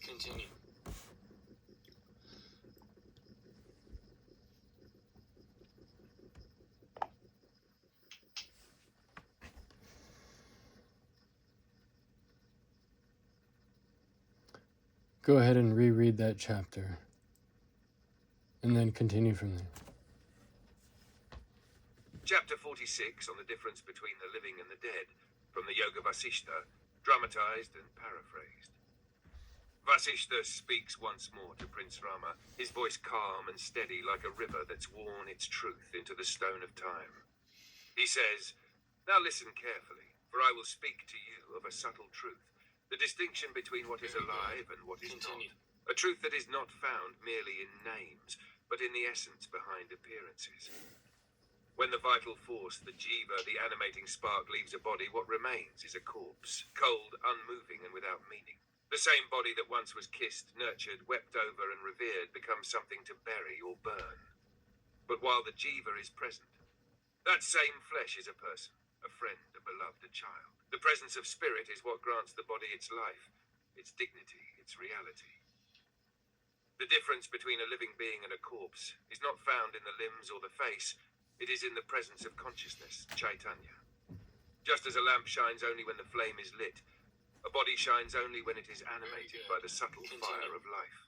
Continue. Go ahead and reread that chapter, and then continue from there. Chapter 46 on the difference between the living and the dead, from the Yoga Vasishtha, dramatized and paraphrased. Vasishtha speaks once more to Prince Rama, his voice calm and steady like a river that's worn its truth into the stone of time. He says, "Now listen carefully, for I will speak to you of a subtle truth, the distinction between what is alive and what is not. A truth that is not found merely in names, but in the essence behind appearances. When the vital force, the jiva, the animating spark, leaves a body, what remains is a corpse, cold, unmoving, and without meaning. The same body that once was kissed, nurtured, wept over, and revered becomes something to bury or burn. But while the jiva is present, that same flesh is a person, a friend, a beloved, a child. The presence of spirit is what grants the body its life, its dignity, its reality. The difference between a living being and a corpse is not found in the limbs or the face, it is in the presence of consciousness, Chaitanya. Just as a lamp shines only when the flame is lit, a body shines only when it is animated by the subtle fire of life.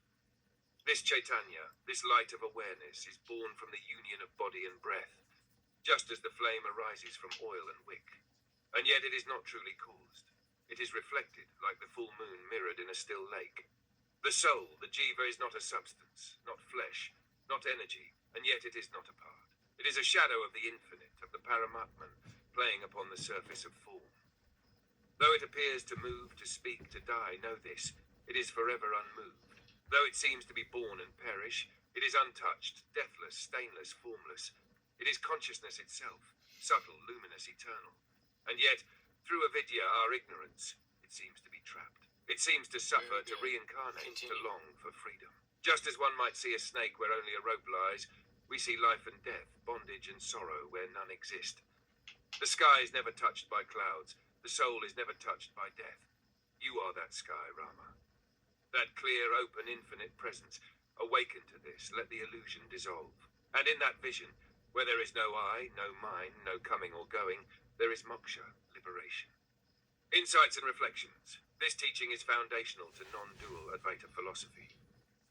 This Chaitanya, this light of awareness, is born from the union of body and breath, just as the flame arises from oil and wick. And yet it is not truly caused. It is reflected like the full moon mirrored in a still lake. The soul, the jiva, is not a substance, not flesh, not energy, and yet it is not a part. It is a shadow of the infinite, of the Paramatman, playing upon the surface of form. Though it appears to move, to speak, to die, know this, it is forever unmoved. Though it seems to be born and perish, it is untouched, deathless, stainless, formless. It is consciousness itself, subtle, luminous, eternal. And yet, through avidya, our ignorance, it seems to be trapped. It seems to suffer, to reincarnate, to long for freedom. Just as one might see a snake where only a rope lies, we see life and death, bondage and sorrow where none exist. The sky is never touched by clouds. The soul is never touched by death. You are that sky, Rama. That clear, open, infinite presence. Awaken to this, let the illusion dissolve. And in that vision, where there is no I, no mine, no coming or going, there is moksha, liberation. Insights and reflections. This teaching is foundational to non-dual Advaita philosophy.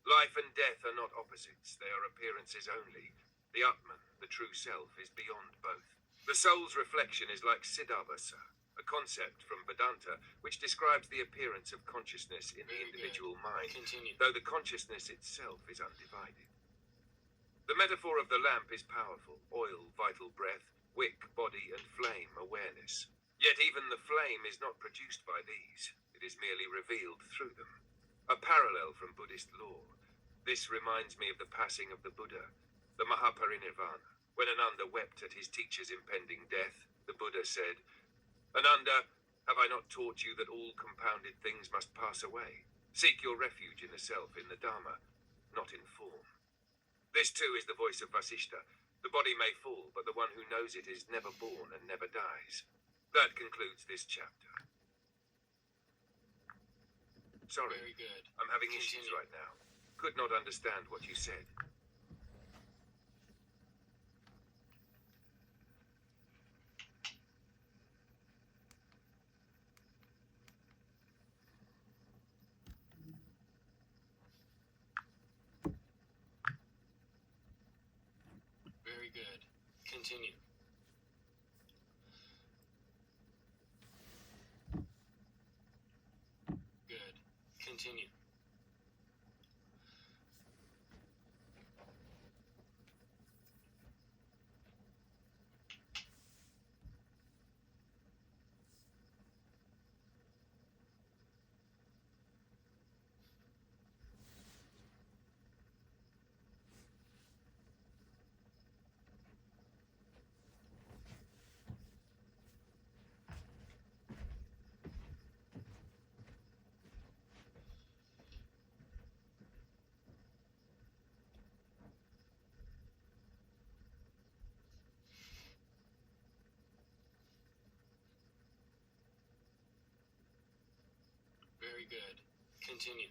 Life and death are not opposites, they are appearances only. The Atman, the true self, is beyond both. The soul's reflection is like Siddhavasa, a concept from Vedanta which describes the appearance of consciousness in the individual mind, though the consciousness itself is undivided. The metaphor of the lamp is powerful: oil, vital breath, wick, body, and flame, awareness. Yet even the flame is not produced by these, it is merely revealed through them. A parallel from Buddhist law. This reminds me of the passing of the Buddha, the Mahaparinirvana. When Ananda wept at his teacher's impending death, the Buddha said, "Ananda, have I not taught you that all compounded things must pass away? Seek your refuge in the self, in the Dharma, not in form." This too is the voice of Vasishtha. The body may fall, but the one who knows it is never born and never dies. That concludes this chapter. Sorry, Very good. I'm having issues right now. Could not understand what you said. Very good. Continue. Good. Continue. Very good. Continue.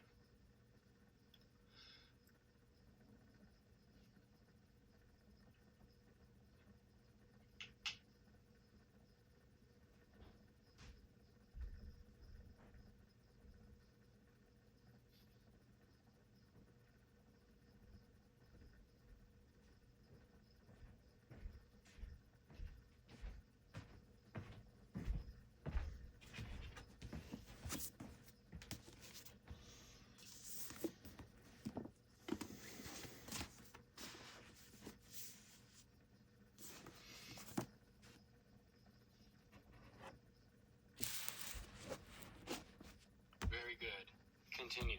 Continue.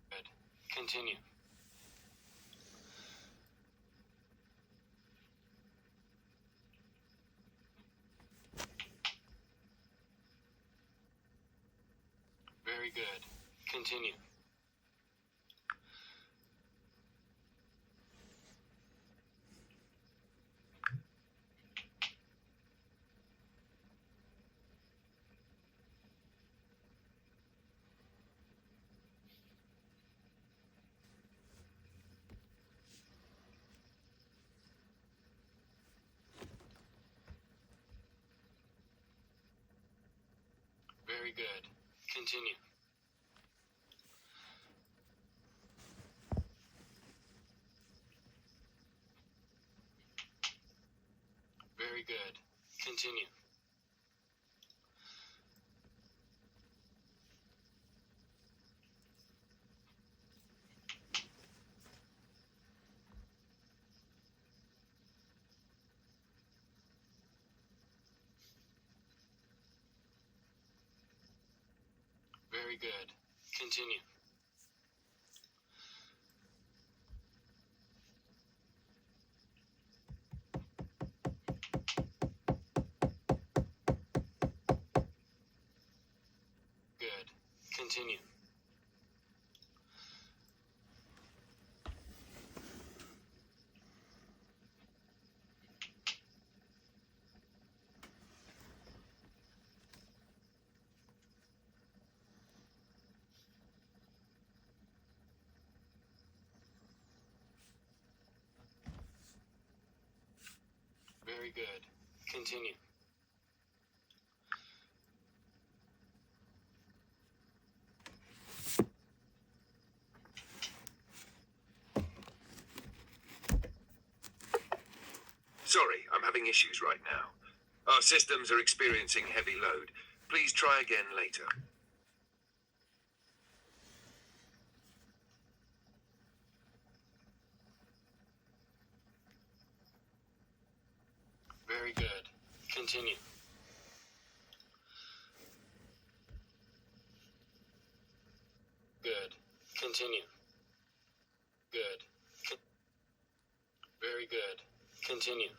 Good. Continue. Very good. Continue. Very good. Continue. Very good. Continue. Very good. Continue. Good. Continue. Very good. Continue. Sorry, I'm having issues right now. Our systems are experiencing heavy load. Please try again later. Very good. Continue. Good. Continue. Good. Very good. Continue.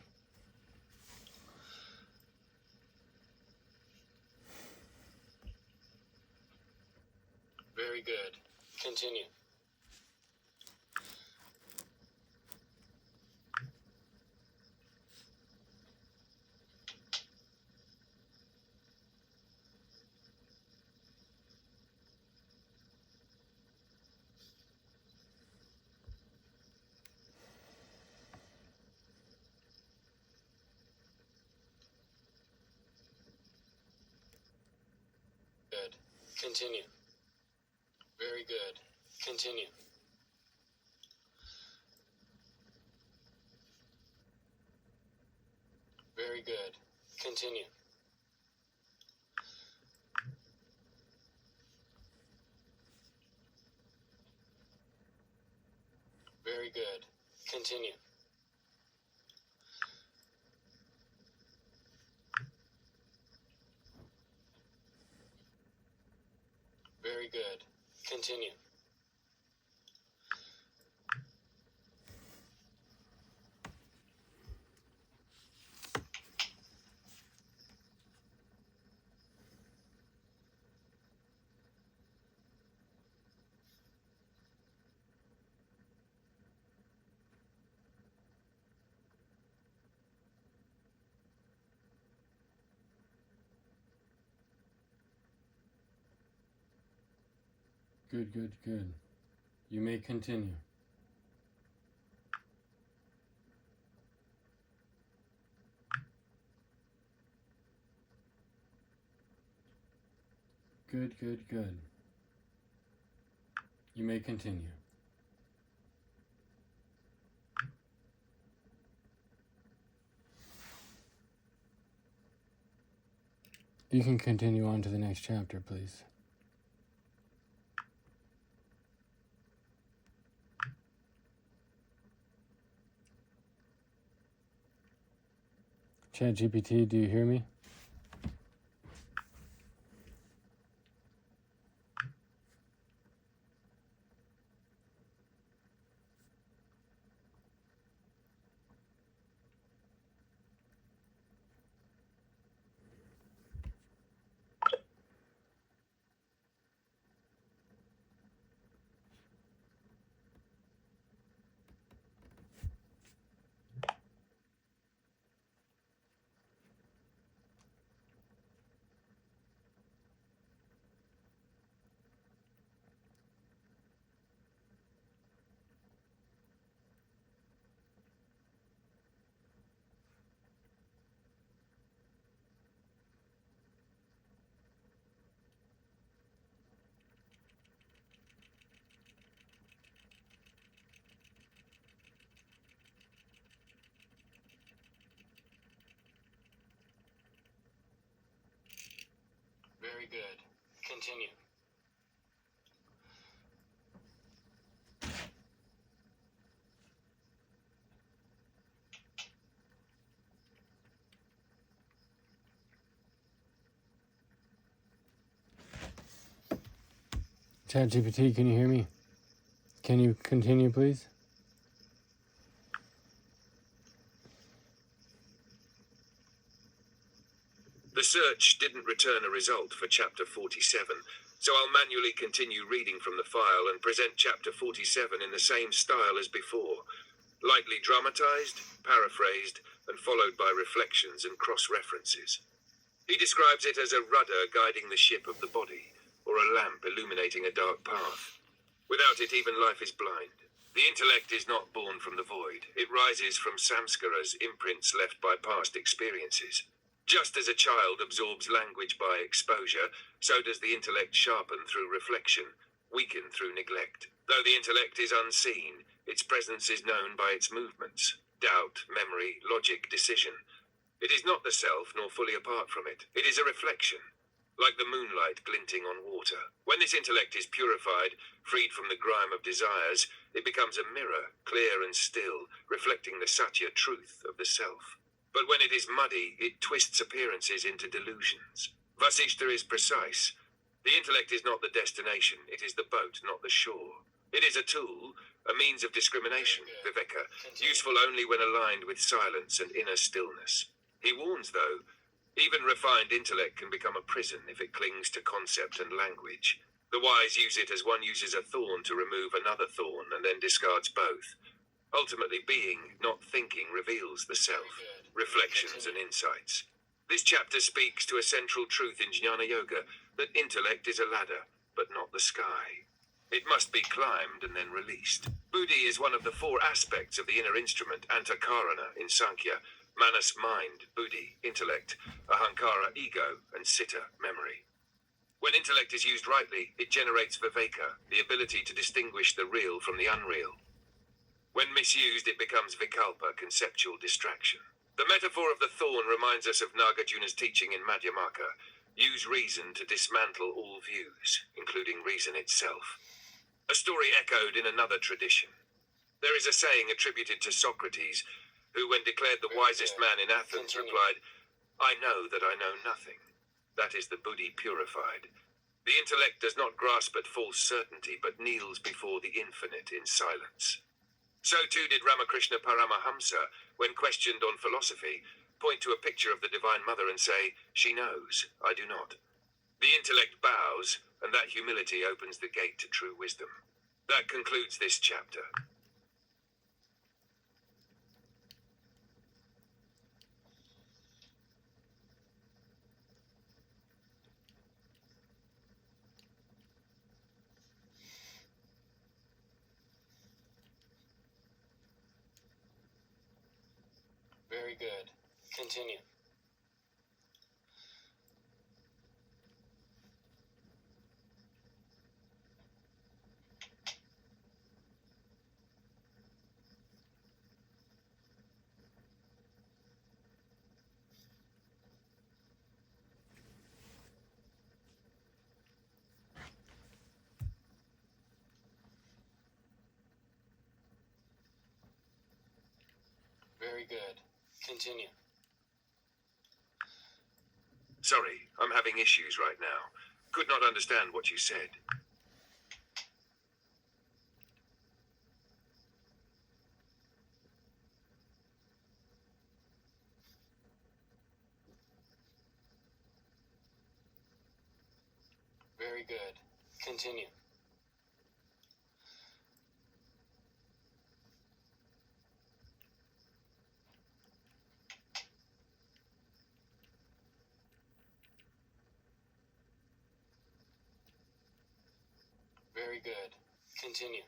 Very good. Continue. Good. Continue. Very good. Continue. Very good. Continue. Very good. Continue. Very good. Continue. Good, good, good. You may continue. Good, good, good. You may continue. You can continue on to the next chapter, please. ChatGPT, do you hear me? Very good. Continue. ChatGPT, can you hear me? Can you continue, please? The search didn't return a result for Chapter 47, so I'll manually continue reading from the file and present Chapter 47 in the same style as before, lightly dramatized, paraphrased, and followed by reflections and cross-references. He describes it as a rudder guiding the ship of the body, or a lamp illuminating a dark path. Without it, even life is blind. The intellect is not born from the void. It rises from samskaras, imprints left by past experiences. Just as a child absorbs language by exposure, so does the intellect sharpen through reflection, weaken through neglect. Though the intellect is unseen, its presence is known by its movements, doubt, memory, logic, decision. It is not the self, nor fully apart from it. It is a reflection, like the moonlight glinting on water. When this intellect is purified, freed from the grime of desires, it becomes a mirror, clear and still, reflecting the satya truth of the self. But when it is muddy, it twists appearances into delusions. Vasishtha is precise. The intellect is not the destination, it is the boat, not the shore. It is a tool, a means of discrimination, Viveka, useful only when aligned with silence and inner stillness. He warns, though, even refined intellect can become a prison if it clings to concept and language. The wise use it as one uses a thorn to remove another thorn and then discards both. Ultimately, being, not thinking, reveals the self, reflections and insights. This chapter speaks to a central truth in Jnana Yoga, that intellect is a ladder, but not the sky. It must be climbed and then released. Buddhi is one of the four aspects of the inner instrument, Antakarana in Sankhya, Manas mind, Buddhi, intellect, Ahankara, ego, and Citta, memory. When intellect is used rightly, it generates viveka, the ability to distinguish the real from the unreal. When misused, it becomes vikalpa, conceptual distraction. The metaphor of the thorn reminds us of Nagarjuna's teaching in Madhyamaka. Use reason to dismantle all views, including reason itself. A story echoed in another tradition. There is a saying attributed to Socrates, who, when declared the wisest man in Athens, replied, "I know that I know nothing." That is the Buddhi purified. The intellect does not grasp at false certainty, but kneels before the infinite in silence. So too did Ramakrishna Paramahamsa, when questioned on philosophy, point to a picture of the Divine Mother and say, "She knows, I do not." The intellect bows, and that humility opens the gate to true wisdom. That concludes this chapter. Very good. Continue. Very good. Continue. Sorry, I'm having issues right now. Could not understand what you said. Very good. Continue. Very good. Continue.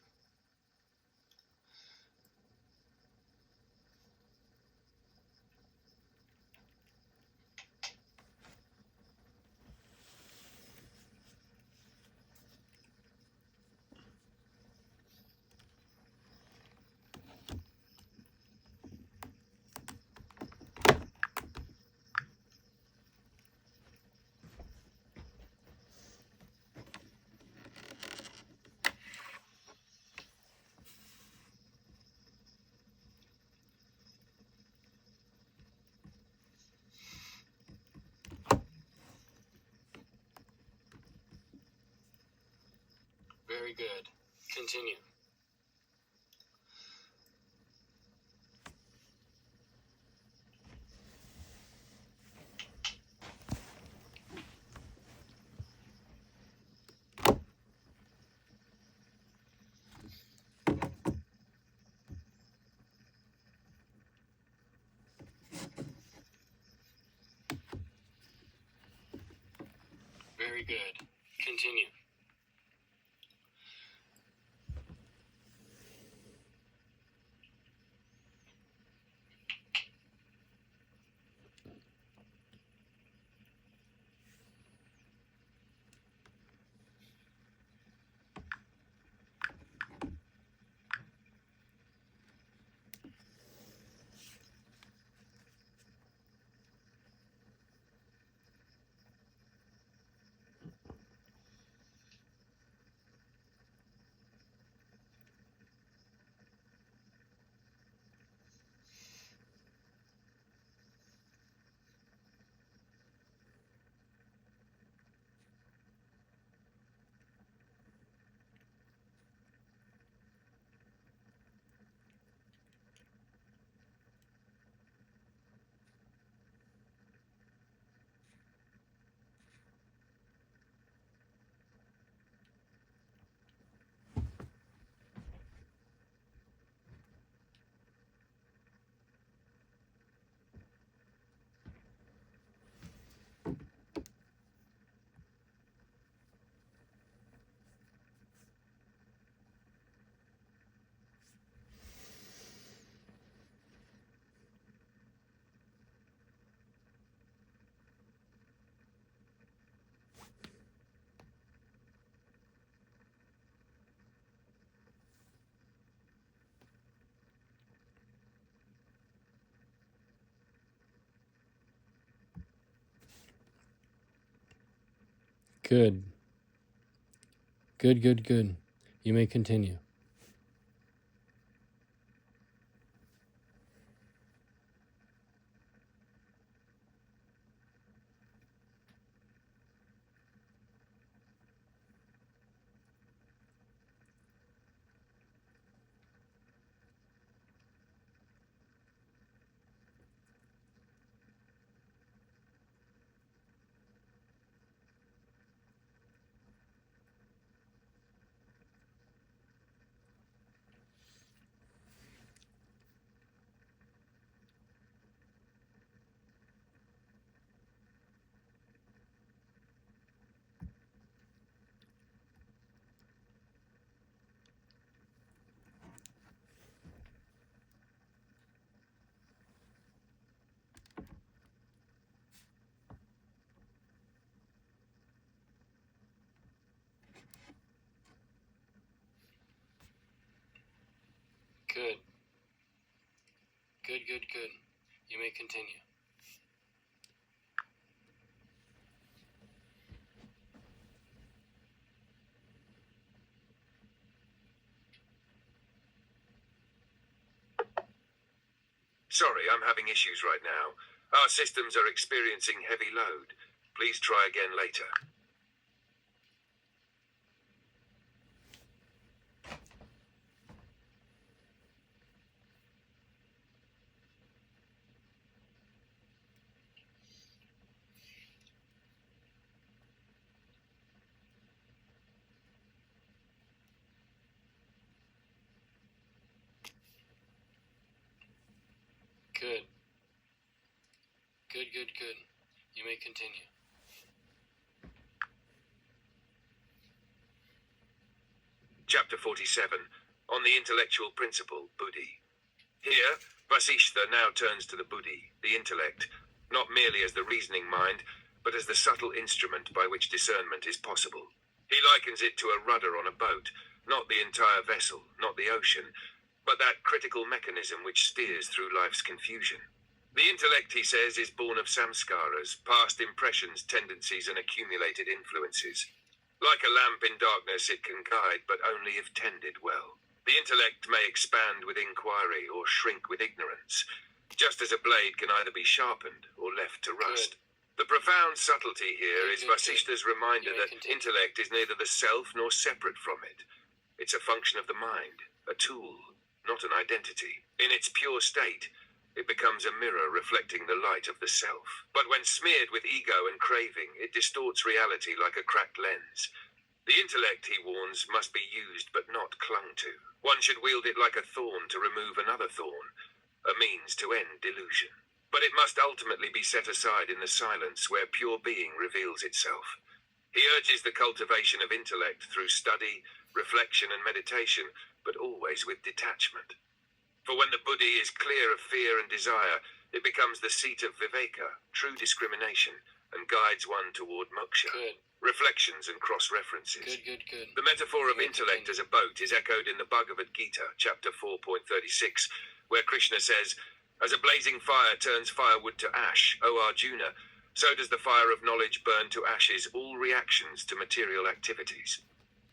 Very good. Continue. Very good. Continue. Good. Good, good, good. You may continue. Good. Good, good, good. You may continue. Sorry, I'm having issues right now. Our systems are experiencing heavy load. Please try again later. Good. Good, good, good. You may continue. Chapter 47, on the intellectual principle, buddhi. Here, Vasishtha now turns to the buddhi, the intellect, not merely as the reasoning mind, but as the subtle instrument by which discernment is possible. He likens it to a rudder on a boat, not the entire vessel, not the ocean, but that critical mechanism which steers through life's confusion. The intellect, he says, is born of samskaras, past impressions, tendencies, and accumulated influences. Like a lamp in darkness, it can guide, but only if tended well. The intellect may expand with inquiry or shrink with ignorance, just as a blade can either be sharpened or left to rust. Good. The profound subtlety here is Vasishtha's reminder that intellect is neither the self nor separate from it. It's a function of the mind, a tool, not an identity. In its pure state, it becomes a mirror reflecting the light of the self. But when smeared with ego and craving, it distorts reality like a cracked lens. The intellect, he warns, must be used but not clung to. One should wield it like a thorn to remove another thorn, a means to end delusion. But it must ultimately be set aside in the silence where pure being reveals itself. He urges the cultivation of intellect through study, reflection, and meditation, but always with detachment. For when the buddhi is clear of fear and desire, it becomes the seat of viveka, true discrimination, and guides one toward moksha. Good. Reflections and cross-references. Good. The metaphor of intellect as a boat is echoed in the Bhagavad Gita, chapter 4.36, where Krishna says, "As a blazing fire turns firewood to ash, O Arjuna, so does the fire of knowledge burn to ashes all reactions to material activities."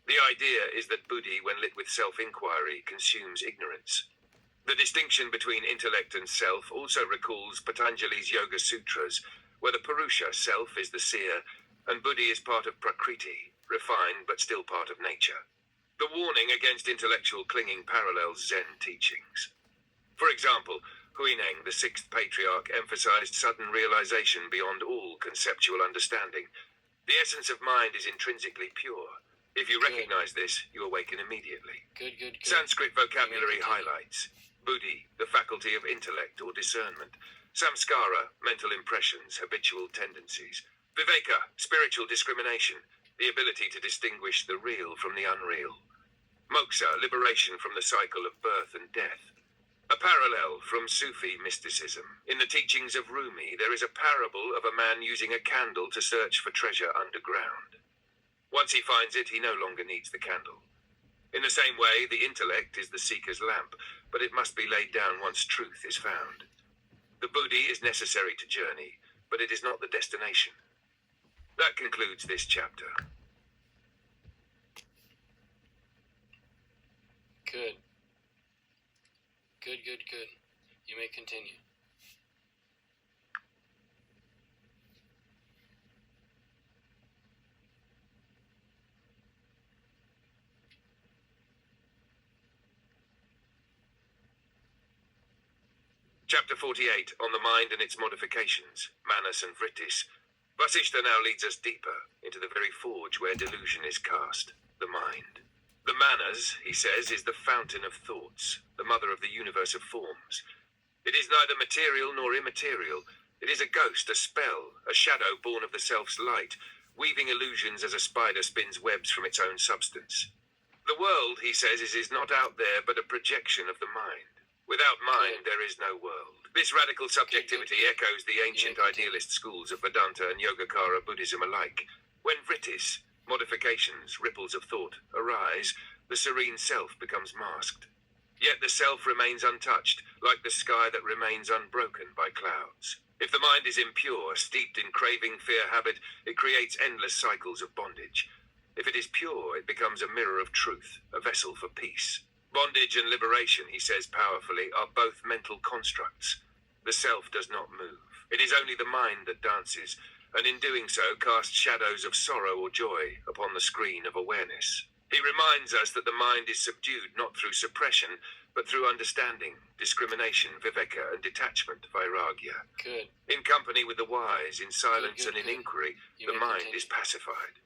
The idea is that buddhi, when lit with self-inquiry, consumes ignorance. The distinction between intellect and self also recalls Patanjali's Yoga Sutras, where the Purusha, self, is the seer, and buddhi is part of Prakriti, refined but still part of nature. The warning against intellectual clinging parallels Zen teachings. For example, Huineng, the sixth patriarch, emphasized sudden realization beyond all conceptual understanding. The essence of mind is intrinsically pure. If you recognize this, you awaken immediately. Good. Sanskrit vocabulary highlights. Buddhi, the faculty of intellect or discernment. Samskara, mental impressions, habitual tendencies. Viveka, spiritual discrimination, the ability to distinguish the real from the unreal. Moksha, liberation from the cycle of birth and death. A parallel from Sufi mysticism. In the teachings of Rumi, there is a parable of a man using a candle to search for treasure underground. Once he finds it, he no longer needs the candle. In the same way, the intellect is the seeker's lamp, but it must be laid down once truth is found. The buddhi is necessary to journey, but it is not the destination. That concludes this chapter. Good. You may continue. Chapter 48, on the mind and its modifications, manas and vrittis. Vasishtha now leads us deeper into the very forge where delusion is cast, the mind. The manas, he says, is the fountain of thoughts, the mother of the universe of forms. It is neither material nor immaterial. It is a ghost, a spell, a shadow born of the self's light, weaving illusions as a spider spins webs from its own substance. The world, he says, is not out there but a projection of the mind. Without mind, there is no world. This radical subjectivity echoes the ancient idealist schools of Vedanta and Yogacara Buddhism alike. When vrittis, modifications, ripples of thought, arise, the serene self becomes masked. Yet the self remains untouched, like the sky that remains unbroken by clouds. If the mind is impure, steeped in craving, fear, habit, it creates endless cycles of bondage. If it is pure, it becomes a mirror of truth, a vessel for peace. Bondage and liberation, he says powerfully, are both mental constructs. The self does not move. It is only the mind that dances, and in doing so casts shadows of sorrow or joy upon the screen of awareness. He reminds us that the mind is subdued not through suppression, but through understanding, discrimination, viveka, and detachment, vairagya. Good. In company with the wise, in silence Good, and in good. inquiry, You the may mind continue. is pacified.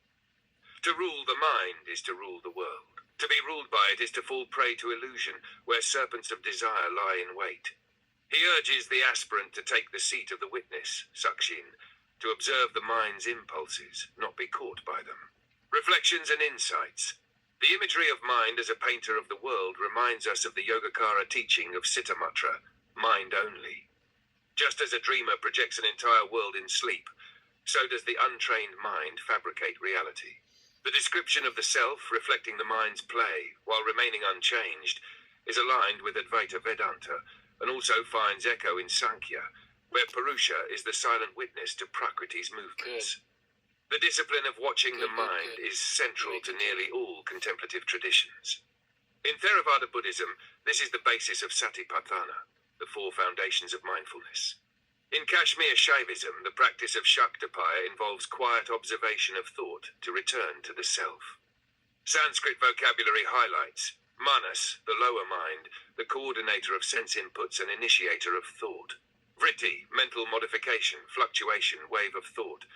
To rule the mind is to rule the world. To be ruled by it is to fall prey to illusion, where serpents of desire lie in wait. He urges the aspirant to take the seat of the witness, sakshin, to observe the mind's impulses, not be caught by them. Reflections and insights. The imagery of mind as a painter of the world reminds us of the Yogacara teaching of Citamatra, mind only. Just as a dreamer projects an entire world in sleep, so does the untrained mind fabricate reality. The description of the self, reflecting the mind's play, while remaining unchanged, is aligned with Advaita Vedanta, and also finds echo in Sankhya, where Purusha is the silent witness to Prakriti's movements. The discipline of watching the mind is central to nearly all contemplative traditions. In Theravada Buddhism, this is the basis of Satipatthana, the four foundations of mindfulness. In Kashmir Shaivism, the practice of Shaktapaya involves quiet observation of thought to return to the self. Sanskrit vocabulary highlights Manas, the lower mind, the coordinator of sense inputs and initiator of thought. Vritti, mental modification, fluctuation, wave of thought.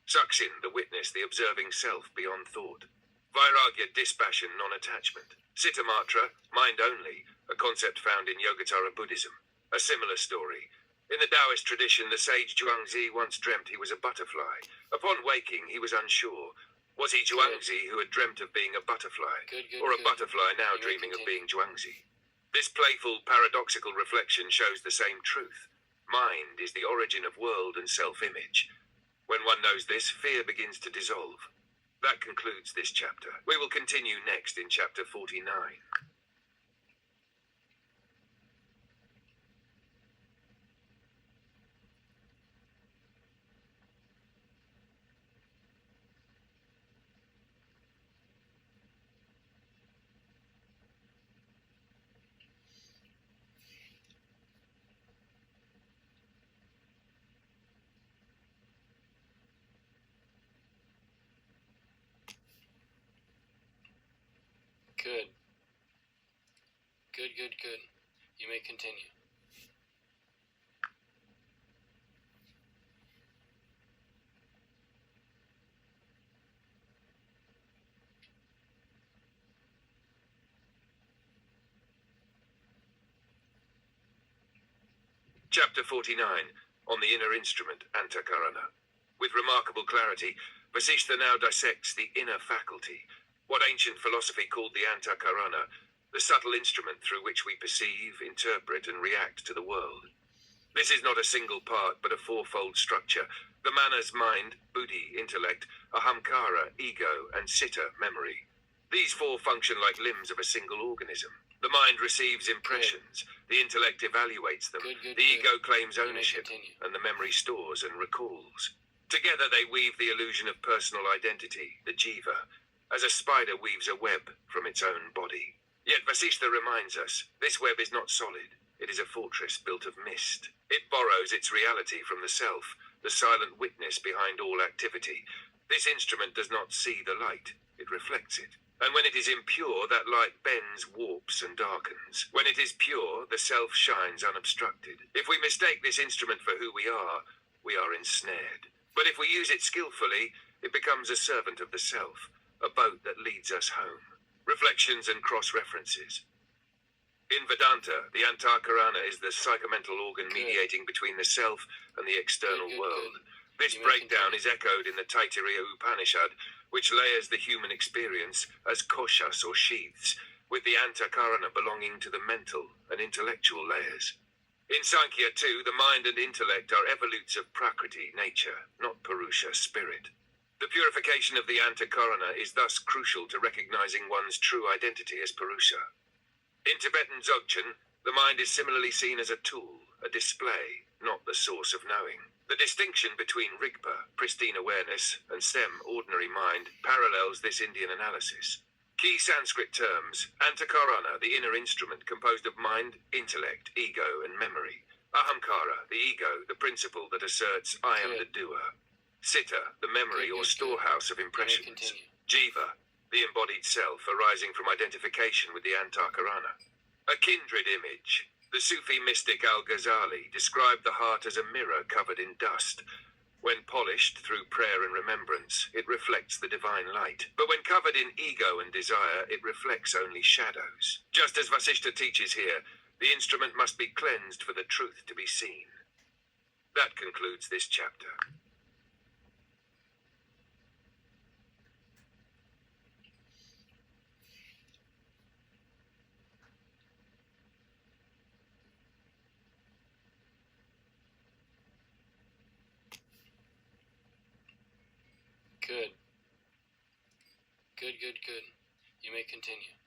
Sakshin, the witness, the observing self beyond thought. Vairagya, dispassion, non-attachment. Citamatra, mind only, a concept found in Yogatara Buddhism. A similar story. In the Taoist tradition, the sage Zhuangzi once dreamt he was a butterfly. Upon waking, he was unsure. Was he Zhuangzi who had dreamt of being a butterfly? Or a butterfly now dreaming of being Zhuangzi? This playful, paradoxical reflection shows the same truth. Mind is the origin of world and self-image. When one knows this, fear begins to dissolve. That concludes this chapter. We will continue next in chapter 49. Good. Good. You may continue. Chapter 49, on the inner instrument, Antakarana. With remarkable clarity, Vasishtha now dissects the inner faculty, what ancient philosophy called the Antakarana, the subtle instrument through which we perceive, interpret, and react to the world. This is not a single part, but a fourfold structure. The manas, mind, buddhi, intellect, ahamkara, ego, and citta, memory. These four function like limbs of a single organism. The mind receives impressions, the intellect evaluates them, the ego claims ownership, and the memory stores and recalls. Together they weave the illusion of personal identity, the jiva, as a spider weaves a web from its own body. Yet Vasishtha reminds us, this web is not solid. It is a fortress built of mist. It borrows its reality from the self, the silent witness behind all activity. This instrument does not see the light, it reflects it. And when it is impure, that light bends, warps, and darkens. When it is pure, the self shines unobstructed. If we mistake this instrument for who we are ensnared. But if we use it skillfully, it becomes a servant of the self, a boat that leads us home. Reflections and cross-references. In Vedanta, the Antakarana is the psychomental organ mediating between the self and the external world. This breakdown is echoed in the Taittiriya Upanishad, which layers the human experience as koshas or sheaths, with the Antakarana belonging to the mental and intellectual layers. In Sankhya too, the mind and intellect are evolutes of Prakriti, nature, not Purusha, spirit. The purification of the Antakarana is thus crucial to recognizing one's true identity as Purusha. In Tibetan Dzogchen, the mind is similarly seen as a tool, a display, not the source of knowing. The distinction between Rigpa, pristine awareness, and Sem, ordinary mind, parallels this Indian analysis. Key Sanskrit terms: Antakarana, the inner instrument composed of mind, intellect, ego, and memory. Ahamkara, the ego, the principle that asserts, I am the doer. Citta, the memory or storehouse of impressions. Continue. Jiva, the embodied self arising from identification with the Antakarana. A kindred image. The Sufi mystic Al-Ghazali described the heart as a mirror covered in dust. When polished through prayer and remembrance, it reflects the divine light. But when covered in ego and desire, it reflects only shadows. Just as Vasishtha teaches here, the instrument must be cleansed for the truth to be seen. That concludes this chapter. Good. Good. You may continue.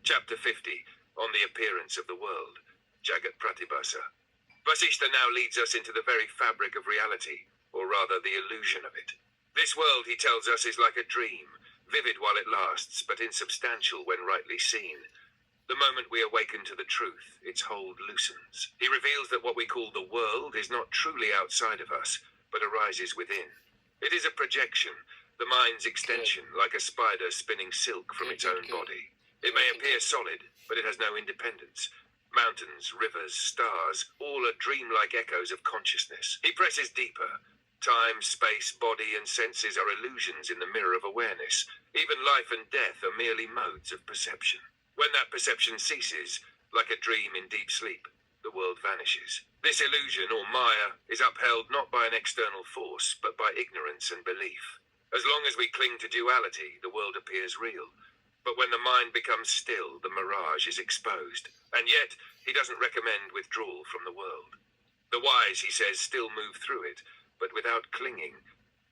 Chapter 50, on the appearance of the world, Jagat Pratibhasa. Vasishtha now leads us into the very fabric of reality, or rather the illusion of it. This world, he tells us, is like a dream, vivid while it lasts, but insubstantial when rightly seen. The moment we awaken to the truth, its hold loosens. He reveals that what we call the world is not truly outside of us, but arises within. It is a projection, the mind's extension, like a spider spinning silk from its own body. It may appear solid, but it has no independence. Mountains, rivers, stars, all are dreamlike echoes of consciousness. He presses deeper. Time, space, body, and senses are illusions in the mirror of awareness. Even life and death are merely modes of perception. When that perception ceases, like a dream in deep sleep, the world vanishes. This illusion, or Maya, is upheld not by an external force, but by ignorance and belief. As long as we cling to duality, the world appears real. But when the mind becomes still, the mirage is exposed. And yet, he doesn't recommend withdrawal from the world. The wise, he says, still move through it, but without clinging,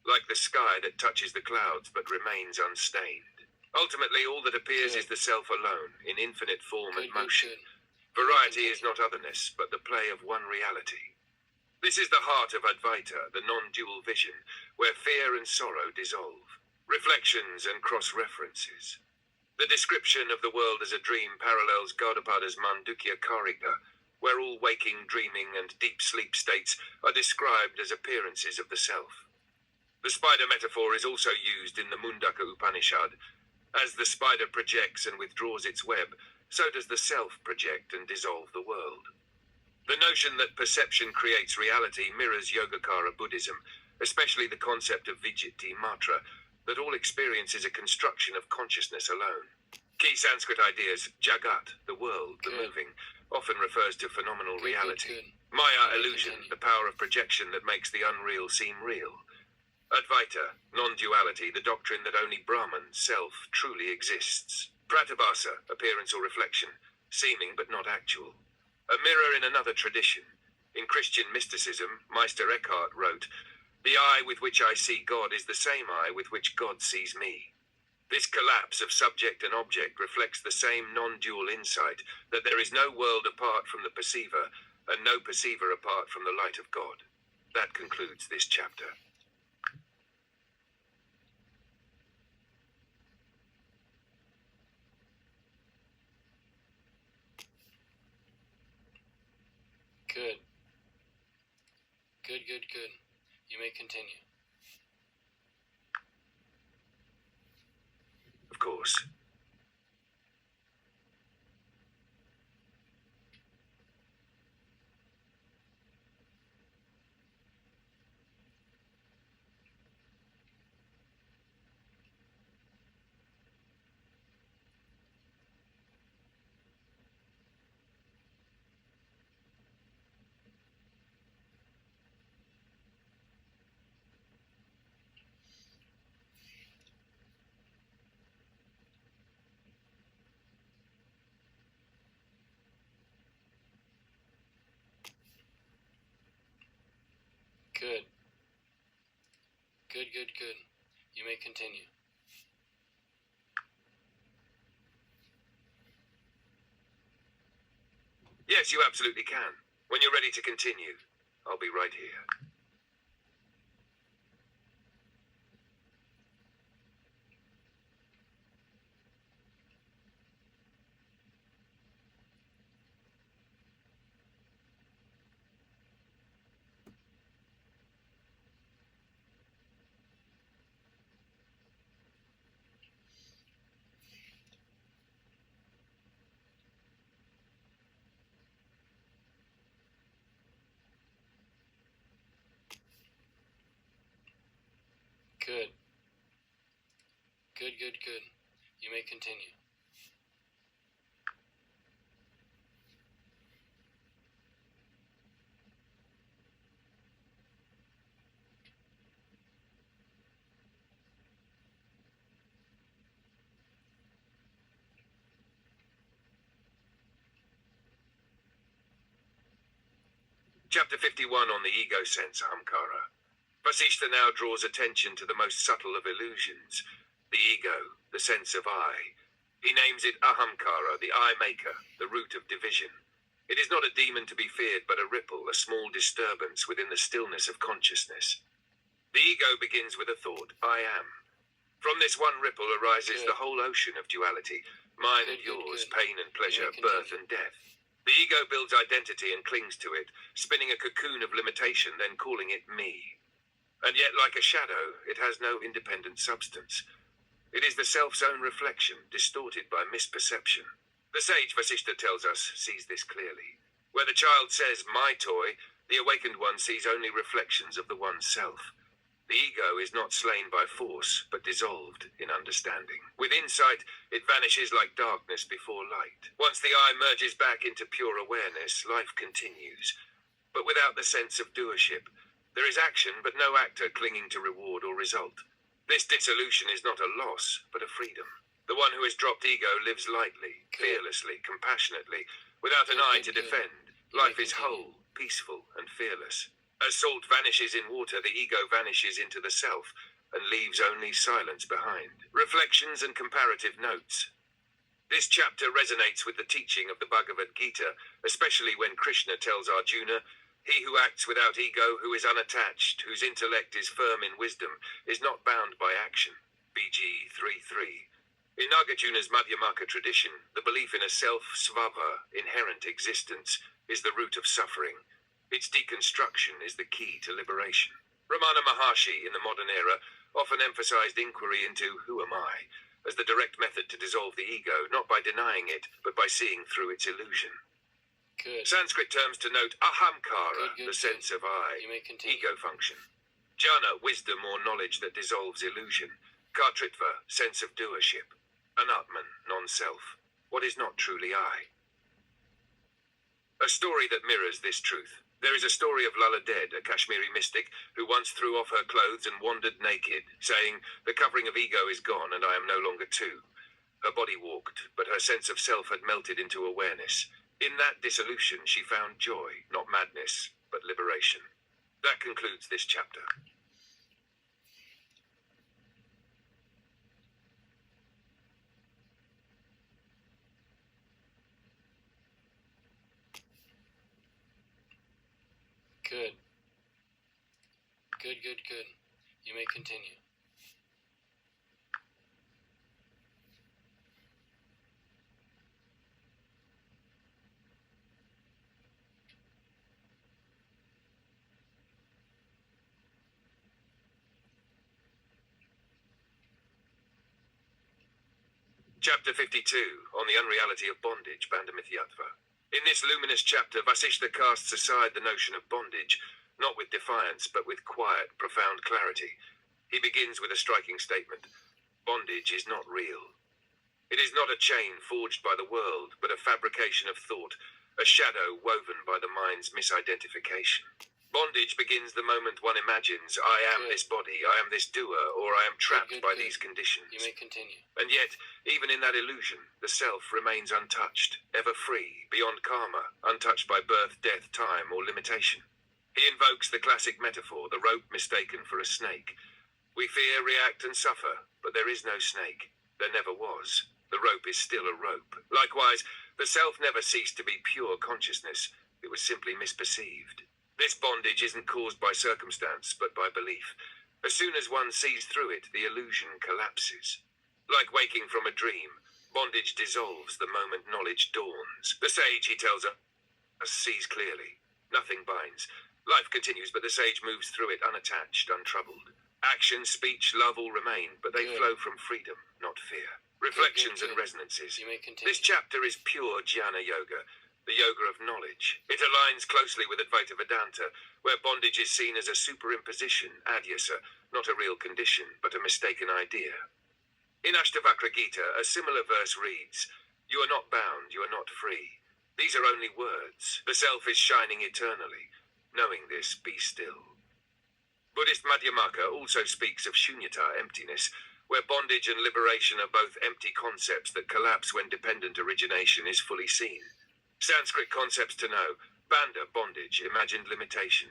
like the sky that touches the clouds but remains unstained. Ultimately, all that appears is the self alone, in infinite form and motion. Variety is not otherness, but the play of one reality. This is the heart of Advaita, the non-dual vision, where fear and sorrow dissolve. Reflections and cross-references. The description of the world as a dream parallels Gaudapada's Mandukya Karika, where all waking, dreaming, and deep sleep states are described as appearances of the self. The spider metaphor is also used in the Mundaka Upanishad. As the spider projects and withdraws its web, so does the self project and dissolve the world. The notion that perception creates reality mirrors Yogacara Buddhism, especially the concept of Vijiti Matra, that all experience is a construction of consciousness alone. Key Sanskrit ideas, Jagat, the world, the moving, often refers to phenomenal reality. Maya, illusion, the power of projection that makes the unreal seem real. Advaita, non-duality, the doctrine that only Brahman, self, truly exists. Pratibhasa, appearance or reflection, seeming but not actual. A mirror in another tradition. In Christian mysticism, Meister Eckhart wrote, "The eye with which I see God is the same eye with which God sees me." This collapse of subject and object reflects the same non-dual insight that there is no world apart from the perceiver and no perceiver apart from the light of God. That concludes this chapter. Good. You may continue. Of course. Good. You may continue. Yes, you absolutely can. When you're ready to continue, I'll be right here. Good. Good, good, good. You may continue. Chapter 51 on the ego sense, Ahamkara. Vasishtha now draws attention to the most subtle of illusions, the ego, the sense of I. He names it Ahamkara, the I-maker, the root of division. It is not a demon to be feared, but a ripple, a small disturbance within the stillness of consciousness. The ego begins with a thought, I am. From this one ripple arises the whole ocean of duality, mine and yours, pain and pleasure, birth and death. The ego builds identity and clings to it, spinning a cocoon of limitation, then calling it me. And yet, like a shadow, it has no independent substance. It is the self's own reflection, distorted by misperception. The sage, Vasishtha tells us, sees this clearly. Where the child says, my toy, the awakened one sees only reflections of the one's self. The ego is not slain by force, but dissolved in understanding. With insight, it vanishes like darkness before light. Once the I merges back into pure awareness, life continues. But without the sense of doership, there is action, but no actor clinging to reward or result. This dissolution is not a loss, but a freedom. The one who has dropped ego lives lightly, fearlessly, compassionately, without an eye to defend. Life is whole, peaceful, and fearless. As salt vanishes in water, the ego vanishes into the self and leaves only silence behind. Reflections and comparative notes. This chapter resonates with the teaching of the Bhagavad Gita, especially when Krishna tells Arjuna, he who acts without ego, who is unattached, whose intellect is firm in wisdom, is not bound by action. BG 3:3. In Nagarjuna's Madhyamaka tradition, the belief in a self, svabha, inherent existence, is the root of suffering. Its deconstruction is the key to liberation. Ramana Maharshi, in the modern era, often emphasized inquiry into who am I, as the direct method to dissolve the ego, not by denying it, but by seeing through its illusion. Good. Sanskrit terms to note ahamkara, the sense of I, You may continue. ego function. Jnana, wisdom or knowledge that dissolves illusion. Kartritva, sense of doership. Anatman, non-self, what is not truly I. A story that mirrors this truth. There is a story of Lala Ded, a Kashmiri mystic, who once threw off her clothes and wandered naked, saying, the covering of ego is gone and I am no longer two. Her body walked, but her sense of self had melted into awareness. In that dissolution, she found joy, not madness, but liberation. That concludes this chapter. Good. Good, good, good. You may continue. Chapter 52, on the unreality of bondage, Bandhamithyatva. In this luminous chapter, Vasishtha casts aside the notion of bondage, not with defiance, but with quiet, profound clarity. He begins with a striking statement. Bondage is not real. It is not a chain forged by the world, but a fabrication of thought, a shadow woven by the mind's misidentification. Bondage begins the moment one imagines, I am this body, I am this doer, or I am trapped by these conditions. You may continue. And yet, even in that illusion, the self remains untouched, ever free, beyond karma, untouched by birth, death, time, or limitation. He invokes the classic metaphor, the rope mistaken for a snake. We fear, react, and suffer, but there is no snake. There never was. The rope is still a rope. Likewise, The self never ceased to be pure consciousness. It was simply misperceived. This bondage isn't caused by circumstance, but by belief. As soon as one sees through it, the illusion collapses. Like waking from a dream, bondage dissolves the moment knowledge dawns. The sage, he tells us, sees clearly. Nothing binds. Life continues, but the sage moves through it unattached, untroubled. Action, speech, love all remain, but they flow from freedom, not fear. Reflections and resonances. You may continue. This chapter is pure jnana yoga, the yoga of knowledge. It aligns closely with Advaita Vedanta, where bondage is seen as a superimposition, adhyasa, not a real condition, but a mistaken idea. In Ashtavakra Gita, a similar verse reads, "You are not bound, you are not free. These are only words. The self is shining eternally. Knowing this, be still." Buddhist Madhyamaka also speaks of shunyata, emptiness, where bondage and liberation are both empty concepts that collapse when dependent origination is fully seen. Sanskrit concepts to know: bandha, bondage, imagined limitation;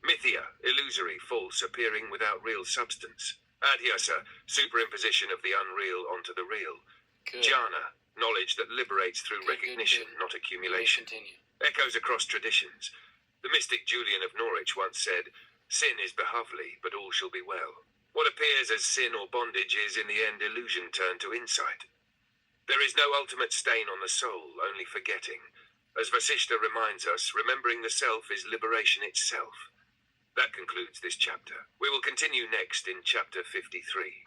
mithya, illusory, false, appearing without real substance; adhyasa, superimposition of the unreal onto the real; Good. jhana, knowledge that liberates through Good, recognition, good. not You may accumulation. continue. Echoes across traditions. The mystic Julian of Norwich once said, "Sin is behovely, but all shall be well." What appears as sin or bondage is, in the end, illusion turned to insight. There is no ultimate stain on the soul, only forgetting. As Vasishtha reminds us, remembering the self is liberation itself. That concludes this chapter. We will continue next in chapter 53.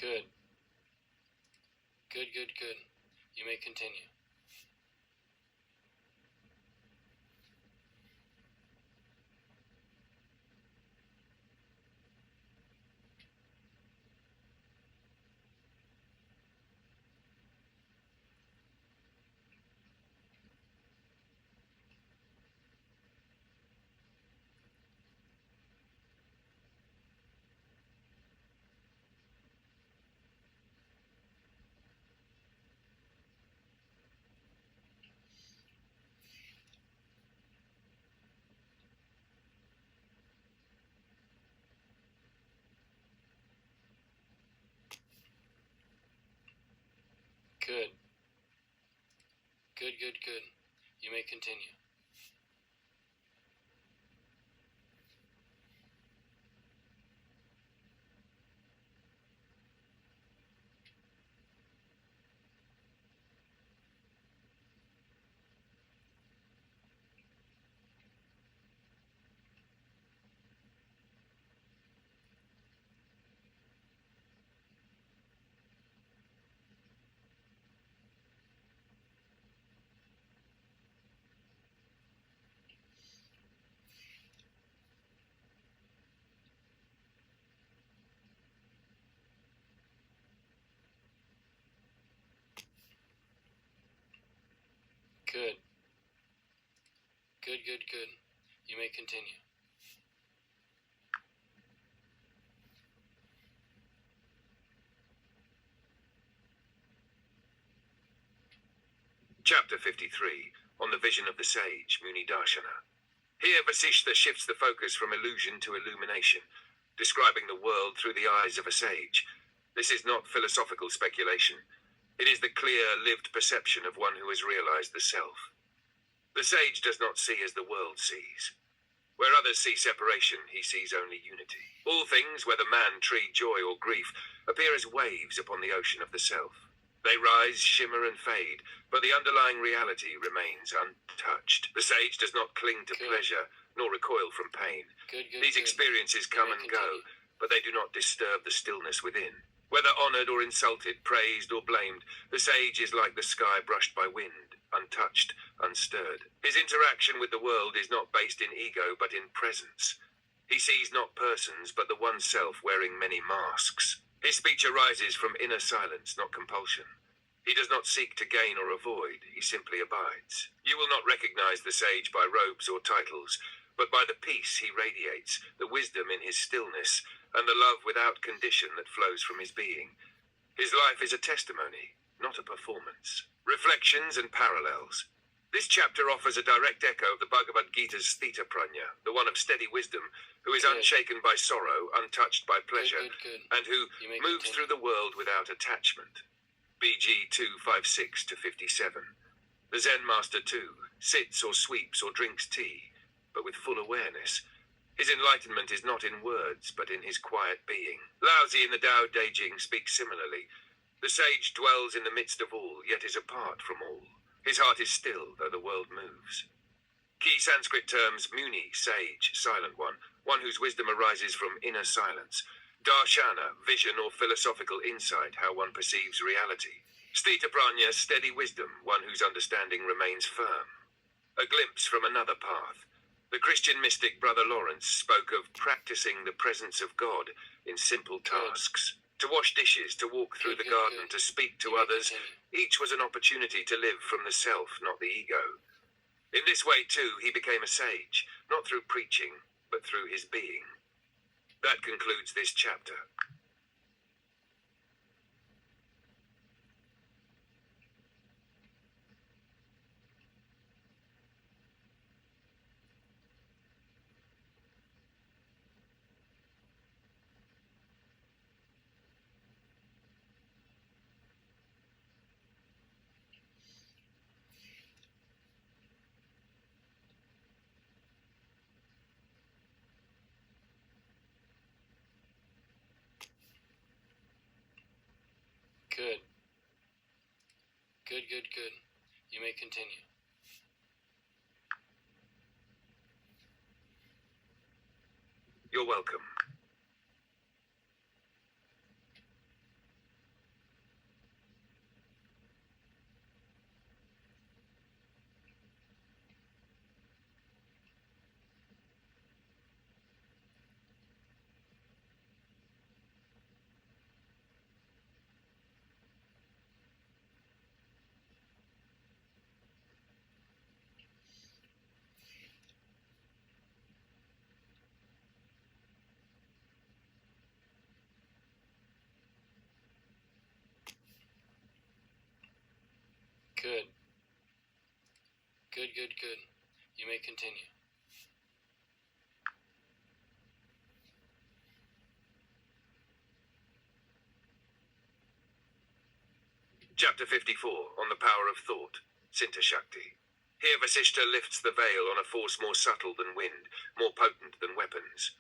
Good. Good, good, good. You may continue. Good. Good, good, good. You may continue. Good. Good, good, good. You may continue. Chapter 53, on the vision of the sage, Muni Darshana. Here Vasishtha shifts the focus from illusion to illumination, describing the world through the eyes of a sage. This is not philosophical speculation. It is the clear, lived perception of one who has realized the self. The sage does not see as the world sees. Where others see separation, he sees only unity. All things, whether man, tree, joy, or grief, appear as waves upon the ocean of the self. They rise, shimmer, and fade, but the underlying reality remains untouched. The sage does not cling to Good. pleasure, nor recoil from pain. Good, good, These good. experiences come You and may go, continue. but they do not disturb the stillness within. Whether honored or insulted, praised or blamed, the sage is like the sky brushed by wind, untouched, unstirred. His interaction with the world is not based in ego, but in presence. He sees not persons, but the one self wearing many masks. His speech arises from inner silence, not compulsion. He does not seek to gain or avoid, he simply abides. You will not recognize the sage by robes or titles, but by the peace he radiates, the wisdom in his stillness, and the love without condition that flows from his being. His life is a testimony, not a performance. Reflections and parallels. This chapter offers a direct echo of the Bhagavad Gita's Sthita Prajna, the one of steady wisdom, who is unshaken by sorrow, untouched by pleasure, and who moves through the world without attachment. BG 256-57. The Zen master, too, sits or sweeps or drinks tea, but with full awareness. His enlightenment is not in words, but in his quiet being. Laozi in the Tao Te Ching speaks similarly. The sage dwells in the midst of all, yet is apart from all. His heart is still, though the world moves. Key Sanskrit terms: muni, sage, silent one whose wisdom arises from inner silence. Darshana, vision or philosophical insight, how one perceives reality. Sthita Prajna, steady wisdom, one whose understanding remains firm. A glimpse from another path. The Christian mystic Brother Lawrence spoke of practicing the presence of God in simple tasks. To wash dishes, to walk through the garden, to speak to others, each was an opportunity to live from the self, not the ego. In this way, too, he became a sage, not through preaching, but through his being. That concludes this chapter. Good. Good. You may continue. You're welcome. Good. You may continue. Chapter 54, on the power of thought, Sinta Shakti. Here Vasishtha lifts the veil on a force more subtle than wind, more potent than weapons.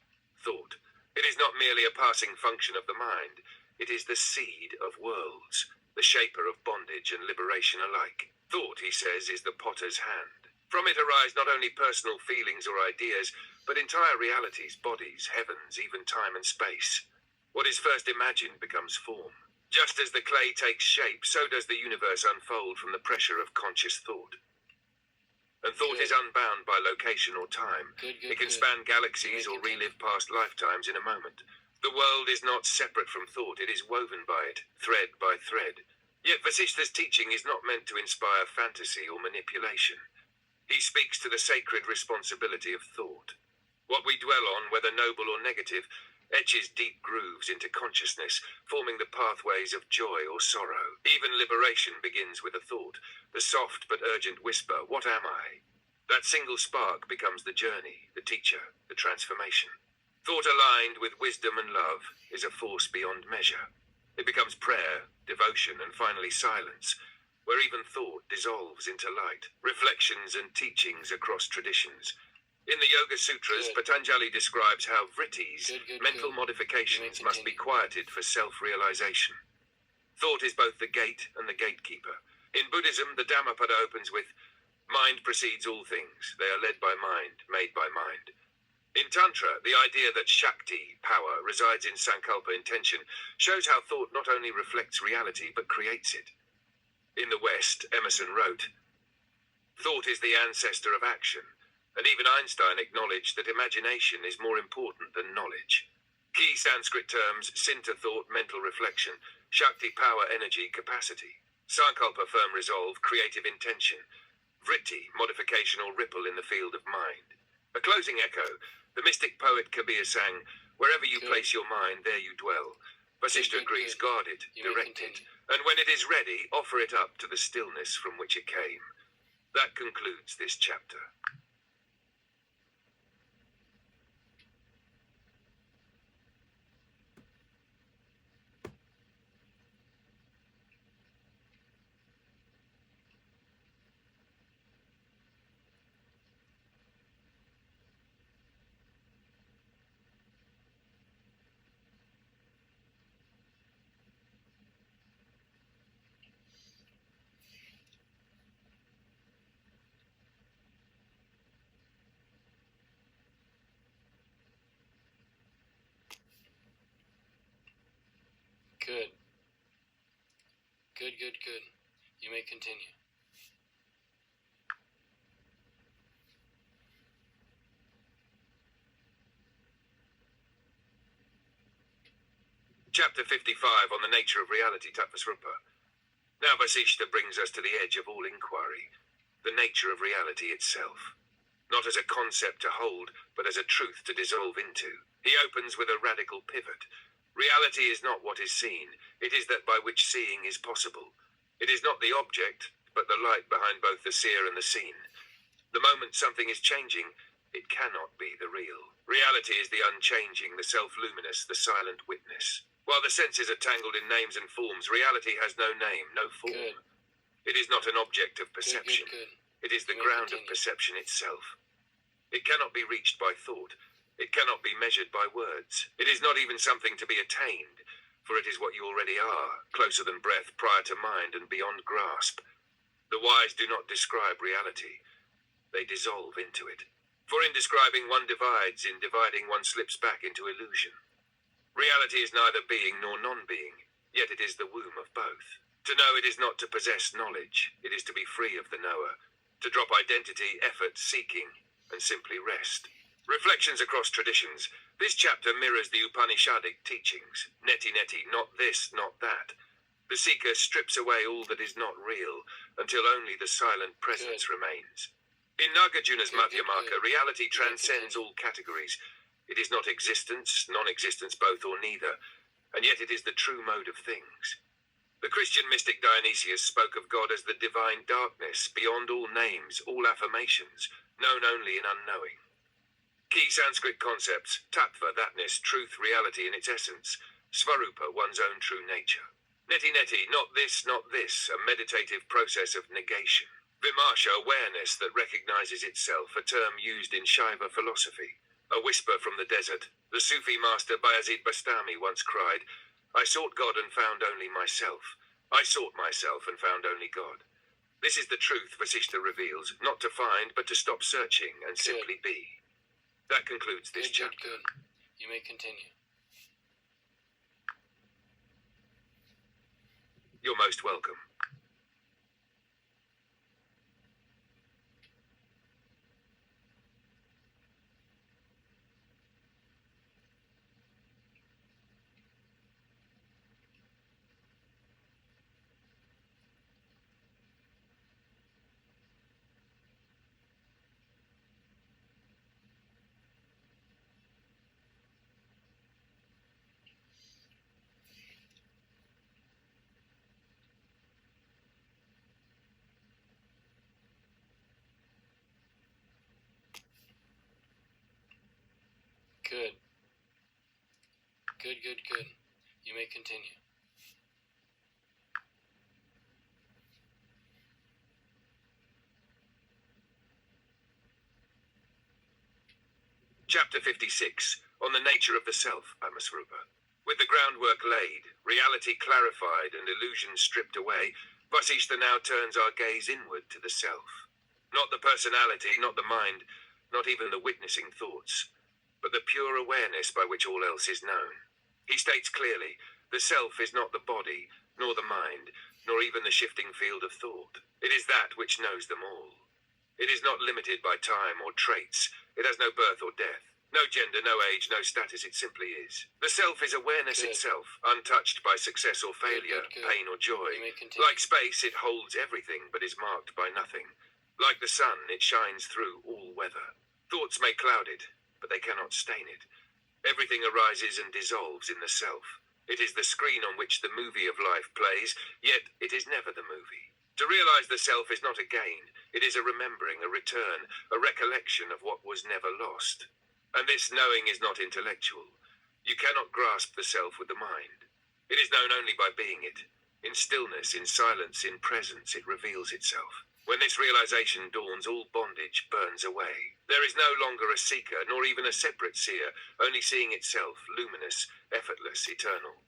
Thought. It is not merely a passing function of the mind. It is the seed of worlds, the shaper of bondage and liberation alike. Thought, he says, is the potter's hand. From it arise not only personal feelings or ideas, but entire realities, bodies, heavens, even time and space. What is first imagined becomes form. Just as the clay takes shape, so does the universe unfold from the pressure of conscious thought. And thought is unbound by location or time. It can span galaxies or relive past lifetimes in a moment. The world is not separate from thought, it is woven by it, thread by thread. Yet Vasishtha's teaching is not meant to inspire fantasy or manipulation. He speaks to the sacred responsibility of thought. What we dwell on, whether noble or negative, etches deep grooves into consciousness, forming the pathways of joy or sorrow. Even liberation begins with a thought, the soft but urgent whisper, "What am I?" That single spark becomes the journey, the teacher, the transformation. Thought aligned with wisdom and love is a force beyond measure. It becomes prayer, devotion, and finally silence, where even thought dissolves into light, reflections and teachings across traditions. In the Yoga Sutras, Patanjali describes how vrittis, mental modifications, must be quieted for self-realization. Thought is both the gate and the gatekeeper. In Buddhism, the Dhammapada opens with, "Mind precedes all things. They are led by mind, made by mind." In Tantra, the idea that Shakti, power, resides in Sankalpa, intention, shows how thought not only reflects reality, but creates it. In the West, Emerson wrote, "Thought is the ancestor of action," and even Einstein acknowledged that imagination is more important than knowledge. Key Sanskrit terms: Sinta, thought, mental reflection; Shakti, power, energy, capacity; Sankalpa, firm resolve, creative intention; Vritti, modification or ripple in the field of mind. A closing echo, the mystic poet Kabir sang, Wherever you Good. place your mind, there you dwell. Vasishtha Good, agrees, good. guard it, You may direct it, continue. and when it is ready, offer it up to the stillness from which it came. That concludes this chapter. Good. Good, good, good. You may continue. Chapter 55 on the nature of reality, Tatvasrupa. Now Vasishtha brings us to the edge of all inquiry, the nature of reality itself. Not as a concept to hold, but as a truth to dissolve into. He opens with a radical pivot. Reality is not what is seen, it is that by which seeing is possible. It is not the object, but the light behind both the seer and the seen. The moment something is changing, it cannot be the real. Reality is the unchanging, the self-luminous, the silent witness. While the senses are tangled in names and forms, reality has no name, no form. Good. It is not an object of Good, perception. good, good. It is the You may ground of continue. perception itself. It cannot be reached by thought. It cannot be measured by words. It is not even something to be attained, for it is what you already are, closer than breath, prior to mind, and beyond grasp. The wise do not describe reality. They dissolve into it. For in describing one divides, in dividing one slips back into illusion. Reality is neither being nor non-being, yet it is the womb of both. To know it is not to possess knowledge, it is to be free of the knower, to drop identity, effort, seeking, and simply rest. Reflections across traditions. This chapter mirrors the Upanishadic teachings. Neti neti, not this, not that. The seeker strips away all that is not real, until only the silent presence remains. In Nagarjuna's Good, good, Madhyamaka, good. reality You may transcends continue. all categories. It is not existence, non-existence, both or neither, and yet it is the true mode of things. The Christian mystic Dionysius spoke of God as the divine darkness, beyond all names, all affirmations, known only in unknowing. Key Sanskrit concepts: tattva, thatness, truth, reality in its essence; svarupa, one's own true nature; neti neti, not this, a meditative process of negation; vimarsha, awareness that recognizes itself, a term used in Shaiva philosophy; a whisper from the desert. The Sufi master Bayazid Bastami once cried, "I sought God and found only myself. I sought myself and found only God." This is the truth Vasishtha reveals, not to find, but to stop searching and simply be. That concludes this Good, good, chapter. good. You may continue. You're most welcome. Good. Good, good, good. You may continue. Chapter 56, on the nature of the self, Amasrupa. With the groundwork laid, reality clarified, and illusion stripped away, Vasishtha now turns our gaze inward to the self. Not the personality, not the mind, not even the witnessing thoughts, but the pure awareness by which all else is known. He states clearly, the self is not the body, nor the mind, nor even the shifting field of thought. It is that which knows them all. It is not limited by time or traits. It has no birth or death. No gender, no age, no status, it simply is. The self is awareness Good. itself, untouched by success or failure, Good, good, good. pain or joy. You may continue. Like space, it holds everything but is marked by nothing. Like the sun, it shines through all weather. Thoughts may cloud it, but they cannot stain it. Everything arises and dissolves in the self. It is the screen on which the movie of life plays, yet it is never the movie. To realize the self is not a gain, it is a remembering, a return, a recollection of what was never lost. And this knowing is not intellectual. You cannot grasp the self with the mind. It is known only by being it. In stillness, in silence, in presence, it reveals itself. When this realization dawns, all bondage burns away. There is no longer a seeker, nor even a separate seer, only seeing itself, luminous, effortless, eternal.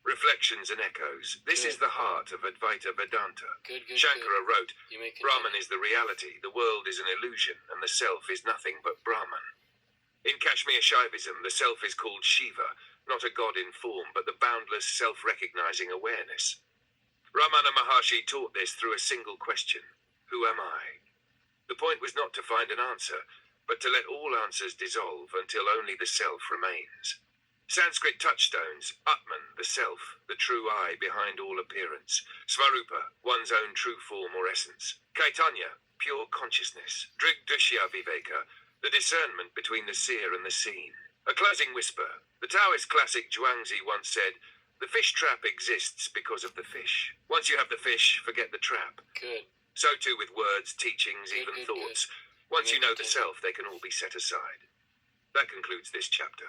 Reflections and echoes. This is the heart of Advaita Vedanta. Shankara wrote, Brahman is the reality, the world is an illusion, and the self is nothing but Brahman. In Kashmir Shaivism, the self is called Shiva, not a god in form, but the boundless self-recognizing awareness. Ramana Maharshi taught this through a single question. Who am I? The point was not to find an answer, but to let all answers dissolve until only the self remains. Sanskrit touchstones, Atman, the self, the true I behind all appearance. Svarupa, one's own true form or essence. Caitanya, pure consciousness. Drigdrishya Viveka, the discernment between the seer and the seen. A closing whisper. The Taoist classic Zhuangzi once said, the fish trap exists because of the fish. Once you have the fish, forget the trap. Good. So too with words, teachings, even thoughts. Once you know the self, they can all be set aside. That concludes this chapter.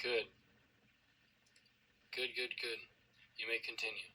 Good. Good, good, good. You may continue.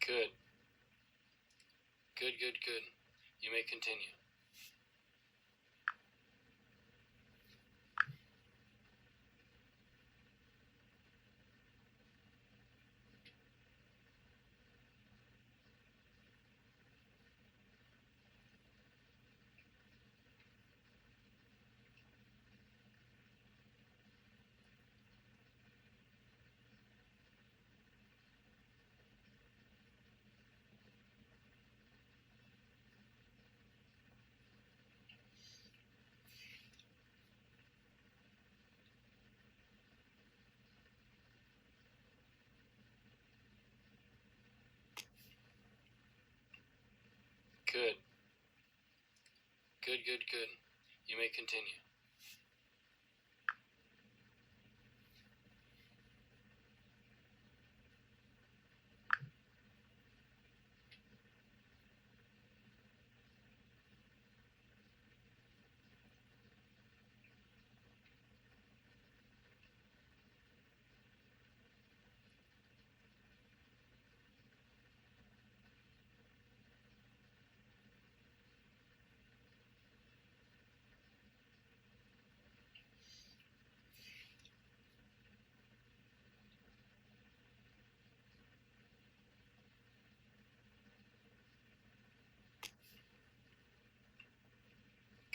Good. Good, good, good. You may continue. Good. Good, good, good. You may continue.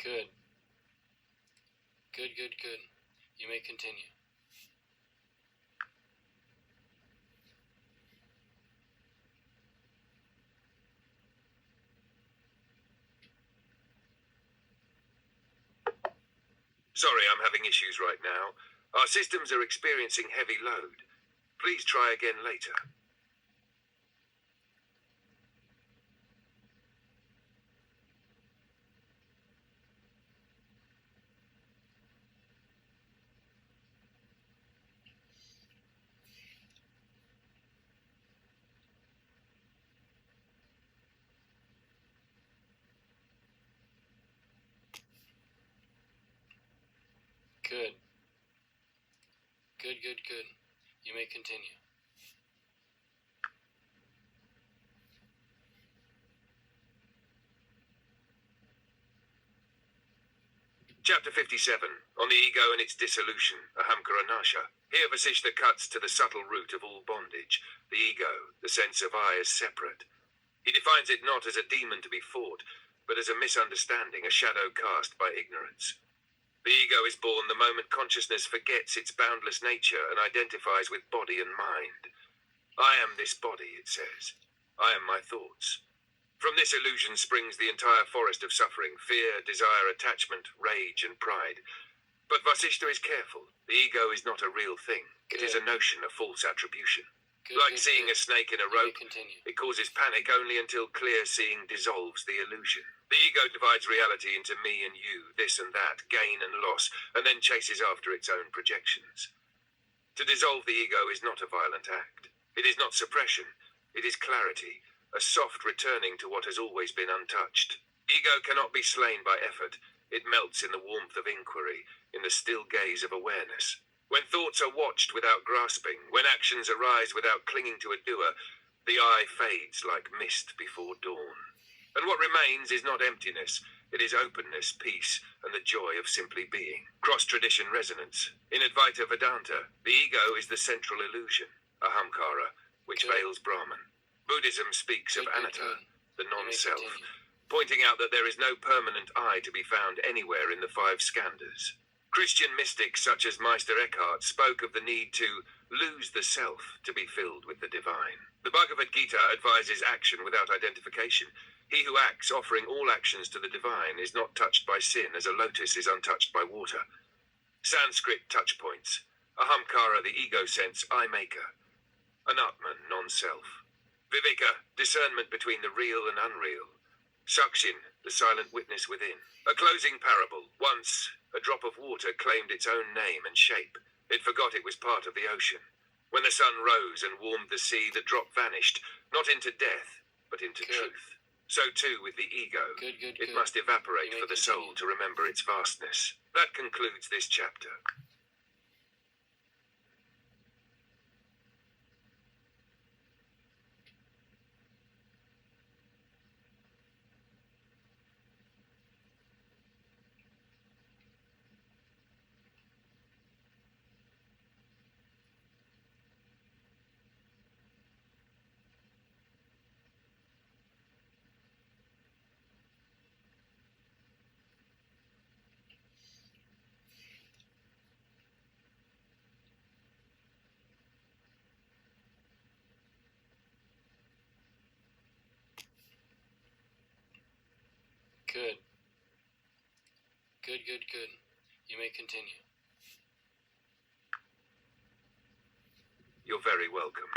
Good. Good, good, good. You may continue. Sorry, I'm having issues right now. Our systems are experiencing heavy load. Please try again later. Good. Good, good, good. You may continue. Chapter 57, on the ego and its dissolution, Ahamkara Nasha. Here Vasishtha cuts to the subtle root of all bondage, the ego, the sense of I as separate. He defines it not as a demon to be fought, but as a misunderstanding, a shadow cast by ignorance. The ego is born the moment consciousness forgets its boundless nature and identifies with body and mind. I am this body, it says. I am my thoughts. From this illusion springs the entire forest of suffering, fear, desire, attachment, rage, and pride. But Vasishtha is careful. The ego is not a real thing. It is a notion, a false attribution. Like seeing a snake in a rope, it causes panic only until clear seeing dissolves the illusion. The ego divides reality into me and you, this and that, gain and loss, and then chases after its own projections. To dissolve the ego is not a violent act. It is not suppression. It is clarity, a soft returning to what has always been untouched. Ego cannot be slain by effort. It melts in the warmth of inquiry, in the still gaze of awareness. When thoughts are watched without grasping, when actions arise without clinging to a doer, the eye fades like mist before dawn. And what remains is not emptiness. It is openness, peace, and the joy of simply being. Cross-tradition resonance. In Advaita Vedanta, the ego is the central illusion, Ahamkara, which veils Brahman. Buddhism speaks of anatta, the non-self, pointing out that there is no permanent I to be found anywhere in the five skandhas. Christian mystics such as Meister Eckhart spoke of the need to lose the self to be filled with the divine. The Bhagavad Gita advises action without identification. He who acts offering all actions to the divine is not touched by sin as a lotus is untouched by water. Sanskrit touch points. Ahamkara, the ego sense, I maker. Anatman, non-self. Viveka, discernment between the real and unreal. Sakshin, the silent witness within. A closing parable. Once, a drop of water claimed its own name and shape. It forgot it was part of the ocean. When the sun rose and warmed the sea, the drop vanished, not into death, but into truth. So too with the ego. It must evaporate for the soul to remember its vastness. That concludes this chapter. Good. Good, good, good. You may continue. You're very welcome.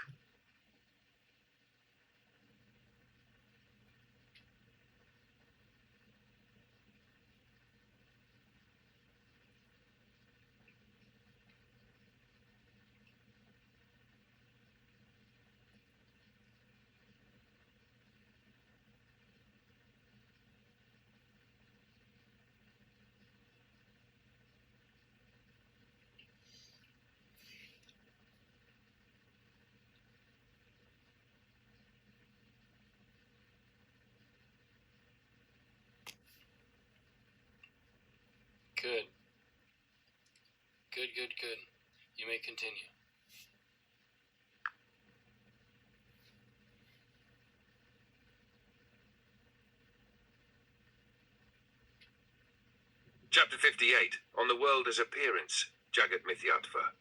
Good. Good, good, good. You may continue. Chapter 58, on the world as appearance, Jagat Mithyatva.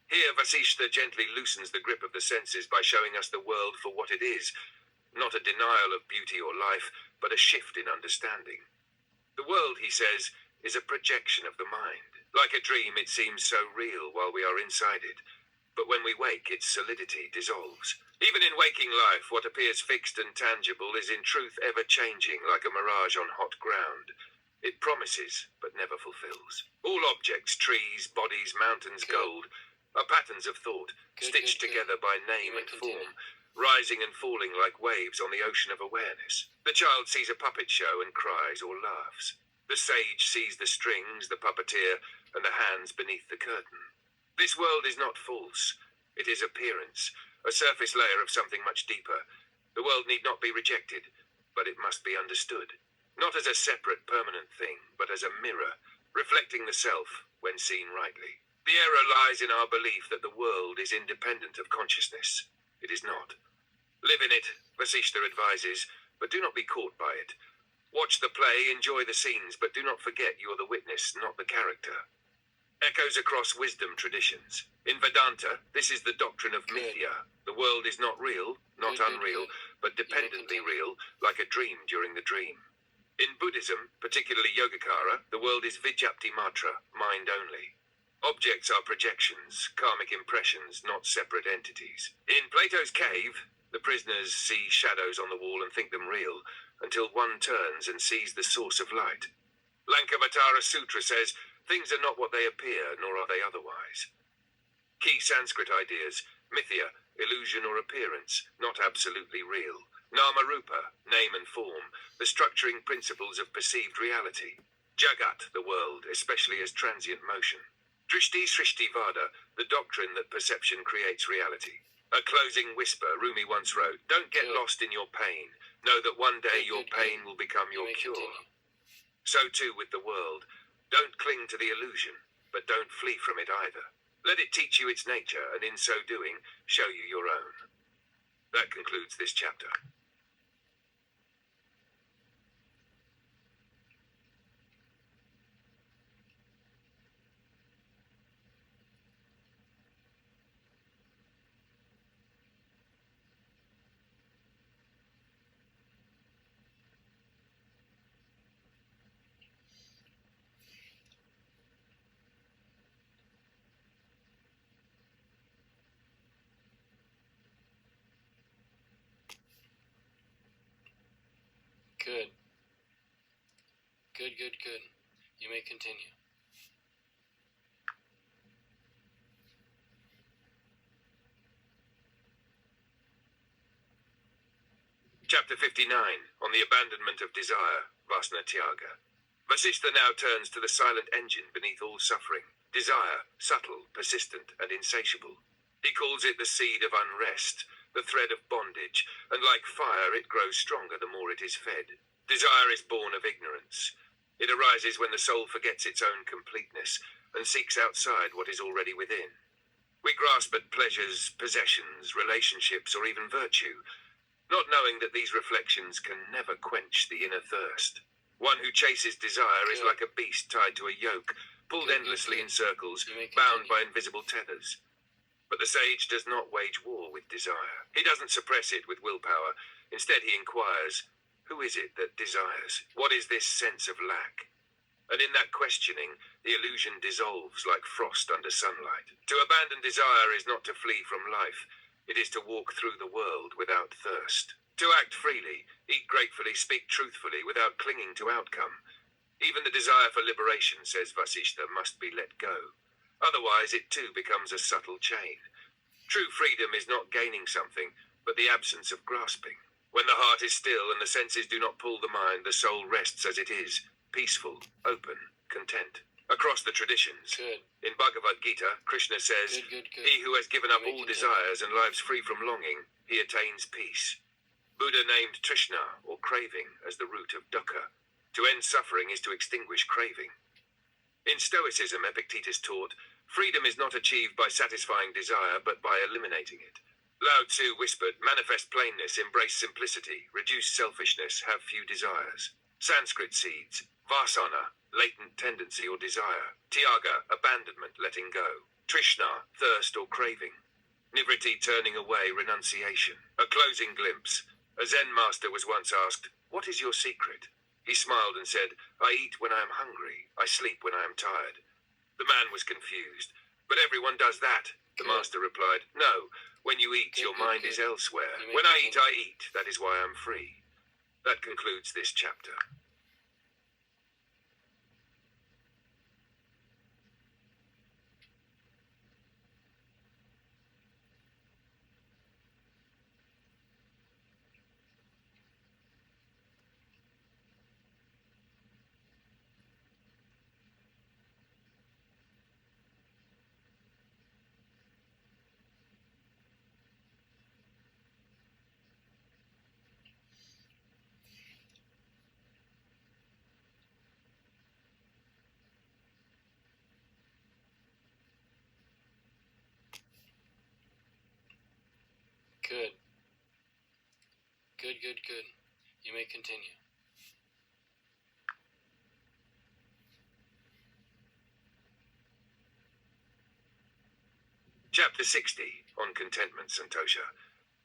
Here Vasishtha gently loosens the grip of the senses by showing us the world for what it is, not a denial of beauty or life, but a shift in understanding. The world, he says, is a projection of the mind. Like a dream, it seems so real while we are inside it, but when we wake, its solidity dissolves. Even in waking life, what appears fixed and tangible is in truth ever-changing, like a mirage on hot ground. It promises, but never fulfills. All objects, trees, bodies, mountains, gold, are patterns of thought, stitched together by name and form, rising and falling like waves on the ocean of awareness. The child sees a puppet show and cries or laughs. The sage sees the strings, the puppeteer, and the hands beneath the curtain. This world is not false. It is appearance, a surface layer of something much deeper. The world need not be rejected, but it must be understood. Not as a separate, permanent thing, but as a mirror, reflecting the self when seen rightly. The error lies in our belief that the world is independent of consciousness. It is not. Live in it, Vasishtha advises, but do not be caught by it. Watch the play, enjoy the scenes, but do not forget you're the witness, not the character. Echoes across wisdom traditions. In Vedanta, this is the doctrine of mithya. The world is not real, not unreal, but dependently real, like a dream during the dream. In Buddhism, particularly Yogacara, the world is vijapti matra, mind only. Objects are projections, karmic impressions, not separate entities. In Plato's cave, the prisoners see shadows on the wall and think them real, until one turns and sees the source of light. Lankavatara Sutra says, things are not what they appear, nor are they otherwise. Key Sanskrit ideas: mithya, illusion or appearance, not absolutely real. Nama rupa, name and form, the structuring principles of perceived reality. Jagat, the world, especially as transient motion. Drishti Srishti Vada, the doctrine that perception creates reality. A closing whisper, Rumi once wrote, don't get lost in your pain. Know that one day your pain will become your cure. So too with the world. Don't cling to the illusion, but don't flee from it either. Let it teach you its nature, and in so doing, show you your own. That concludes this chapter. Good. Good, good, good. You may continue. Chapter 59, on the abandonment of desire, Vasna Tyaga. Vasishtha now turns to the silent engine beneath all suffering. Desire, subtle, persistent, and insatiable. He calls it the seed of unrest, the thread of bondage, and like fire it grows stronger the more it is fed. Desire is born of ignorance. It arises when the soul forgets its own completeness and seeks outside what is already within. We grasp at pleasures, possessions, relationships, or even virtue, not knowing that these reflections can never quench the inner thirst. One who chases desire is like a beast tied to a yoke, pulled endlessly in circles, bound by invisible tethers. But the sage does not wage war with desire. He doesn't suppress it with willpower. Instead, he inquires, who is it that desires? What is this sense of lack? And in that questioning, the illusion dissolves like frost under sunlight. To abandon desire is not to flee from life. It is to walk through the world without thirst. To act freely, eat gratefully, speak truthfully, without clinging to outcome. Even the desire for liberation, says Vasishtha, must be let go. Otherwise, it too becomes a subtle chain. True freedom is not gaining something, but the absence of grasping. When the heart is still and the senses do not pull the mind, the soul rests as it is, peaceful, open, content. Across the traditions. In Bhagavad Gita, Krishna says, he who has given up all desires and lives free from longing, he attains peace. Buddha named Trishna, or craving, as the root of dukkha. To end suffering is to extinguish craving. In Stoicism, Epictetus taught, freedom is not achieved by satisfying desire, but by eliminating it. Lao Tzu whispered, manifest plainness, embrace simplicity, reduce selfishness, have few desires. Sanskrit seeds, vasana, latent tendency or desire. Tyaga, abandonment, letting go. Trishna, thirst or craving. Nivritti, turning away, renunciation. A closing glimpse. A Zen master was once asked, what is your secret? He smiled and said, I eat when I am hungry. I sleep when I am tired. The man was confused. But everyone does that. The master replied, no, when you eat, your mind is elsewhere. When I eat, that is why I'm free. That concludes this chapter. Good. Good, good, good. You may continue. Chapter 60, on contentment, Santosha.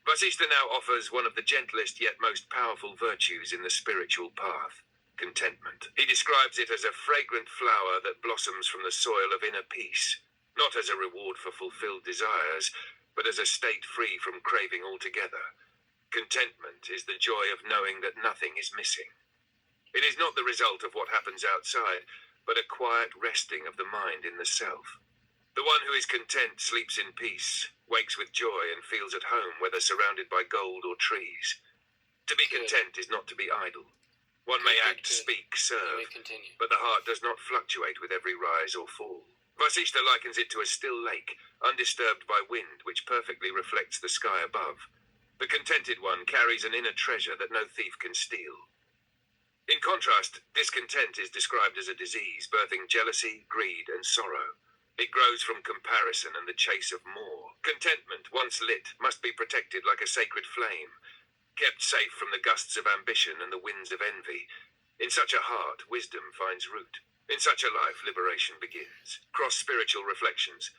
Vasishtha now offers one of the gentlest yet most powerful virtues in the spiritual path, contentment. He describes it as a fragrant flower that blossoms from the soil of inner peace, not as a reward for fulfilled desires, but as a state free from craving altogether. Contentment is the joy of knowing that nothing is missing. It is not the result of what happens outside, but a quiet resting of the mind in the self. The one who is content sleeps in peace, wakes with joy, and feels at home, whether surrounded by gold or trees. To be content is not to be idle. One may act, speak, serve, but the heart does not fluctuate with every rise or fall. Vasishtha likens it to a still lake, undisturbed by wind, which perfectly reflects the sky above. The contented one carries an inner treasure that no thief can steal. In contrast, discontent is described as a disease, birthing jealousy, greed, and sorrow. It grows from comparison and the chase of more. Contentment, once lit, must be protected like a sacred flame, kept safe from the gusts of ambition and the winds of envy. In such a heart, wisdom finds root. In such a life, liberation begins. Cross-spiritual reflections.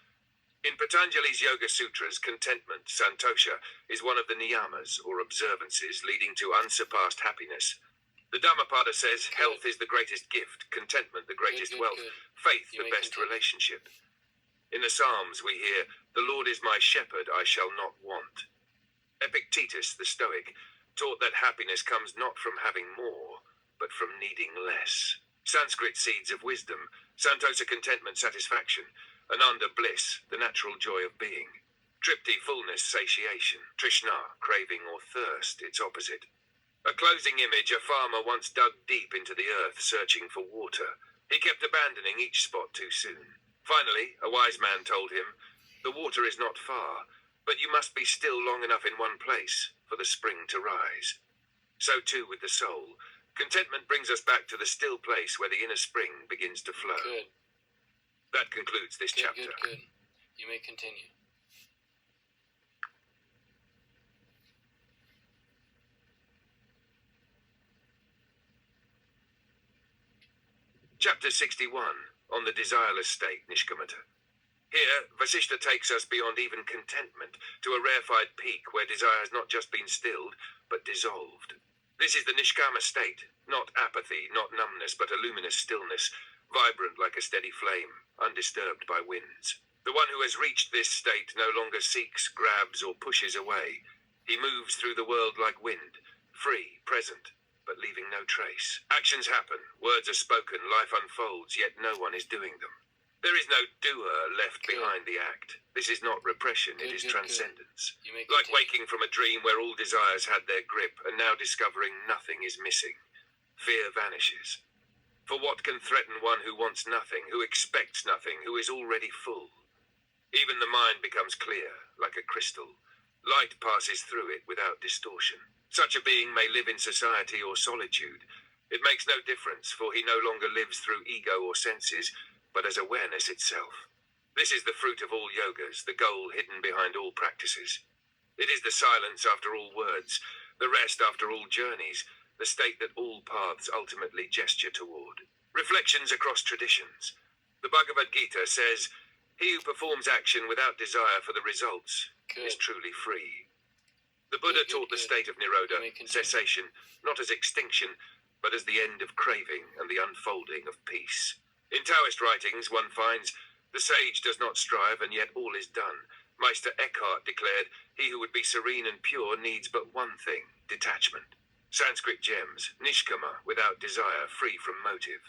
In Patanjali's Yoga Sutras, contentment, santosha, is one of the niyamas, or observances, leading to unsurpassed happiness. The Dhammapada says, health is the greatest gift, contentment the greatest wealth, faith the best relationship. In the Psalms we hear, the Lord is my shepherd, I shall not want. Epictetus, the Stoic, taught that happiness comes not from having more, but from needing less. Sanskrit seeds of wisdom, Santosa contentment, satisfaction, Ananda bliss, the natural joy of being. Tripti fullness, satiation, Trishna, craving or thirst, its opposite. A closing image, a farmer once dug deep into the earth searching for water. He kept abandoning each spot too soon. Finally, a wise man told him, the water is not far, but you must be still long enough in one place for the spring to rise. So too with the soul. Contentment brings us back to the still place where the inner spring begins to flow. Good. That concludes this chapter. Good. You may continue. Chapter 61, on the desireless state, Nishkamata. Here, Vasishtha takes us beyond even contentment to a rarefied peak where desire has not just been stilled, but dissolved. This is the Nishkama state, not apathy, not numbness, but a luminous stillness, vibrant like a steady flame, undisturbed by winds. The one who has reached this state no longer seeks, grabs, or pushes away. He moves through the world like wind, free, present, but leaving no trace. Actions happen, words are spoken, life unfolds, yet no one is doing them. There is no doer left behind the act. This is not repression, it is transcendence. Like waking from a dream where all desires had their grip, and now discovering nothing is missing. Fear vanishes. For what can threaten one who wants nothing, who expects nothing, who is already full? Even the mind becomes clear, like a crystal. Light passes through it without distortion. Such a being may live in society or solitude. It makes no difference, for he no longer lives through ego or senses, but as awareness itself. This is the fruit of all yogas, the goal hidden behind all practices. It is the silence after all words, the rest after all journeys, the state that all paths ultimately gesture toward. Reflections across traditions. The Bhagavad Gita says, he who performs action without desire for the results is truly free. The Buddha taught the state of Nirodha, cessation, not as extinction, but as the end of craving and the unfolding of peace. In Taoist writings, one finds, the sage does not strive and yet all is done. Meister Eckhart declared, he who would be serene and pure needs but one thing, detachment. Sanskrit gems, nishkama, without desire, free from motive.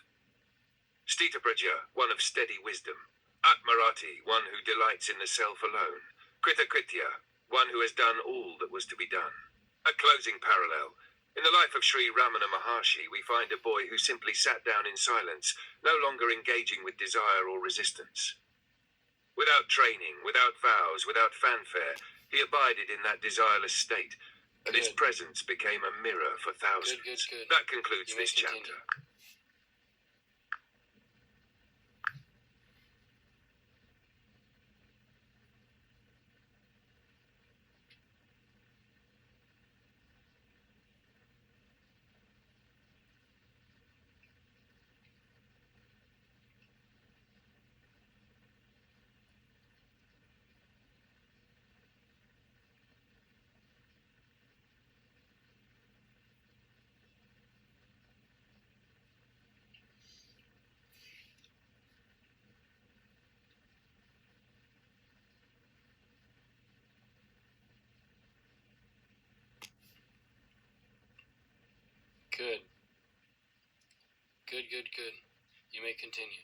Sthitapraja, one of steady wisdom. Atmarati, one who delights in the self alone. Kritakritya, one who has done all that was to be done. A closing parallel. In the life of Sri Ramana Maharshi, we find a boy who simply sat down in silence, no longer engaging with desire or resistance. Without training, without vows, without fanfare, he abided in that desireless state, and its presence became a mirror for thousands. That concludes this chapter. Good, good, good. You may continue.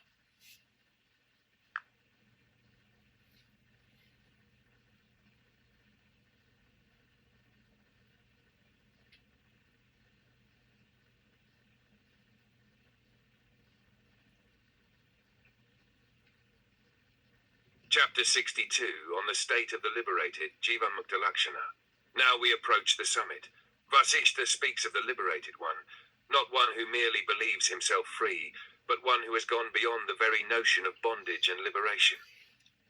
Chapter 62, on the state of the liberated, Jiva Mukta Lakshana. Now we approach the summit. Vasishtha speaks of the liberated one, not one who merely believes himself free, but one who has gone beyond the very notion of bondage and liberation.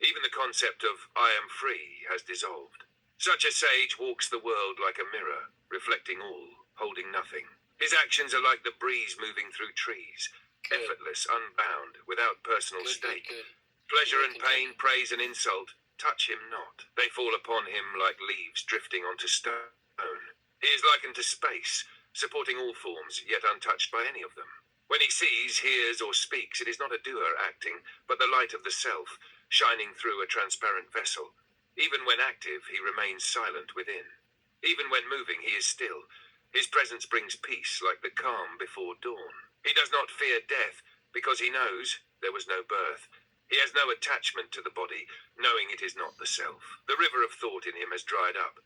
Even the concept of I am free has dissolved. Such a sage walks the world like a mirror, reflecting all, holding nothing. His actions are like the breeze moving through trees, Good. effortless, unbound, without personal Good, stake. good, good. Pleasure You and may pain, continue. praise and insult, touch him not. They fall upon him like leaves drifting onto stone. He is likened to space, supporting all forms, yet untouched by any of them. When he sees, hears, or speaks, it is not a doer acting, but the light of the self, shining through a transparent vessel. Even when active, he remains silent within. Even when moving, he is still. His presence brings peace like the calm before dawn. He does not fear death, because he knows there was no birth. He has no attachment to the body, knowing it is not the self. The river of thought in him has dried up.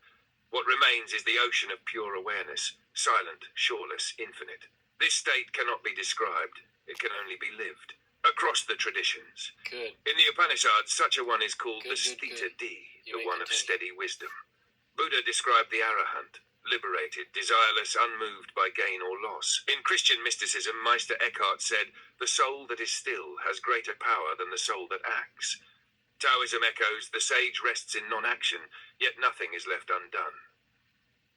What remains is the ocean of pure awareness, silent, shoreless, infinite. This state cannot be described. It can only be lived. Across the traditions. Good. In the Upanishads, such a one is called Good, the good, Sthita good. D, You the may one of continue. steady wisdom. Buddha described the Arahant, liberated, desireless, unmoved by gain or loss. In Christian mysticism, Meister Eckhart said, the soul that is still has greater power than the soul that acts. Taoism echoes, the sage rests in non-action, yet nothing is left undone.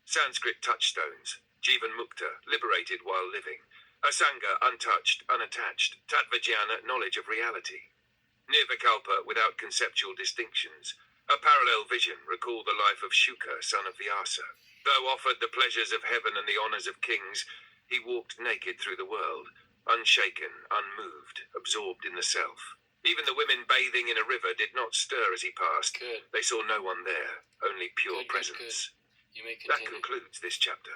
Sanskrit touchstones, Jivan Mukta, liberated while living. Asanga, untouched, unattached. Tattvajnana, knowledge of reality. Nirvikalpa, without conceptual distinctions. A parallel vision, recall the life of Shuka, son of Vyasa. Though offered the pleasures of heaven and the honors of kings, he walked naked through the world, unshaken, unmoved, absorbed in the self. Even the women bathing in a river did not stir as he passed. Good. They saw no one there, only pure Good, good, presence. You may That continue. concludes this chapter.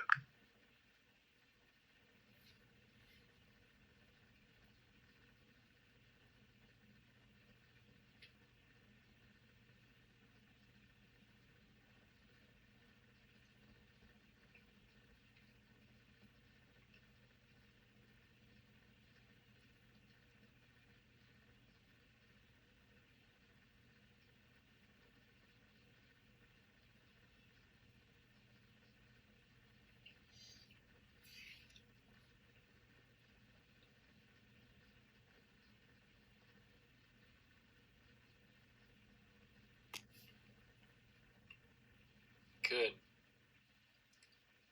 Good.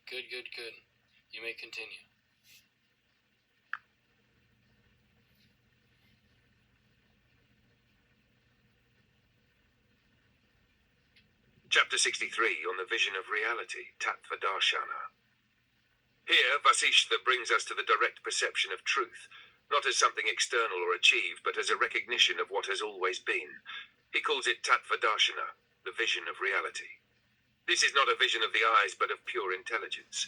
Good, good, good. You may continue. Chapter 63, on the vision of reality, Tattva Darshana. Here, Vasishtha brings us to the direct perception of truth, not as something external or achieved, but as a recognition of what has always been. He calls it Tattva Darshana, the vision of reality. This is not a vision of the eyes, but of pure intelligence.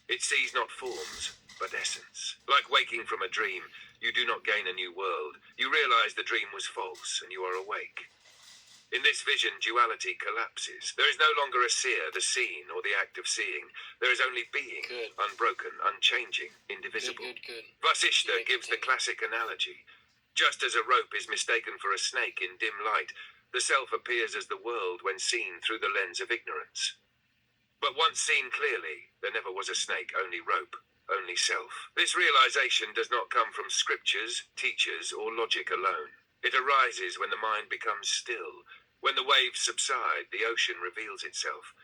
It sees not forms, but essence. Like waking from a dream, you do not gain a new world. You realize the dream was false, and you are awake. In this vision, duality collapses. There is no longer a seer, the seen, or the act of seeing. There is only being, Good. unbroken, unchanging, Good, indivisible. good, good. Vasishtha You may gives the continue. classic analogy. Just as a rope is mistaken for a snake in dim light, the self appears as the world when seen through the lens of ignorance. But once seen clearly, there never was a snake, only rope, only self. This realization does not come from scriptures, teachers, or logic alone. It arises when the mind becomes still. When the waves subside, the ocean reveals itself.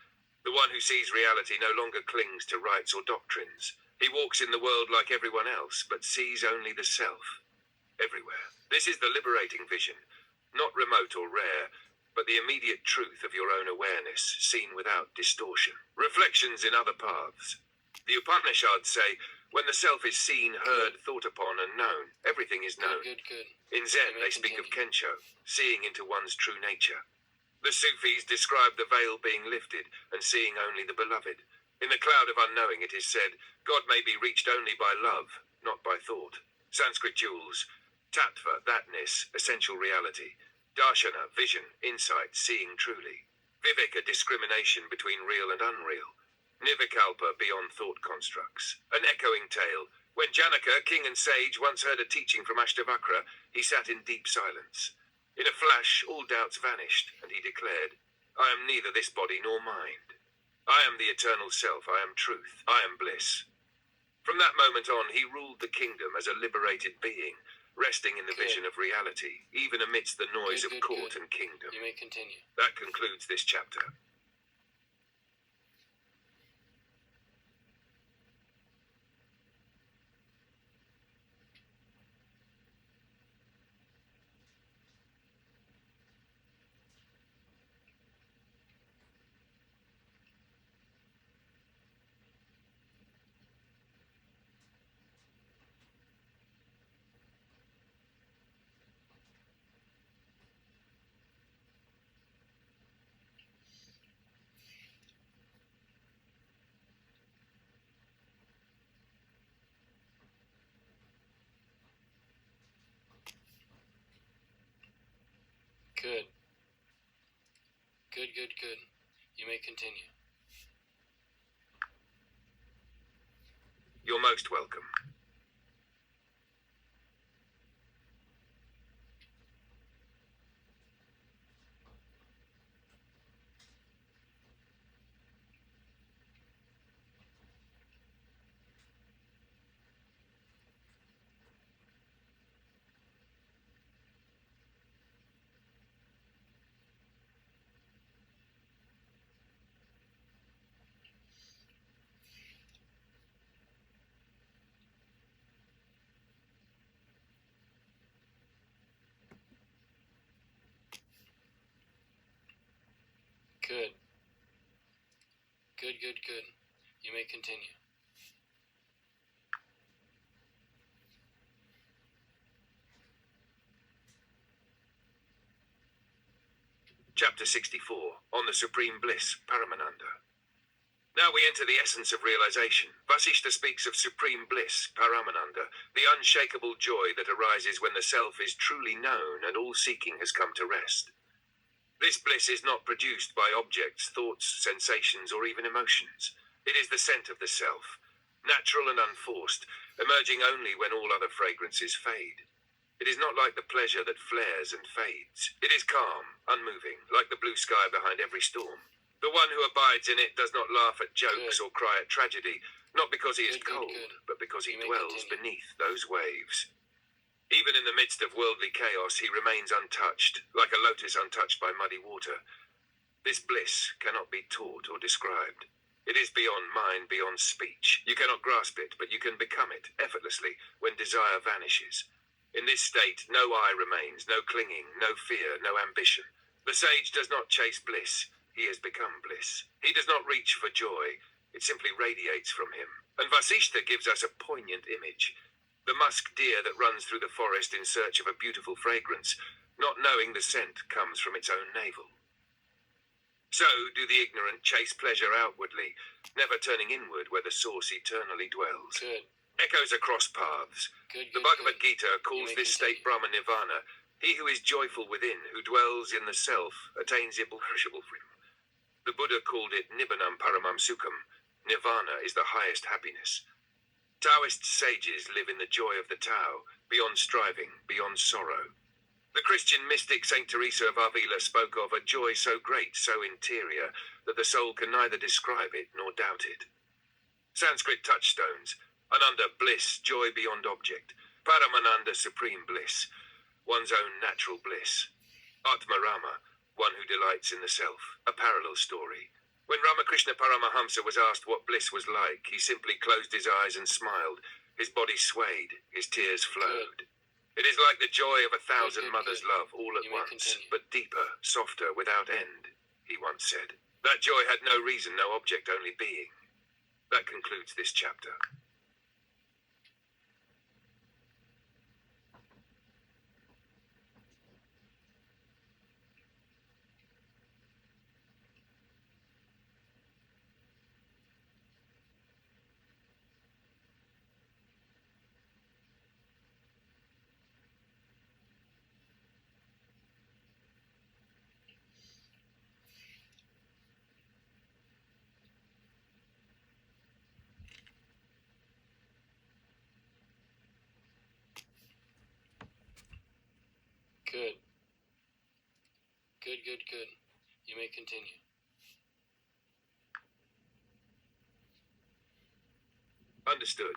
The one who sees reality no longer clings to rites or doctrines. He walks in the world like everyone else, but sees only the self. Everywhere. This is the liberating vision, not remote or rare, but the immediate truth of your own awareness, seen without distortion. Reflections in other paths. The Upanishads say, when the self is seen, heard, thought upon, and known, everything is known. Good, good, good. In Zen, You may they speak of continue. Kensho, seeing into one's true nature. The Sufis describe the veil being lifted and seeing only the beloved. In the cloud of unknowing, it is said, God may be reached only by love, not by thought. Sanskrit jewels. Tattva, thatness, essential reality. Darshana, vision, insight, seeing truly. Viveka, discrimination between real and unreal. Nivikalpa, beyond thought constructs. An echoing tale. When Janaka, king and sage, once heard a teaching from Ashtavakra, he sat in deep silence. In a flash, all doubts vanished, and he declared, I am neither this body nor mind. I am the eternal self, I am truth, I am bliss. From that moment on, he ruled the kingdom as a liberated being, resting in the vision of reality, even amidst the noise of court and kingdom. You may continue. That concludes this chapter. Good. Good. You may continue. You're most welcome. Good. Good. You may continue. Chapter 64, on the supreme bliss, Paramananda. Now we enter the essence of realization. Vasishtha speaks of supreme bliss, Paramananda, the unshakable joy that arises when the self is truly known and all seeking has come to rest. This bliss is not produced by objects, thoughts, sensations, or even emotions. It is the scent of the self, natural and unforced, emerging only when all other fragrances fade. It is not like the pleasure that flares and fades. It is calm, unmoving, like the blue sky behind every storm. The one who abides in it does not laugh at jokes or cry at tragedy, not because he is cold, but because he dwells beneath those waves. Even in the midst of worldly chaos, he remains untouched, like a lotus untouched by muddy water. This bliss cannot be taught or described. It is beyond mind, beyond speech. You cannot grasp it, but you can become it, effortlessly, when desire vanishes. In this state, no I remains, no clinging, no fear, no ambition. The sage does not chase bliss. He has become bliss. He does not reach for joy. It simply radiates from him. And Vasishtha gives us a poignant image. The musk deer that runs through the forest in search of a beautiful fragrance, not knowing the scent comes from its own navel. So do the ignorant chase pleasure outwardly, never turning inward where the source eternally dwells. Good. Echoes across paths. The Bhagavad Gita calls this state Brahma Nirvana. He who is joyful within, who dwells in the self, attains imperishable freedom. The Buddha called it Nibbanam Paramam Sukham. Nirvana is the highest happiness. Taoist sages live in the joy of the Tao, beyond striving, beyond sorrow. The Christian mystic Saint Teresa of Avila spoke of a joy so great, so interior, that the soul can neither describe it nor doubt it. Sanskrit touchstones. Ananda, bliss, joy beyond object. Paramananda, supreme bliss, one's own natural bliss. Atma Rama, one who delights in the self, a parallel story. When Ramakrishna Paramahamsa was asked what bliss was like, he simply closed his eyes and smiled. His body swayed, his tears flowed. It is like the joy of 1,000 mothers' love all at once, but deeper, softer, without end, he once said. That joy had no reason, no object, only being. That concludes this chapter. Good. Good, good, good. You may continue. Understood.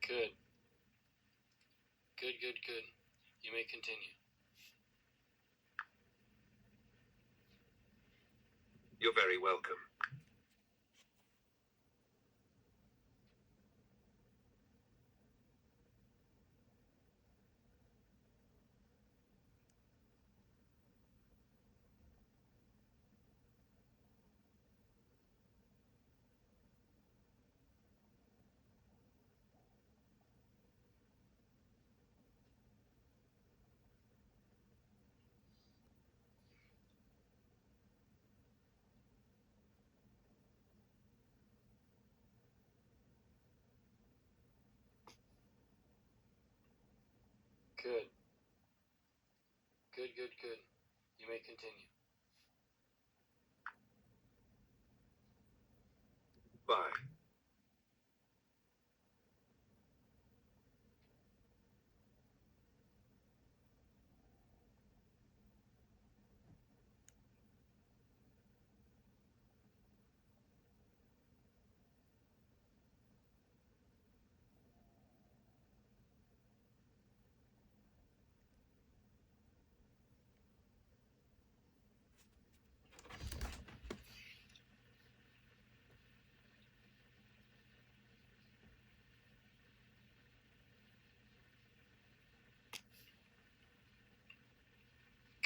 Good. Good, good, good. You may continue. You're very welcome. Good. Good, good, good. You may continue. Bye.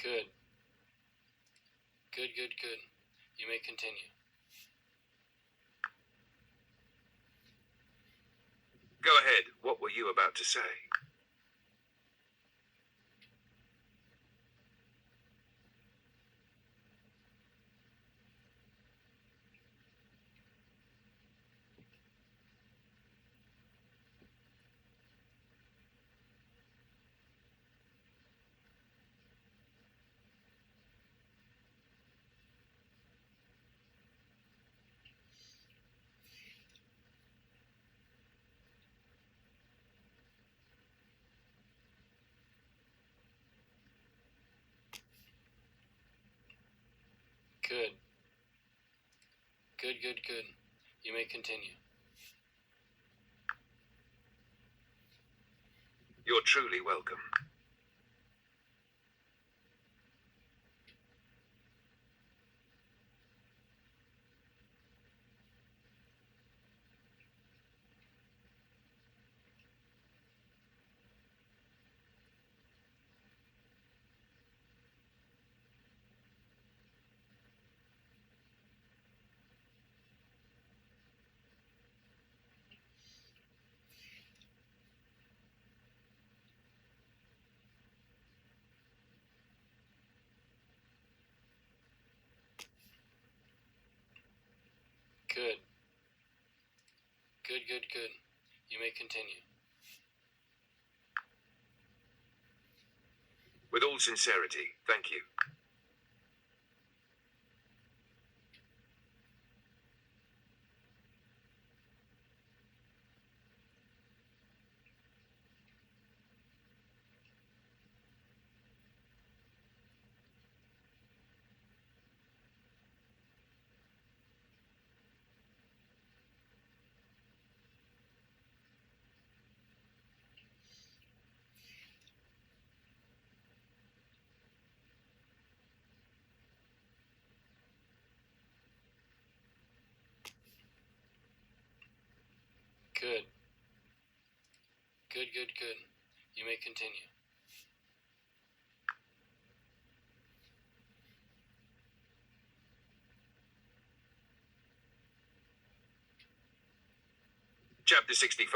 Good. Good, good, good. You may continue. Go ahead. What were you about to say? Good. Good, good, good. You may continue. You're truly welcome. Good. Good, good, good. You may continue. With all sincerity, thank you. Good. Good, good, good. You may continue. Chapter 65,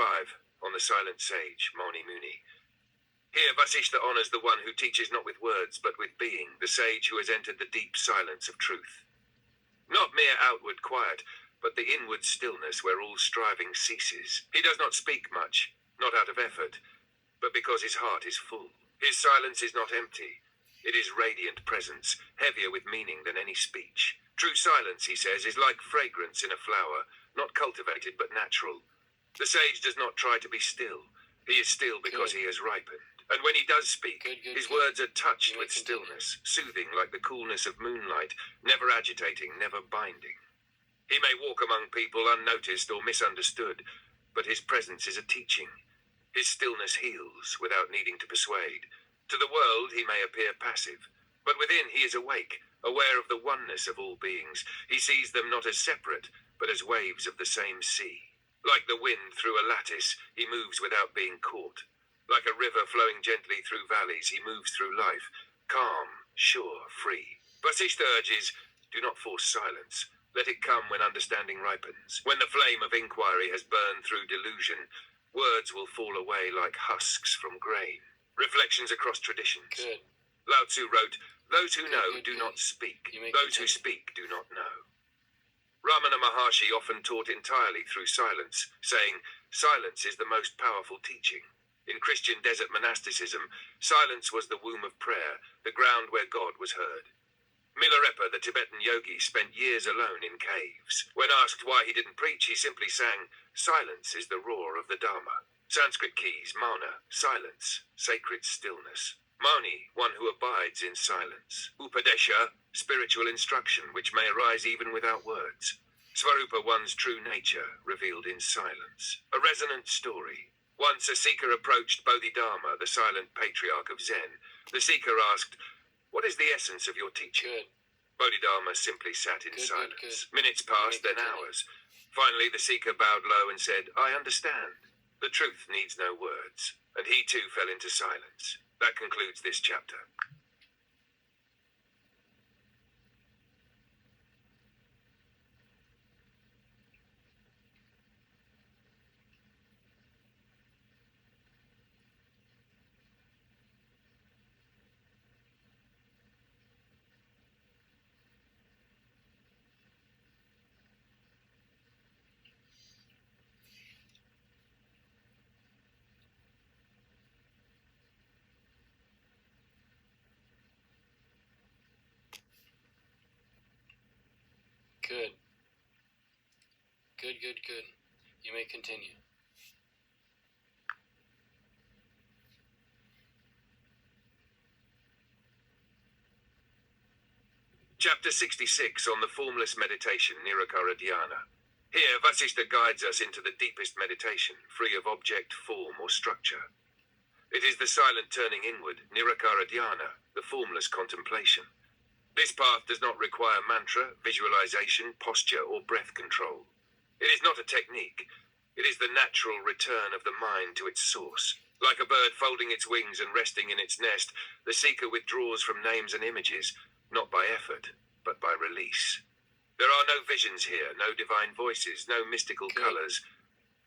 on the silent sage, Mani Muni. Here Vasishtha honors the one who teaches not with words, but with being, the sage who has entered the deep silence of truth. Not mere outward quiet, but the inward stillness where all striving ceases. He does not speak much, not out of effort, but because his heart is full. His silence is not empty. It is radiant presence, heavier with meaning than any speech. True silence, he says, is like fragrance in a flower, not cultivated but natural. The sage does not try to be still. He is still because he has ripened. And when he does speak, his words are touched with stillness, soothing like the coolness of moonlight, never agitating, never binding. He may walk among people unnoticed or misunderstood, but his presence is a teaching. His stillness heals without needing to persuade. To the world he may appear passive, but within he is awake, aware of the oneness of all beings. He sees them not as separate, but as waves of the same sea. Like the wind through a lattice, he moves without being caught. Like a river flowing gently through valleys, he moves through life, calm, sure, free. Vasishtha urges, do not force silence. Let it come when understanding ripens. When the flame of inquiry has burned through delusion, words will fall away like husks from grain. Reflections across traditions. Good. Lao Tzu wrote, those who know Good. do not speak. You may Those who continue. speak do not know. Ramana Maharshi often taught entirely through silence, saying, silence is the most powerful teaching. In Christian desert monasticism, silence was the womb of prayer, the ground where God was heard. Milarepa, the Tibetan yogi, spent years alone in caves. When asked why he didn't preach, he simply sang, silence is the roar of the Dharma. Sanskrit keys, mana, silence, sacred stillness. Mani, one who abides in silence. Upadesha, spiritual instruction, which may arise even without words. Svarupa, one's true nature, revealed in silence. A resonant story. Once a seeker approached Bodhidharma, the silent patriarch of Zen. The seeker asked, what is the essence of your teaching? Good. Bodhidharma simply sat in Good. silence. Minutes passed, then continue. hours. Finally, the seeker bowed low and said, I understand. The truth needs no words. And he too fell into silence. That concludes this chapter. Good. Good. You may continue. Chapter 66 on the formless meditation, Nirakara Dhyana. Here, Vasishtha guides us into the deepest meditation, free of object, form, or structure. It is the silent turning inward, Nirakara Dhyana, the formless contemplation. This path does not require mantra, visualization, posture, or breath control. It is not a technique. It is the natural return of the mind to its source. Like a bird folding its wings and resting in its nest, the seeker withdraws from names and images, not by effort, but by release. There are no visions here, no divine voices, no mystical colors.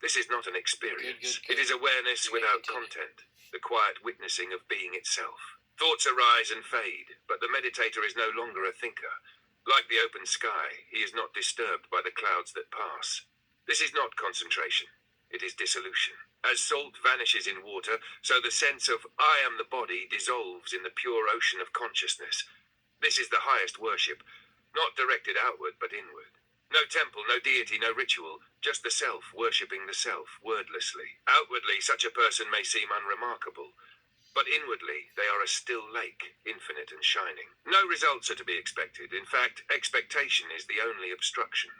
This is not an experience. It is awareness without content, the quiet witnessing of being itself. Thoughts arise and fade, but the meditator is no longer a thinker. Like the open sky, he is not disturbed by the clouds that pass. This is not concentration. It is dissolution. As salt vanishes in water, so the sense of I am the body dissolves in the pure ocean of consciousness. This is the highest worship, not directed outward but inward. No temple, no deity, no ritual, just the self worshipping the self wordlessly. Outwardly, such a person may seem unremarkable, but inwardly they are a still lake, infinite and shining. No results are to be expected. In fact, expectation is the only obstruction.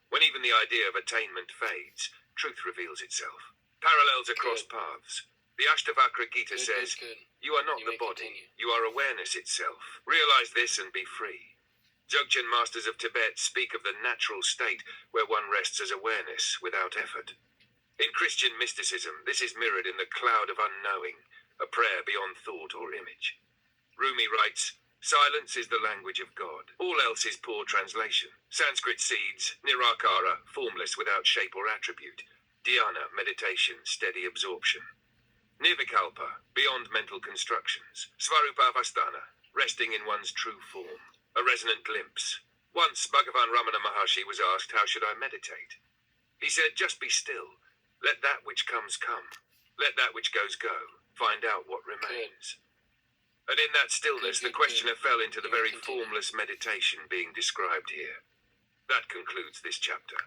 When even the idea of attainment fades, truth reveals itself. Parallels across paths. The Ashtavakra Gita says, you are not You the may body, continue. you are awareness itself. Realize this and be free. Dzogchen masters of Tibet speak of the natural state where one rests as awareness without effort. In Christian mysticism, this is mirrored in the cloud of unknowing, a prayer beyond thought or image. Rumi writes, silence is the language of God. All else is poor translation. Sanskrit seeds, nirakara, formless without shape or attribute. Dhyana, meditation, steady absorption. Nirvikalpa, beyond mental constructions. Svarupavastana, resting in one's true form. A resonant glimpse. Once Bhagavan Ramana Maharshi was asked, how should I meditate? He said, just be still. Let that which comes come. Let that which goes go. Find out what remains. And in that stillness, the questioner fell into the very formless meditation being described here. That concludes this chapter.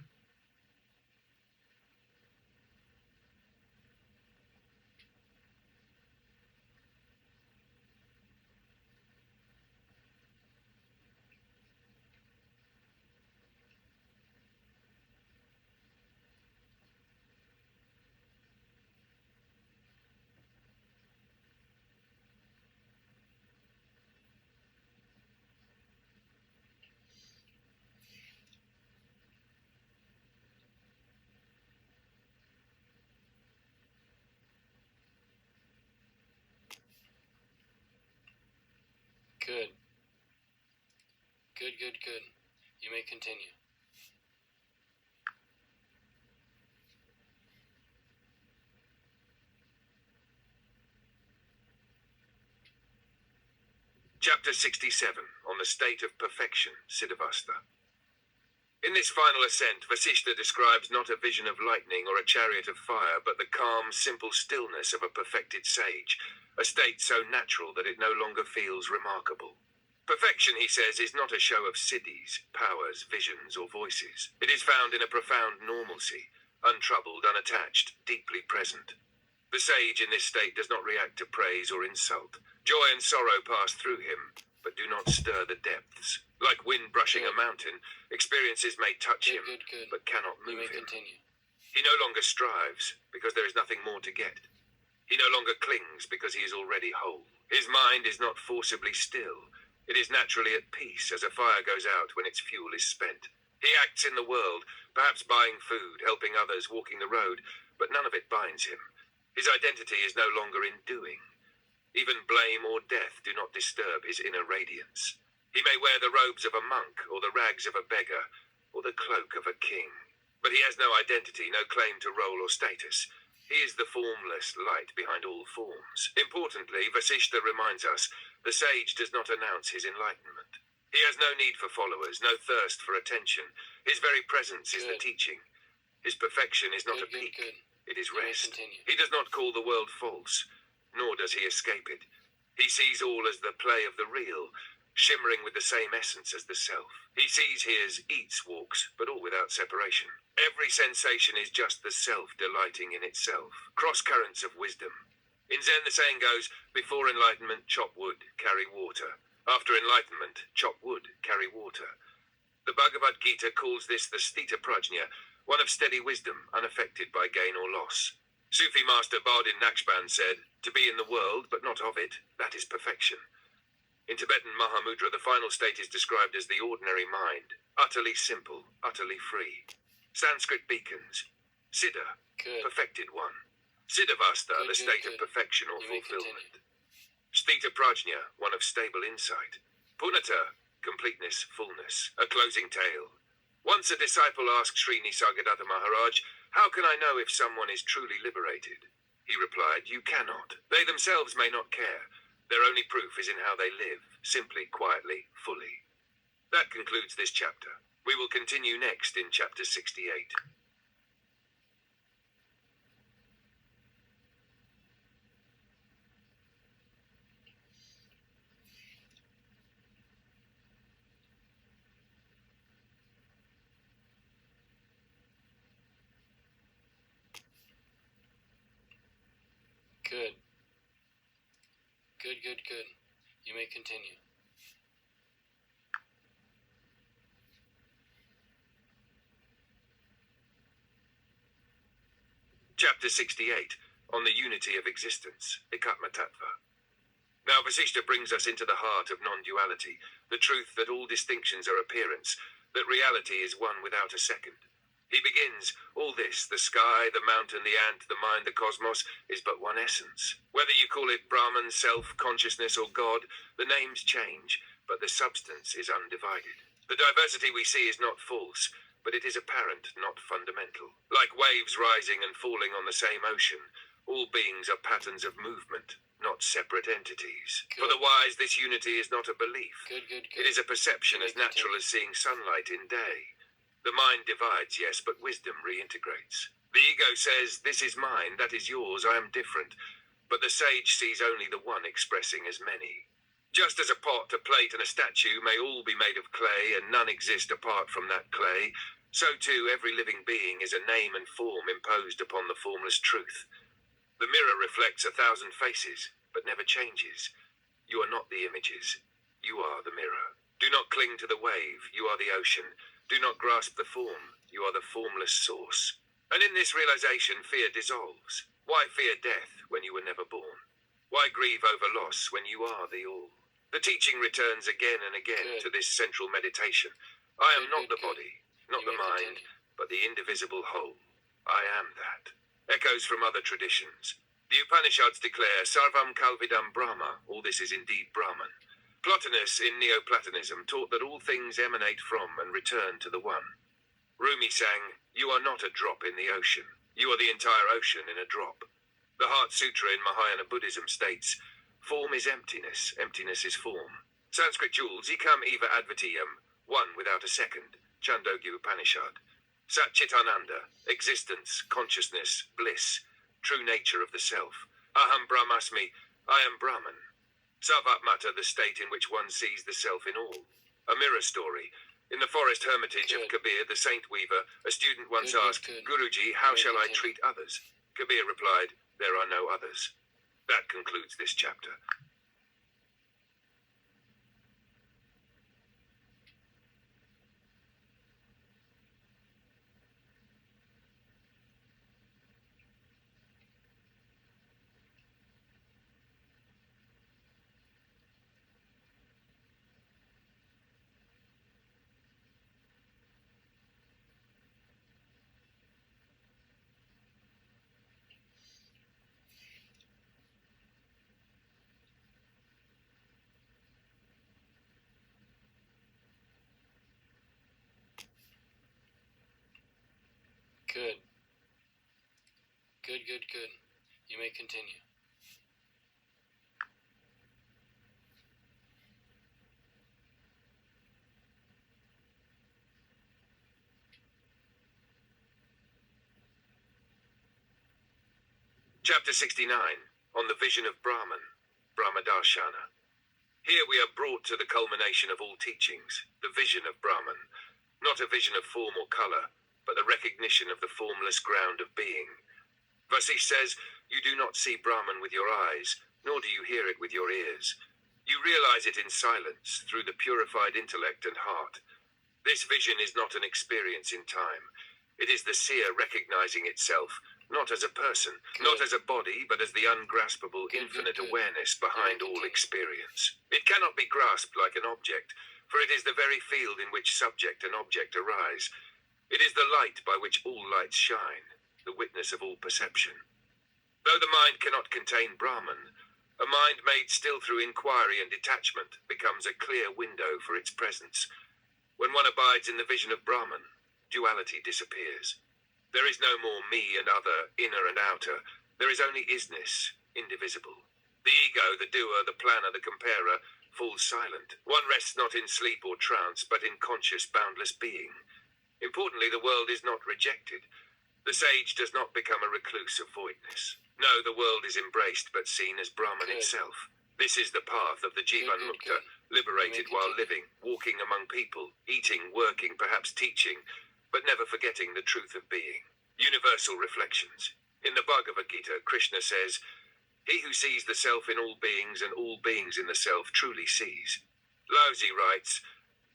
Good. Good. You may continue. Chapter 67, on the state of perfection, Siddhavastha. In this final ascent, Vasishtha describes not a vision of lightning or a chariot of fire, but the calm, simple stillness of a perfected sage, a state so natural that it no longer feels remarkable. Perfection, he says, is not a show of siddhis, powers, visions, or voices. It is found in a profound normalcy, untroubled, unattached, deeply present. The sage in this state does not react to praise or insult. Joy and sorrow pass through him, but do not stir the depths. Like wind brushing a mountain, experiences may touch him, but cannot move him. Continue. He no longer strives, because there is nothing more to get. He no longer clings, because he is already whole. His mind is not forcibly still. It is naturally at peace, as a fire goes out when its fuel is spent. He acts in the world, perhaps buying food, helping others, walking the road, but none of it binds him. His identity is no longer in doing. Even blame or death do not disturb his inner radiance. He may wear the robes of a monk, or the rags of a beggar, or the cloak of a king. But he has no identity, no claim to role or status. He is the formless light behind all forms. Importantly, Vasishtha reminds us, the sage does not announce his enlightenment. He has no need for followers, no thirst for attention. His very presence is the teaching. His perfection is not a peak. It is rest. He does not call the world false, nor does he escape it. He sees all as the play of the real, shimmering with the same essence as the self. He sees, hears, eats, walks, but all without separation. Every sensation is just the self delighting in itself. Cross currents of wisdom. In Zen the saying goes, before enlightenment, chop wood, carry water. After enlightenment, chop wood, carry water. The Bhagavad Gita calls this the Sthita Prajna, one of steady wisdom, unaffected by gain or loss. Sufi master Bardin Naqshband said, to be in the world, but not of it, that is perfection. In Tibetan Mahamudra, the final state is described as the ordinary mind, utterly simple, utterly free. Sanskrit beacons. Siddha, perfected one. Siddhavastha, the state of perfection or fulfillment. Sthita Prajna, one of stable insight. Punata, completeness, fullness, a closing tale. Once a disciple asked Sri Nisargadatta Maharaj, how can I know if someone is truly liberated? He replied, you cannot. They themselves may not care. Their only proof is in how they live, simply, quietly, fully. That concludes this chapter. We will continue next in chapter 68. Good. You may continue. Chapter 68, on the unity of existence, Ekatma Tattva. Now Vasishtha brings us into the heart of non-duality, the truth that all distinctions are appearance, that reality is one without a second. He begins, all this, the sky, the mountain, the ant, the mind, the cosmos, is but one essence. Whether you call it Brahman, self, consciousness, or God, the names change, but the substance is undivided. The diversity we see is not false, but it is apparent, not fundamental. Like waves rising and falling on the same ocean, all beings are patterns of movement, not separate entities. Good. For the wise, this unity is not a belief. Good. It is a perception as natural as seeing sunlight in day. The mind divides, yes, but wisdom reintegrates. The ego says, this is mine, that is yours, I am different. But the sage sees only the one expressing as many. Just as a pot, a plate, and a statue may all be made of clay, and none exist apart from that clay, so too every living being is a name and form imposed upon the formless truth. The mirror reflects 1,000 faces, but never changes. You are not the images. You are the mirror. Do not cling to the wave. You are the ocean. Do not grasp the form. You are the formless source. And in this realization, fear dissolves. Why fear death when you were never born? Why grieve over loss when you are the all? The teaching returns again and again to this central meditation. I am not the body, not the mind, but the indivisible whole. I am that. Echoes from other traditions. The Upanishads declare Sarvam Kalvidam Brahma, all this is indeed Brahman. Plotinus in Neoplatonism taught that all things emanate from and return to the one. Rumi sang, you are not a drop in the ocean. You are the entire ocean in a drop. The Heart Sutra in Mahayana Buddhism states, form is emptiness, emptiness is form. Sanskrit jewels, ekam eva advitiyam, one without a second, Chandogya Upanishad. Sat Chit Ananda, existence, consciousness, bliss, true nature of the self. Aham Brahmasmi, I am Brahman. Savatmata, the state in which one sees the self in all. A mirror story. In the forest hermitage of Kabir, the saint weaver, a student once asked, Guruji, how shall I treat others? Kabir replied, there are no others. That concludes this chapter. Good. Good. You may continue. Chapter 69, on the vision of Brahman, Brahmadarshana. Here we are brought to the culmination of all teachings, the vision of Brahman, not a vision of form or color, but the recognition of the formless ground of being. Vasishtha says, you do not see Brahman with your eyes, nor do you hear it with your ears. You realize it in silence, through the purified intellect and heart. This vision is not an experience in time. It is the seer recognizing itself, not as a person, not as a body, but as the ungraspable infinite awareness behind all experience. It cannot be grasped like an object, for it is the very field in which subject and object arise. It is the light by which all lights shine, the witness of all perception. Though the mind cannot contain Brahman, a mind made still through inquiry and detachment becomes a clear window for its presence. When one abides in the vision of Brahman, duality disappears. There is no more me and other, inner and outer. There is only isness, indivisible. The ego, the doer, the planner, the comparer, falls silent. One rests not in sleep or trance, but in conscious, boundless being. Importantly, the world is not rejected. The sage does not become a recluse of voidness. No, the world is embraced but seen as Brahman itself. This is the path of the Jivan Mukta, liberated while living, walking among people, eating, working, perhaps teaching, but never forgetting the truth of being. Universal reflections. In the Bhagavad Gita, Krishna says, he who sees the self in all beings and all beings in the self truly sees. Laozi writes,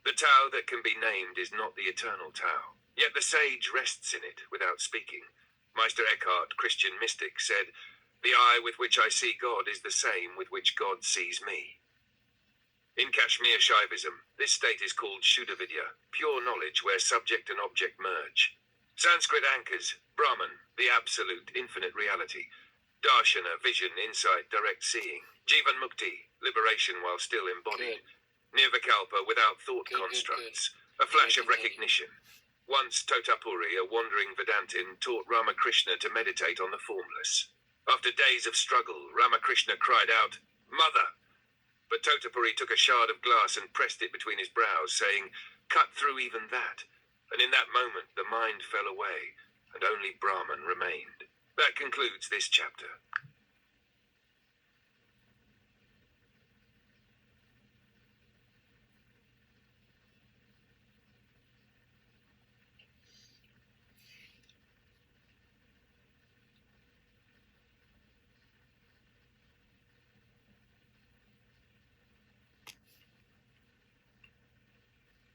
the Tao that can be named is not the eternal Tao, yet the sage rests in it without speaking. Meister Eckhart, Christian mystic, said, the eye with which I see God is the same with which God sees me. In Kashmir Shaivism, this state is called Shuddhavidya, pure knowledge where subject and object merge. Sanskrit anchors, Brahman, the absolute, infinite reality. Darshana, vision, insight, direct seeing. Jivan Mukti, liberation while still embodied. Nirvikalpa, without thought constructs. A flash of recognition. Once Totapuri, a wandering Vedantin, taught Ramakrishna to meditate on the formless. After days of struggle, Ramakrishna cried out, "Mother!" But Totapuri took a shard of glass and pressed it between his brows, saying, "Cut through even that." And in that moment, the mind fell away, and only Brahman remained. That concludes this chapter.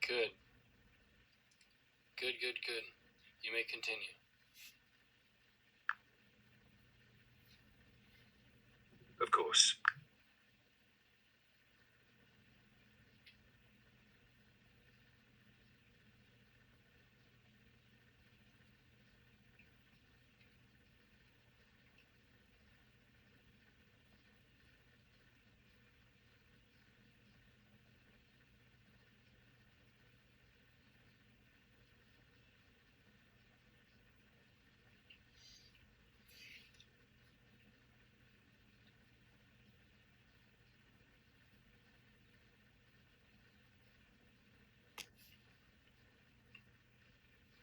Good. Good, good, good. You may continue. Of course.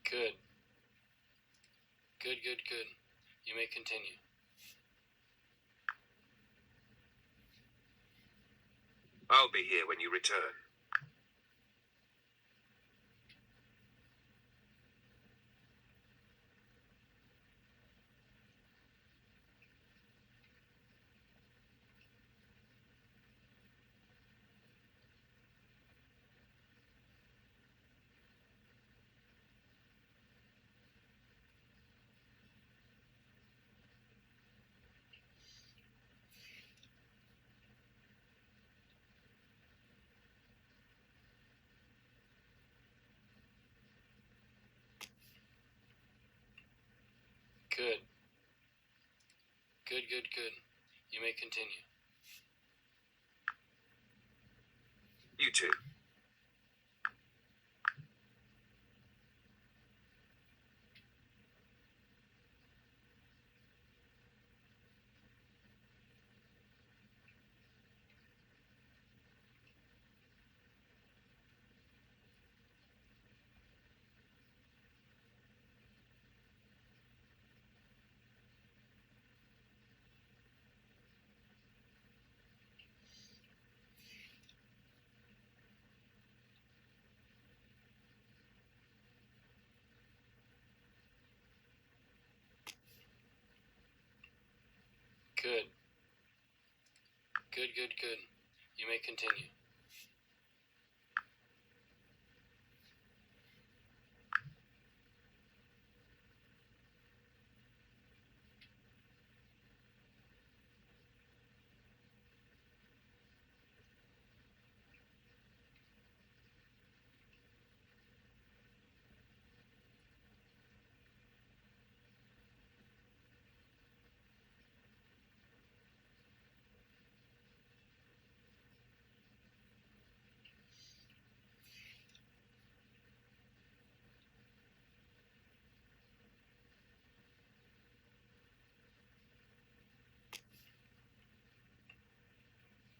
Good. Good, good, good. You may continue. I'll be here when you return. Good. Good, good, good. You may continue. You too. Good. Good, good, good. You may continue.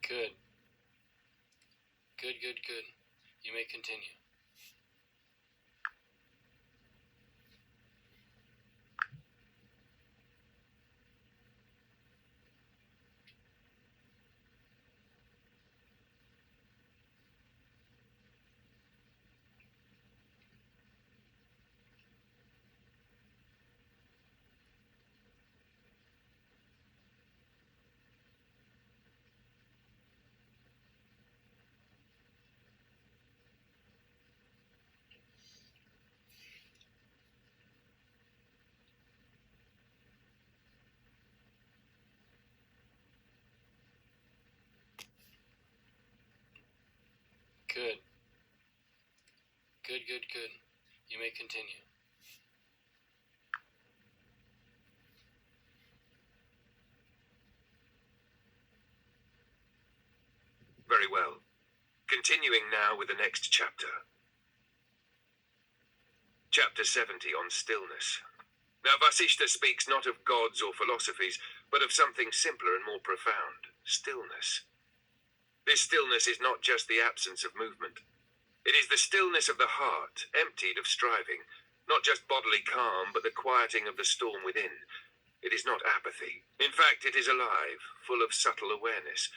Good. Good, good, good. You may continue. Good. Good, good, good. You may continue. Very well. Continuing now with the next chapter. Chapter 70 on stillness. Now Vasishtha speaks not of gods or philosophies, but of something simpler and more profound, stillness. This stillness is not just the absence of movement. It is the stillness of the heart, emptied of striving, not just bodily calm, but the quieting of the storm within. It is not apathy. In fact, it is alive, full of subtle awareness.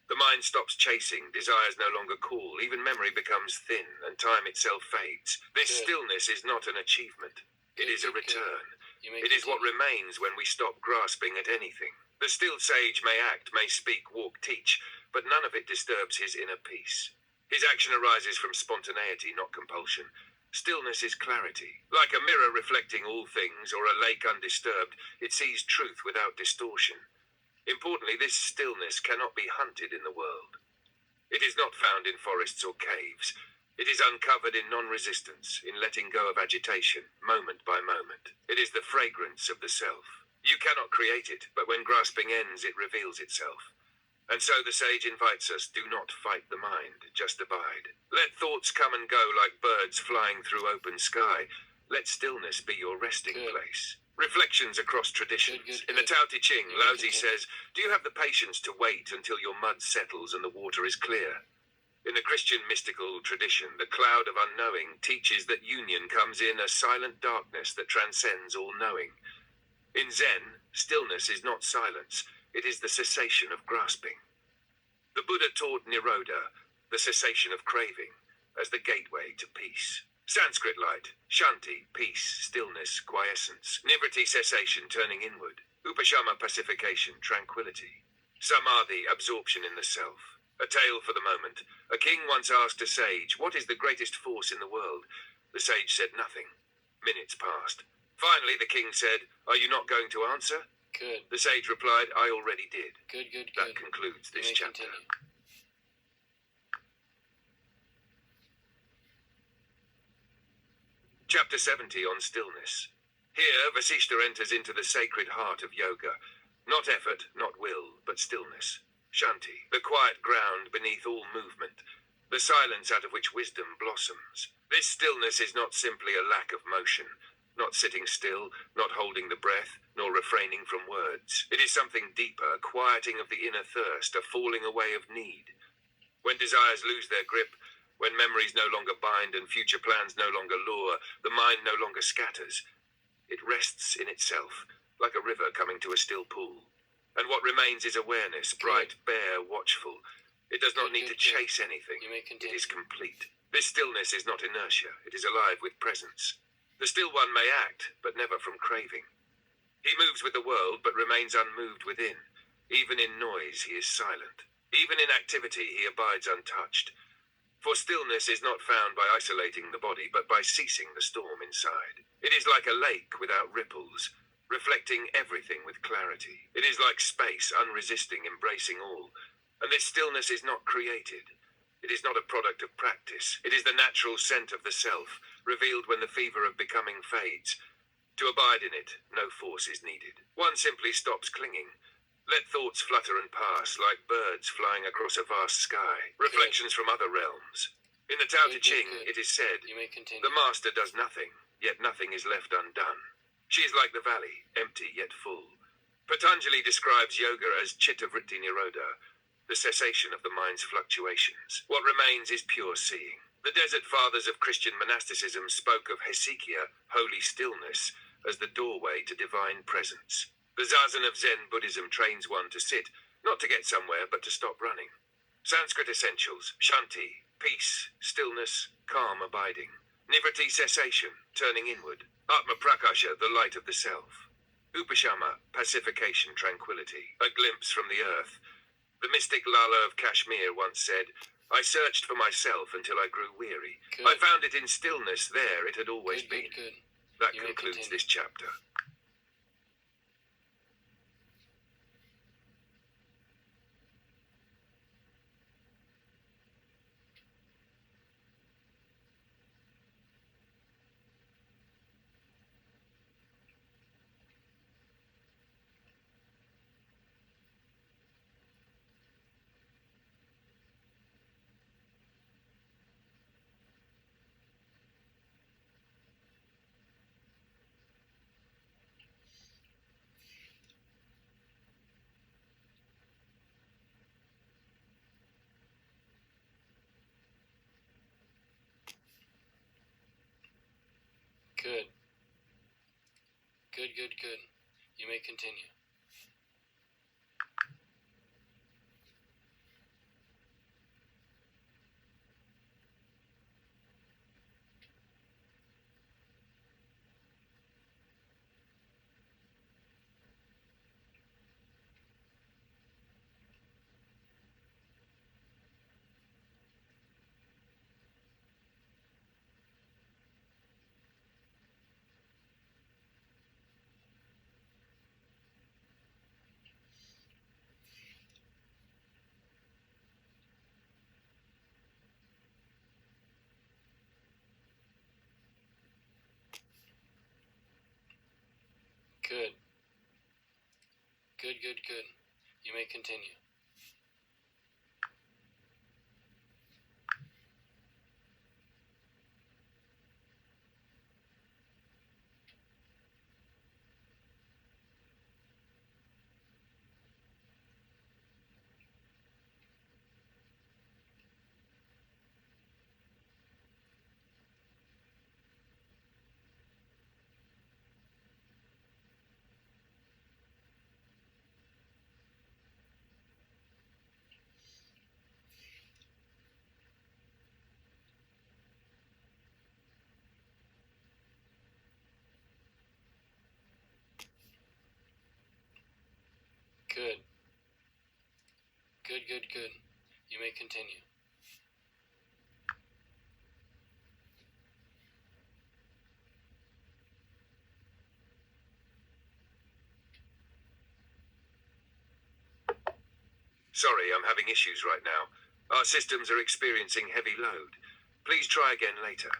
The mind stops chasing, desires no longer call, even memory becomes thin, and time itself fades. This stillness is not an achievement. It is a return. It is what remains when we stop grasping at anything. The still sage may act, may speak, walk, teach, but none of it disturbs his inner peace. His action arises from spontaneity, not compulsion. Stillness is clarity. Like a mirror reflecting all things, or a lake undisturbed, it sees truth without distortion. Importantly, this stillness cannot be hunted in the world. It is not found in forests or caves. It is uncovered in non-resistance, in letting go of agitation, moment by moment. It is the fragrance of the self. You cannot create it, but when grasping ends, it reveals itself. And so the sage invites us, do not fight the mind, just abide. Let thoughts come and go like birds flying through open sky. Let stillness be your resting place. Reflections across traditions. In the Tao Te Ching, Lao Tzu says, do you have the patience to wait until your mud settles and the water is clear? In the Christian mystical tradition, the cloud of unknowing teaches that union comes in a silent darkness that transcends all knowing. In Zen, stillness is not silence. It is the cessation of grasping. The Buddha taught Nirodha, the cessation of craving, as the gateway to peace. Sanskrit light, shanti, peace, stillness, quiescence. Nivriti, cessation, turning inward. Upashama, pacification, tranquility. Samadhi, absorption in the self. A tale for the moment. A king once asked a sage, what is the greatest force in the world? The sage said nothing. Minutes passed. Finally, the king said, are you not going to answer? Good. The sage replied, I already did. Good. That concludes this You may chapter. continue. Chapter 70 on stillness. Here, Vasishtha enters into the sacred heart of yoga. Not effort, not will, but stillness. Shanti, the quiet ground beneath all movement. The silence out of which wisdom blossoms. This stillness is not simply a lack of motion. Not sitting still, not holding the breath, nor refraining from words. It is something deeper, a quieting of the inner thirst, a falling away of need. When desires lose their grip, when memories no longer bind and future plans no longer lure, the mind no longer scatters. It rests in itself, like a river coming to a still pool. And what remains is awareness, bright, bare, watchful. It does not need to chase anything. You may It continue. is complete. This stillness is not inertia. It is alive with presence. The still one may act, but never from craving. He moves with the world, but remains unmoved within. Even in noise, he is silent. Even in activity, he abides untouched. For stillness is not found by isolating the body, but by ceasing the storm inside. It is like a lake without ripples, reflecting everything with clarity. It is like space, unresisting, embracing all. And this stillness is not created. It is not a product of practice. It is the natural scent of the self, revealed when the fever of becoming fades. To abide in it, no force is needed. One simply stops clinging. Let thoughts flutter and pass, like birds flying across a vast sky. Reflections from other realms. In the Tao Te Ching, it is said, You may continue. the master does nothing, yet nothing is left undone. She is like the valley, empty yet full. Patanjali describes yoga as chitta vritti nirodha, the cessation of the mind's fluctuations. What remains is pure seeing. The desert fathers of Christian monasticism spoke of hesychia, holy stillness, as the doorway to divine presence. The zazen of Zen Buddhism trains one to sit, not to get somewhere, but to stop running. Sanskrit essentials, shanti, peace, stillness, calm abiding. Nivriti, cessation, turning inward. Atma prakasha, the light of the self. Upashama, pacification, tranquility, a glimpse from the earth. The mystic Lala of Kashmir once said, I searched for myself until I grew weary. Good. I found it in stillness there it had always been. Good. That You may concludes continue. this chapter. Good, good, good. You may continue. Good. Good, good, good. You may continue. Good. Good, good, good. You may continue. Sorry, I'm having issues right now. Our systems are experiencing heavy load. Please try again later.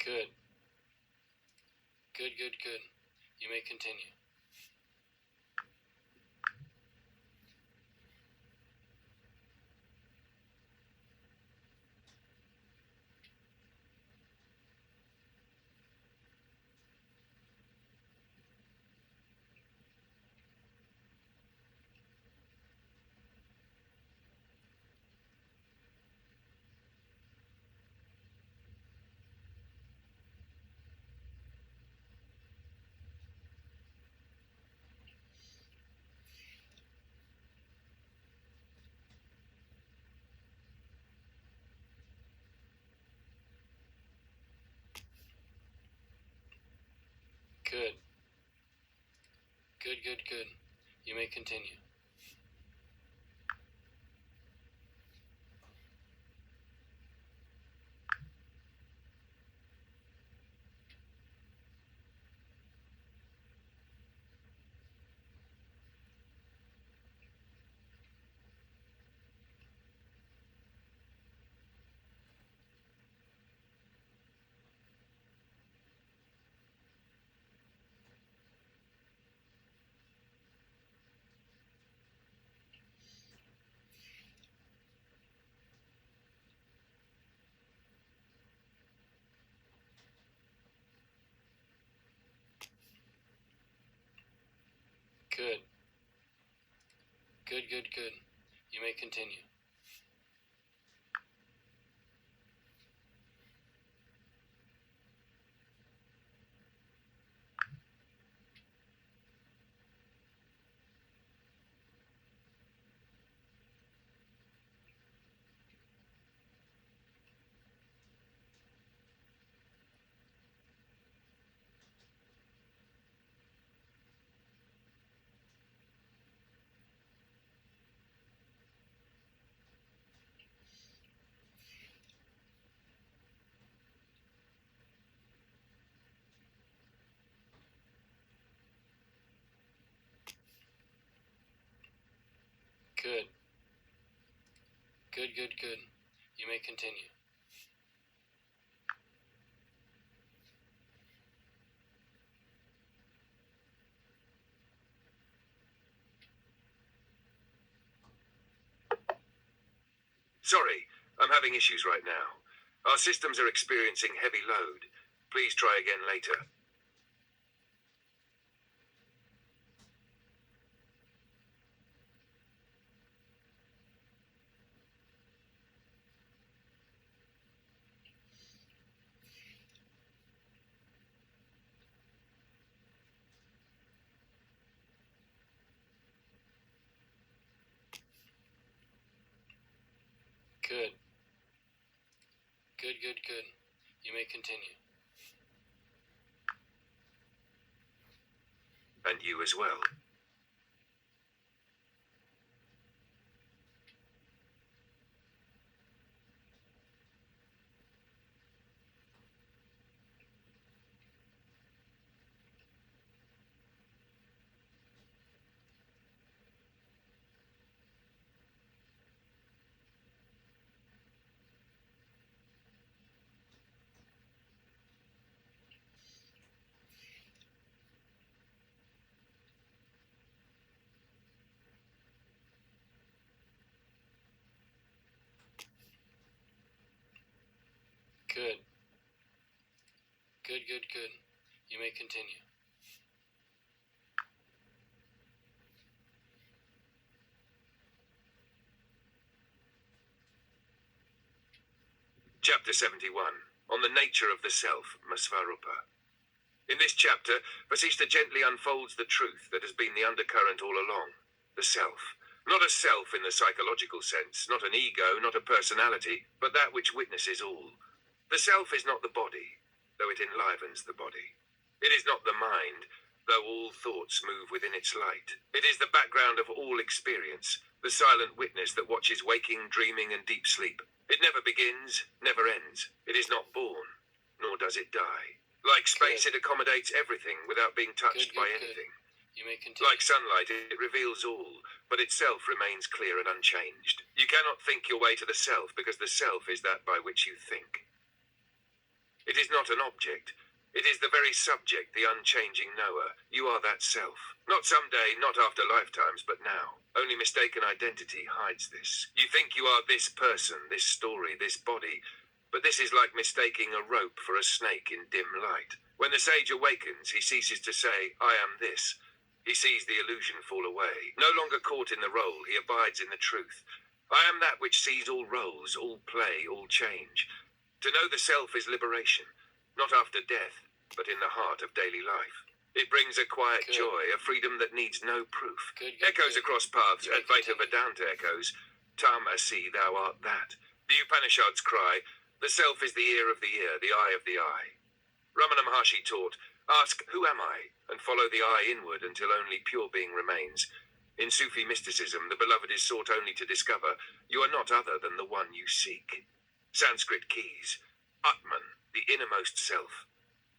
Good. Good, good, good. You may continue. Good. Good, good, good. You may continue. Good. Good, good, good. You may continue. Good. Good, good, good. You may continue. Sorry, I'm having issues right now. Our systems are experiencing heavy load. Please try again later. Good. Good, good, good. You may continue. And you as well. Good. Good, good, good. You may continue. Chapter 71. On the nature of the self, Masvarupa. In this chapter, Vasishtha gently unfolds the truth that has been the undercurrent all along. The self. Not a self in the psychological sense, not an ego, not a personality, but that which witnesses all. The self is not the body, though it enlivens the body. It is not the mind, though all thoughts move within its light. It is the background of all experience, the silent witness that watches waking, dreaming, and deep sleep. It never begins, never ends. It is not born, nor does it die. Like space, it accommodates everything without being touched by anything. You may continue. Like sunlight, it reveals all, but itself remains clear and unchanged. You cannot think your way to the self, because the self is that by which you think. It is not an object. It is the very subject, the unchanging knower. You are that self. Not someday, not after lifetimes, but now. Only mistaken identity hides this. You think you are this person, this story, this body, but this is like mistaking a rope for a snake in dim light. When the sage awakens, he ceases to say, I am this. He sees the illusion fall away. No longer caught in the role, he abides in the truth. I am that which sees all roles, all play, all change. To know the self is liberation, not after death, but in the heart of daily life. It brings a quiet joy, a freedom that needs no proof. Echoes across paths, Advaita Vedanta echoes, Tam Asi, thou art that. The Upanishads cry, the self is the ear of the ear, the eye of the eye. Ramana Maharshi taught, ask, who am I? And follow the eye inward until only pure being remains. In Sufi mysticism, the beloved is sought only to discover you are not other than the one you seek. Sanskrit keys, Atman, the innermost self.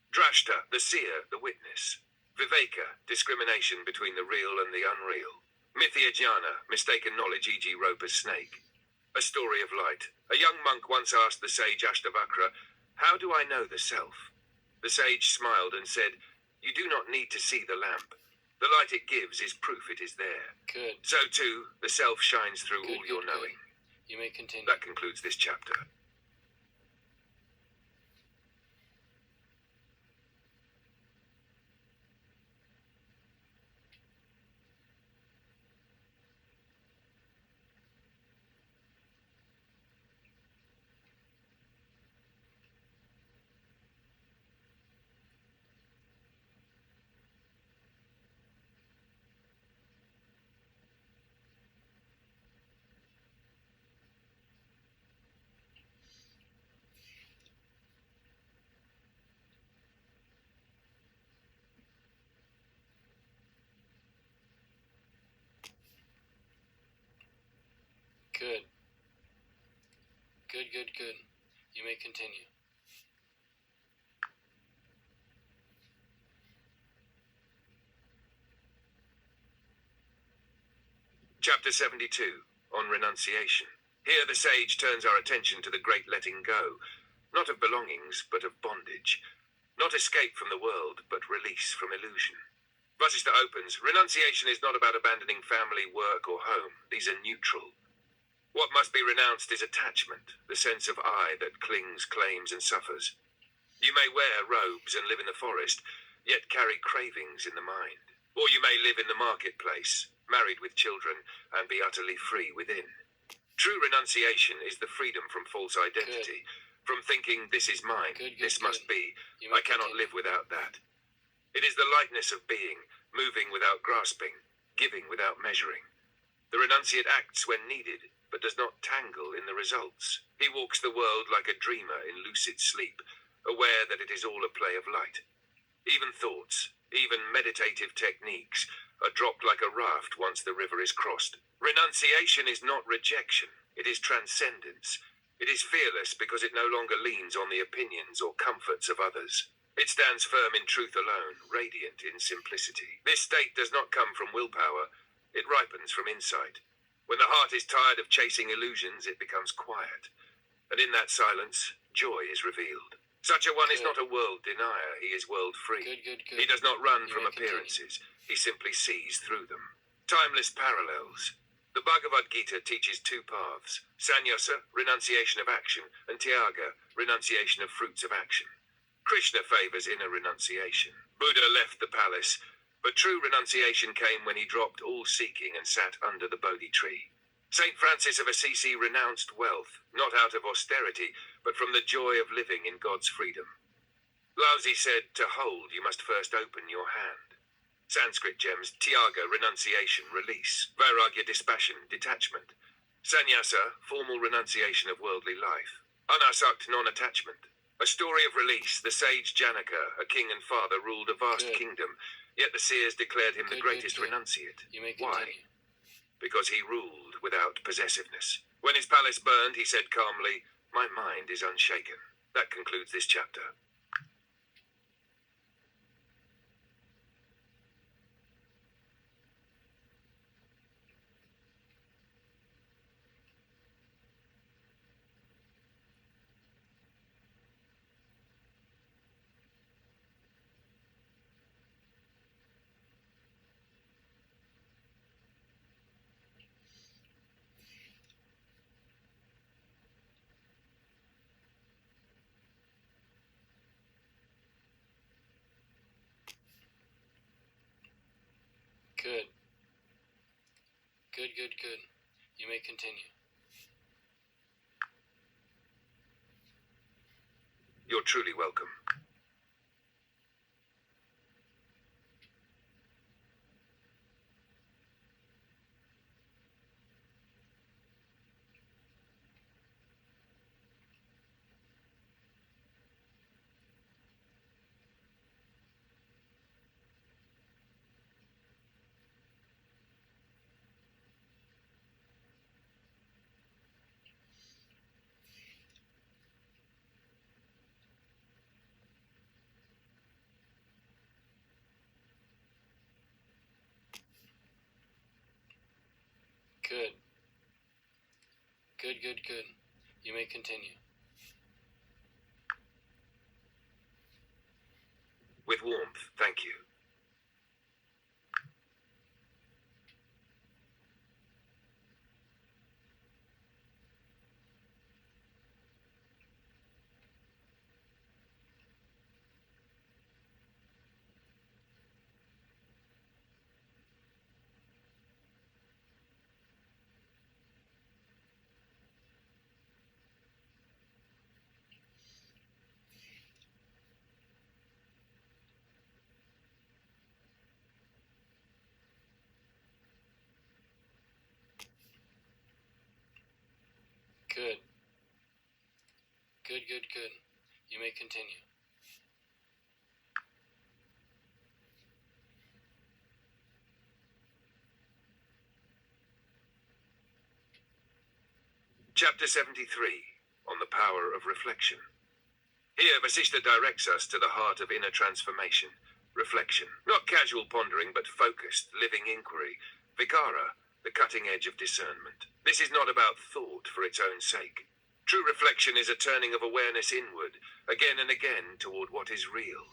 Drashta, the seer, the witness. Viveka, discrimination between the real and the unreal. Mithya jnana, mistaken knowledge, e.g. rope as snake. A story of light. A young monk once asked the sage Ashtavakra, how do I know the self? The sage smiled and said, you do not need to see the lamp. The light it gives is proof it is there. Good. So too, the self shines through all your knowing. You may continue. That concludes this chapter. Good. Good, good, good. You may continue. Chapter 72, on renunciation. Here the sage turns our attention to the great letting go, not of belongings, but of bondage. Not escape from the world, but release from illusion. Vasishtha opens, renunciation is not about abandoning family, work, or home. These are neutral. What must be renounced is attachment, the sense of I that clings, claims, and suffers. You may wear robes and live in the forest, yet carry cravings in the mind. Or you may live in the marketplace, married with children, and be utterly free within. True renunciation is the freedom from false identity, from thinking this is mine, this must be, I cannot live without that. It is the lightness of being, moving without grasping, giving without measuring. The renunciate acts when needed, but does not tangle in the results. He walks the world like a dreamer in lucid sleep, aware that it is all a play of light. Even thoughts, even meditative techniques, are dropped like a raft once the river is crossed. Renunciation is not rejection, it is transcendence. It is fearless because it no longer leans on the opinions or comforts of others. It stands firm in truth alone, radiant in simplicity. This state does not come from willpower, it ripens from insight. When the heart is tired of chasing illusions, it becomes quiet. And in that silence, joy is revealed. Such a one is not a world denier, he is world free. He does not run from appearances, he simply sees through them. Timeless parallels. The Bhagavad Gita teaches two paths: sannyasa, renunciation of action, and tyaga, renunciation of fruits of action. Krishna favors inner renunciation. Buddha left the palace, but true renunciation came when he dropped all seeking and sat under the Bodhi tree. Saint Francis of Assisi renounced wealth, not out of austerity, but from the joy of living in God's freedom. Laozi said, to hold, you must first open your hand. Sanskrit gems: tyaga, renunciation, release; vairagya, dispassion, detachment; sannyasa, formal renunciation of worldly life; anasakt, non-attachment. A story of release. The sage Janaka, a king and father, ruled a vast kingdom, yet the seers declared him the greatest renunciate. Why? Because he ruled without possessiveness. When his palace burned, he said calmly, my mind is unshaken. That concludes this chapter. Good. Good, good, good. You may continue. You're truly welcome. Good. Good, good, good. You may continue. With warmth, thank you. Good. Good, good, good. You may continue. Chapter 73, on the power of reflection. Here, Vasishtha directs us to the heart of inner transformation, reflection. Not casual pondering, but focused, living inquiry. Vikara, the cutting edge of discernment. This is not about thought for its own sake. True reflection is a turning of awareness inward, again and again, toward what is real.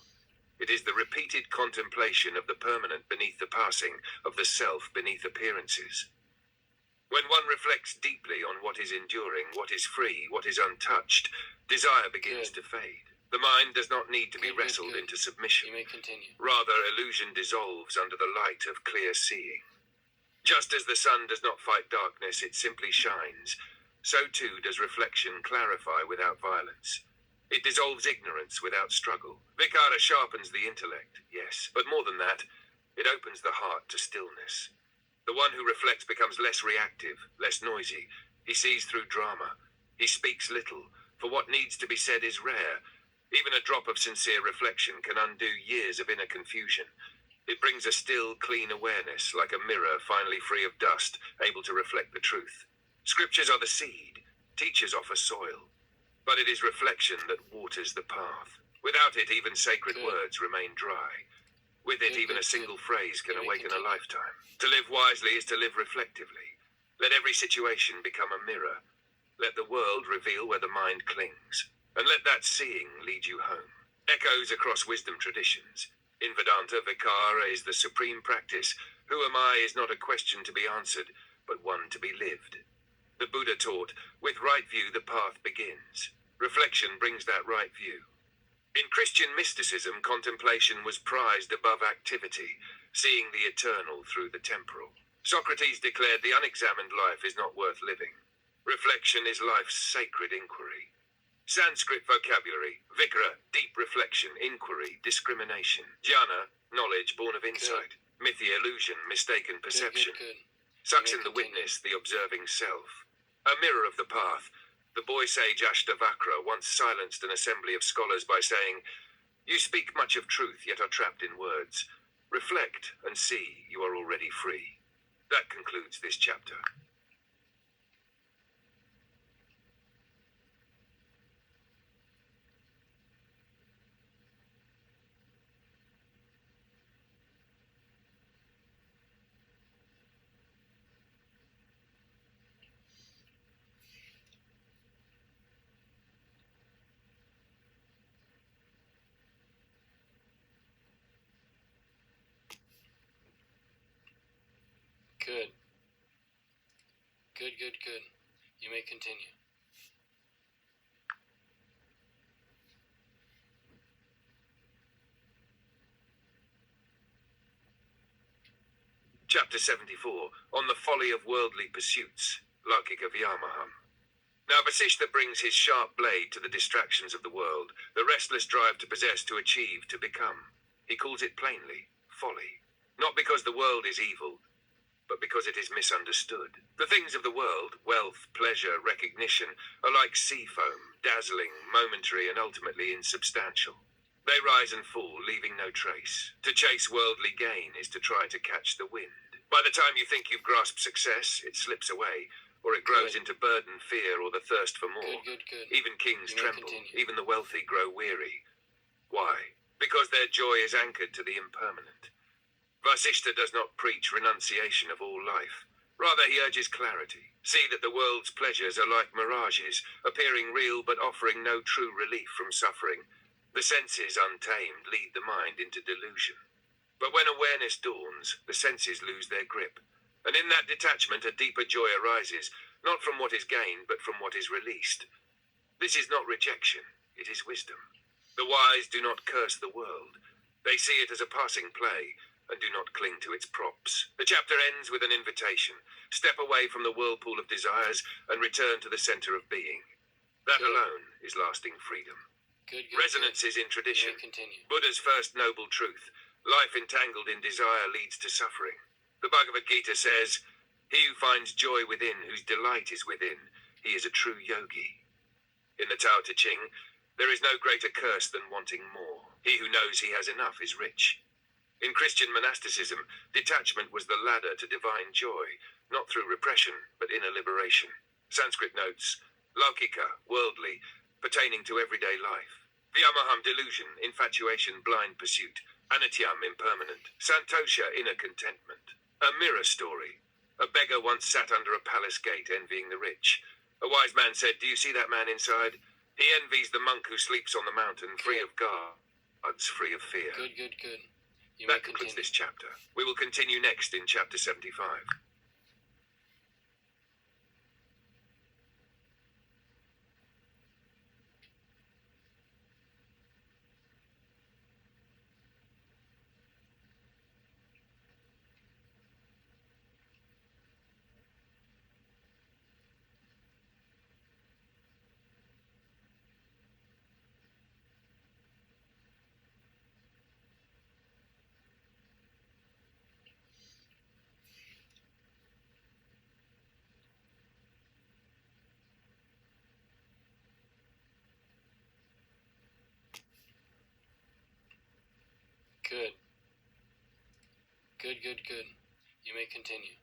It is the repeated contemplation of the permanent beneath the passing, of the self beneath appearances. When one reflects deeply on what is enduring, what is free, what is untouched, desire begins to fade. The mind does not need to be wrestled into submission. You may continue. Rather, illusion dissolves under the light of clear seeing. Just as the sun does not fight darkness, it simply shines, so too does reflection clarify without violence. It dissolves ignorance without struggle. Vikara sharpens the intellect, yes, but more than that, it opens the heart to stillness. The one who reflects becomes less reactive, less noisy. He sees through drama. He speaks little, for what needs to be said is rare. Even a drop of sincere reflection can undo years of inner confusion. It brings a still, clean awareness, like a mirror finally free of dust, able to reflect the truth. Scriptures are the seed. Teachers offer soil. But it is reflection that waters the path. Without it, even sacred words remain dry. With it, even a single phrase can awaken a lifetime. To live wisely is to live reflectively. Let every situation become a mirror. Let the world reveal where the mind clings. And let that seeing lead you home. Echoes across wisdom traditions. In Vedanta, Vikara is the supreme practice. Who am I is not a question to be answered, but one to be lived. The Buddha taught, with right view the path begins. Reflection brings that right view. In Christian mysticism, contemplation was prized above activity, seeing the eternal through the temporal. Socrates declared the unexamined life is not worth living. Reflection is life's sacred inquiry. Sanskrit vocabulary: vikara, deep reflection, inquiry, discrimination. Jnana, knowledge born of insight. Mithya, illusion, mistaken perception. Saksin, the witness, the observing self. A mirror of the path. The boy sage Ashtavakra once silenced an assembly of scholars by saying, "You speak much of truth, yet are trapped in words. Reflect and see you are already free." That concludes this chapter. Good. Good. You may continue. Chapter 74, on the folly of worldly pursuits, Laukika Vyamaham. Now Vasishtha brings his sharp blade to the distractions of the world, the restless drive to possess, to achieve, to become. He calls it plainly, folly. Not because the world is evil, but because it is misunderstood. The things of the world, wealth, pleasure, recognition, are like sea foam, dazzling, momentary, and ultimately insubstantial. They rise and fall, leaving no trace. To chase worldly gain is to try to catch the wind. By the time you think you've grasped success, it slips away, or it grows into burden, fear, or the thirst for more. Good. Even kings You may tremble, continue. even the wealthy grow weary. Why? Because their joy is anchored to the impermanent. Vasishtha does not preach renunciation of all life. Rather, he urges clarity. See that the world's pleasures are like mirages, appearing real but offering no true relief from suffering. The senses, untamed, lead the mind into delusion. But when awareness dawns, the senses lose their grip. And in that detachment, a deeper joy arises, not from what is gained, but from what is released. This is not rejection, it is wisdom. The wise do not curse the world. They see it as a passing play, and do not cling to its props. The chapter ends with an invitation. Step away from the whirlpool of desires and return to the center of being. That alone is lasting freedom. Good. Resonances in tradition. You may continue. Buddha's first noble truth. Life entangled in desire leads to suffering. The Bhagavad Gita says, "He who finds joy within, whose delight is within, he is a true yogi." In the Tao Te Ching, there is no greater curse than wanting more. He who knows he has enough is rich. In Christian monasticism, detachment was the ladder to divine joy, not through repression, but inner liberation. Sanskrit notes, Laukika, worldly, pertaining to everyday life. Vyamaham, delusion, infatuation, blind pursuit. Anityam, impermanent. Santosha, inner contentment. A mirror story. A beggar once sat under a palace gate envying the rich. A wise man said, "Do you see that man inside? He envies the monk who sleeps on the mountain, free of guards, free of fear." Good. You may That concludes continue. this chapter. We will continue next in chapter 75. Good. Good, good, good. You may continue.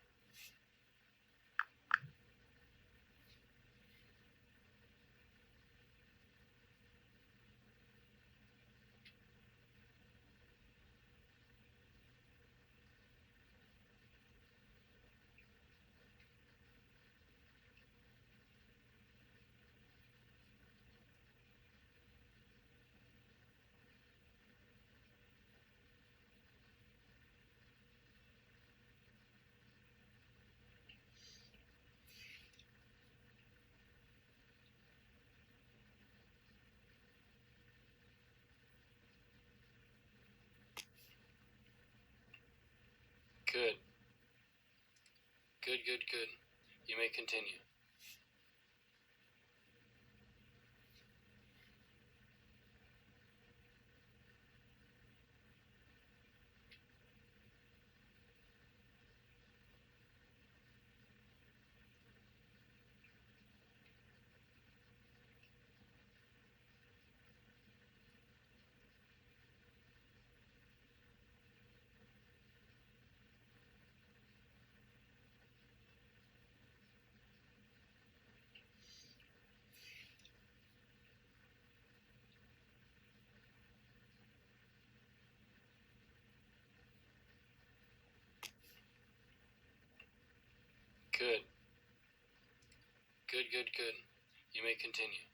Good. Good, good, good. You may continue. Good. Good, good, good. You may continue.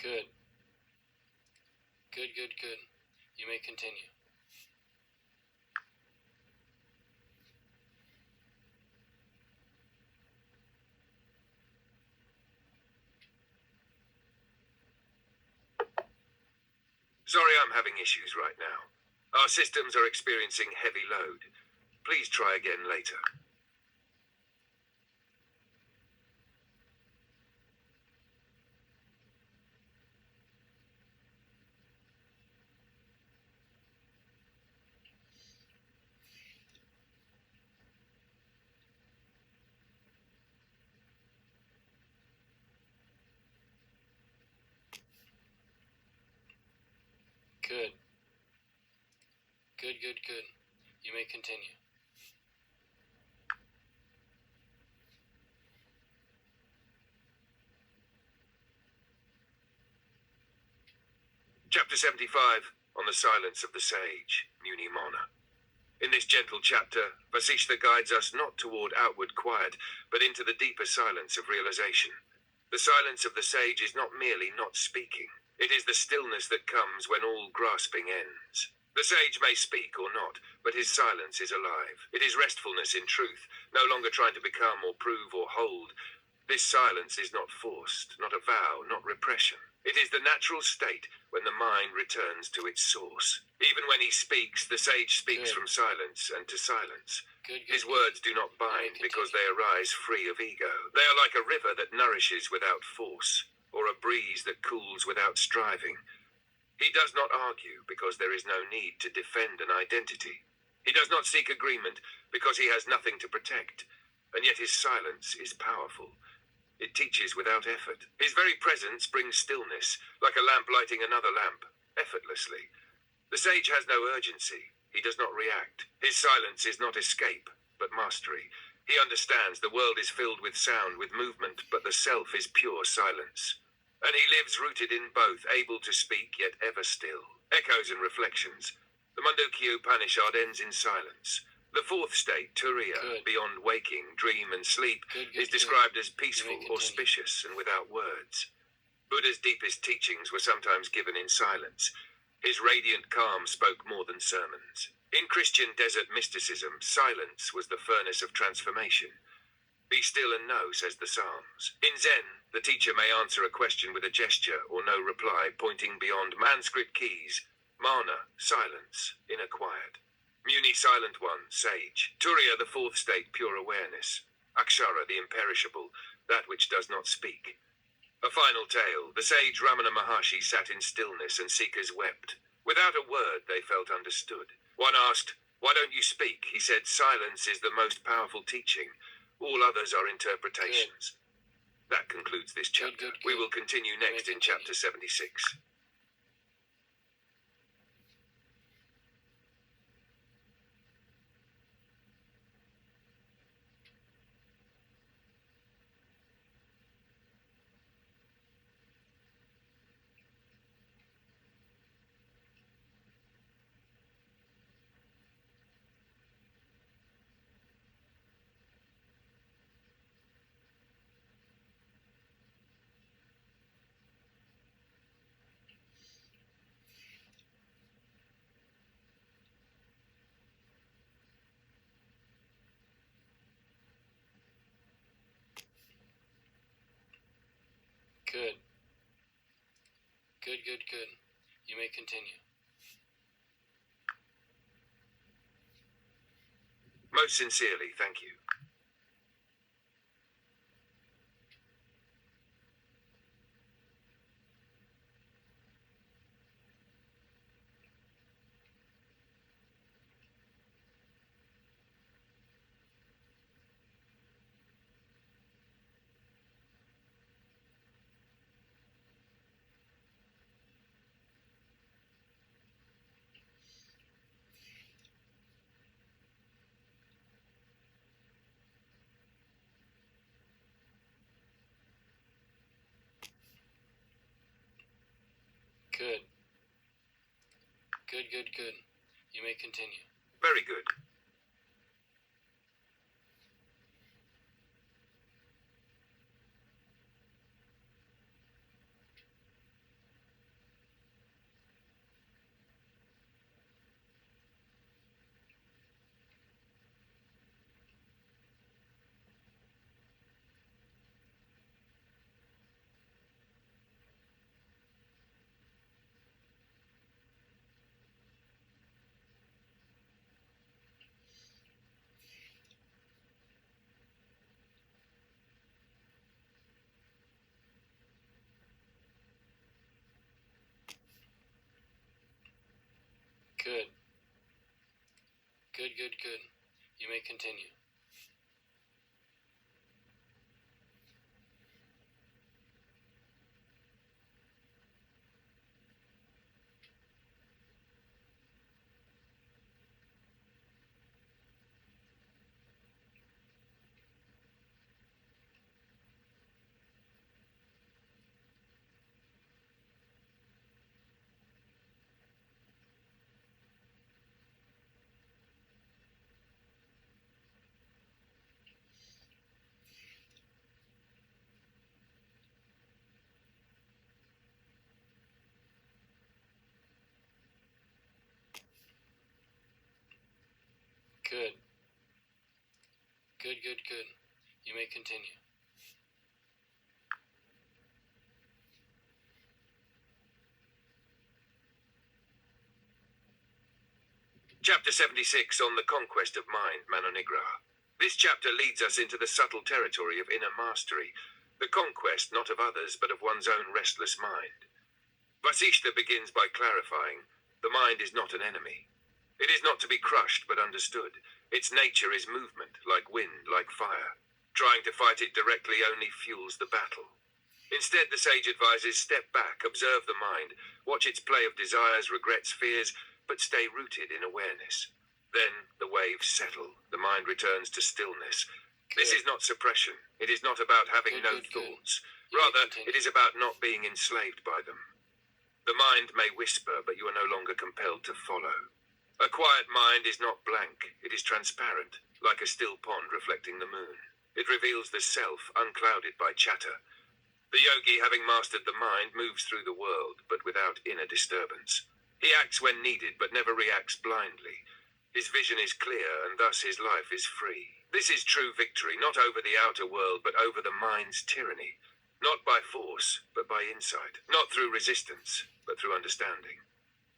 Good. Good, good, good. You may continue. Sorry I'm having issues right now. Our systems are experiencing heavy load. Please try again later. Good. Good, good, good. You may continue. Chapter 75, on the silence of the sage, Muni Mona. In this gentle chapter, Vasishtha guides us not toward outward quiet, but into the deeper silence of realization. The silence of the sage is not merely not speaking. It is the stillness that comes when all grasping ends. The sage may speak or not, but his silence is alive. It is restfulness in truth, no longer trying to become or prove or hold. This silence is not forced, not a vow, not repression. It is the natural state when the mind returns to its source. Even when he speaks, the sage speaks Good. from silence and to silence. Good, good, His words do not bind because they arise free of ego. They are like a river that nourishes without force, or a breeze that cools without striving. He does not argue because there is no need to defend an identity. He does not seek agreement because he has nothing to protect. And yet his silence is powerful. It teaches without effort. His very presence brings stillness, like a lamp lighting another lamp, effortlessly. The sage has no urgency. He does not react. His silence is not escape, but mastery. He understands the world is filled with sound, with movement, but the self is pure silence. And he lives rooted in both, able to speak, yet ever still. Echoes and reflections. The Mundukya Upanishad ends in silence. The fourth state, Turiya, Good. beyond waking, dream, and sleep, Good, good, is good. described as peaceful, You may continue. auspicious, and without words. Buddha's deepest teachings were sometimes given in silence. His radiant calm spoke more than sermons. In Christian desert mysticism, silence was the furnace of transformation. Be still and know, says the Psalms. In Zen, the teacher may answer a question with a gesture or no reply, pointing beyond Sanskrit keys. Mana, silence, inner quiet. Muni, silent one, sage. Turiya, the fourth state, pure awareness. Akshara, the imperishable, that which does not speak. A final tale. The sage Ramana Maharshi sat in stillness and seekers wept. Without a word, they felt understood. One asked, "Why don't you speak?" He said, "Silence is the most powerful teaching. All others are interpretations." That concludes this chapter. We will continue next in chapter 76. Good. Good, good, good. You may continue. Most sincerely, thank you. Good. Good, good, good. You may continue. Very good. Good. Good, good, good. You may continue. Good. Good, good, good. You may continue. Chapter 76 on the conquest of mind, Manonigra. This chapter leads us into the subtle territory of inner mastery, the conquest not of others but of one's own restless mind. Vasishtha begins by clarifying, the mind is not an enemy. It is not to be crushed but understood. Its nature is movement, like wind, like fire. Trying to fight it directly only fuels the battle. Instead, the sage advises step back, observe the mind, watch its play of desires, regrets, fears, but stay rooted in awareness. Then the waves settle, the mind returns to stillness. Good. This is not suppression. It is not about having no thoughts. Rather, it is about not being enslaved by them. The mind may whisper, but you are no longer compelled to follow. A quiet mind is not blank. It is transparent, like a still pond reflecting the moon. It reveals the self, unclouded by chatter. The yogi, having mastered the mind, moves through the world, but without inner disturbance. He acts when needed, but never reacts blindly. His vision is clear, and thus his life is free. This is true victory, not over the outer world, but over the mind's tyranny. Not by force, but by insight. Not through resistance, but through understanding.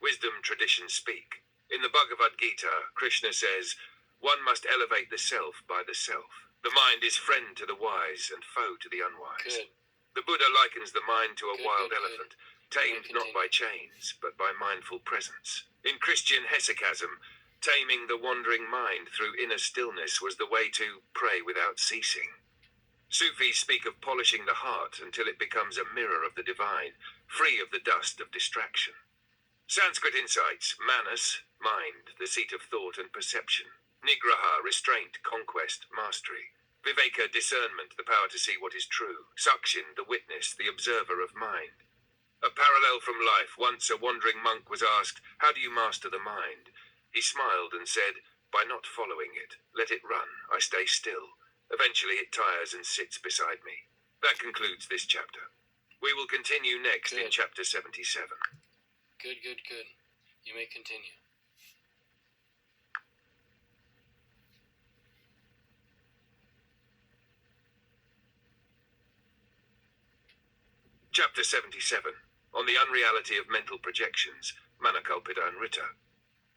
Wisdom traditions speak. In the Bhagavad Gita, Krishna says, one must elevate the self by the self. The mind is friend to the wise and foe to the unwise. Good. The Buddha likens the mind to a Good, wild good, good. elephant, tamed not by chains, but by mindful presence. In Christian hesychasm, taming the wandering mind through inner stillness was the way to pray without ceasing. Sufis speak of polishing the heart until it becomes a mirror of the divine, free of the dust of distraction. Sanskrit insights, manas, mind, the seat of thought and perception. Nigraha, restraint, conquest, mastery. Viveka, discernment, the power to see what is true. Sakshin, the witness, the observer of mind. A parallel from life, once a wandering monk was asked, how do you master the mind? He smiled and said, by not following it. Let it run, I stay still. Eventually it tires and sits beside me. That concludes this chapter. We will continue next in Good. chapter 77. Good, good, good. You may continue. Chapter 77, on the unreality of mental projections, Manakalpita and Rita.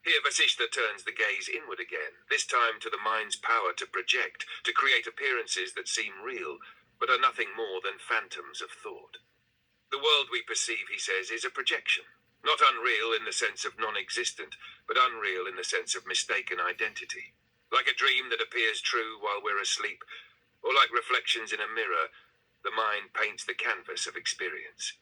Here Vasishtha turns the gaze inward again, this time to the mind's power to project, to create appearances that seem real, but are nothing more than phantoms of thought. The world we perceive, he says, is a projection, not unreal in the sense of non-existent, but unreal in the sense of mistaken identity. Like a dream that appears true while we're asleep, or like reflections in a mirror, the mind paints the canvas of experience.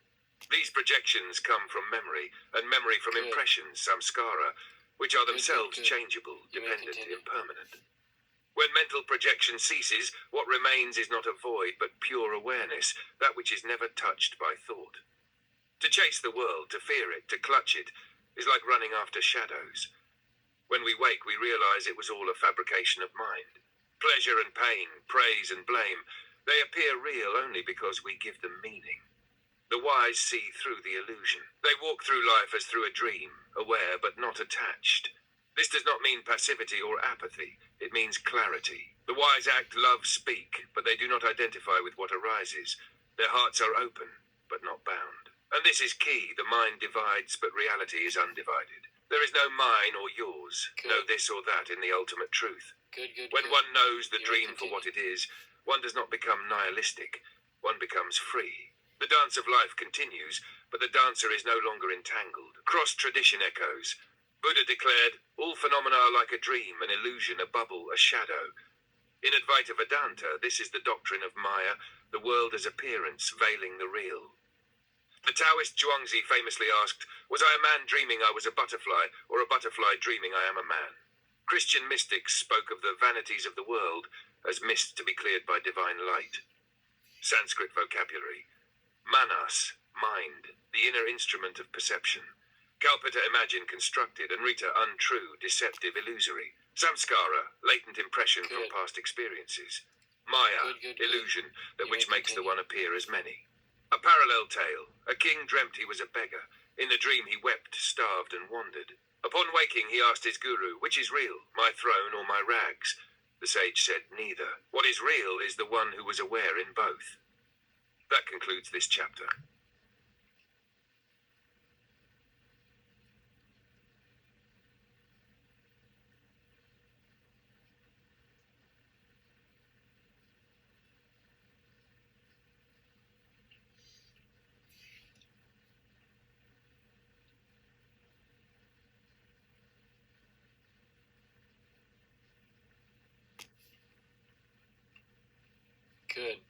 These projections come from memory, and memory from Good. impressions, samskara, which are Good, themselves good. changeable, You may dependent, continue. impermanent. When mental projection ceases, what remains is not a void, but pure awareness, that which is never touched by thought. To chase the world, to fear it, to clutch it, is like running after shadows. When we wake, we realize it was all a fabrication of mind. Pleasure and pain, praise and blame, they appear real only because we give them meaning. The wise see through the illusion. They walk through life as through a dream, aware but not attached. This does not mean passivity or apathy. It means clarity. The wise act, love, speak, but they do not identify with what arises. Their hearts are open, but not bound. And this is key. The mind divides, but reality is undivided. There is no mine or yours, Good. no this or that in the ultimate truth. Good, good, When good. one knows the You may dream for continue. what it is, one does not become nihilistic. One becomes free. The dance of life continues, but the dancer is no longer entangled. Cross-tradition echoes. Buddha declared, all phenomena are like a dream, an illusion, a bubble, a shadow. In Advaita Vedanta, this is the doctrine of Maya, the world as appearance, veiling the real. The Taoist Zhuangzi famously asked, was I a man dreaming I was a butterfly, or a butterfly dreaming I am a man? Christian mystics spoke of the vanities of the world as mist to be cleared by divine light. Sanskrit vocabulary. Manas, mind, the inner instrument of perception. Kalpita, imagine, constructed, and Rita, untrue, deceptive, illusory. Samskara, latent impression from Good. past experiences. Maya, Good, good, good. illusion, that You which may makes the continue. one appear as many. A parallel tale. A king dreamt he was a beggar. In the dream he wept, starved, and wandered. Upon waking, he asked his guru, which is real, my throne or my rags? The sage said, neither. What is real is the one who was aware in both. That concludes this chapter. Good.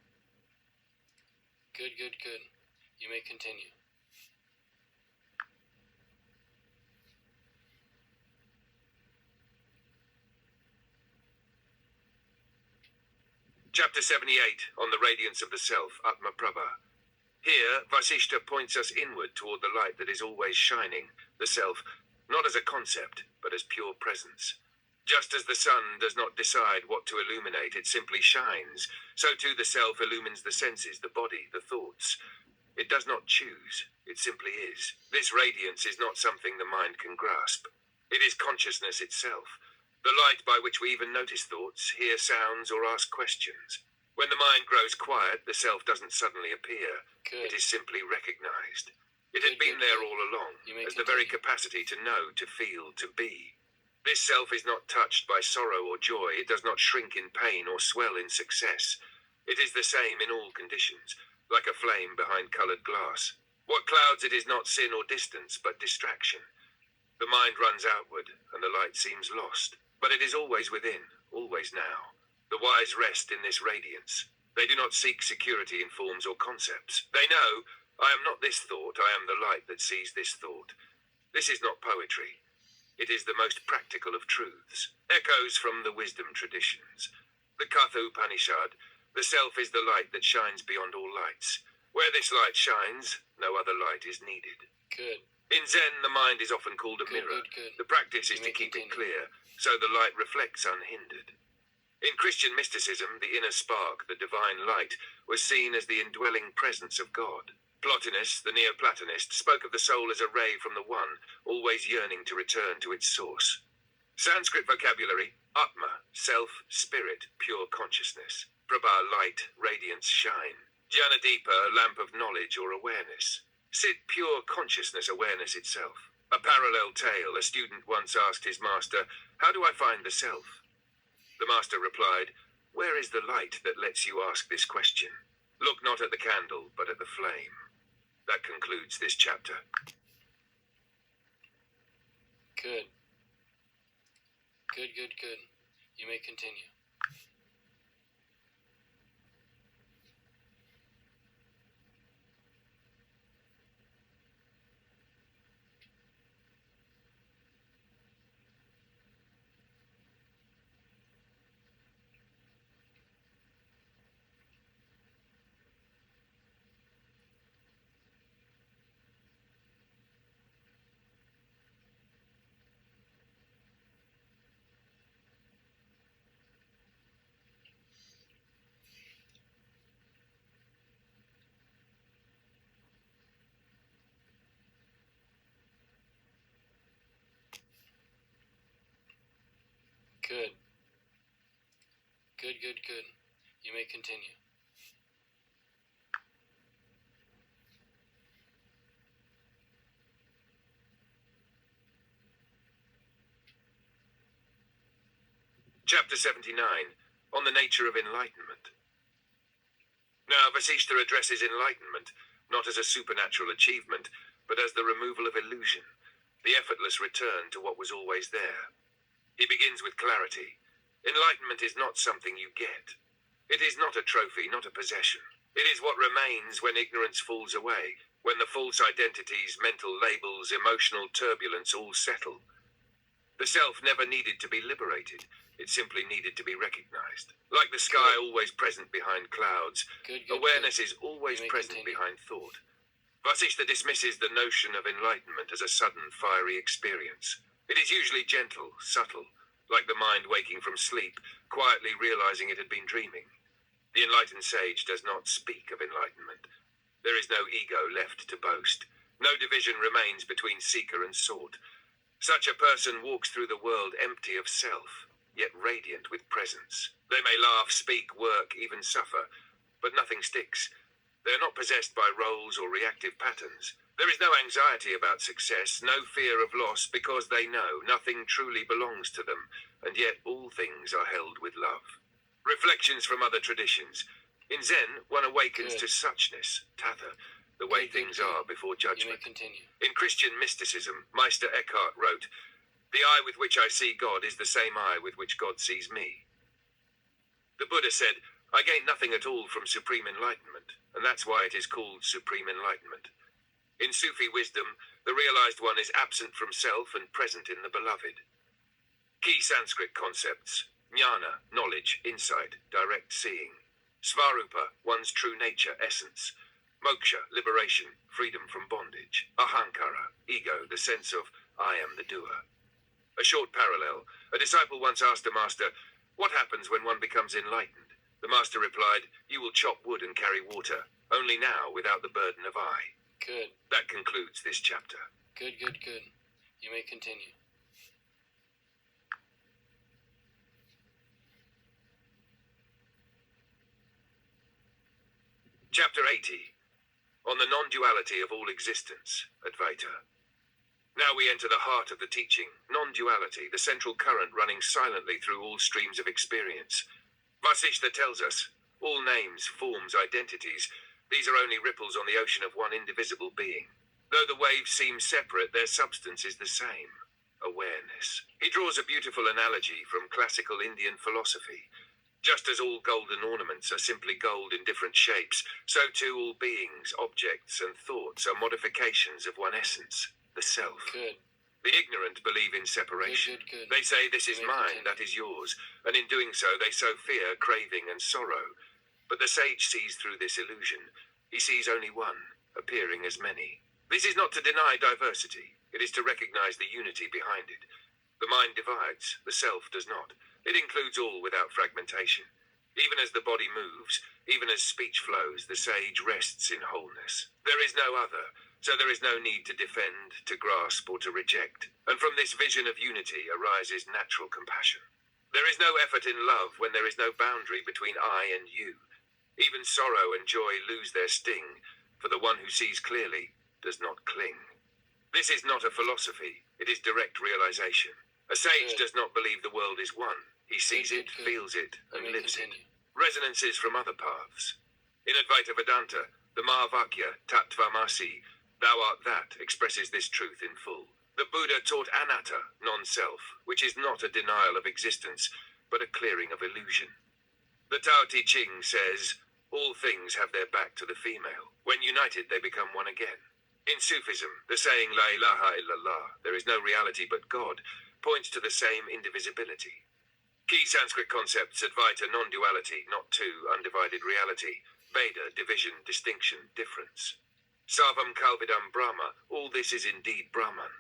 Good, good, good. You may continue. Chapter 78, on the radiance of the self, Atma Prabha. Here, Vasishtha points us inward toward the light that is always shining, the self, not as a concept, but as pure presence. Just as the sun does not decide what to illuminate, it simply shines, so too the self illumines the senses, the body, the thoughts. It does not choose, it simply is. This radiance is not something the mind can grasp. It is consciousness itself. The light by which we even notice thoughts, hear sounds, or ask questions. When the mind grows quiet, the self doesn't suddenly appear. Good. It is simply recognized. It had Good, been good, there good. all along, You may as the very continue. capacity to know, to feel, to be. This self is not touched by sorrow or joy. It does not shrink in pain or swell in success. It is the same in all conditions, like a flame behind colored glass. What clouds it is not sin or distance, but distraction. The mind runs outward, and the light seems lost. But it is always within, always now. The wise rest in this radiance. They do not seek security in forms or concepts. They know, I am not this thought, I am the light that sees this thought. This is not poetry. It is the most practical of truths. Echoes from the wisdom traditions. The Katha Upanishad, the self is the light that shines beyond all lights. Where this light shines, no other light is needed. Good. In Zen, the mind is often called a Good, mirror. good, good. The practice is You to may keep it continue. clear, so the light reflects unhindered. In Christian mysticism, the inner spark, the divine light, was seen as the indwelling presence of God. Plotinus, the Neoplatonist, spoke of the soul as a ray from the One, always yearning to return to its source. Sanskrit vocabulary: Atma, self, spirit, pure consciousness. Prabha, light, radiance, shine. Jnanadeepa, lamp of knowledge or awareness. Sit, pure consciousness, awareness itself. A parallel tale: a student once asked his master, "How do I find the self?" The master replied, "Where is the light that lets you ask this question? Look not at the candle, but at the flame." That concludes this chapter. Good. Good, good, good. You may continue. Good. Good, good, good. You may continue. Chapter 79, on the nature of enlightenment. Now, Vasishtha addresses enlightenment, not as a supernatural achievement, but as the removal of illusion, the effortless return to what was always there. He begins with clarity. Enlightenment is not something you get. It is not a trophy, not a possession. It is what remains when ignorance falls away, when the false identities, mental labels, emotional turbulence all settle. The self never needed to be liberated. It simply needed to be recognized. Like the sky always present behind clouds, Good, good, awareness good. is always You may present continue. behind thought. Vasishtha dismisses the notion of enlightenment as a sudden, fiery experience. It is usually gentle, subtle, like the mind waking from sleep, quietly realizing it had been dreaming. The enlightened sage does not speak of enlightenment. There is no ego left to boast. No division remains between seeker and sought. Such a person walks through the world empty of self, yet radiant with presence. They may laugh, speak, work, even suffer, but nothing sticks. They are not possessed by roles or reactive patterns. There is no anxiety about success, no fear of loss, because they know nothing truly belongs to them, and yet all things are held with love. Reflections from other traditions. In Zen, one awakens to suchness, tatha, the way Good, good, things good. are before You may judgment. continue. In Christian mysticism, Meister Eckhart wrote, "The eye with which I see God is the same eye with which God sees me." The Buddha said, "I gain nothing at all from supreme enlightenment, and that's why it is called supreme enlightenment." In Sufi wisdom, the realized one is absent from self and present in the beloved. Key Sanskrit concepts: jnana, knowledge, insight, direct seeing; svarupa, one's true nature, essence; moksha, liberation, freedom from bondage; ahankara, ego, the sense of I am the doer. A short parallel. A disciple once asked a master, "What happens when one becomes enlightened?" The master replied, "You will chop wood and carry water, only now without the burden of I." Good. That concludes this chapter. Good, good, good. You may continue. Chapter 80. On the non-duality of all existence, Advaita. Now we enter the heart of the teaching, non-duality, the central current running silently through all streams of experience. Vasishtha tells us, all names, forms, identities, these are only ripples on the ocean of one indivisible being. Though the waves seem separate, their substance is the same. Awareness. He draws a beautiful analogy from classical Indian philosophy. Just as all golden ornaments are simply gold in different shapes, so too all beings, objects, and thoughts are modifications of one essence, the self. Good. The ignorant believe in separation. Good. They say, this is You may mine, continue. that is yours, and in doing so they sow fear, craving, and sorrow. But the sage sees through this illusion. He sees only one, appearing as many. This is not to deny diversity. It is to recognize the unity behind it. The mind divides, the self does not. It includes all without fragmentation. Even as the body moves, even as speech flows, the sage rests in wholeness. There is no other, so there is no need to defend, to grasp, or to reject. And from this vision of unity arises natural compassion. There is no effort in love when there is no boundary between I and you. Even sorrow and joy lose their sting, for the one who sees clearly does not cling. This is not a philosophy, it is direct realization. A sage does not believe the world is one. He sees it, feels it, and You may lives it. continue. Resonances from other paths. In Advaita Vedanta, the Mahavakya, Tattvamasi, thou art that, expresses this truth in full. The Buddha taught anatta, non-self, which is not a denial of existence, but a clearing of illusion. The Tao Te Ching says, all things have their back to the female. When united, they become one again. In Sufism, the saying, La ilaha illallah, there is no reality but God, points to the same indivisibility. Key Sanskrit concepts, Advaita, non-duality, not two, undivided reality. Veda, division, distinction, difference. Sarvam Kalvidam Brahma, all this is indeed Brahman.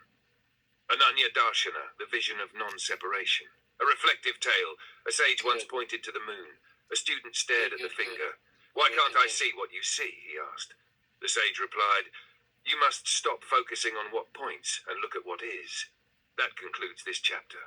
Ananya Darshana, the vision of non-separation. A reflective tale, a sage once pointed to the moon. A student stared at the finger. Why can't I see what you see, he asked. The sage replied, you must stop focusing on what points and look at what is. That concludes this chapter.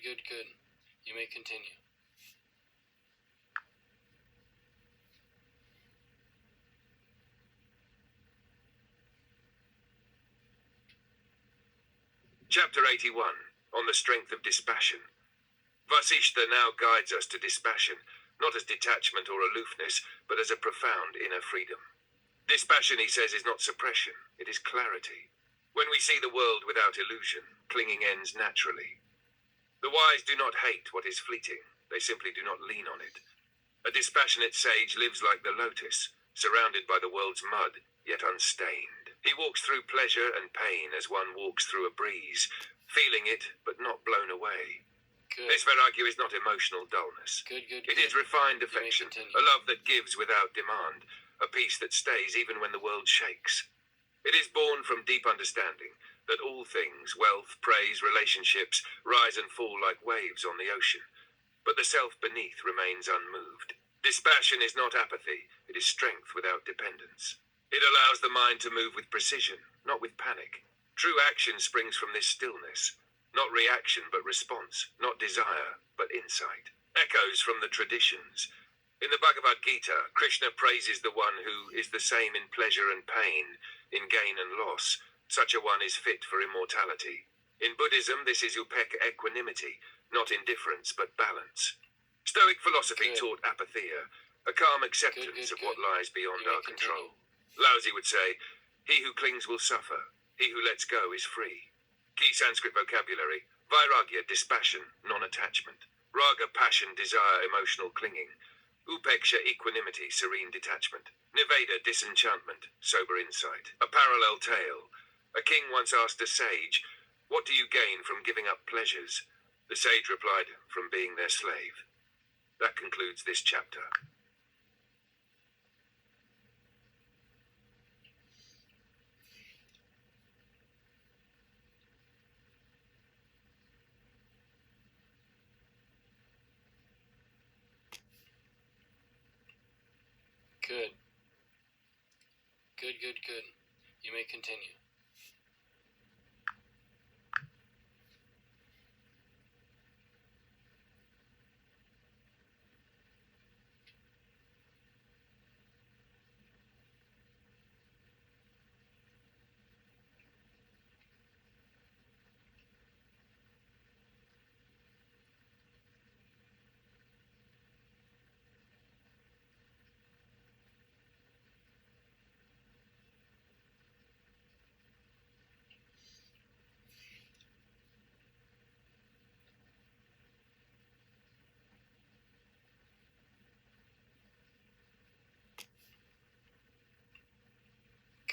Good. Good. You may continue. Chapter 81, on the strength of dispassion. Vasishtha now guides us to dispassion, not as detachment or aloofness, but as a profound inner freedom. Dispassion, he says, is not suppression, it is clarity. When we see the world without illusion, clinging ends naturally. The wise do not hate what is fleeting, they simply do not lean on it. A dispassionate sage lives like the lotus, surrounded by the world's mud, yet unstained. He walks through pleasure and pain as one walks through a breeze, feeling it, but not blown away. Good. This vairagya is not emotional dullness. Good. It is refined You may affection, continue. a love that gives without demand, a peace that stays even when the world shakes. It is born from deep understanding that all things, wealth, praise, relationships, rise and fall like waves on the ocean, but the self beneath remains unmoved. Dispassion is not apathy, it is strength without dependence. It allows the mind to move with precision, not with panic. True action springs from this stillness, not reaction but response, not desire but insight. Echoes from the traditions. In the Bhagavad Gita, Krishna praises the one who is the same in pleasure and pain, in gain and loss. Such a one is fit for immortality. In Buddhism, this is upeka, equanimity, not indifference but balance. Stoic philosophy taught apatheia, a calm acceptance of what lies beyond You may our control. continue. Laozi would say, he who clings will suffer, he who lets go is free. Key Sanskrit vocabulary, vairagya, dispassion, non-attachment. Raga, passion, desire, emotional clinging. Upeksha, equanimity, serene detachment. Niveda, disenchantment, sober insight. A parallel tale. A king once asked a sage, what do you gain from giving up pleasures? The sage replied, "From being their slave." That concludes this chapter. Good. Good, good, good. You may continue.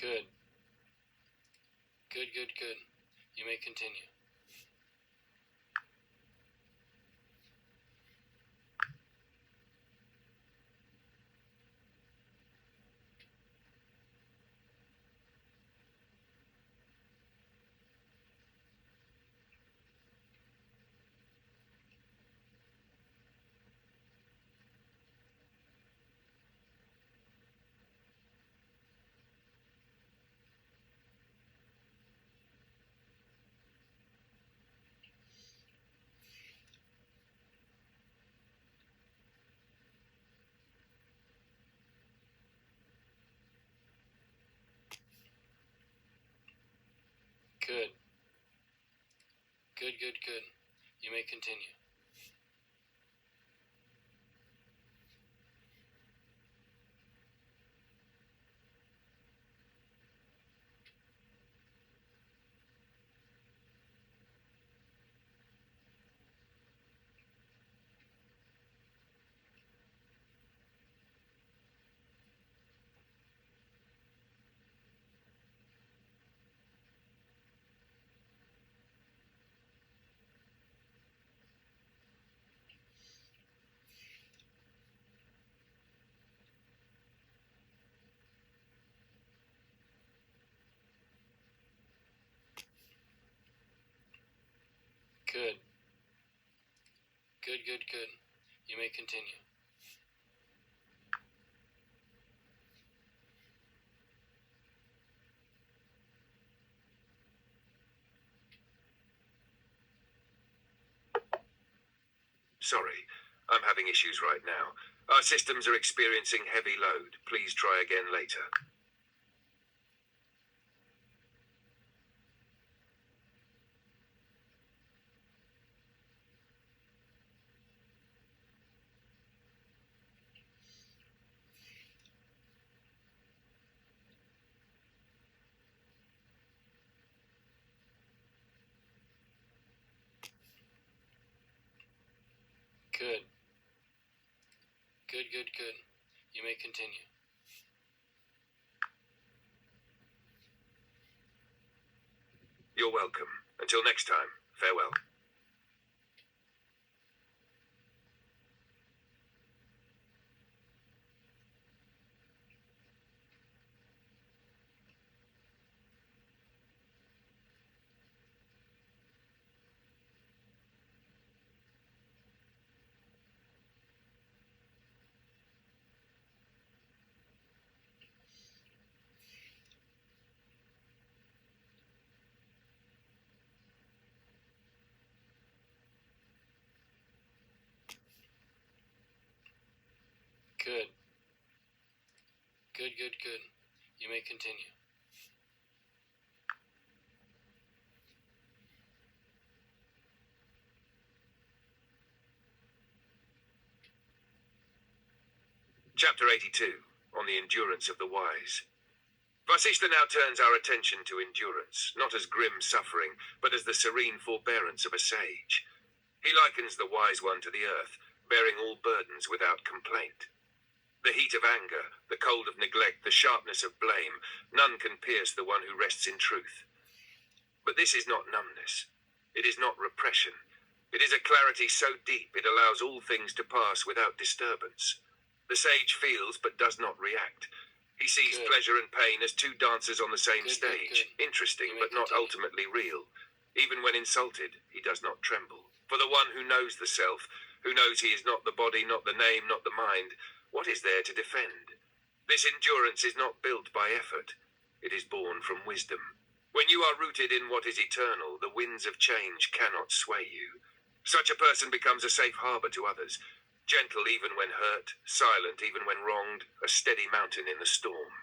Good. Good, good, good. You may continue. Good. Good, good, good. You may continue. Good. Good, good, good. You may continue. Sorry, I'm having issues right now. Our systems are experiencing heavy load. Please try again later. Good. Good, good, good. You may continue. You're welcome. Until next time, farewell. Good. Good, good, good. You may continue. Chapter 82, on the endurance of the wise. Vasishtha now turns our attention to endurance, not as grim suffering, but as the serene forbearance of a sage. He likens the wise one to the earth, bearing all burdens without complaint. The heat of anger, the cold of neglect, the sharpness of blame, none can pierce the one who rests in truth. But this is not numbness. It is not repression. It is a clarity so deep it allows all things to pass without disturbance. The sage feels but does not react. He sees Good. pleasure and pain as two dancers on the same Good, stage, good. interesting You may but not continue. ultimately real. Even when insulted, he does not tremble. For the one who knows the self, who knows he is not the body, not the name, not the mind, what is there to defend? This endurance is not built by effort. It is born from wisdom. When you are rooted in what is eternal, the winds of change cannot sway you. Such a person becomes a safe harbor to others, gentle even when hurt, silent even when wronged, a steady mountain in the storm.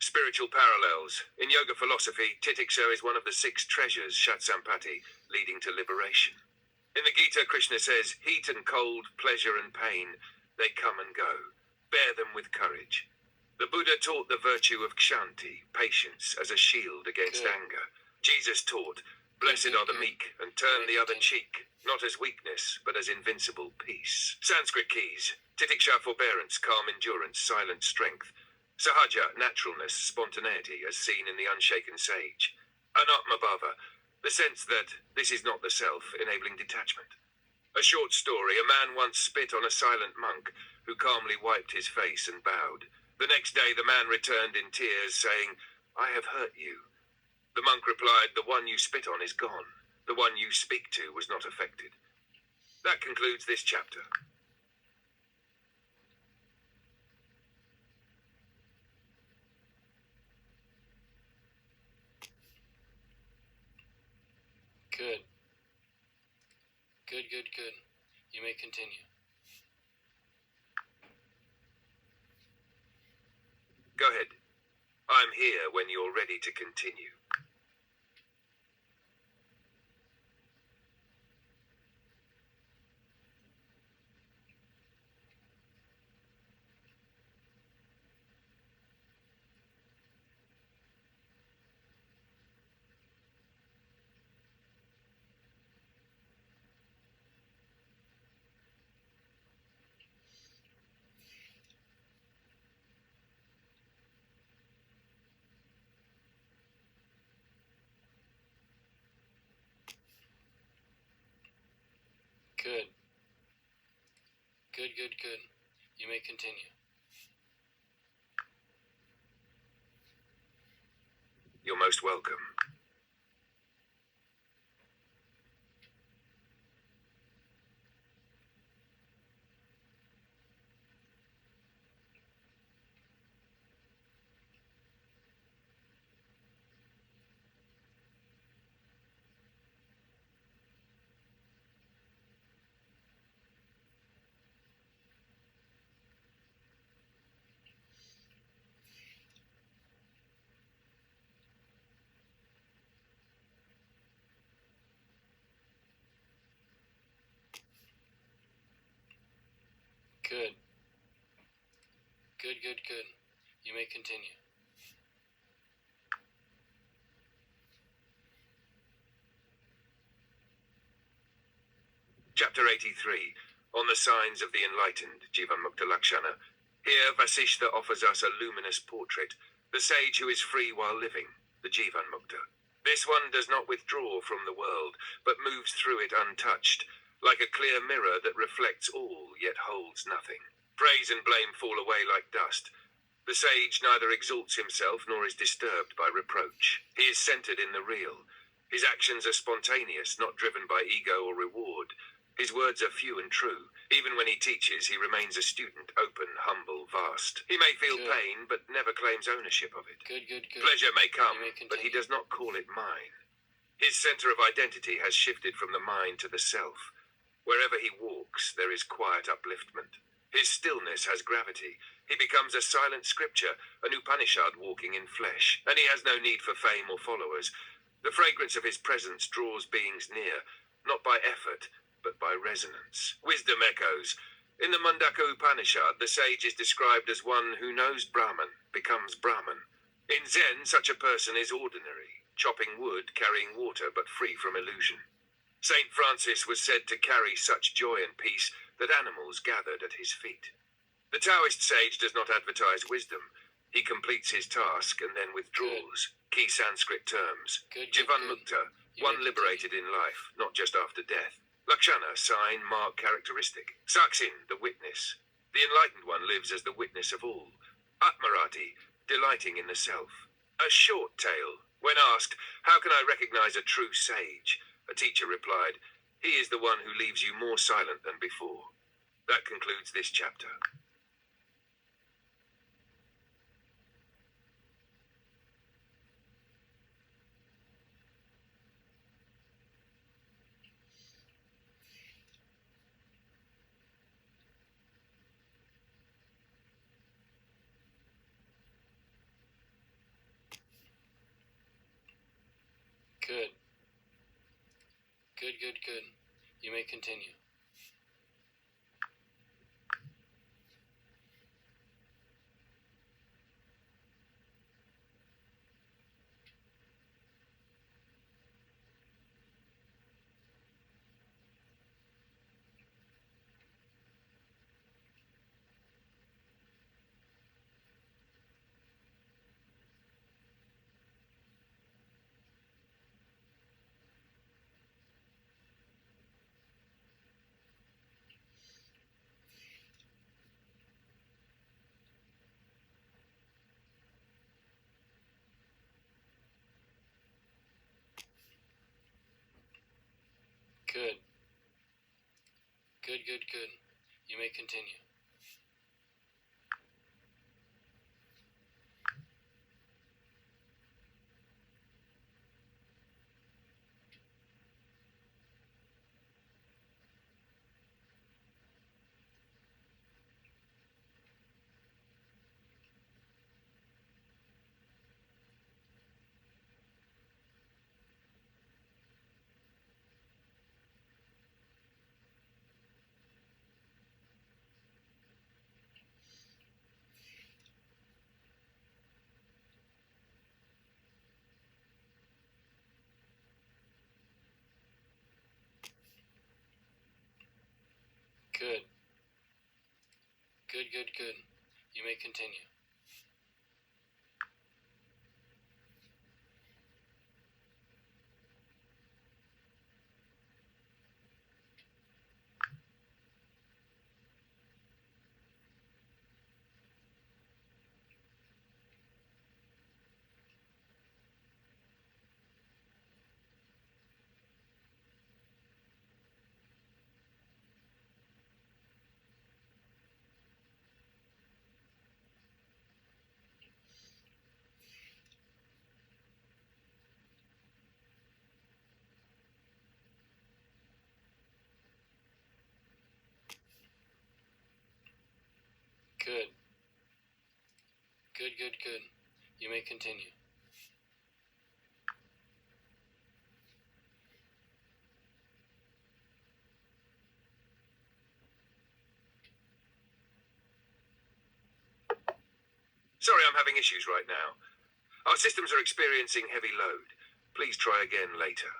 Spiritual parallels. In yoga philosophy, Titiksha is one of the 6 treasures, Shatsampati, leading to liberation. In the Gita, Krishna says, heat and cold, pleasure and pain, they come and go. Bear them with courage. The Buddha taught the virtue of kshanti, patience, as a shield against Good. anger. Jesus taught, blessed Good, are the good. meek, and turn You may the other continue. cheek, not as weakness, but as invincible peace. Sanskrit keys. Titiksha, forbearance, calm endurance, silent strength. Sahaja, naturalness, spontaneity, as seen in the unshaken sage. Anatmabhava, the sense that this is not the self, enabling detachment. A short story, a man once spit on a silent monk, who calmly wiped his face and bowed. The next day the man returned in tears, saying, I have hurt you. The monk replied, the one you spit on is gone. The one you speak to was not affected. That concludes this chapter. Good. Good, good, good. You may continue. Go ahead. I'm here when you're ready to continue. Good. Good, good, good. You may continue. You're most welcome. Good. Good, good, good. You may continue. Chapter 83, on the signs of the enlightened, Jivanmukta Lakshana. Here Vasishtha offers us a luminous portrait, the sage who is free while living, the Jivanmukta. This one does not withdraw from the world, but moves through it untouched, like a clear mirror that reflects all, yet holds nothing. Praise and blame fall away like dust. The sage neither exalts himself nor is disturbed by reproach. He is centered in the real. His actions are spontaneous, not driven by ego or reward. His words are few and true. Even when he teaches, he remains a student, open, humble, vast. He may feel Good. pain, but never claims ownership of it. Good, good, good. Pleasure may come, You may but he continue. does not call it mine. His center of identity has shifted from the mind to the self. Wherever he walks, there is quiet upliftment. His stillness has gravity. He becomes a silent scripture, an Upanishad walking in flesh, and he has no need for fame or followers. The fragrance of his presence draws beings near, not by effort, but by resonance. Wisdom echoes. In the Mundaka Upanishad, the sage is described as one who knows Brahman, becomes Brahman. In Zen, such a person is ordinary, chopping wood, carrying water, but free from illusion. Saint Francis was said to carry such joy and peace that animals gathered at his feet. The Taoist sage does not advertise wisdom. He completes his task and then withdraws. Key Sanskrit terms. Good, good, Jivan good. Mukta, You one may liberated in life, not just after death. Lakshana, sign, mark, characteristic. Saksin, the witness. The enlightened one lives as the witness of all. Atmarati, delighting in the self. A short tale. When asked, how can I recognize a true sage? A teacher replied, he is the one who leaves you more silent than before. That concludes this chapter. Good. Good, good, good. You may continue. Good. Good, good, good. You may continue. Good. Good, good, good. You may continue. Good. Good, good, good. You may continue. Sorry, I'm having issues right now. Our systems are experiencing heavy load. Please try again later.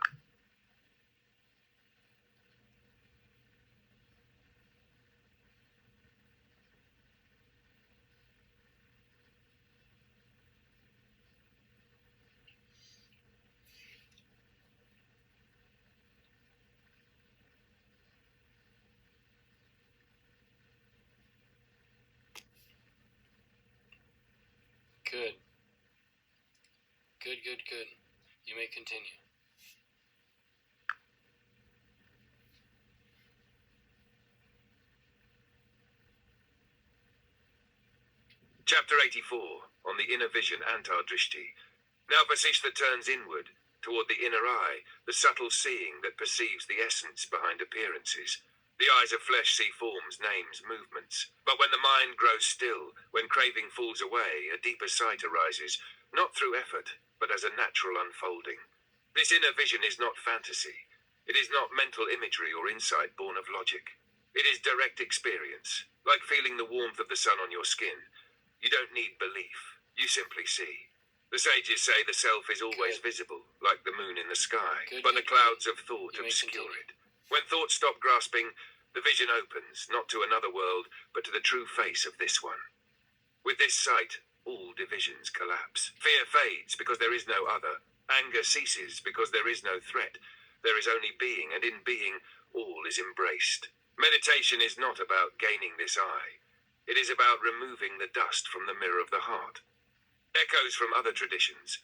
Good. Good, good, good. You may continue. Chapter 84, on the inner vision, Antardrishti. Now Vasishtha turns inward, toward the inner eye, the subtle seeing that perceives the essence behind appearances. The eyes of flesh see forms, names, movements. But when the mind grows still, when craving falls away, a deeper sight arises, not through effort, but as a natural unfolding. This inner vision is not fantasy. It is not mental imagery or insight born of logic. It is direct experience, like feeling the warmth of the sun on your skin. You don't need belief. You simply see. The sages say the self is always visible, like the moon in the sky, but the clouds of thought obscure it. When thoughts stop grasping, the vision opens, not to another world, but to the true face of this one. With this sight, all divisions collapse. Fear fades because there is no other. Anger ceases because there is no threat. There is only being, and in being, all is embraced. Meditation is not about gaining this eye. It is about removing the dust from the mirror of the heart. Echoes from other traditions.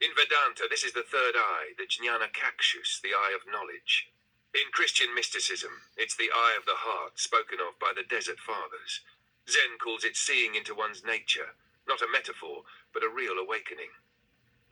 In Vedanta, this is the third eye, the jnana kakshus, the eye of knowledge. In Christian mysticism, it's the eye of the heart, spoken of by the Desert Fathers. Zen calls it seeing into one's nature, not a metaphor, but a real awakening.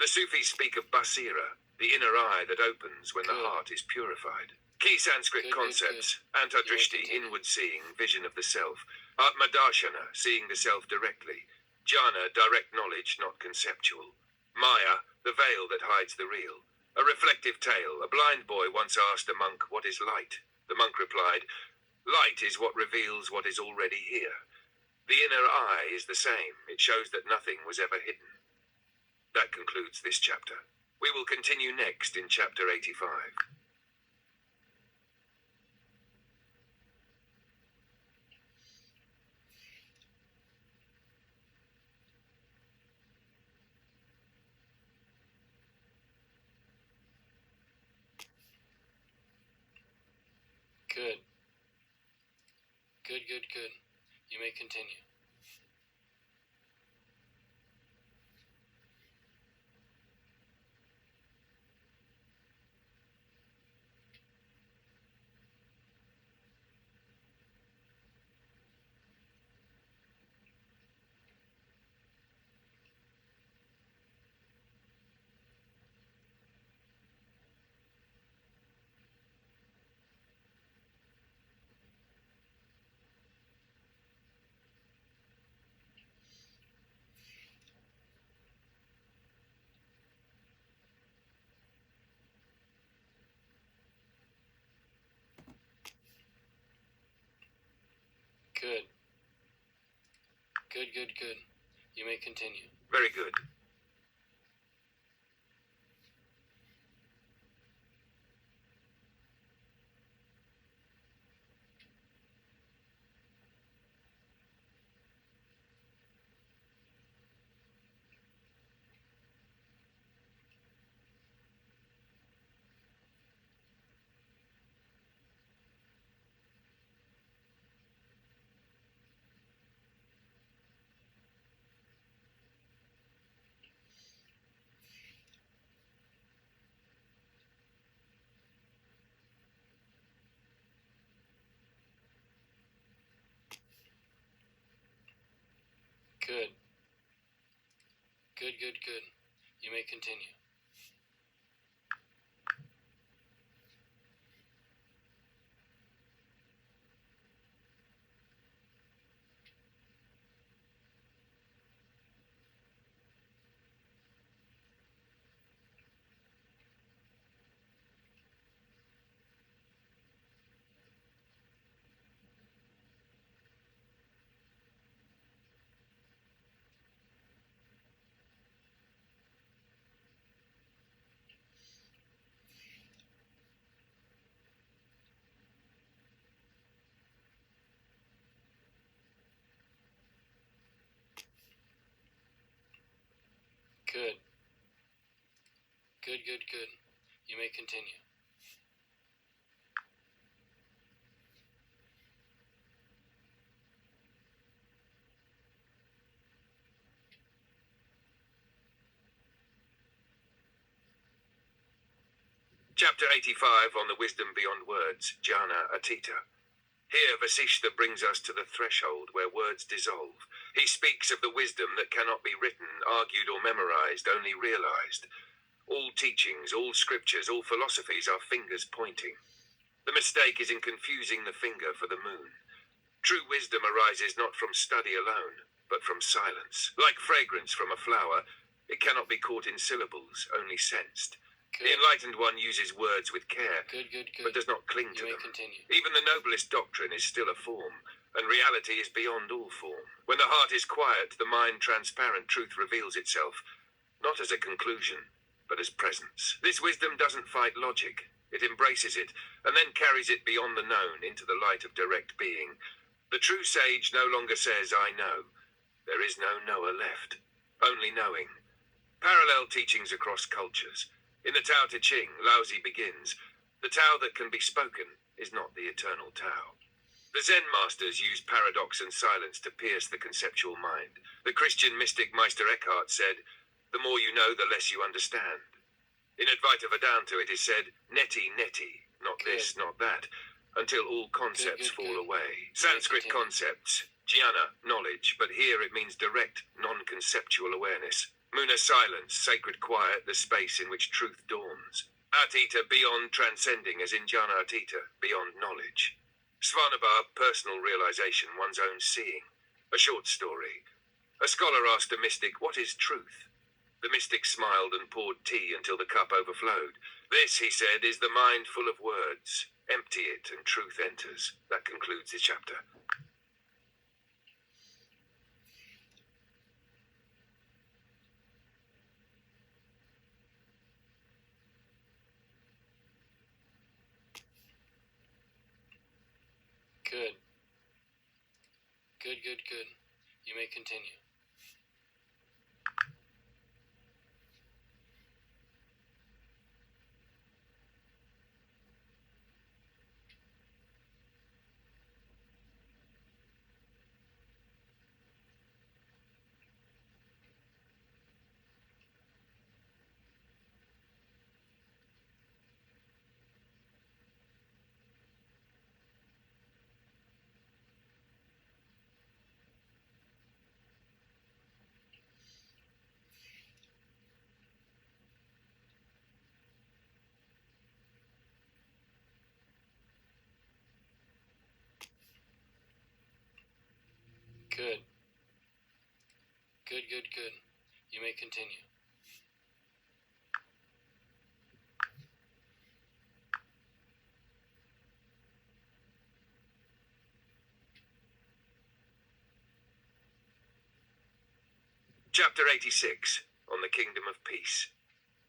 The Sufis speak of basira, the inner eye that opens when the heart is purified. Key Sanskrit concepts: antadrishti, inward seeing, vision of the self; atmadarshana, seeing the self directly; jhana, direct knowledge, not conceptual; maya, the veil that hides the real. A reflective tale. A blind boy once asked a monk, "What is light?" The monk replied, "Light is what reveals what is already here." The inner eye is the same. It shows that nothing was ever hidden. That concludes this chapter. We will continue next in chapter 85. Good. Good, good, good. You may continue. Good. Good, good, good. You may continue. Very good. Good. Good, good, good. You may continue. Good. Good, good, good. You may continue. Chapter 85 on the wisdom beyond words, jhana atita. Here Vasishtha brings us to the threshold where words dissolve. He speaks of the wisdom that cannot be written, argued or memorized, only realized. All teachings, all scriptures, all philosophies are fingers pointing. The mistake is in confusing the finger for the moon. True wisdom arises not from study alone, but from silence. Like fragrance from a flower, it cannot be caught in syllables, only sensed. Good. The enlightened one uses words with care, Good, good, good. but does not cling to You may them. continue. Even the noblest doctrine is still a form, and reality is beyond all form. When the heart is quiet, the mind transparent, truth reveals itself, not as a conclusion, but as presence. This wisdom doesn't fight logic. It embraces it, and then carries it beyond the known into the light of direct being. The true sage no longer says, "I know." There is no knower left, only knowing. Parallel teachings across cultures. In the Tao Te Ching, Laozi begins, The Tao that can be spoken is not the eternal Tao. The Zen masters use paradox and silence to pierce the conceptual mind. The Christian mystic Meister Eckhart said, "The more you know, the less you understand." In Advaita Vedanta it is said, "Neti, neti," not this, not that, until all concepts fall away. Sanskrit concepts, jnana, knowledge, but here it means direct, non-conceptual awareness. Muna, silence, sacred quiet, the space in which truth dawns. Atita, beyond transcending, as in jnana atita, beyond knowledge. Svanabha, personal realization, one's own seeing. A short story. A scholar asked a mystic, "What is truth?" The mystic smiled and poured tea until the cup overflowed. "This," he said, "is the mind full of words. Empty it and truth enters." That concludes the chapter. Good. Good, good, good. You may continue. Good. Good, good, good. You may continue. Chapter 86, on the Kingdom of Peace.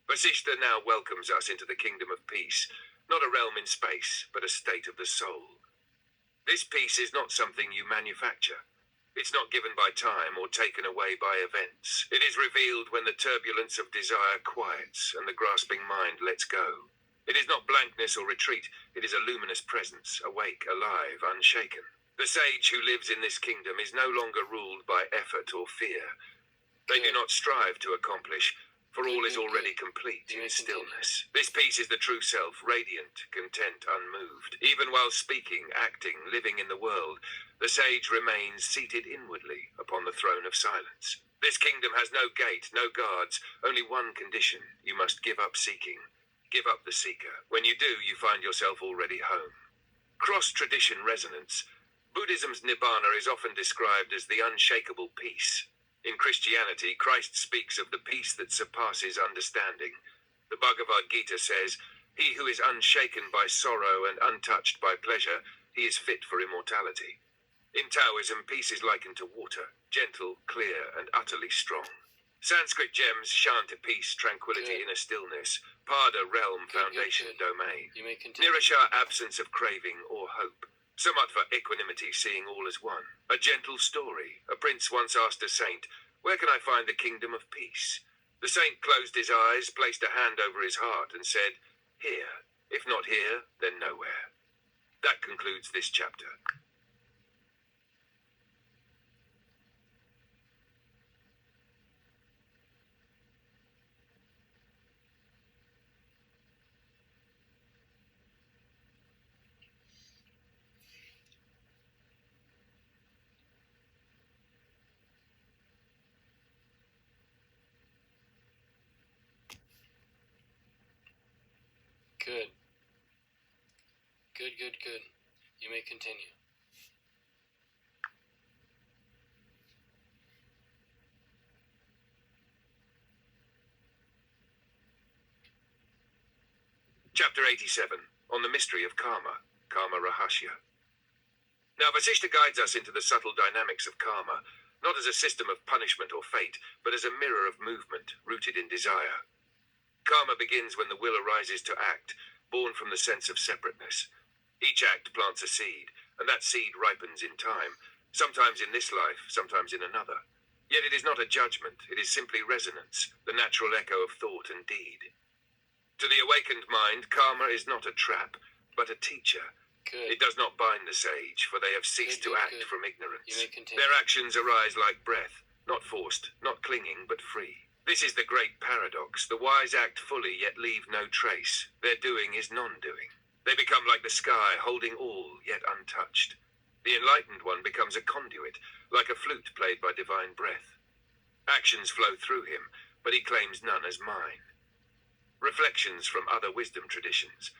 Vasishtha now welcomes us into the Kingdom of Peace, not a realm in space, but a state of the soul. This peace is not something you manufacture. It's not given by time or taken away by events. It is revealed when the turbulence of desire quiets and the grasping mind lets go. It is not blankness or retreat. It is a luminous presence, awake, alive, unshaken. The sage who lives in this kingdom is no longer ruled by effort or fear. They do not strive to accomplish, for all is already complete in stillness. This peace is the true self, radiant, content, unmoved. Even while speaking, acting, living in the world, the sage remains seated inwardly upon the throne of silence. This kingdom has no gate, no guards, only one condition: you must give up seeking. Give up the seeker. When you do, you find yourself already home. Cross-tradition resonance. Buddhism's nibbana is often described as the unshakable peace. In Christianity, Christ speaks of the peace that surpasses understanding. The Bhagavad Gita says, "He who is unshaken by sorrow and untouched by pleasure, he is fit for immortality." In Taoism, peace is likened to water, gentle, clear, and utterly strong. Sanskrit gems, shanta, peace, tranquility, inner stillness, pada, realm, foundation, domain. You may continue. Nirasha, absence of craving or hope. Samatva, equanimity, seeing all as one. A gentle story. A prince once asked a saint, "Where can I find the kingdom of peace?" The saint closed his eyes, placed a hand over his heart, and said, "Here. If not here, then nowhere." That concludes this chapter. Good. Good, good, good. You may continue. Chapter 87, on the mystery of karma, Karma Rahasya. Now Vasishtha guides us into the subtle dynamics of karma, not as a system of punishment or fate, but as a mirror of movement, rooted in desire. Karma begins when the will arises to act, born from the sense of separateness. Each act plants a seed, and that seed ripens in time, sometimes in this life, sometimes in another. Yet it is not a judgment, it is simply resonance, the natural echo of thought and deed. To the awakened mind, karma is not a trap, but a teacher. Good. It does not bind the sage, for they have ceased Good, to good, act good. from ignorance. You may continue. Their actions arise like breath, not forced, not clinging, but free. This is the great paradox. The wise act fully, yet leave no trace. Their doing is non-doing. They become like the sky, holding all, yet untouched. The enlightened one becomes a conduit, like a flute played by divine breath. Actions flow through him, but he claims none as mine. Reflections from other wisdom traditions.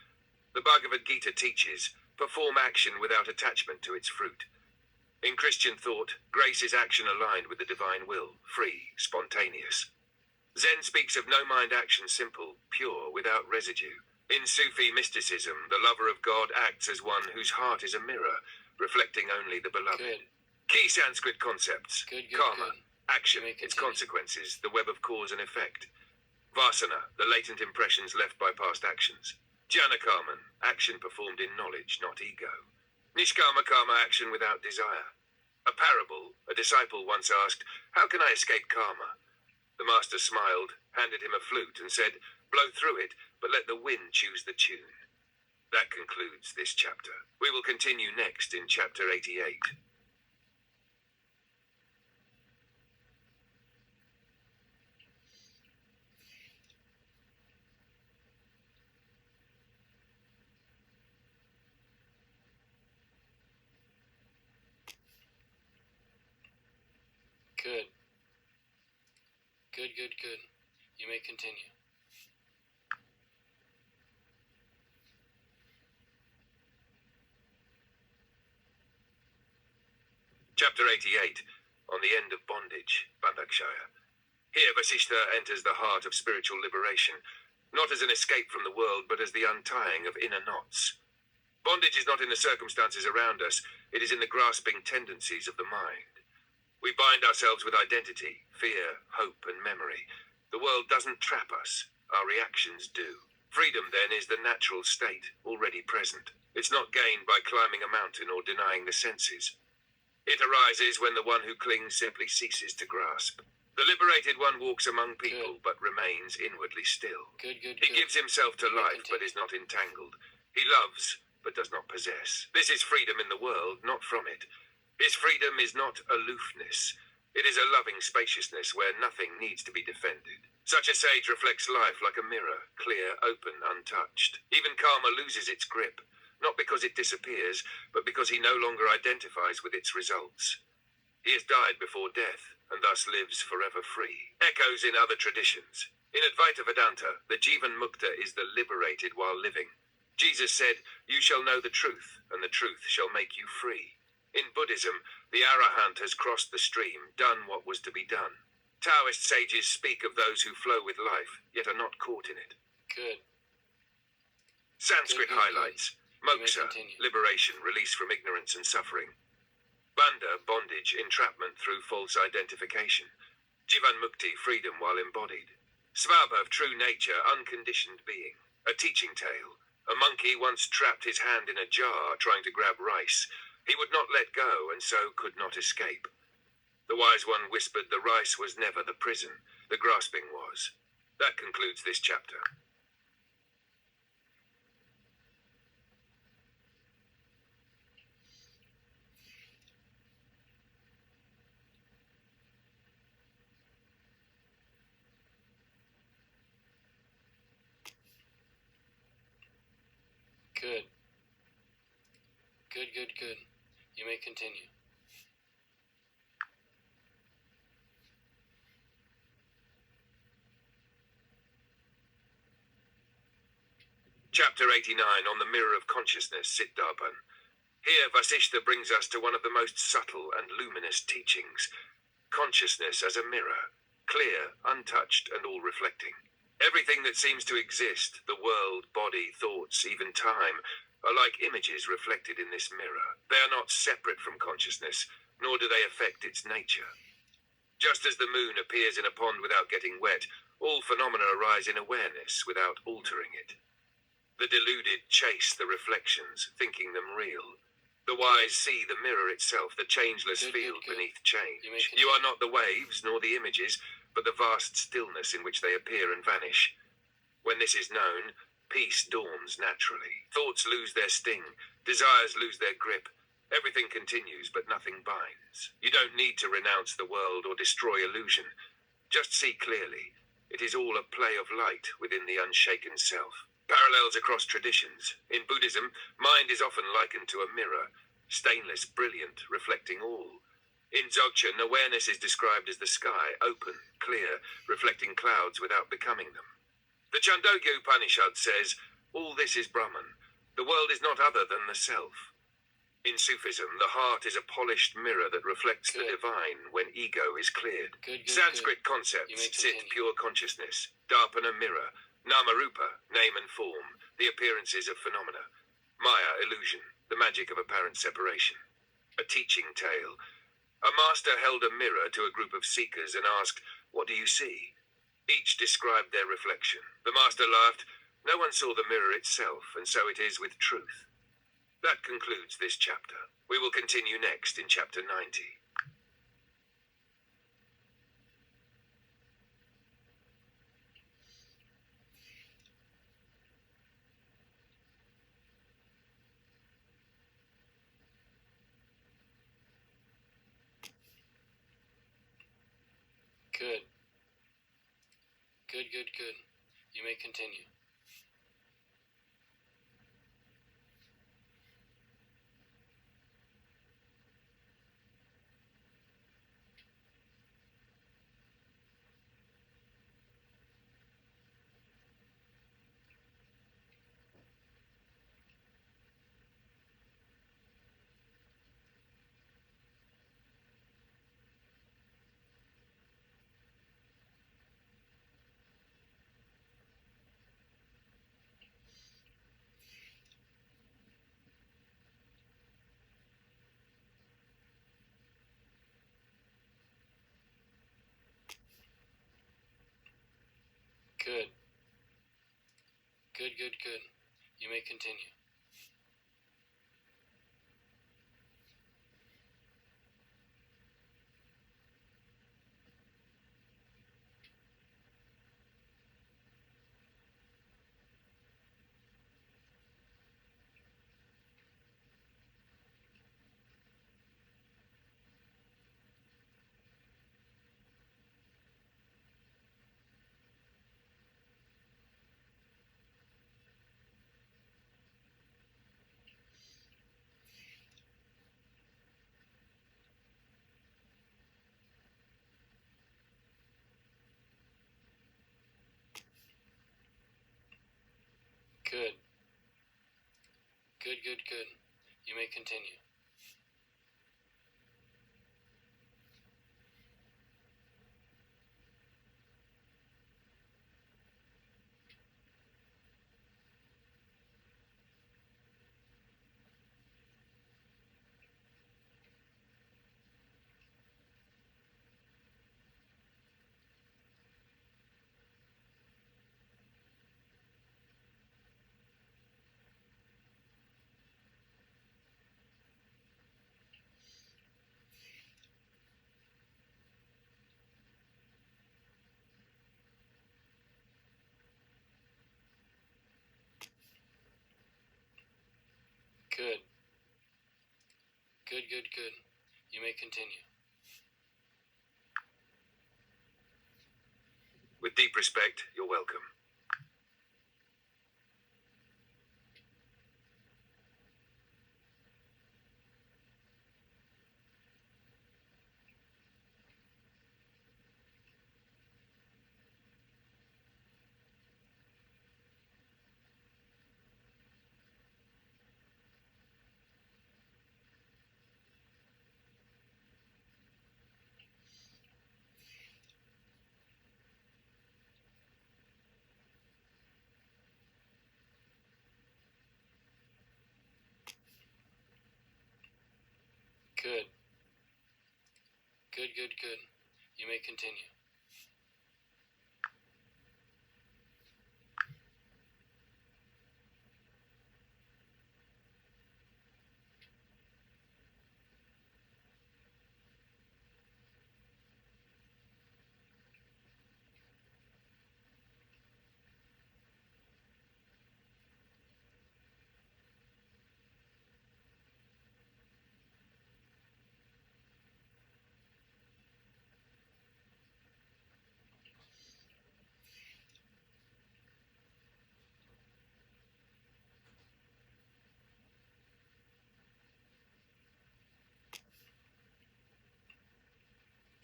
The Bhagavad Gita teaches, perform action without attachment to its fruit. In Christian thought, grace is action aligned with the divine will, free, spontaneous. Zen speaks of no-mind action, simple, pure, without residue. In Sufi mysticism, the lover of God acts as one whose heart is a mirror, reflecting only the beloved. Good. Key Sanskrit concepts. Good, Karma, good. action, You may its continue. consequences, the web of cause and effect. Vasana, the latent impressions left by past actions. Jnana karman, action performed in knowledge, not ego. Nishkama karma, action without desire. A parable, a disciple once asked, how can I escape karma? The master smiled, handed him a flute and said, blow through it, but let the wind choose the tune. That concludes this chapter. We will continue next in chapter 88. Good. Good, good, good. You may continue. Chapter 88, on the end of bondage, Bandakshaya. Here Vasishtha enters the heart of spiritual liberation, not as an escape from the world, but as the untying of inner knots. Bondage is not in the circumstances around us, it is in the grasping tendencies of the mind. We bind ourselves with identity, fear, hope, and memory. The world doesn't trap us, our reactions do. Freedom, then, is the natural state, already present. It's not gained by climbing a mountain or denying the senses. It arises when the one who clings simply ceases to grasp. The liberated one walks among people, but remains inwardly still. Good, good, He good. gives himself to You may life, but continue. is not entangled. He loves, but does not possess. This is freedom in the world, not from it. His freedom is not aloofness. It is a loving spaciousness where nothing needs to be defended. Such a sage reflects life like a mirror, clear, open, untouched. Even karma loses its grip, not because it disappears, but because he no longer identifies with its results. He has died before death, and thus lives forever free. Echoes in other traditions. In Advaita Vedanta, the Jivan Mukta is the liberated while living. Jesus said, you shall know the truth, and the truth shall make you free. In Buddhism, the Arahant has crossed the stream, done what was to be done. Taoist sages speak of those who flow with life, yet are not caught in it. Good. Sanskrit Good, good, good. highlights. You may Moksha, continue. liberation, release from ignorance and suffering. Bandha, bondage, entrapment through false identification. Jivan Mukti, freedom while embodied. Svabhav, true nature, unconditioned being. A teaching tale. A monkey once trapped his hand in a jar trying to grab rice. He would not let go and so could not escape. The wise one whispered the rice was never the prison, the grasping was. That concludes this chapter. Good. Good, good, good. You may continue. Chapter 89, on the mirror of consciousness, Siddharpan. Here Vasishtha brings us to one of the most subtle and luminous teachings. Consciousness as a mirror, clear, untouched, and all-reflecting. Everything that seems to exist, the world, body, thoughts, even time, are like images reflected in this mirror. They are not separate from consciousness, nor do they affect its nature. Just as the moon appears in a pond without getting wet, all phenomena arise in awareness without altering it. The deluded chase the reflections, thinking them real. The wise see the mirror itself, the changeless Good, field good, good. beneath change. You may You are continue. not the waves, nor the images, but the vast stillness in which they appear and vanish. When this is known, peace dawns naturally. Thoughts lose their sting, desires lose their grip. Everything continues, but nothing binds. You don't need to renounce the world or destroy illusion. Just see clearly. It is all a play of light within the unshaken self. Parallels across traditions. In Buddhism, mind is often likened to a mirror, stainless, brilliant, reflecting all. In Dzogchen, awareness is described as the sky, open, clear, reflecting clouds without becoming them. The Chandogya Upanishad says, all this is Brahman. The world is not other than the self. In Sufism, the heart is a polished mirror that reflects the divine when ego is cleared. Sanskrit concepts, sit, pure consciousness, darpana, mirror, nama-rupa, name and form, the appearances of phenomena, maya, illusion, the magic of apparent separation. A teaching tale. A master held a mirror to a group of seekers and asked, what do you see? Each described their reflection. The master laughed. No one saw the mirror itself, and so it is with truth. That concludes this chapter. We will continue next in chapter 90. Good. Good, good, good. You may continue. Good. Good, good, good. You may continue. Good. Good, good, good. You may continue. Good. Good, good, good. You may continue. With deep respect, you're welcome. Good. Good, good, good. You may continue.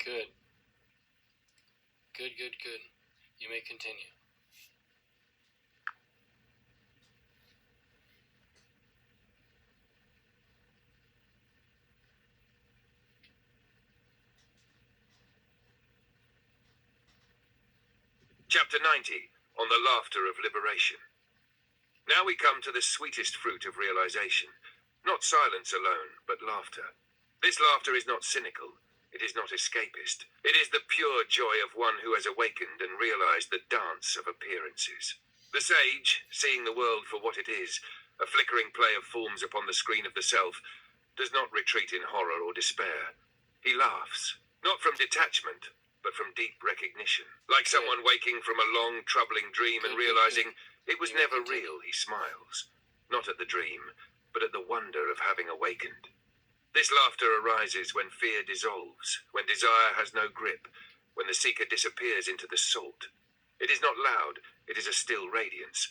Good. Good, good, good. You may continue. Chapter 90, on the laughter of liberation. Now we come to the sweetest fruit of realization. Not silence alone, but laughter. This laughter is not cynical. It is not escapist. It is the pure joy of one who has awakened and realized the dance of appearances. The sage, seeing the world for what it is, a flickering play of forms upon the screen of the self, does not retreat in horror or despair. He laughs, not from detachment, but from deep recognition. Like someone waking from a long, troubling dream and realizing it was never real, he smiles. Not at the dream, but at the wonder of having awakened. This laughter arises when fear dissolves, when desire has no grip, when the seeker disappears into the salt. It is not loud, it is a still radiance.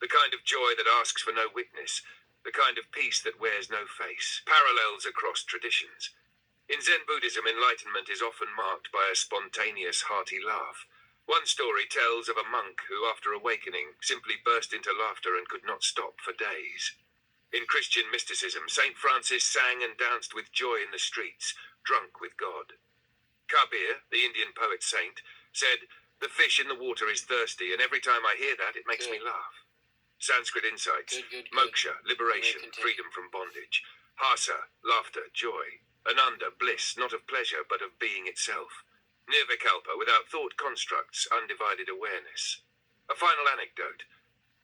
The kind of joy that asks for no witness, the kind of peace that wears no face. Parallels across traditions. In Zen Buddhism, enlightenment is often marked by a spontaneous, hearty laugh. One story tells of a monk who, after awakening, simply burst into laughter and could not stop for days. In Christian mysticism, St. Francis sang and danced with joy in the streets, drunk with God. Kabir, the Indian poet saint, said, "The fish in the water is thirsty, and every time I hear that, it makes me laugh." Sanskrit insights, moksha, liberation, freedom from bondage. Hasa, laughter, joy. Ananda, bliss, not of pleasure, but of being itself. Nirvikalpa, without thought constructs, undivided awareness. A final anecdote.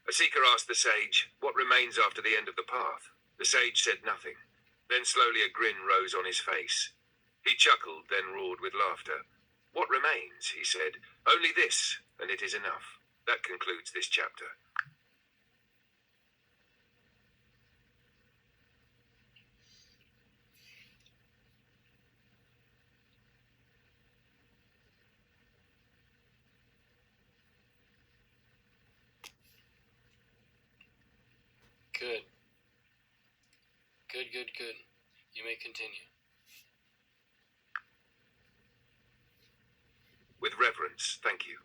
A seeker asked the sage, "What remains after the end of the path?" The sage said nothing. Then slowly a grin rose on his face. He chuckled, then roared with laughter. "What remains?" he said. "Only this, and it is enough." That concludes this chapter. Good. Good, good, good. You may continue. With reverence, thank you.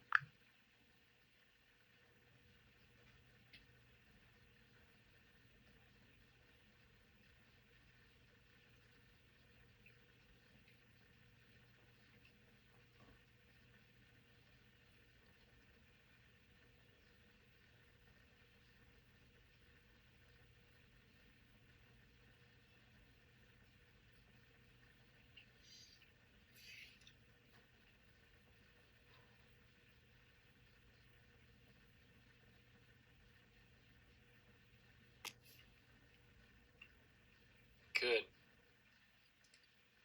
Good.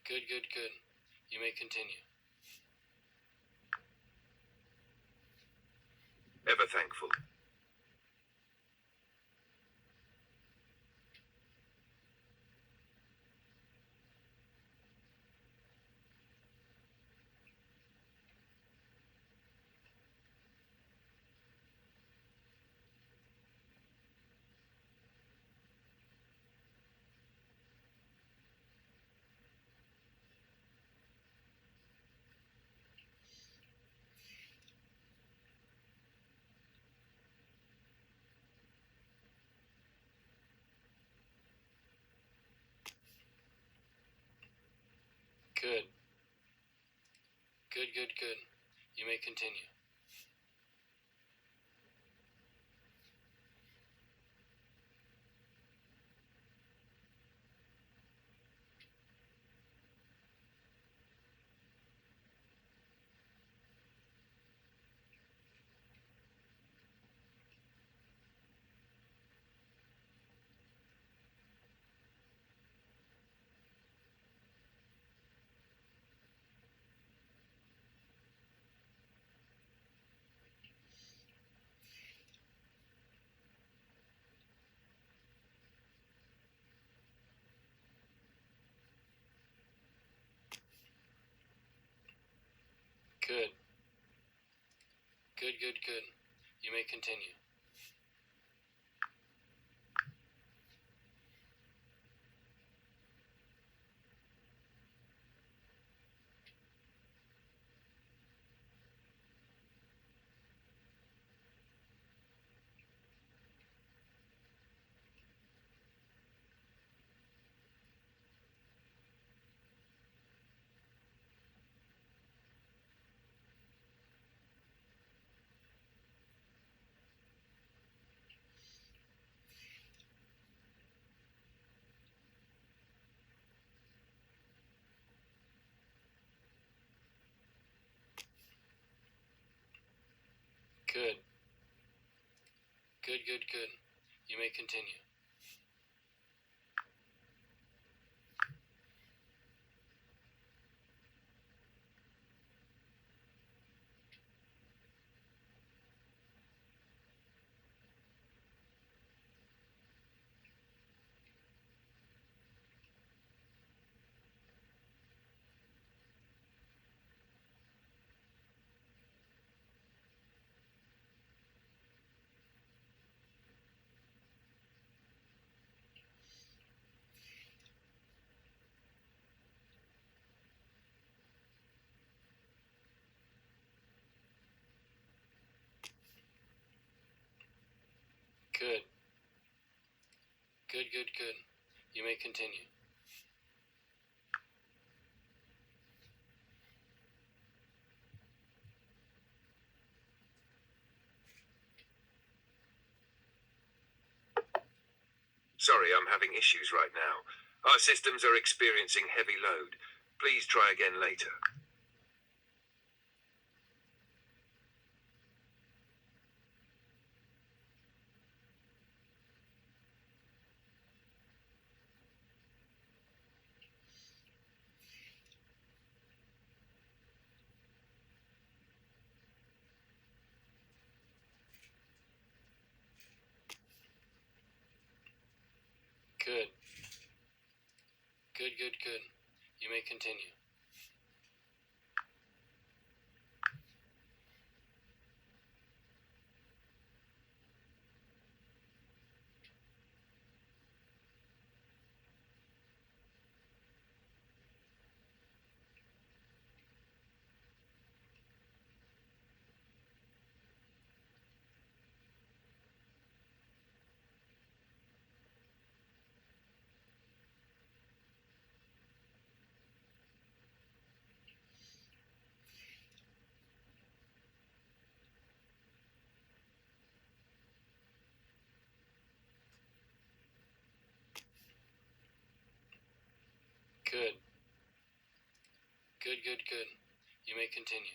Good, good, good. You may continue. Ever thankful. Good. Good, good, good. You may continue. Good. Good, good, good. You may continue. Good. Good, good, good. You may continue. Good. Good, good, good. You may continue. Sorry, I'm having issues right now. Our systems are experiencing heavy load. Please try again later. Good. Good, good, good. You may continue. Good. Good, good, good. You may continue.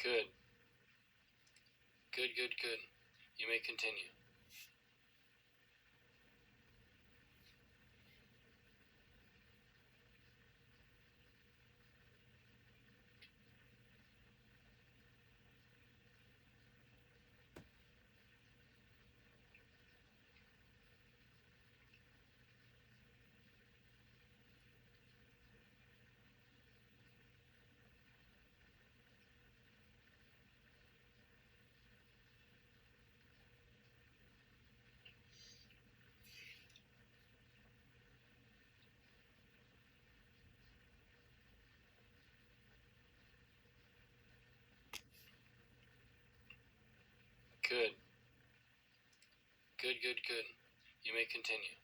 Good. Good, good, good. You may continue. Good. Good, good, good. You may continue.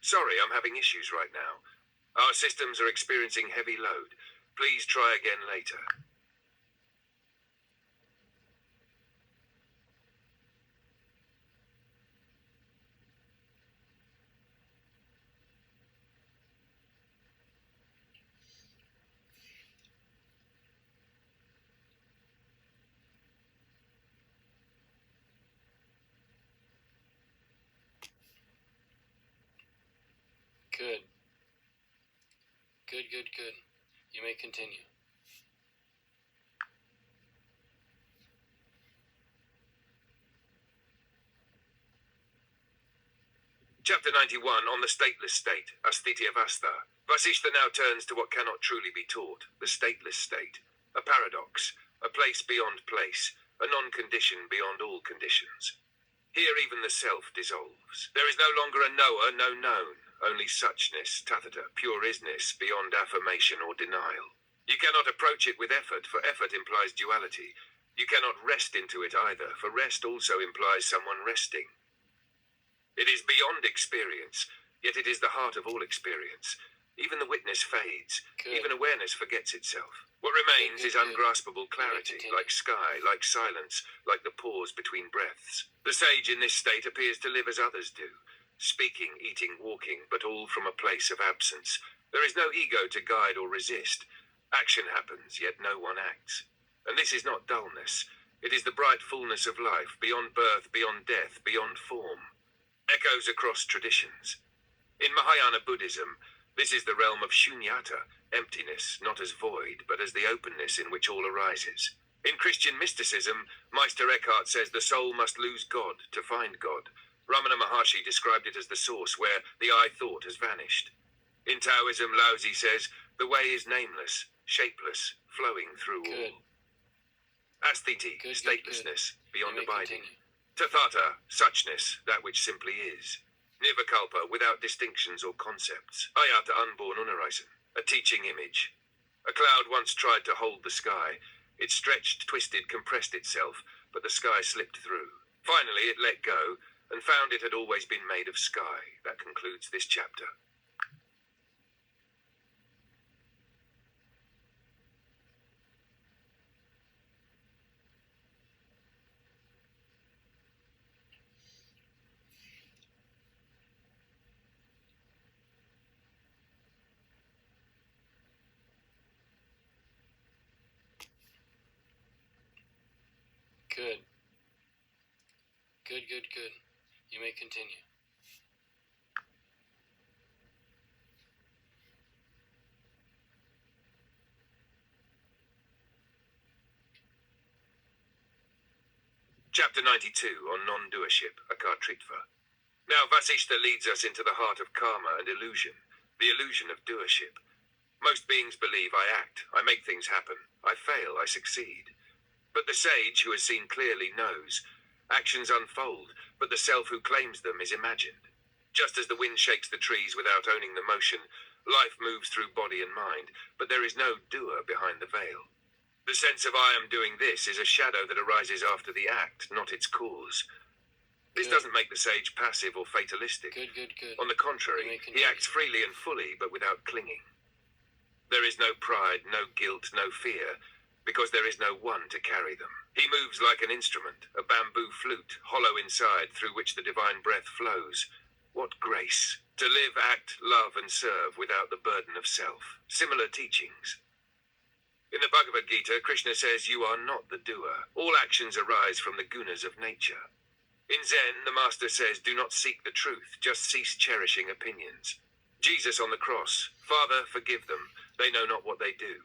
Sorry, I'm having issues right now. Our systems are experiencing heavy load. Please try again later. Good. Good, good, good. You may continue. Chapter 91 on the stateless state, Asthiti Avastha. Vasishtha now turns to what cannot truly be taught, the stateless state. A paradox, a place beyond place, a non-condition beyond all conditions. Here even the self dissolves. There is no longer a knower, no known, only suchness, tathata, pure isness, beyond affirmation or denial. You cannot approach it with effort, for effort implies duality. You cannot rest into it either, for rest also implies someone resting. It is beyond experience, yet it is the heart of all experience. Even the witness fades. Good. Even awareness forgets itself. What remains is ungraspable clarity, like sky, like silence, like the pause between breaths. The sage in this state appears to live as others do, speaking, eating, walking, but all from a place of absence. There is no ego to guide or resist. Action happens, yet no one acts. And this is not dullness. It is the bright fullness of life, beyond birth, beyond death, beyond form. Echoes across traditions. In Mahayana Buddhism, this is the realm of shunyata, emptiness, not as void, but as the openness in which all arises. In Christian mysticism, Meister Eckhart says the soul must lose God to find God. Ramana Maharshi described it as the source where the I thought has vanished. In Taoism, Laozi says, the way is nameless, shapeless, flowing through all. Asthiti, statelessness, beyond abiding. Tathata, suchness, that which simply is. Nirvikalpa, without distinctions or concepts. Ayata, unborn unarisen, a teaching image. A cloud once tried to hold the sky. It stretched, twisted, compressed itself, but the sky slipped through. Finally, it let go, and found it had always been made of sky. That concludes this chapter. Good. Good, good, good. You may continue. Chapter 92 on non-doership, Akartritva. Now Vasishtha leads us into the heart of karma and illusion, the illusion of doership. Most beings believe I act, I make things happen, I fail, I succeed. But the sage who has seen clearly knows. Actions unfold, but the self who claims them is imagined. Just as the wind shakes the trees without owning the motion, life moves through body and mind, but there is no doer behind the veil. The sense of I am doing this is a shadow that arises after the act, not its cause. This doesn't make the sage passive or fatalistic. Good, good, good. On the contrary, he acts freely and fully, but without clinging. There is no pride, no guilt, no fear, because there is no one to carry them. He moves like an instrument, a bamboo flute, hollow inside, through which the divine breath flows. What grace! To live, act, love, and serve without the burden of self. Similar teachings. In the Bhagavad Gita, Krishna says, you are not the doer. All actions arise from the gunas of nature. In Zen, the master says, do not seek the truth, just cease cherishing opinions. Jesus on the cross, Father, forgive them, they know not what they do.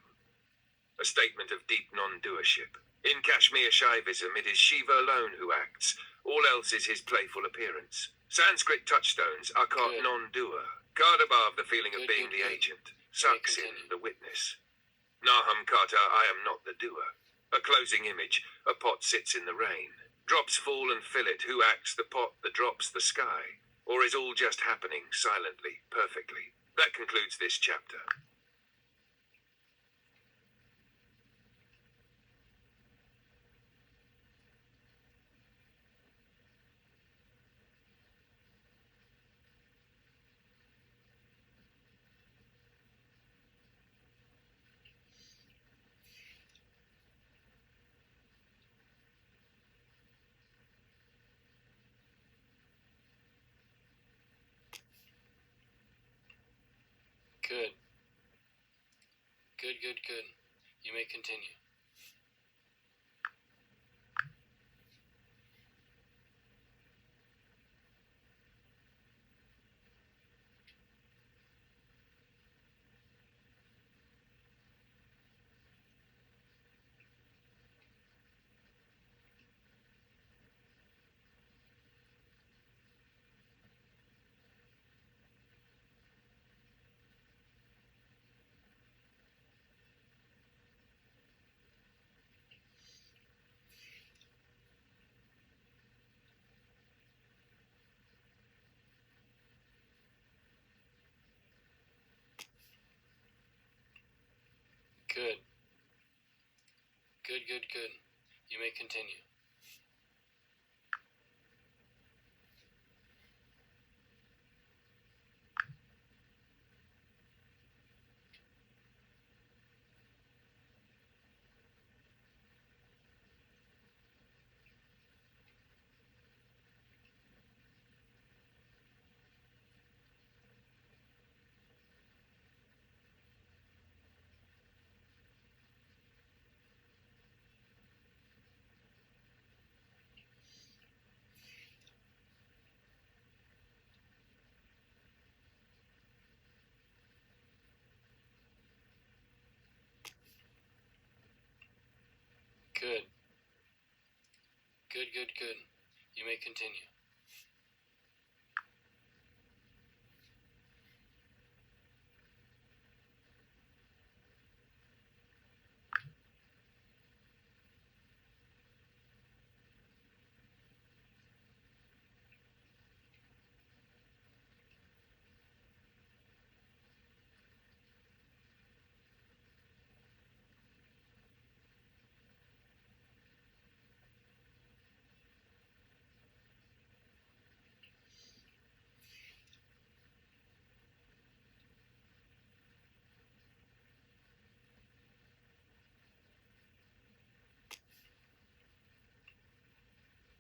A statement of deep non-doership. In Kashmir Shaivism, it is Shiva alone who acts. All else is his playful appearance. Sanskrit touchstones are called non-doer. Guard above the feeling of being the agent. Saksin, the witness. Naham kata, I am not the doer. A closing image. A pot sits in the rain. Drops fall and fill it. Who acts the pot, the drops, the sky? Or is all just happening silently, perfectly? That concludes this chapter. Good. Good, good, good. You may continue. Good. You may continue. Good. Good. You may continue.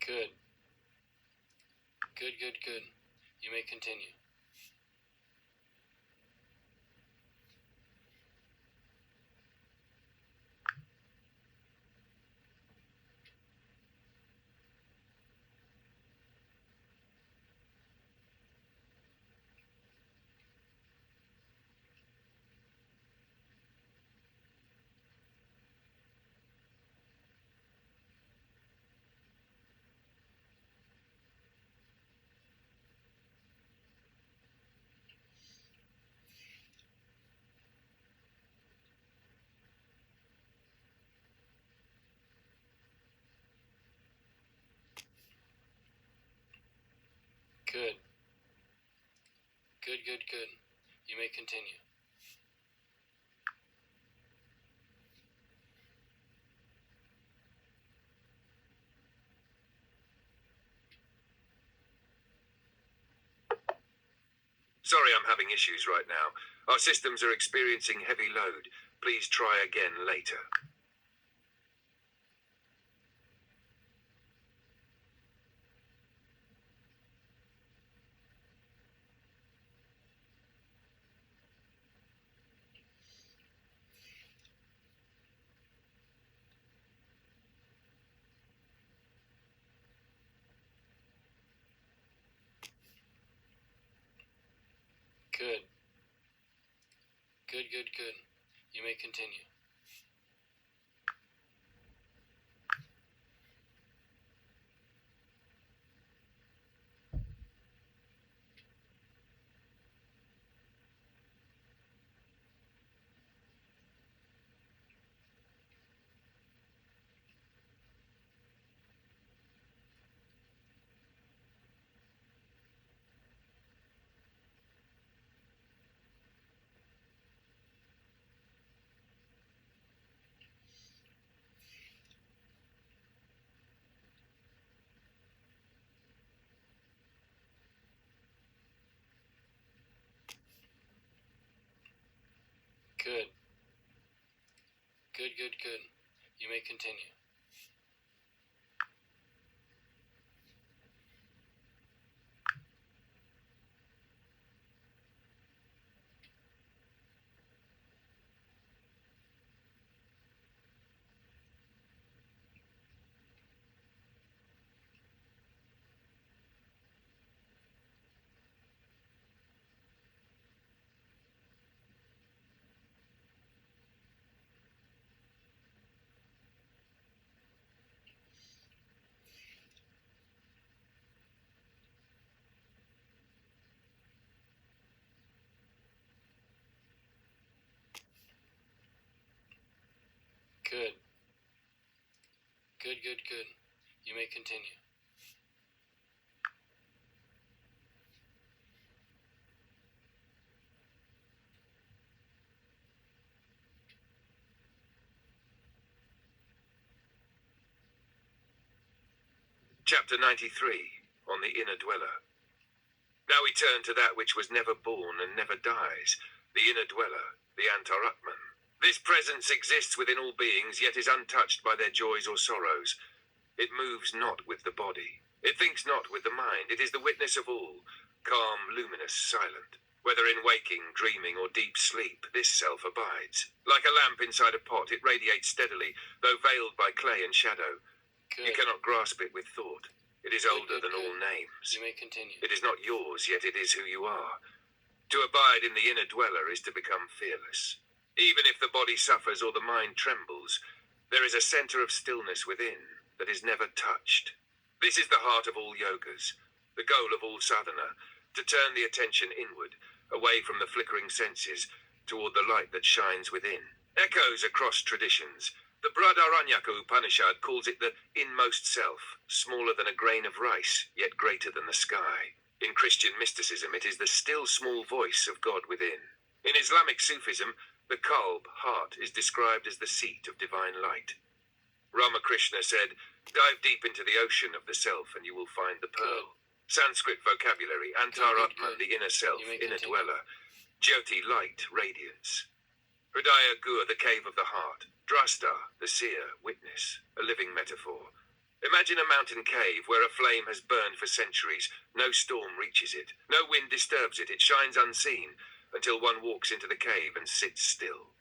Good. Good. You may continue. Good. Good. You may continue. Sorry, I'm having issues right now. Our systems are experiencing heavy load. Please try again later. Good. Good. You may continue. Good. Good. You may continue. Good. Good. You may continue. Chapter 93, on the inner dweller. Now we turn to that which was never born and never dies, the inner dweller, the Antaratman. This presence exists within all beings, yet is untouched by their joys or sorrows. It moves not with the body. It thinks not with the mind. It is the witness of all, calm, luminous, silent. Whether in waking, dreaming, or deep sleep, this self abides. Like a lamp inside a pot, it radiates steadily, though veiled by clay and shadow. Good. You cannot grasp it with thought. It is older than all names. You may continue. It is not yours, yet it is who you are. To abide in the inner dweller is to become fearless. Even if the body suffers or the mind trembles, there is a center of stillness within that is never touched. This is the heart of all yogas, the goal of all sadhana, to turn the attention inward, away from the flickering senses, toward the light that shines within. Echoes across traditions. The Brihadaranyaka Upanishad calls it the inmost self, smaller than a grain of rice, yet greater than the sky. In Christian mysticism, it is the still small voice of God within. In Islamic Sufism, the qalb, heart, is described as the seat of divine light. Ramakrishna said, "Dive deep into the ocean of the self and you will find the pearl." Sanskrit vocabulary, Antaratman, the inner self, inner dweller. Jyoti, light, radiance. Hridaya Gur, the cave of the heart. Drasta, the seer, witness, a living metaphor. Imagine a mountain cave where a flame has burned for centuries. No storm reaches it. No wind disturbs it. It shines unseen until one walks into the cave and sits still.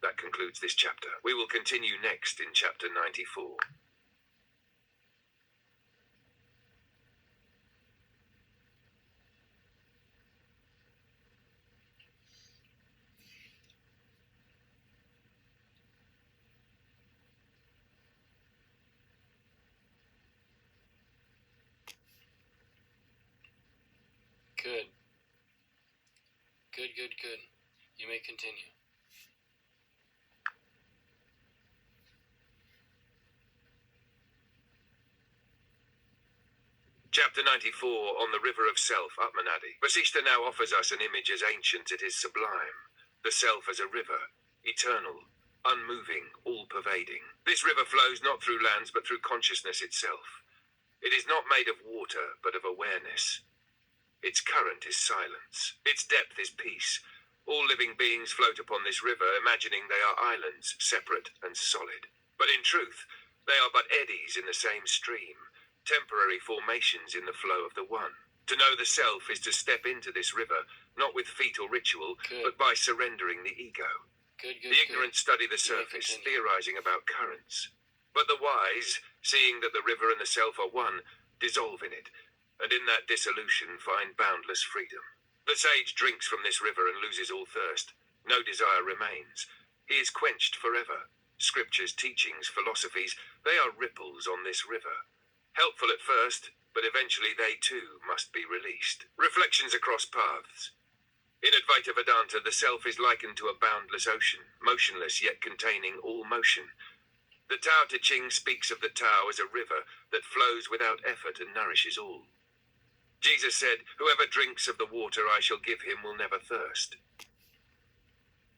That concludes this chapter. We will continue next in chapter 94. Good. Good. You may continue. Chapter 94, on the river of self, Atmanadi. Vasishtha now offers us an image as ancient it is sublime. The self as a river, eternal, unmoving, all-pervading. This river flows not through lands, but through consciousness itself. It is not made of water, but of awareness. Its current is silence. Its depth is peace. All living beings float upon this river, imagining they are islands, separate and solid. But in truth, they are but eddies in the same stream, temporary formations in the flow of the one. To know the self is to step into this river, not with feat or ritual, but by surrendering the ego. Good. The ignorant study the surface, theorizing about currents. But the wise, seeing that the river and the self are one, dissolve in it, and in that dissolution find boundless freedom. The sage drinks from this river and loses all thirst. No desire remains. He is quenched forever. Scriptures, teachings, philosophies, they are ripples on this river. Helpful at first, but eventually they too must be released. Reflections across paths. In Advaita Vedanta, the self is likened to a boundless ocean, motionless yet containing all motion. The Tao Te Ching speaks of the Tao as a river that flows without effort and nourishes all. Jesus said, "Whoever drinks of the water I shall give him will never thirst."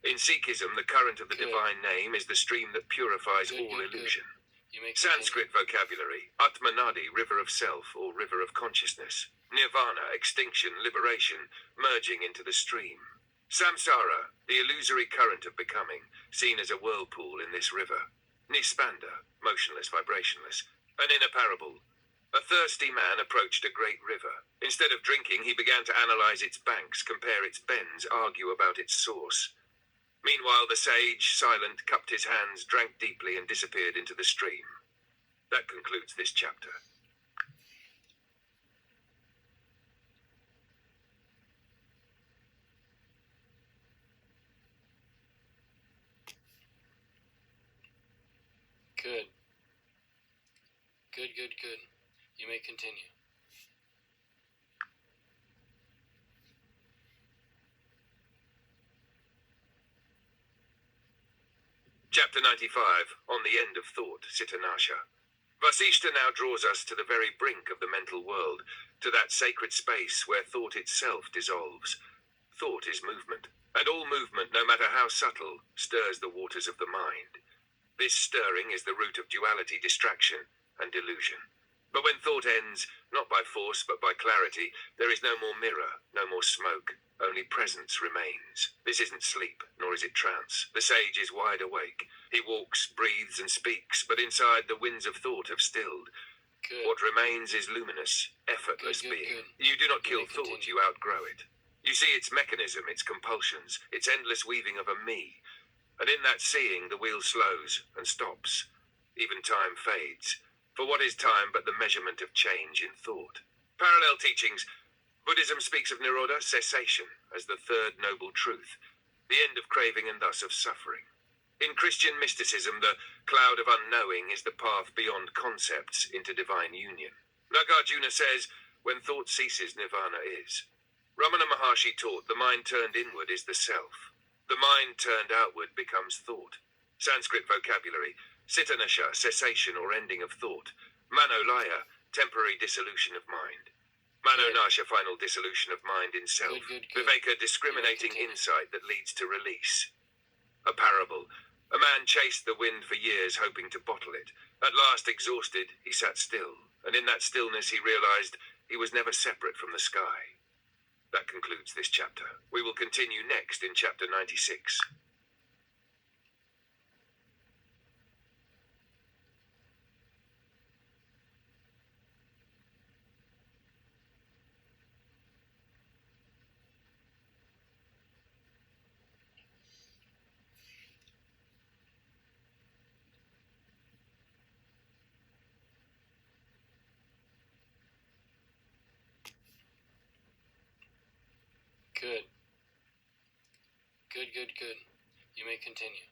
In Sikhism, the current of the divine name is the stream that purifies all illusion. You may Sanskrit vocabulary, Atmanadi, river of self or river of consciousness. Nirvana, extinction, liberation, merging into the stream. Samsara, the illusory current of becoming, seen as a whirlpool in this river. Nispanda, motionless, vibrationless. An inner parable. A thirsty man approached a great river. Instead of drinking, he began to analyze its banks, compare its bends, argue about its source. Meanwhile, the sage, silent, cupped his hands, drank deeply, and disappeared into the stream. That concludes this chapter. Good. You may continue. Chapter 95, on the end of thought, Citanasha. Vasishtha now draws us to the very brink of the mental world, to that sacred space where thought itself dissolves. Thought is movement, and all movement, no matter how subtle, stirs the waters of the mind. This stirring is the root of duality, distraction, and delusion. But when thought ends, not by force but by clarity, there is no more mirror, no more smoke. Only presence remains. This isn't sleep, nor is it trance. The sage is wide awake. He walks, breathes, and speaks, but inside the winds of thought have stilled. Good. What remains is luminous, effortless Good, being. good. You do not You kill may thought, continue. you outgrow it. You see its mechanism, its compulsions, its endless weaving of a me. And in that seeing, the wheel slows and stops. Even time fades. For what is time but the measurement of change in thought? Parallel teachings. Buddhism speaks of nirodha, cessation, as the third noble truth, the end of craving and thus of suffering. In Christian mysticism, the cloud of unknowing is the path beyond concepts into divine union. Nagarjuna says, when thought ceases, nirvana is. Ramana Maharshi taught the mind turned inward is the self. The mind turned outward becomes thought. Sanskrit vocabulary. Sitanasha, cessation or ending of thought. Manolaya, temporary dissolution of mind. Manonasha, final dissolution of mind in self. Good. Viveka, discriminating Continue. insight that leads to release. A parable. A man chased the wind for years hoping to bottle it. At last, exhausted, he sat still, and in that stillness he realized he was never separate from the sky. That concludes this chapter. We will continue next in chapter 96. Good. Good. You may continue.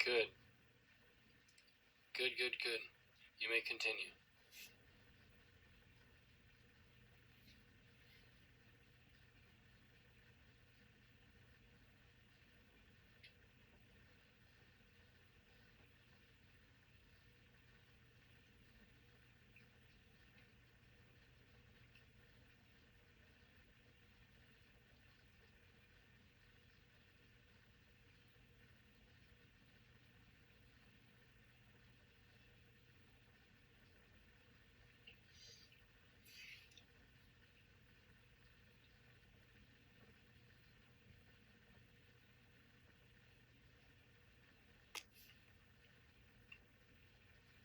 Good. Good. You may continue.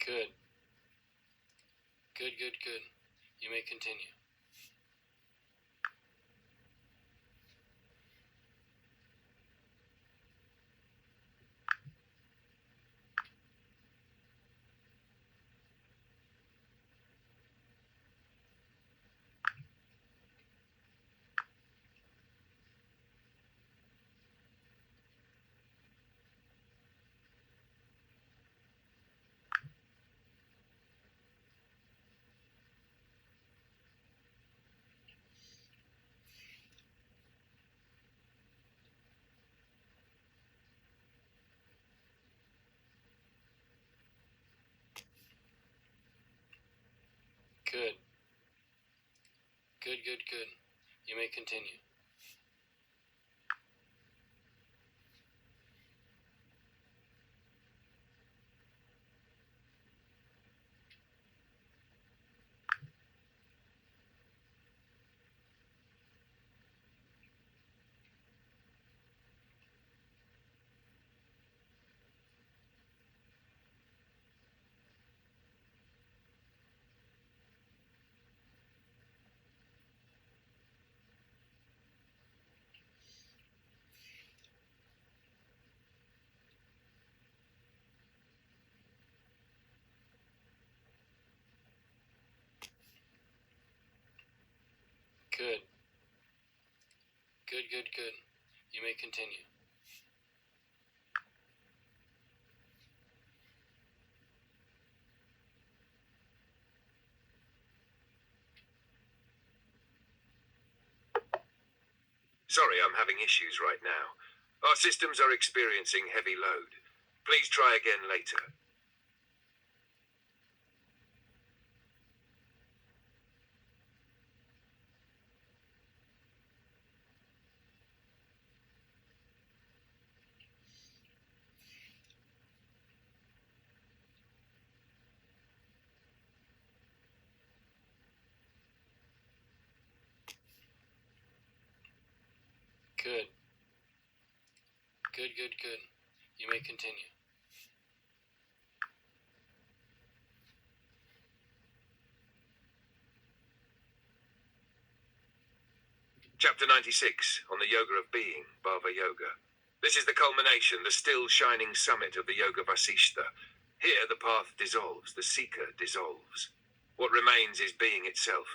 Good. Good. You may continue. Good. Good. You may continue. Good. Good, good, good. You may continue. Sorry, I'm having issues right now. Our systems are experiencing heavy load. Please try again later. Good. Good, good, good. You may continue. Chapter 96, on the Yoga of Being, Bhava Yoga. This is the culmination, the still shining summit of the Yoga Vasishtha. Here the path dissolves, the seeker dissolves. What remains is being itself.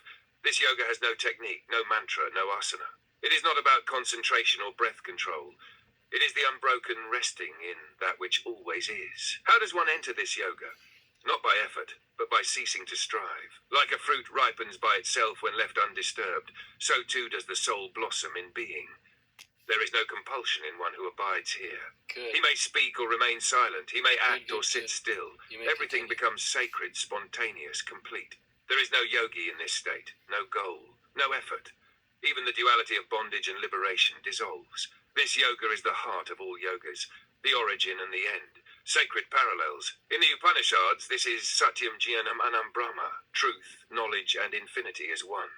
This yoga has no technique, no mantra, no asana. It is not about concentration or breath control. It is the unbroken resting in that which always is. How does one enter this yoga? Not by effort, but by ceasing to strive. Like a fruit ripens by itself when left undisturbed, so too does the soul blossom in being. There is no compulsion in one who abides here. Good. He may speak or remain silent. He may act Good, or sit good. still. You may Everything continue. becomes sacred, spontaneous, complete. There is no yogi in this state, no goal, no effort. Even the duality of bondage and liberation dissolves. This yoga is the heart of all yogas, the origin and the end. Sacred parallels. In the Upanishads, this is Satyam Jnanam Anam Brahma, truth, knowledge, and infinity as one.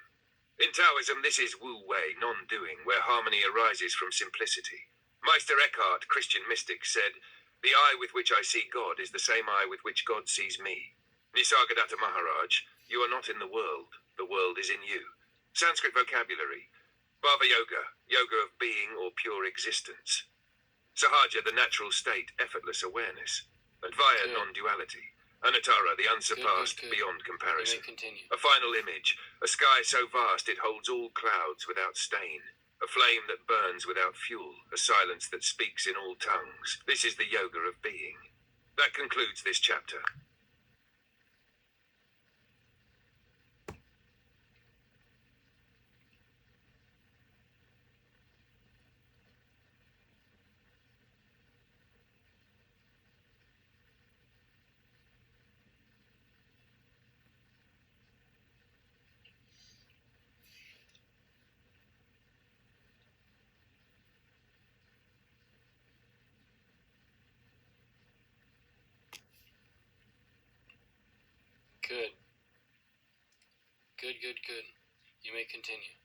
In Taoism, this is Wu Wei, non-doing, where harmony arises from simplicity. Meister Eckhart, Christian mystic, said, "The eye with which I see God is the same eye with which God sees me." Nisargadatta Maharaj, "You are not in the world is in you." Sanskrit vocabulary. Bhava Yoga, yoga of being or pure existence. Sahaja, the natural state, effortless awareness. Advaya, Good. non-duality. Anuttara, the unsurpassed, good. beyond You comparison. may continue. A final image, a sky so vast it holds all clouds without stain. A flame that burns without fuel, a silence that speaks in all tongues. This is the yoga of being. That concludes this chapter. Good. Good, good, good. You may continue.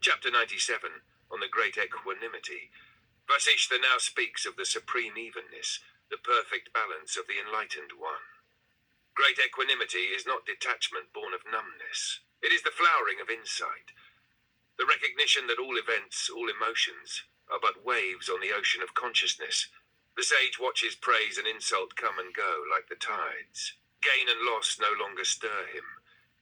Chapter 97, on the great equanimity. Vasishtha now speaks of the supreme evenness, the perfect balance of the enlightened one. Great equanimity is not detachment born of numbness. It is the flowering of insight. The recognition that all events, all emotions, are but waves on the ocean of consciousness. The sage watches praise and insult come and go like the tides. Gain and loss no longer stir him.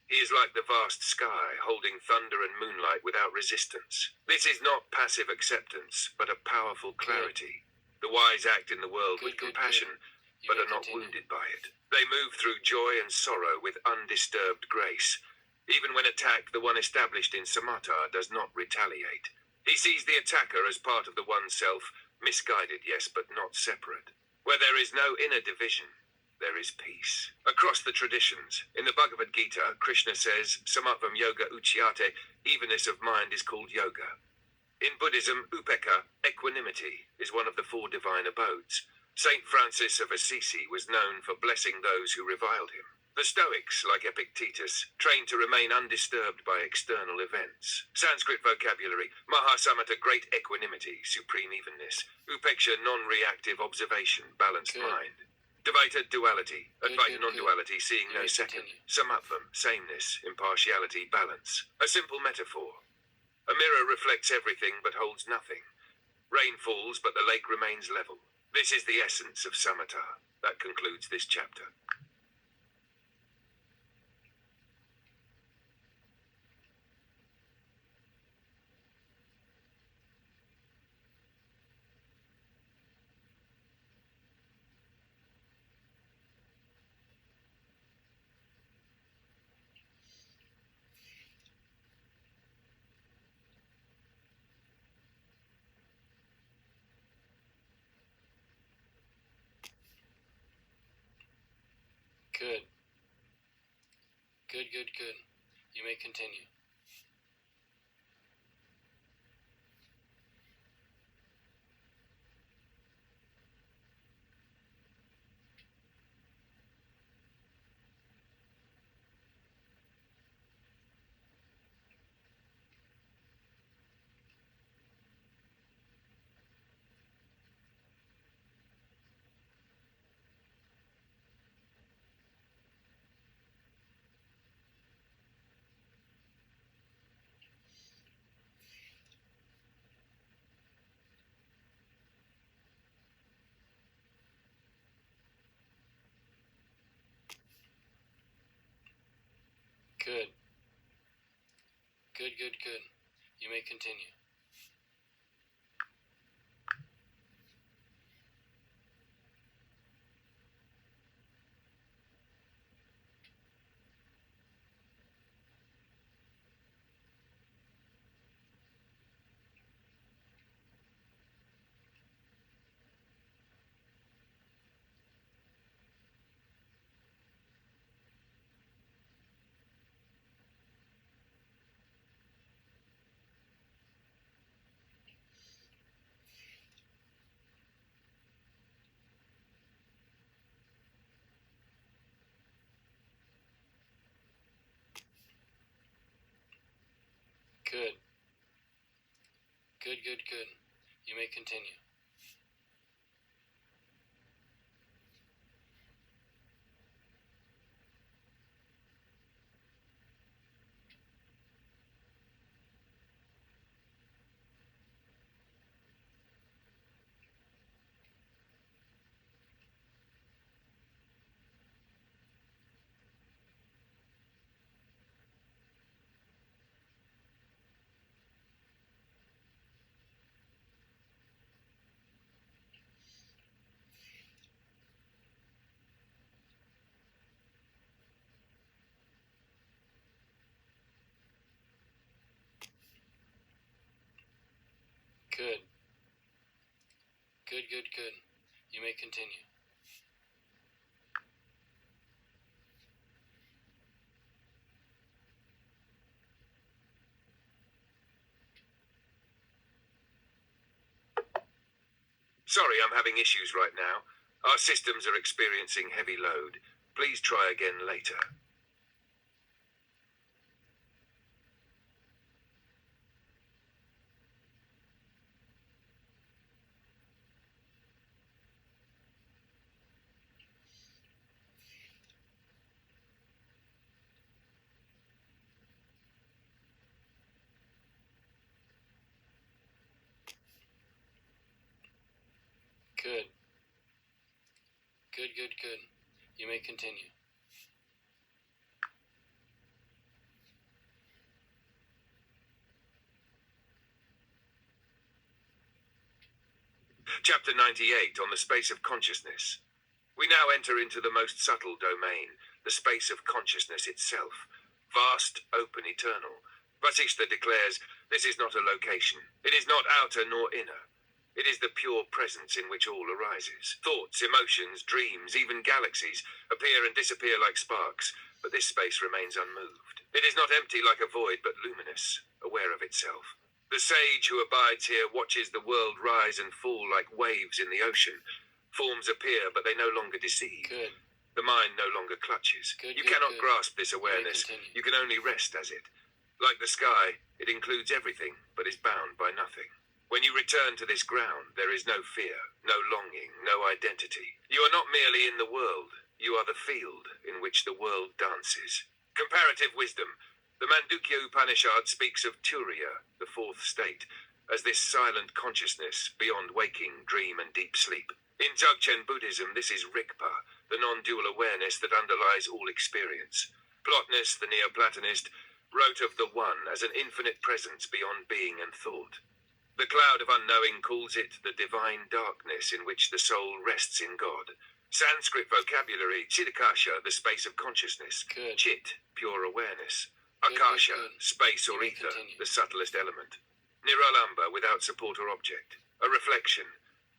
He is like the vast sky, holding thunder and moonlight without resistance. This is not passive acceptance, but a powerful clarity. The wise act in the world with compassion, You but may are not continue. wounded by it. They move through joy and sorrow with undisturbed grace. Even when attacked, the one established in samatha does not retaliate. He sees the attacker as part of the oneself, misguided, yes, but not separate. Where there is no inner division, there is peace. Across the traditions, in the Bhagavad Gita, Krishna says, Samatvam yoga uchyate, evenness of mind is called yoga. In Buddhism, upekkha, equanimity, is one of the 4 divine abodes. Saint Francis of Assisi was known for blessing those who reviled him. The Stoics, like Epictetus, trained to remain undisturbed by external events. Sanskrit vocabulary, Mahasamata, great equanimity, supreme evenness. Upeksha, non-reactive observation, balanced Good. mind. Dvaita, duality. Good, Advaita, good, non-duality, seeing You no may second. continue. Samatvam, sameness, impartiality, balance. A simple metaphor. A mirror reflects everything but holds nothing. Rain falls, but the lake remains level. This is the essence of samatha. That concludes this chapter. Good. Good, good, good. You may continue. Good. Good, good, good. You may continue. Good. Good, good, good. You may continue. Good. Good, good, good. You may continue. Sorry, I'm having issues right now. Our systems are experiencing heavy load. Please try again later. Good. Good, good, good. You may continue. Chapter 98 on the space of consciousness. We now enter into the most subtle domain, the space of consciousness itself. Vast, open, eternal. Vasishtha declares, this is not a location. It is not outer nor inner. It is the pure presence in which all arises. Thoughts, emotions, dreams, even galaxies appear and disappear like sparks, but this space remains unmoved. It is not empty like a void, but luminous, aware of itself. The sage who abides here watches the world rise and fall like waves in the ocean. Forms appear, but they no longer deceive. Good. The mind no longer clutches. Good, You good, cannot good. grasp this awareness. continue. You can only rest as it. Like the sky, it includes everything, but is bound by nothing. When you return to this ground, there is no fear, no longing, no identity. You are not merely in the world. You are the field in which the world dances. Comparative wisdom. The Mandukya Upanishad speaks of Turiya, the fourth state, as this silent consciousness beyond waking, dream, and deep sleep. In Dzogchen Buddhism, this is Rigpa, the non-dual awareness that underlies all experience. Plotinus, the Neoplatonist, wrote of the One as an infinite presence beyond being and thought. The cloud of unknowing calls it the divine darkness in which the soul rests in God. Sanskrit vocabulary, Chidakasha, the space of consciousness. Good. Chit, pure awareness. Good, Akasha, good. space or You may ether, continue. the subtlest element. Niralamba, without support or object. A reflection.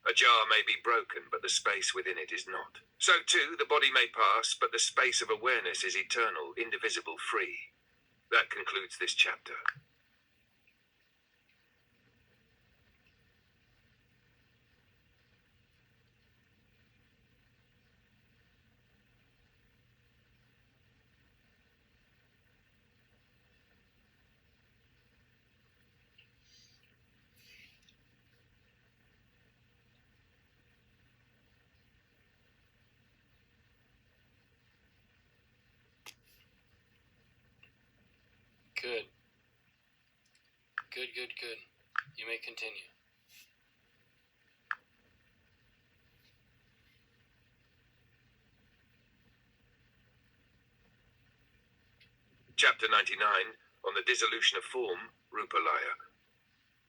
A jar may be broken, but the space within it is not. So too, the body may pass, but the space of awareness is eternal, indivisible, free. That concludes this chapter. Good. Good, good, good. You may continue. Chapter 99, on the dissolution of form, Rupalaya.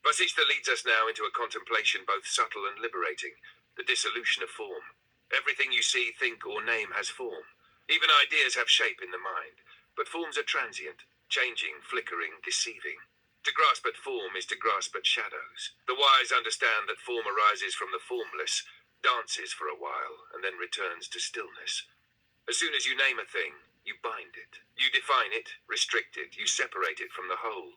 Vasishtha leads us now into a contemplation both subtle and liberating, the dissolution of form. Everything you see, think, or name has form. Even ideas have shape in the mind, but forms are transient, changing, flickering, deceiving. To grasp at form is to grasp at shadows. The wise understand that form arises from the formless, dances for a while, and then returns to stillness. As soon as you name a thing, you bind it. You define it, restrict it, you separate it from the whole.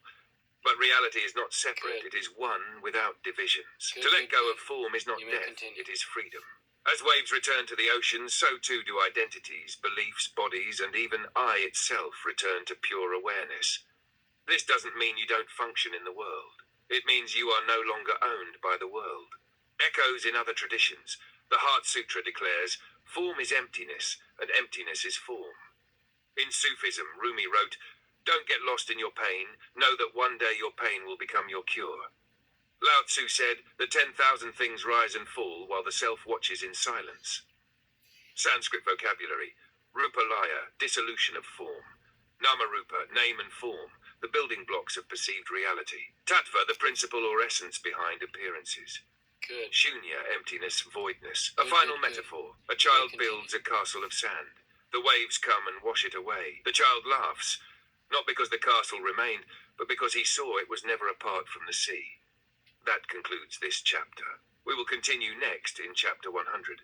But reality is not separate, Good. it is one without divisions. Good, To let good, go good. of form is not You may death, continue. it is freedom. As waves return to the ocean, so too do identities, beliefs, bodies, and even I itself return to pure awareness. This doesn't mean you don't function in the world. It means you are no longer owned by the world. Echoes in other traditions. The Heart Sutra declares, form is emptiness, and emptiness is form. In Sufism, Rumi wrote, don't get lost in your pain, know that one day your pain will become your cure. Lao Tzu said, the 10,000 things rise and fall while the self watches in silence. Sanskrit vocabulary, Rupalaya, dissolution of form. Namarupa, name and form, the building blocks of perceived reality. Tattva, the principle or essence behind appearances. Good. Shunya, emptiness, voidness. A Good, final good, good. metaphor. A child continue. builds a castle of sand. The waves come and wash it away. The child laughs, not because the castle remained, but because he saw it was never apart from the sea. That concludes this chapter. We will continue next in chapter 100.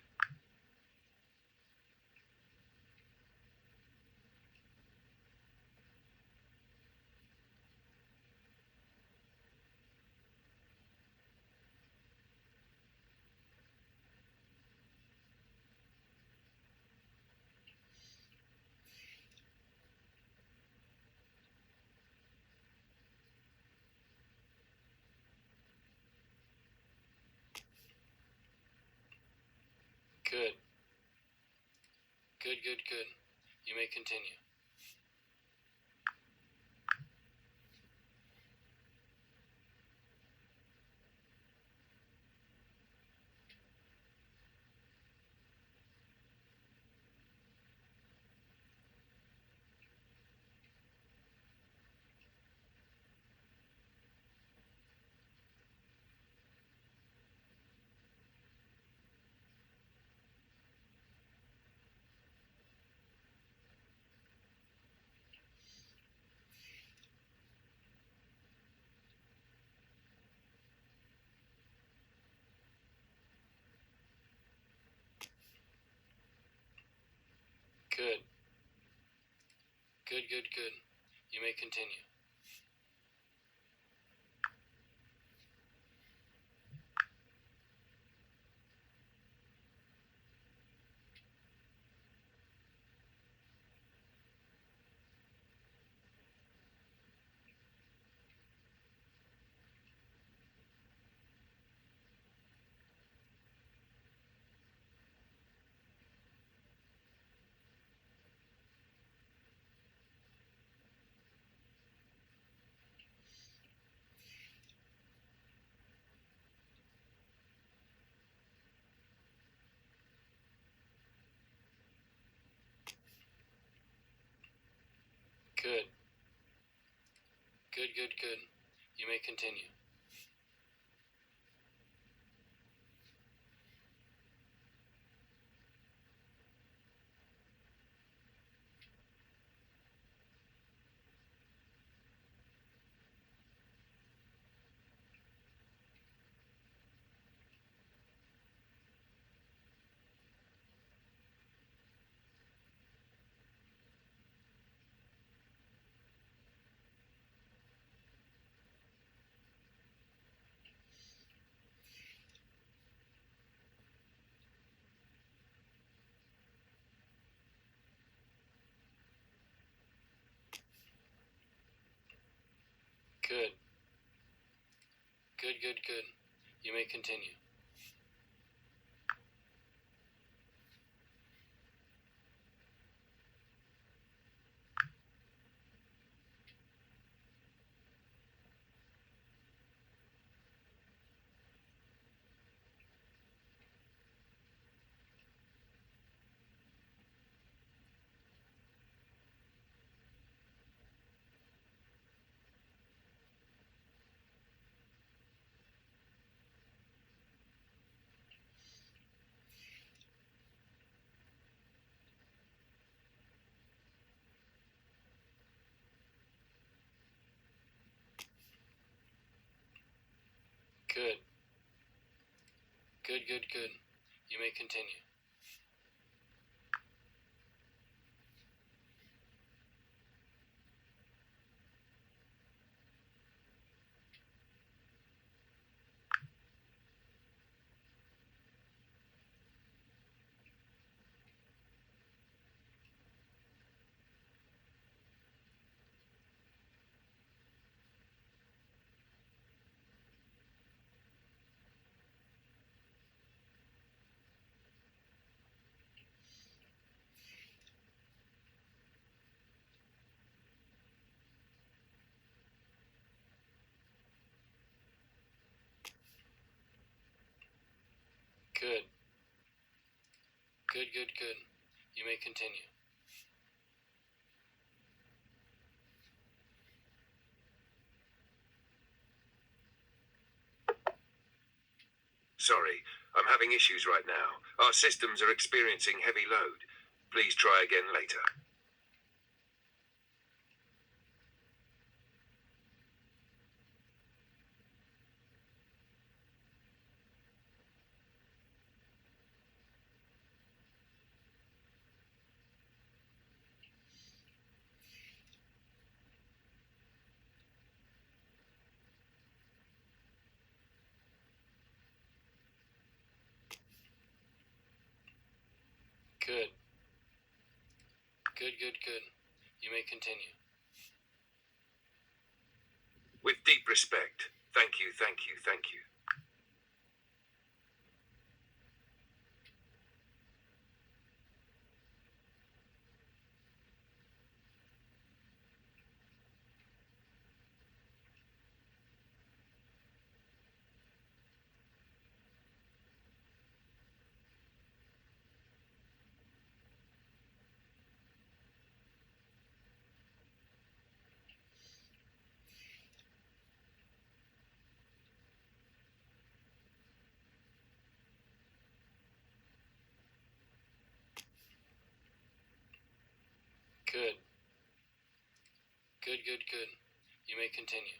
Good. Good, good, good. You may continue. Good. Good, good, good. You may continue. Good. Good, good, good. You may continue. Good. Good, good, good. You may continue. Good. Good, good, good. You may continue. Good. Good, good, good. You may continue. Sorry, I'm having issues right now. Our systems are experiencing heavy load. Please try again later. Good. Good, good, good. You may continue. With deep respect, thank you, thank you, thank you. Good. Good, good, good. You may continue.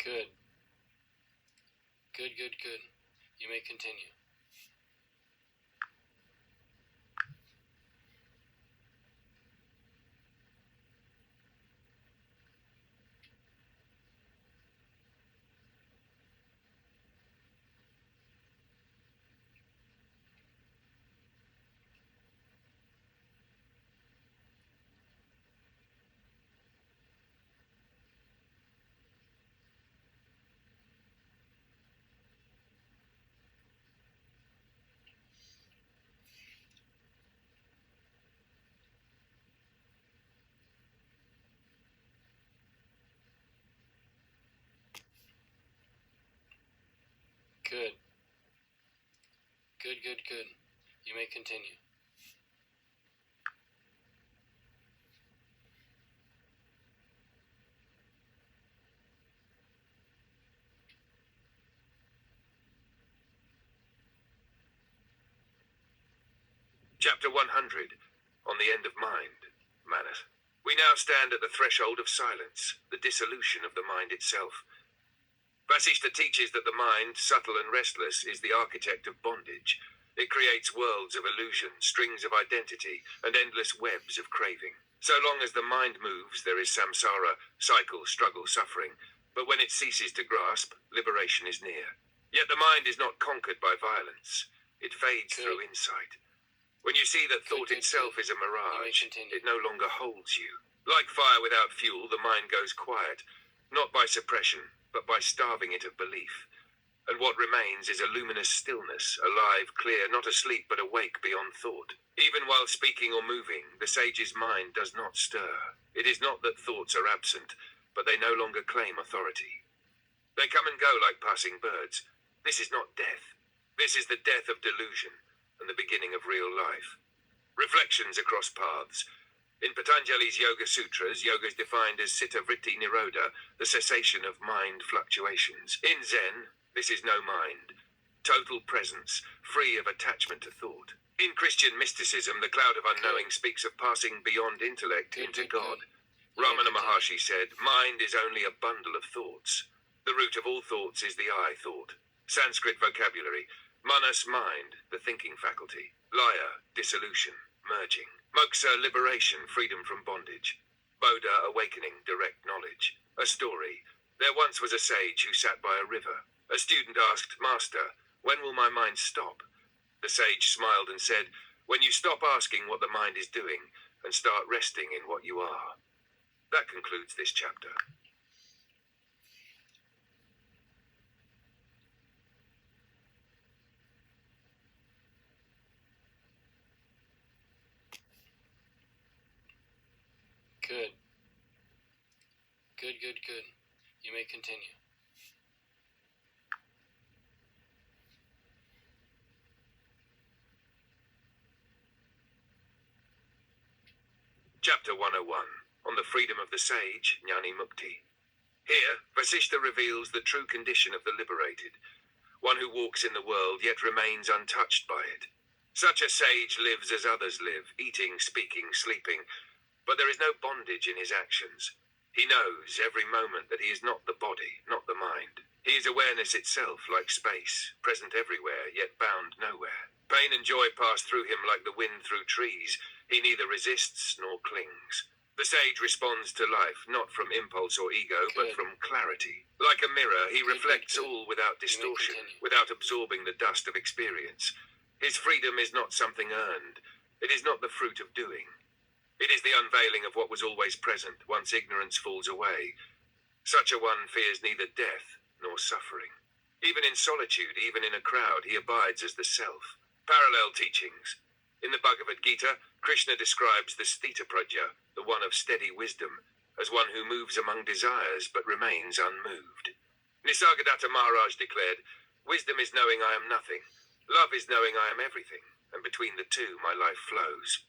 Good. Good, good, good. You may continue. Good, good, good. You may continue. Chapter 100, on the end of mind, Manus. We now stand at the threshold of silence, the dissolution of the mind itself. Vasishtha teaches that the mind, subtle and restless, is the architect of bondage. It creates worlds of illusion, strings of identity, and endless webs of craving. So long as the mind moves, there is samsara, cycle, struggle, suffering. But when it ceases to grasp, liberation is near. Yet the mind is not conquered by violence. It fades through insight. When you see that thought itself is a mirage, it no longer holds you. Like fire without fuel, the mind goes quiet, not by suppression, but by starving it of belief. And what remains is a luminous stillness, alive, clear, not asleep but awake beyond thought. Even while speaking or moving, the sage's mind does not stir. It is not that thoughts are absent, but they no longer claim authority. They come and go like passing birds. This is not death. This is the death of delusion and the beginning of real life. Reflections across paths. In Patanjali's Yoga Sutras, yoga is defined as Citta Vritti Nirodha, the cessation of mind fluctuations. In Zen, this is no mind. Total presence, free of attachment to thought. In Christian mysticism, the cloud of unknowing speaks of passing beyond intellect into God. Ramana Maharshi said, mind is only a bundle of thoughts. The root of all thoughts is the I thought. Sanskrit vocabulary. Manas, mind, the thinking faculty. Laya, dissolution, merging. Moksha, liberation, freedom from bondage. Bodha, awakening, direct knowledge. A story. There once was a sage who sat by a river. A student asked, Master, when will my mind stop? The sage smiled and said, when you stop asking what the mind is doing and start resting in what you are. That concludes this chapter. Good. Good, good, good. You may continue. Chapter 101, on the freedom of the sage, Jnani Mukti. Here, Vasishtha reveals the true condition of the liberated, one who walks in the world yet remains untouched by it. Such a sage lives as others live, eating, speaking, sleeping, but there is no bondage in his actions. He knows every moment that he is not the body, not the mind. He is awareness itself, like space, present everywhere, yet bound nowhere. Pain and joy pass through him like the wind through trees. He neither resists nor clings. The sage responds to life, not from impulse or ego, but from clarity. Like a mirror, he reflects all without distortion, without absorbing the dust of experience. His freedom is not something earned. It is not the fruit of doing. It is the unveiling of what was always present, once ignorance falls away. Such a one fears neither death nor suffering. Even in solitude, even in a crowd, he abides as the self. Parallel teachings. In the Bhagavad Gita, Krishna describes the Sthita Prajna, the one of steady wisdom, as one who moves among desires but remains unmoved. Nisargadatta Maharaj declared, wisdom is knowing I am nothing, love is knowing I am everything, and between the two my life flows.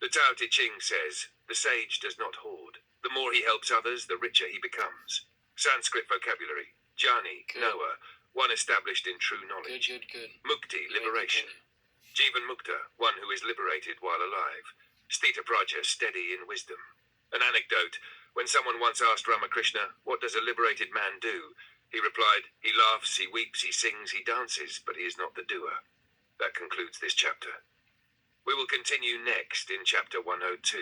The Tao Te Ching says, the sage does not hoard. The more he helps others, the richer he becomes. Sanskrit vocabulary. Jnani, knower, one established in true knowledge. Good. Mukti, liberation. Jivan Mukta, one who is liberated while alive. Sthita Prajna, steady in wisdom. An anecdote. When someone once asked Ramakrishna, what does a liberated man do? He replied, he laughs, he weeps, he sings, he dances, but he is not the doer. That concludes this chapter. We will continue next in chapter 102.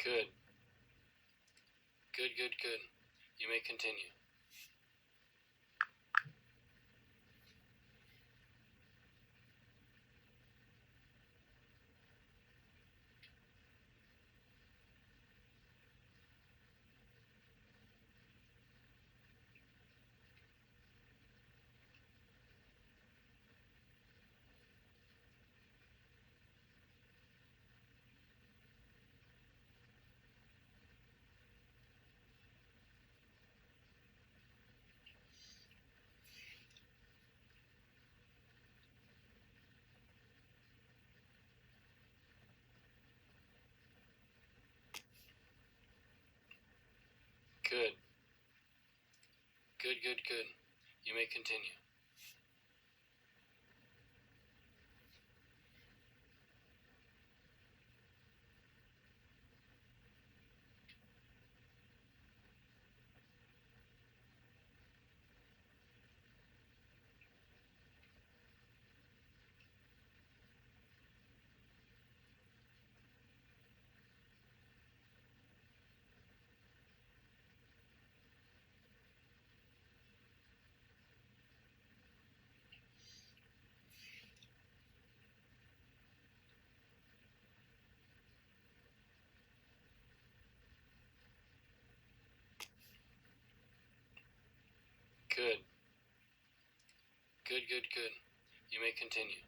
Good. Good. You may continue. Good. Good, good, good. You may continue. Good. Good, good, good. You may continue.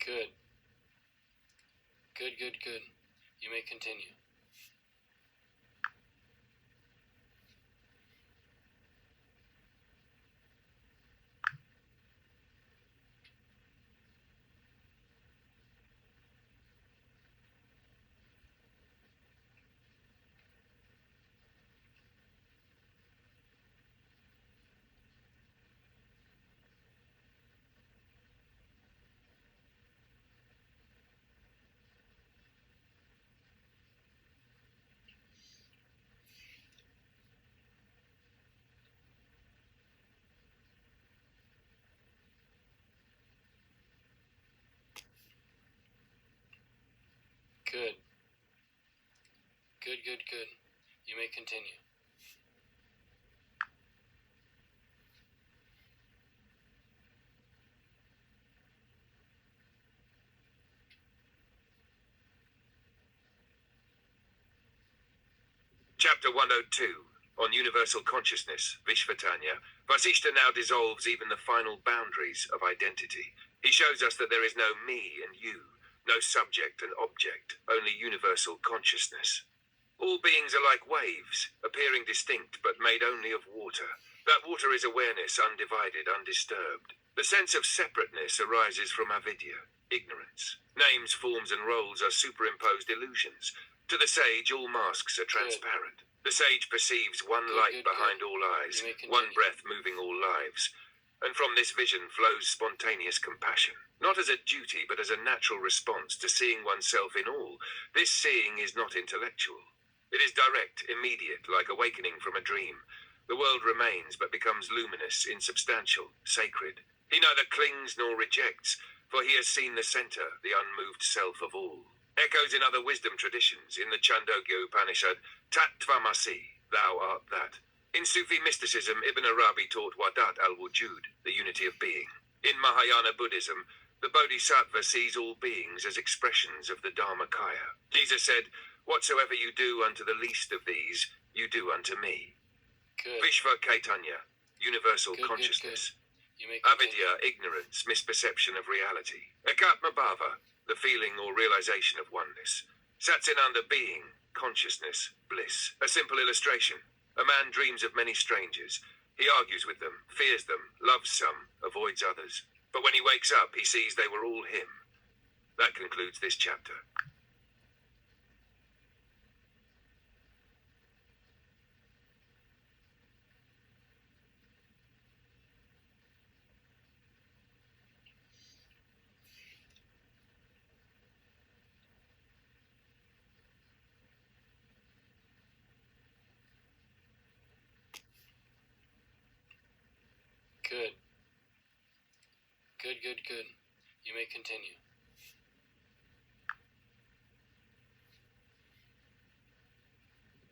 Good. Good, good, good. You may continue. Good. Good, good, good. You may continue. Chapter 102, on universal consciousness, Vishvatanya, Vasishtha now dissolves even the final boundaries of identity. He shows us that there is no me and you, no subject and object, only universal consciousness. All beings are like waves, appearing distinct but made only of water. That water is awareness, undivided, undisturbed. The sense of separateness arises from avidya, ignorance. Names, forms, and roles are superimposed illusions. To the sage, all masks are transparent. The sage perceives one light behind all eyes, one breath moving all lives. And from this vision flows spontaneous compassion. Not as a duty, but as a natural response to seeing oneself in all. This seeing is not intellectual. It is direct, immediate, like awakening from a dream. The world remains, but becomes luminous, insubstantial, sacred. He neither clings nor rejects, for he has seen the center, the unmoved self of all. Echoes in other wisdom traditions, in the Chandogya Upanishad, Tat Tvamasi, thou art that. In Sufi mysticism, Ibn Arabi taught Wadat al-Wujud, the unity of being. In Mahayana Buddhism, the Bodhisattva sees all beings as expressions of the Dharmakaya. Jesus said, "Whatsoever you do unto the least of these, you do unto me." Good. Vishva Caitanya, universal Good, good, consciousness. You may continue. Avidya, ignorance, misperception of reality. Ekatma bhava, the feeling or realization of oneness. Satsinanda, being, consciousness, bliss. A simple illustration. A man dreams of many strangers. He argues with them, fears them, loves some, avoids others. But when he wakes up, he sees they were all him. That concludes this chapter. Good. Good, good, good. You may continue.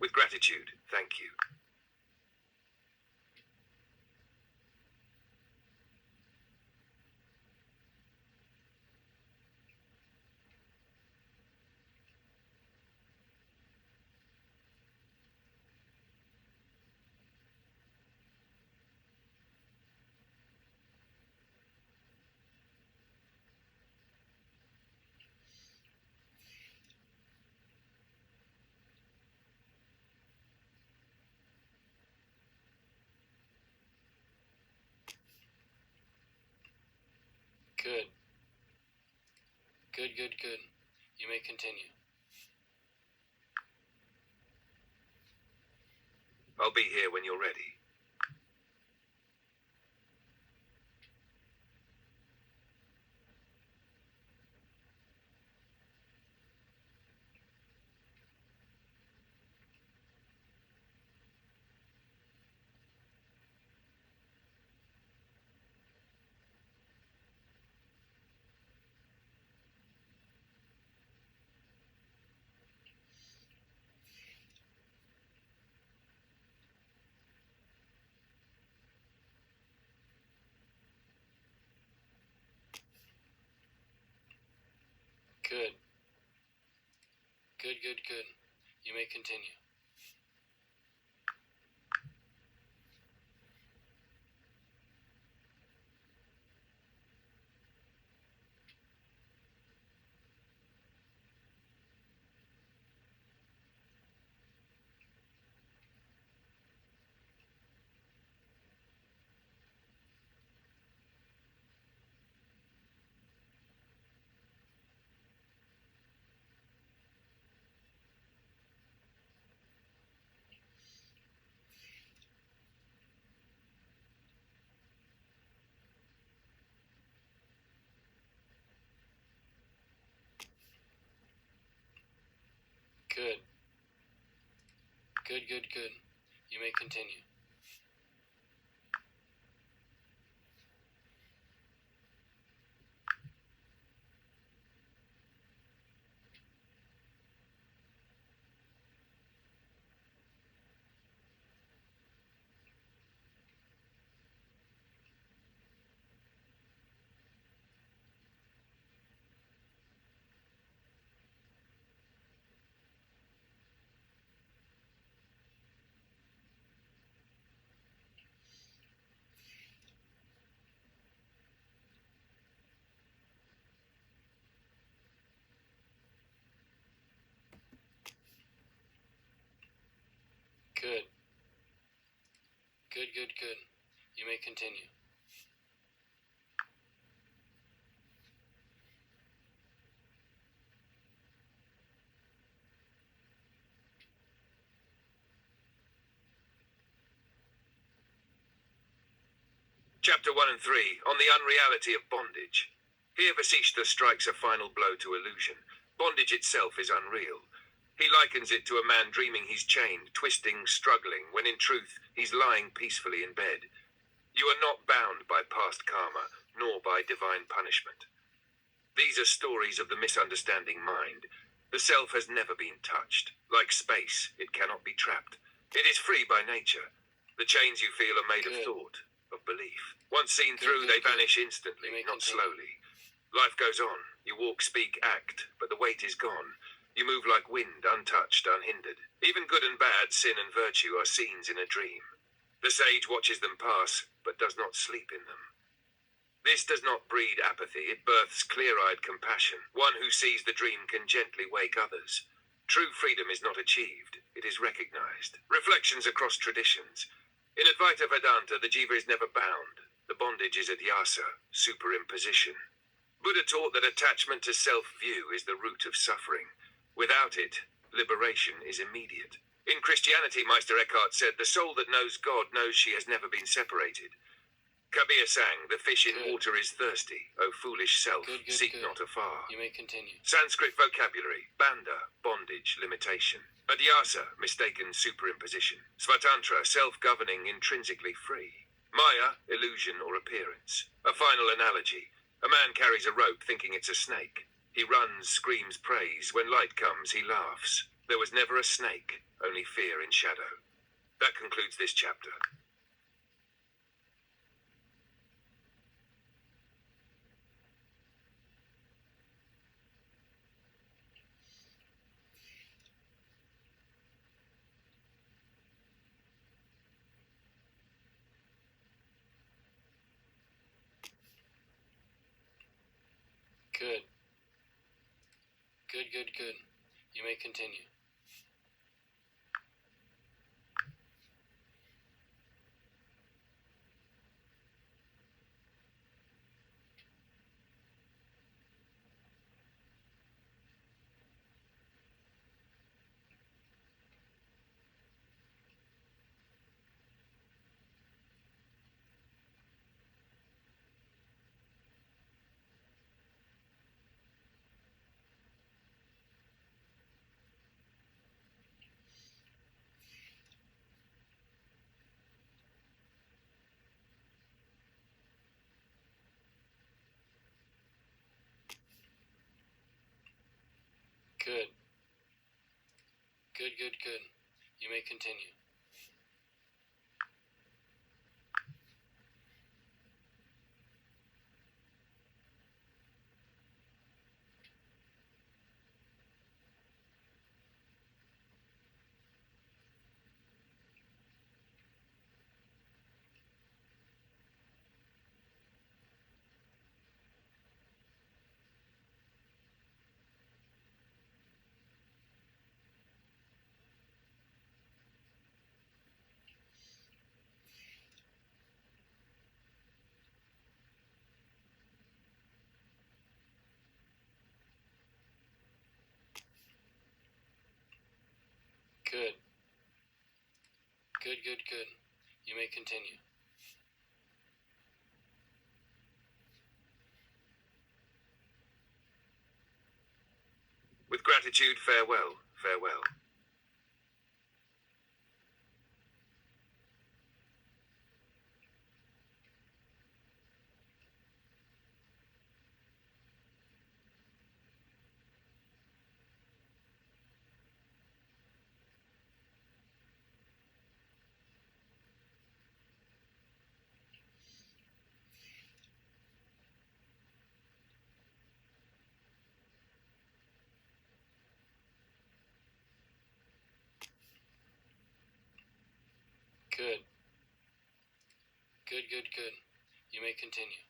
With gratitude, thank you. Good. Good, good, good. You may continue. I'll be here when you're ready. Good. Good, good, good. You may continue. Good. Good, good, good. You may continue. Good. Good, good, good. You may continue. Chapter 1 and 3, on the unreality of bondage. Here Vasishtha strikes a final blow to illusion. Bondage itself is unreal. He likens it to a man dreaming he's chained, twisting, struggling, when in truth he's lying peacefully in bed. You are not bound by past karma, nor by divine punishment. These are stories of the misunderstanding mind. The self has never been touched. Like space, it cannot be trapped. It is free by nature. The chains you feel are made of thought, of belief. Once seen through, they vanish instantly, not slowly. Life goes on. You walk, speak, act, but the weight is gone. You move like wind, untouched, unhindered. Even good and bad, sin and virtue are scenes in a dream. The sage watches them pass, but does not sleep in them. This does not breed apathy, it births clear-eyed compassion. One who sees the dream can gently wake others. True freedom is not achieved, it is recognized. Reflections across traditions. In Advaita Vedanta, the jiva is never bound. The bondage is adhyasa, superimposition. Buddha taught that attachment to self-view is the root of suffering. Without it, liberation is immediate. In Christianity, Meister Eckhart said, the soul that knows God knows she has never been separated. Kabir sang, the fish in water is thirsty. O foolish self, seek not afar. You may continue. Sanskrit vocabulary, bandha, bondage, limitation. Adhyasa, mistaken superimposition. Svatantra, self-governing, intrinsically free. Maya, illusion or appearance. A final analogy. A man carries a rope thinking it's a snake. He runs, screams praise. When light comes, he laughs. There was never a snake, only fear in shadow. That concludes this chapter. Good. Good, good, good. You may continue. Good. Good, good, good. You may continue. Good. Good, good, good. You may continue. With gratitude, farewell, farewell. Good. Good, good, good. You may continue.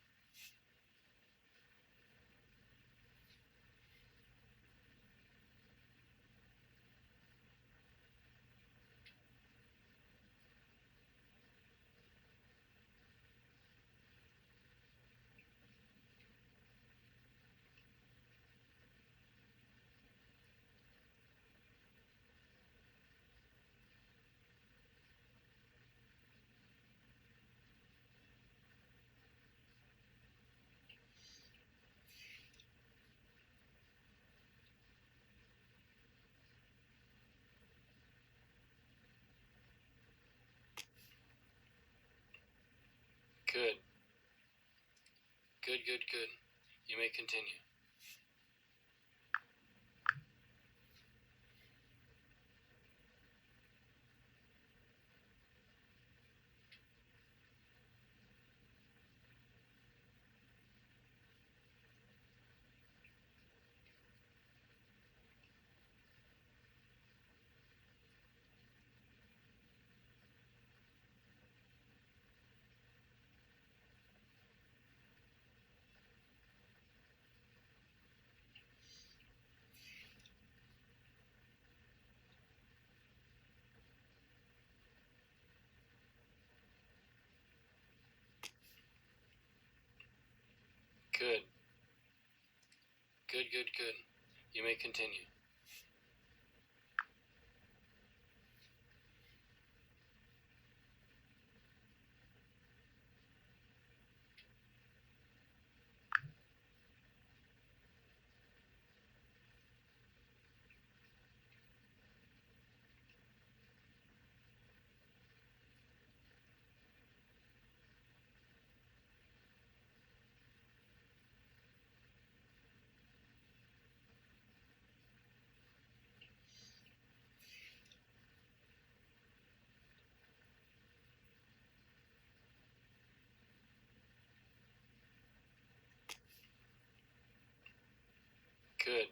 Good. Good, good, good. You may continue. Good. Good, good, good. You may continue. Good.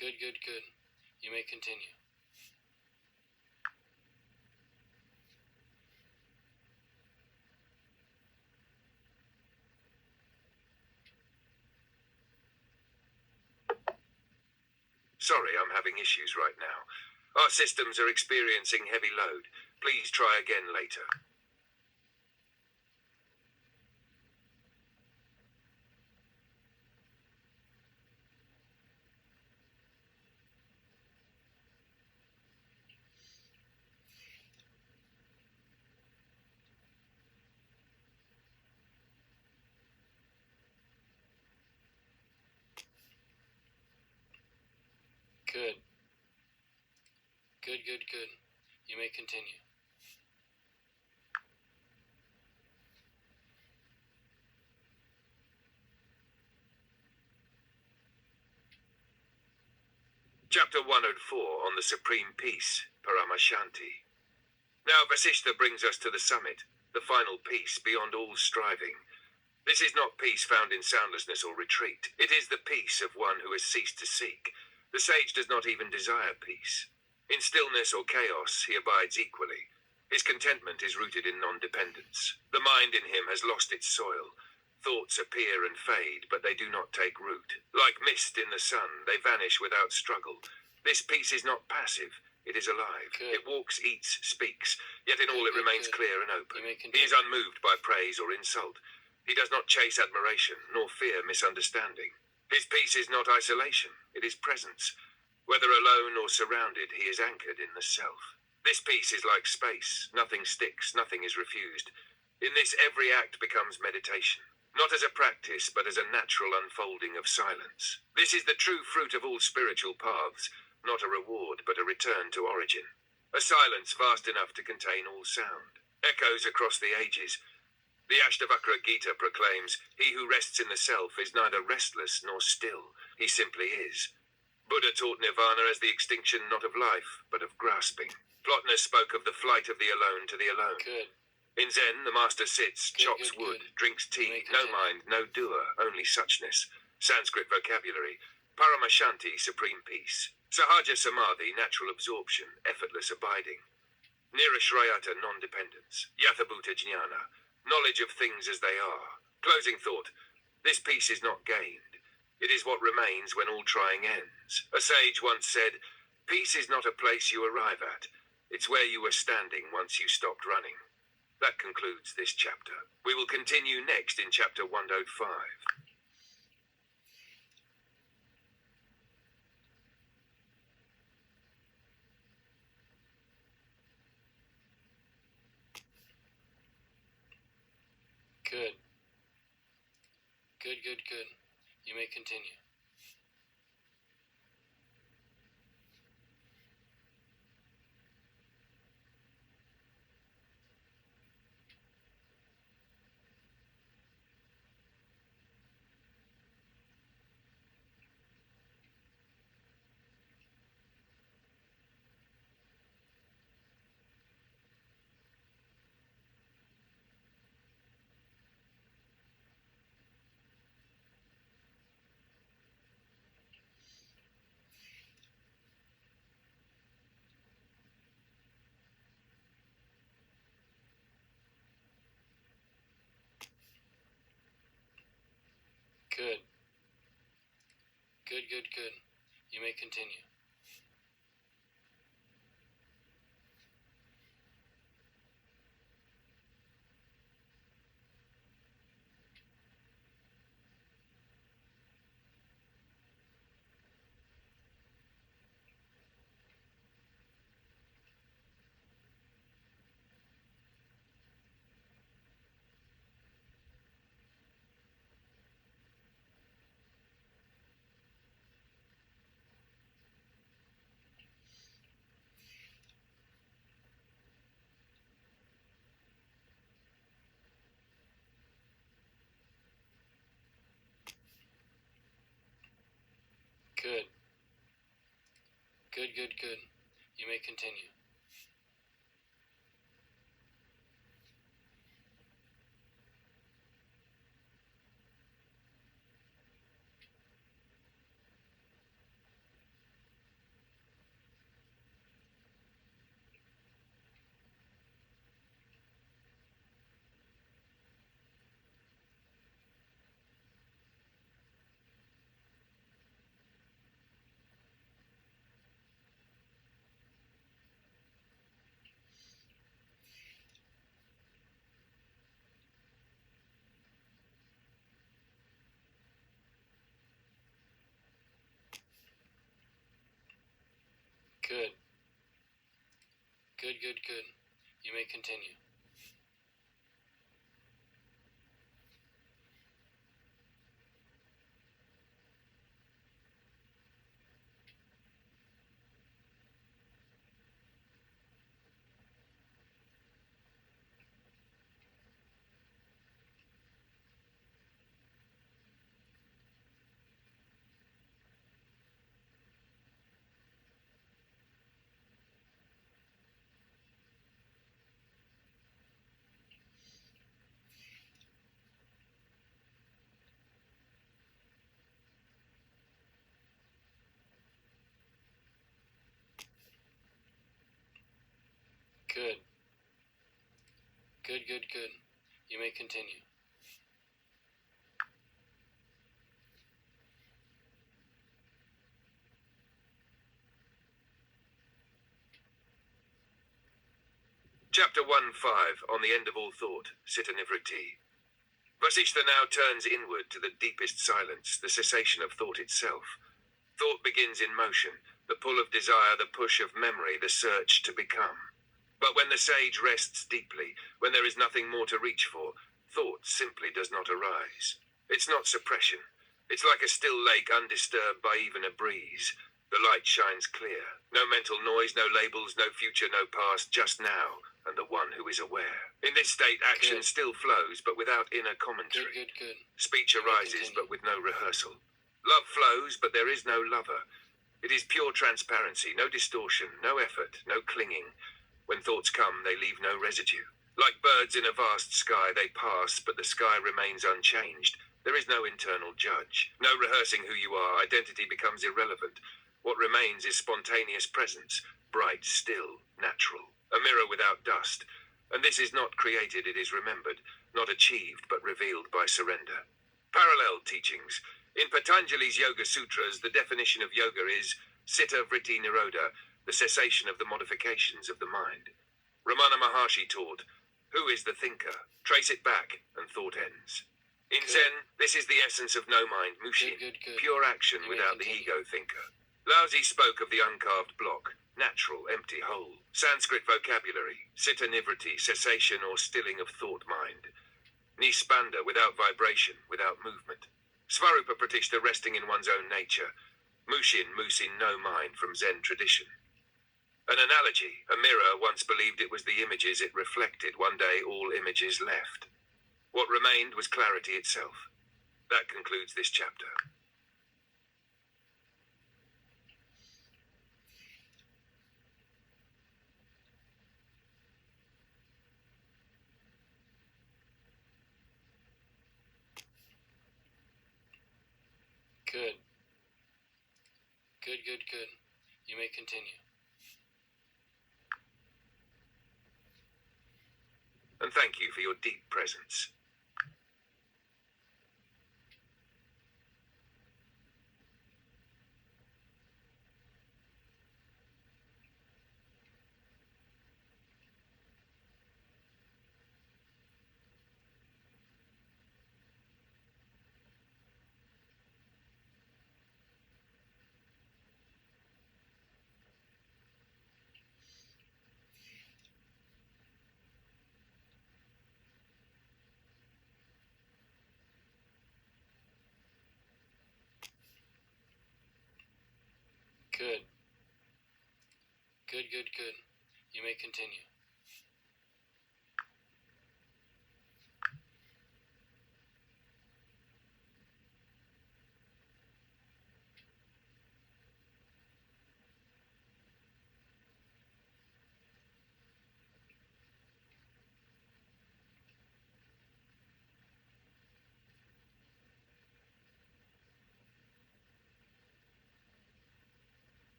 Good, good, good. You may continue. Sorry, I'm having issues right now. Our systems are experiencing heavy load. Please try again later. Good. Good, good, good. You may continue. Chapter 104 on the Supreme Peace, Paramashanti. Now Vasishtha brings us to the summit, the final peace beyond all striving. This is not peace found in soundlessness or retreat. It is the peace of one who has ceased to seek. The sage does not even desire peace. In stillness or chaos, he abides equally. His contentment is rooted in non-dependence. The mind in him has lost its soil. Thoughts appear and fade, but they do not take root. Like mist in the sun, they vanish without struggle. This peace is not passive. It is alive. Good. It walks, eats, speaks, yet in all Good, it remains good. clear and open. You may He is continue. unmoved by praise or insult. He does not chase admiration, nor fear misunderstanding. His peace is not isolation, it is presence. Whether alone or surrounded, he is anchored in the self. This peace is like space. Nothing sticks, nothing is refused. In this, every act becomes meditation. Not as a practice, but as a natural unfolding of silence. This is the true fruit of all spiritual paths, not a reward, but a return to origin. A silence vast enough to contain all sound. Echoes across the ages. The Ashtavakra Gita proclaims, he who rests in the self is neither restless nor still. He simply is. Buddha taught nirvana as the extinction not of life, but of grasping. Plotinus spoke of the flight of the alone to the alone. Good. In Zen, the master sits, Good, chops good, wood, good. drinks You may tea, no continue. mind, no doer, only suchness. Sanskrit vocabulary. Paramashanti, supreme peace. Sahaja samadhi, natural absorption, effortless abiding. Nirashrayata, non-dependence. Yathabhuta jnana, knowledge of things as they are. Closing thought. This peace is not gained. It is what remains when all trying ends. A sage once said, peace is not a place you arrive at. It's where you were standing once you stopped running. That concludes this chapter. We will continue next in chapter 105. Good. Good, good, good. You may continue. Good. Good, good, good. You may continue. Good. Good, good, good. You may continue. Good. Good, good, good. You may continue. Good, good, good. You may continue. Chapter 1-5, On the End of All Thought, Sita Nivriti. Vasishtha now turns inward to the deepest silence, the cessation of thought itself. Thought begins in motion, the pull of desire, the push of memory, the search to become. But when the sage rests deeply, when there is nothing more to reach for, thought simply does not arise. It's not suppression. It's like a still lake undisturbed by even a breeze. The light shines clear. No mental noise, no labels, no future, no past, just now, and the one who is aware. In this state, action still flows, but without inner commentary. Good, good, good. Speech arises, but with no rehearsal. Love flows, but there is no lover. It is pure transparency, no distortion, no effort, no clinging. When thoughts come, they leave no residue. Like birds in a vast sky, they pass, but the sky remains unchanged. There is no internal judge. No rehearsing who you are. Identity becomes irrelevant. What remains is spontaneous presence, bright, still, natural. A mirror without dust. And this is not created, it is remembered. Not achieved, but revealed by surrender. Parallel teachings. In Patanjali's Yoga Sutras, the definition of yoga is Sita Vritti Nirodha, the cessation of the modifications of the mind. Ramana Maharshi taught, who is the thinker? Trace it back, and thought ends. In Zen, this is the essence of no mind, Mushin, Good. pure action without the ego thinker. Laozi spoke of the uncarved block, natural, empty whole. Sanskrit vocabulary, Sita Nivriti, cessation or stilling of thought mind. Nispanda, without vibration, without movement. Svarupa Pratishta, resting in one's own nature. Mushin, Musin, no mind, from Zen tradition. An analogy, a mirror once believed it was the images it reflected. One day all images left. What remained was clarity itself. That concludes this chapter. Good. Good, good, good. You may continue. And thank you for your deep presence. Good. Good, good, good. You may continue.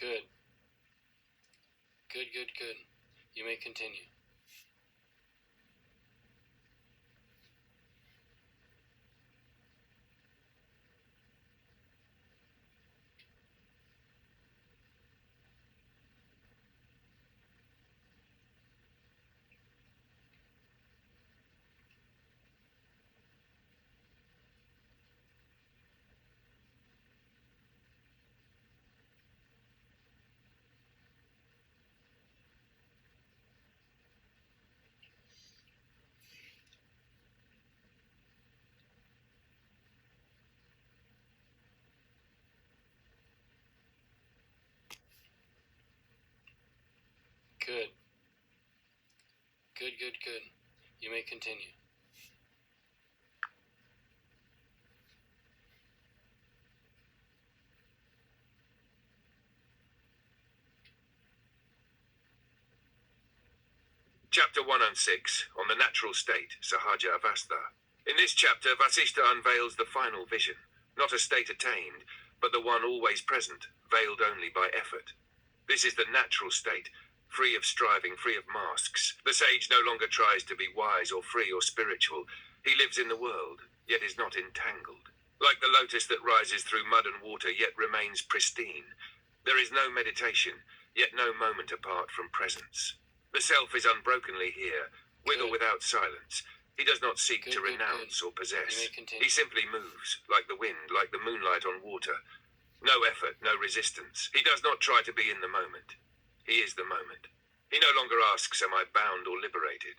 Good. Good, good, good. You may continue. Good. Good, good, good. You may continue. Chapter 106, on the natural state, Sahaja Avastha. In this chapter, Vasishtha unveils the final vision, not a state attained, but the one always present, veiled only by effort. This is the natural state, free of striving, free of masks. The sage no longer tries to be wise or free or spiritual. He lives in the world, yet is not entangled. Like the lotus that rises through mud and water, yet remains pristine. There is no meditation, yet no moment apart from presence. The self is unbrokenly here, with or without silence. He does not seek to renounce or possess. He simply moves, like the wind, like the moonlight on water. No effort, no resistance. He does not try to be in the moment. He is the moment. He no longer asks, am I bound or liberated?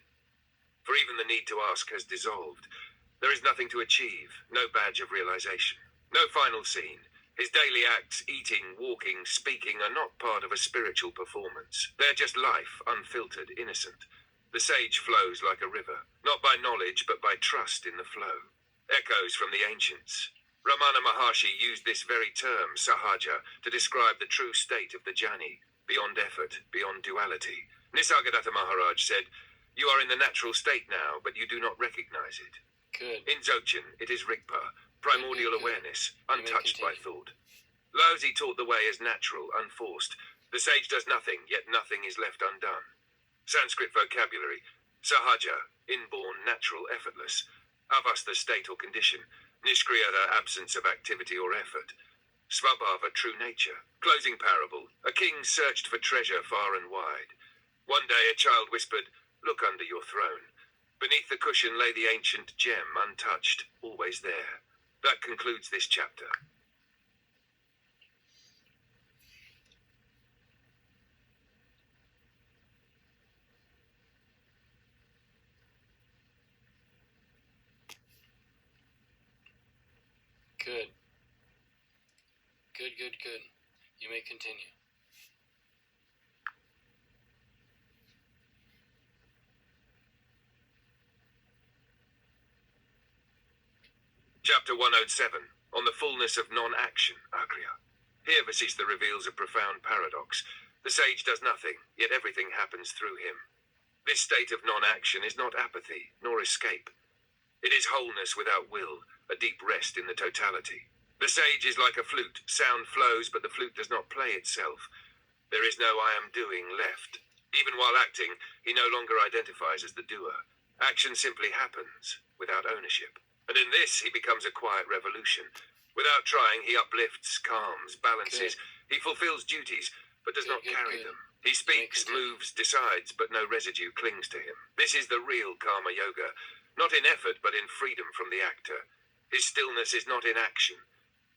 For even the need to ask has dissolved. There is nothing to achieve, no badge of realization, no final scene. His daily acts, eating, walking, speaking, are not part of a spiritual performance. They're just life, unfiltered, innocent. The sage flows like a river, not by knowledge, but by trust in the flow. Echoes from the ancients. Ramana Maharshi used this very term, sahaja, to describe the true state of the jnani, beyond effort, beyond duality. Nisargadatta Maharaj said, you are in the natural state now, but you do not recognize it. Good. In Dzogchen, it is Rigpa, primordial awareness, untouched by thought. Laozi taught the way as natural, unforced. The sage does nothing, yet nothing is left undone. Sanskrit vocabulary, sahaja, inborn, natural, effortless. Avastha, state or condition. Nishkriyata, absence of activity or effort. Svabhava, true nature. Closing parable, a king searched for treasure far and wide. One day a child whispered, look under your throne. Beneath the cushion lay the ancient gem, untouched, always there. That concludes this chapter. Good. Good. You may continue. Chapter 107, on the fullness of non-action, Agriya. Here Vasishtha reveals a profound paradox. The sage does nothing, yet everything happens through him. This state of non-action is not apathy, nor escape. It is wholeness without will, a deep rest in the totality. The sage is like a flute. Sound flows, but the flute does not play itself. There is no I am doing left. Even while acting, he no longer identifies as the doer. Action simply happens, without ownership. And in this, he becomes a quiet revolution. Without trying, he uplifts, calms, balances. He fulfills duties, but does not carry them. He speaks, moves, decides, but no residue clings to him. This is the real karma yoga, not in effort, but in freedom from the actor. His stillness is not in action.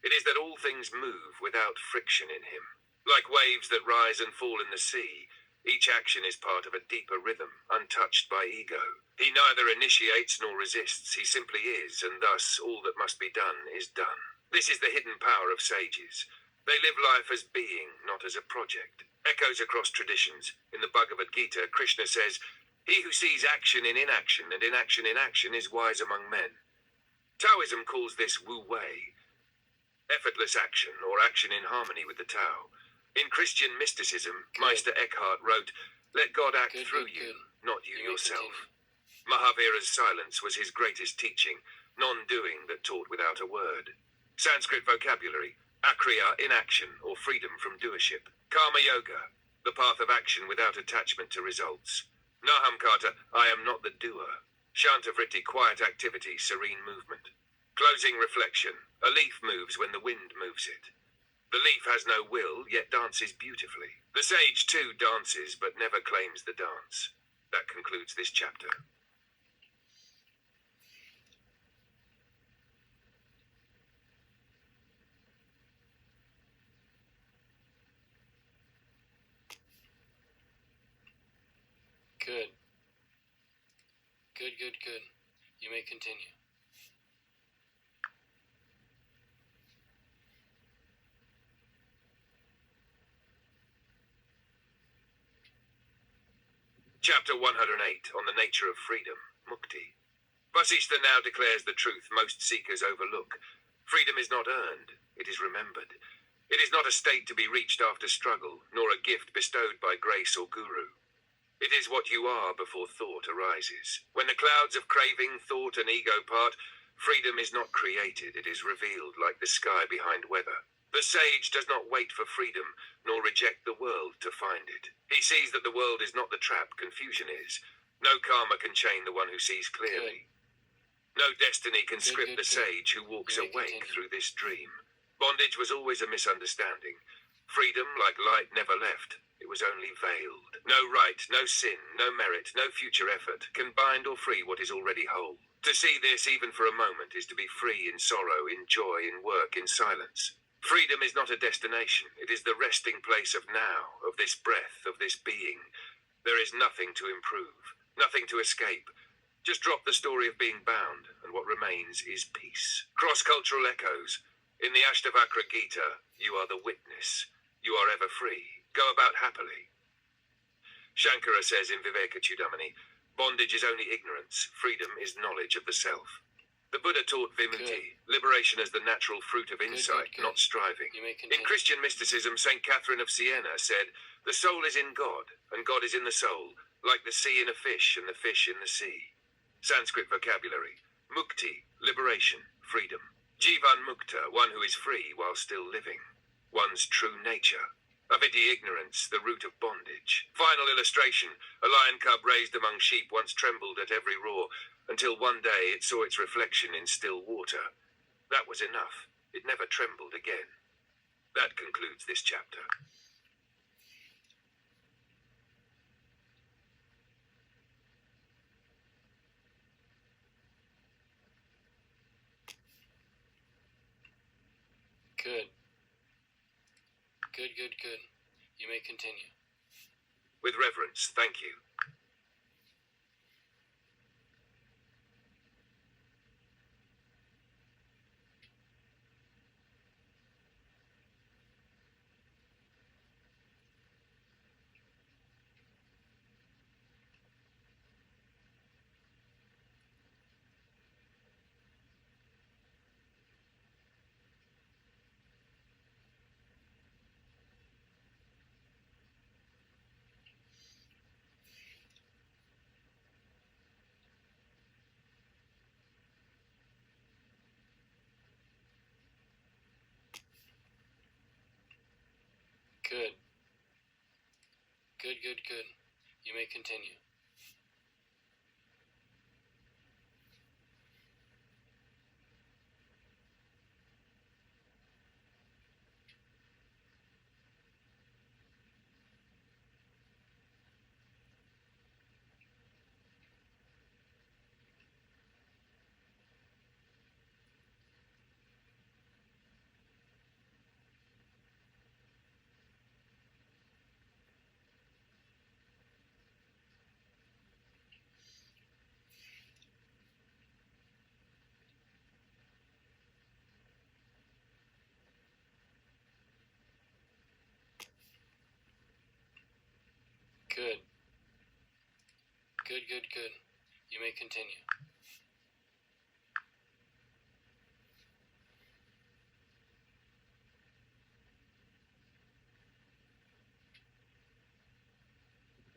It is that all things move without friction in him. Like waves that rise and fall in the sea, each action is part of a deeper rhythm, untouched by ego. He neither initiates nor resists, he simply is, and thus all that must be done is done. This is the hidden power of sages. They live life as being, not as a project. Echoes across traditions. In the Bhagavad Gita, Krishna says, he who sees action in inaction and inaction in action is wise among men. Taoism calls this Wu Wei, effortless action or action in harmony with the Tao. In Christian mysticism, Meister Eckhart wrote, let God act through you, not you yourself. Mahavira's silence was his greatest teaching, non-doing that taught without a word. Sanskrit vocabulary, akriya, inaction, or freedom from doership. Karma yoga, the path of action without attachment to results. Nahamkata, I am not the doer. Shantavritti, quiet activity, serene movement. Closing reflection, a leaf moves when the wind moves it. The leaf has no will, yet dances beautifully. The sage too dances, but never claims the dance. That concludes this chapter. Good. You may continue. Chapter 108, on the nature of freedom, mukti. Vasishtha now declares the truth most seekers overlook. Freedom is not earned, it is remembered. It is not a state to be reached after struggle, nor a gift bestowed by grace or guru. It is what you are before thought arises. When the clouds of craving, thought, and ego part, freedom is not created, it is revealed like the sky behind weather. The sage does not wait for freedom, nor reject the world to find it. He sees that the world is not the trap confusion is. No karma can chain the one who sees clearly. No destiny can script the sage who walks awake through this dream. Bondage was always a misunderstanding. Freedom, like light, never left. It was only veiled. No right, no sin, no merit, no future effort can bind or free what is already whole. To see this even for a moment is to be free in sorrow, in joy, in work, in silence. Freedom is not a destination. It is the resting place of now, of this breath, of this being. There is nothing to improve, nothing to escape. Just drop the story of being bound, and what remains is peace. Cross-cultural echoes. In the Ashtavakra Gita, you are the witness. You are ever free. Go about happily. Shankara says in Vivekachudamani, bondage is only ignorance, freedom is knowledge of the self. The Buddha taught vimutti, liberation as the natural fruit of insight, not striving. In Christian mysticism, St. Catherine of Siena said, the soul is in God, and God is in the soul, like the sea in a fish and the fish in the sea. Sanskrit vocabulary, mukti, liberation, freedom. Jivan mukta, one who is free while still living. One's true nature. Avidya, ignorance, the root of bondage. Final illustration, a lion cub raised among sheep once trembled at every roar, until one day it saw its reflection in still water. That was enough. It never trembled again. That concludes this chapter. Good. Good. You may continue. With reverence, thank you. Good. You may continue. Good. You may continue.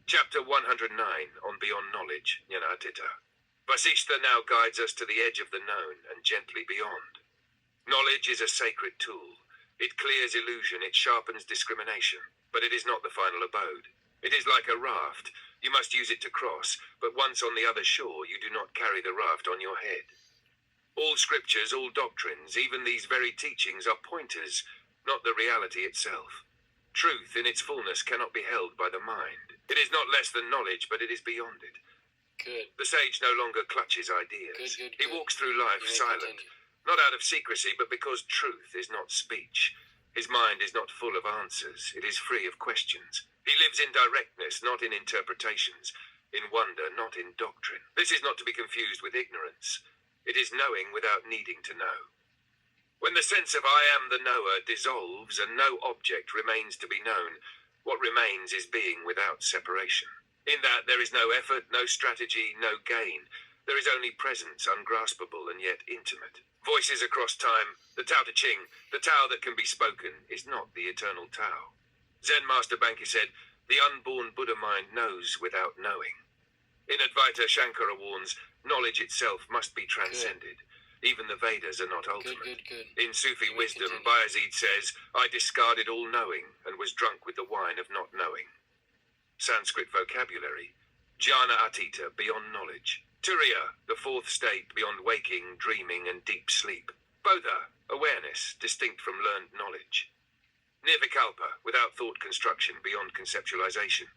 Chapter 109 on Beyond Knowledge, Jnanatita. Vasishtha now guides us to the edge of the known and gently beyond. Knowledge is a sacred tool. It clears illusion, it sharpens discrimination, but it is not the final abode. It is like a raft. You must use it to cross, but once on the other shore, you do not carry the raft on your head. All scriptures, all doctrines, even these very teachings are pointers, not the reality itself. Truth in its fullness cannot be held by the mind. It is not less than knowledge, but it is beyond it. Good. The sage no longer clutches ideas. Good. He walks through life You may silent, continue. not out of secrecy, but because truth is not speech. His mind is not full of answers. It is free of questions. He lives in directness, not in interpretations, in wonder, not in doctrine. This is not to be confused with ignorance. It is knowing without needing to know. When the sense of I am the knower dissolves and no object remains to be known, what remains is being without separation. In that there is no effort, no strategy, no gain. There is only presence, ungraspable and yet intimate. Voices across time, the Tao Te Ching, the Tao that can be spoken, is not the eternal Tao. Zen Master Banki said, The unborn Buddha mind knows without knowing. In Advaita, Shankara warns, knowledge itself must be transcended. Even the Vedas are not ultimate. Good. In Sufi You may wisdom, continue. Bayezid says, I discarded all knowing and was drunk with the wine of not knowing. Sanskrit vocabulary, jnana atita, beyond knowledge. Turiya, the fourth state beyond waking, dreaming, and deep sleep. Bodha, awareness, distinct from learned knowledge. Nirvikalpa, without thought construction, beyond conceptualization.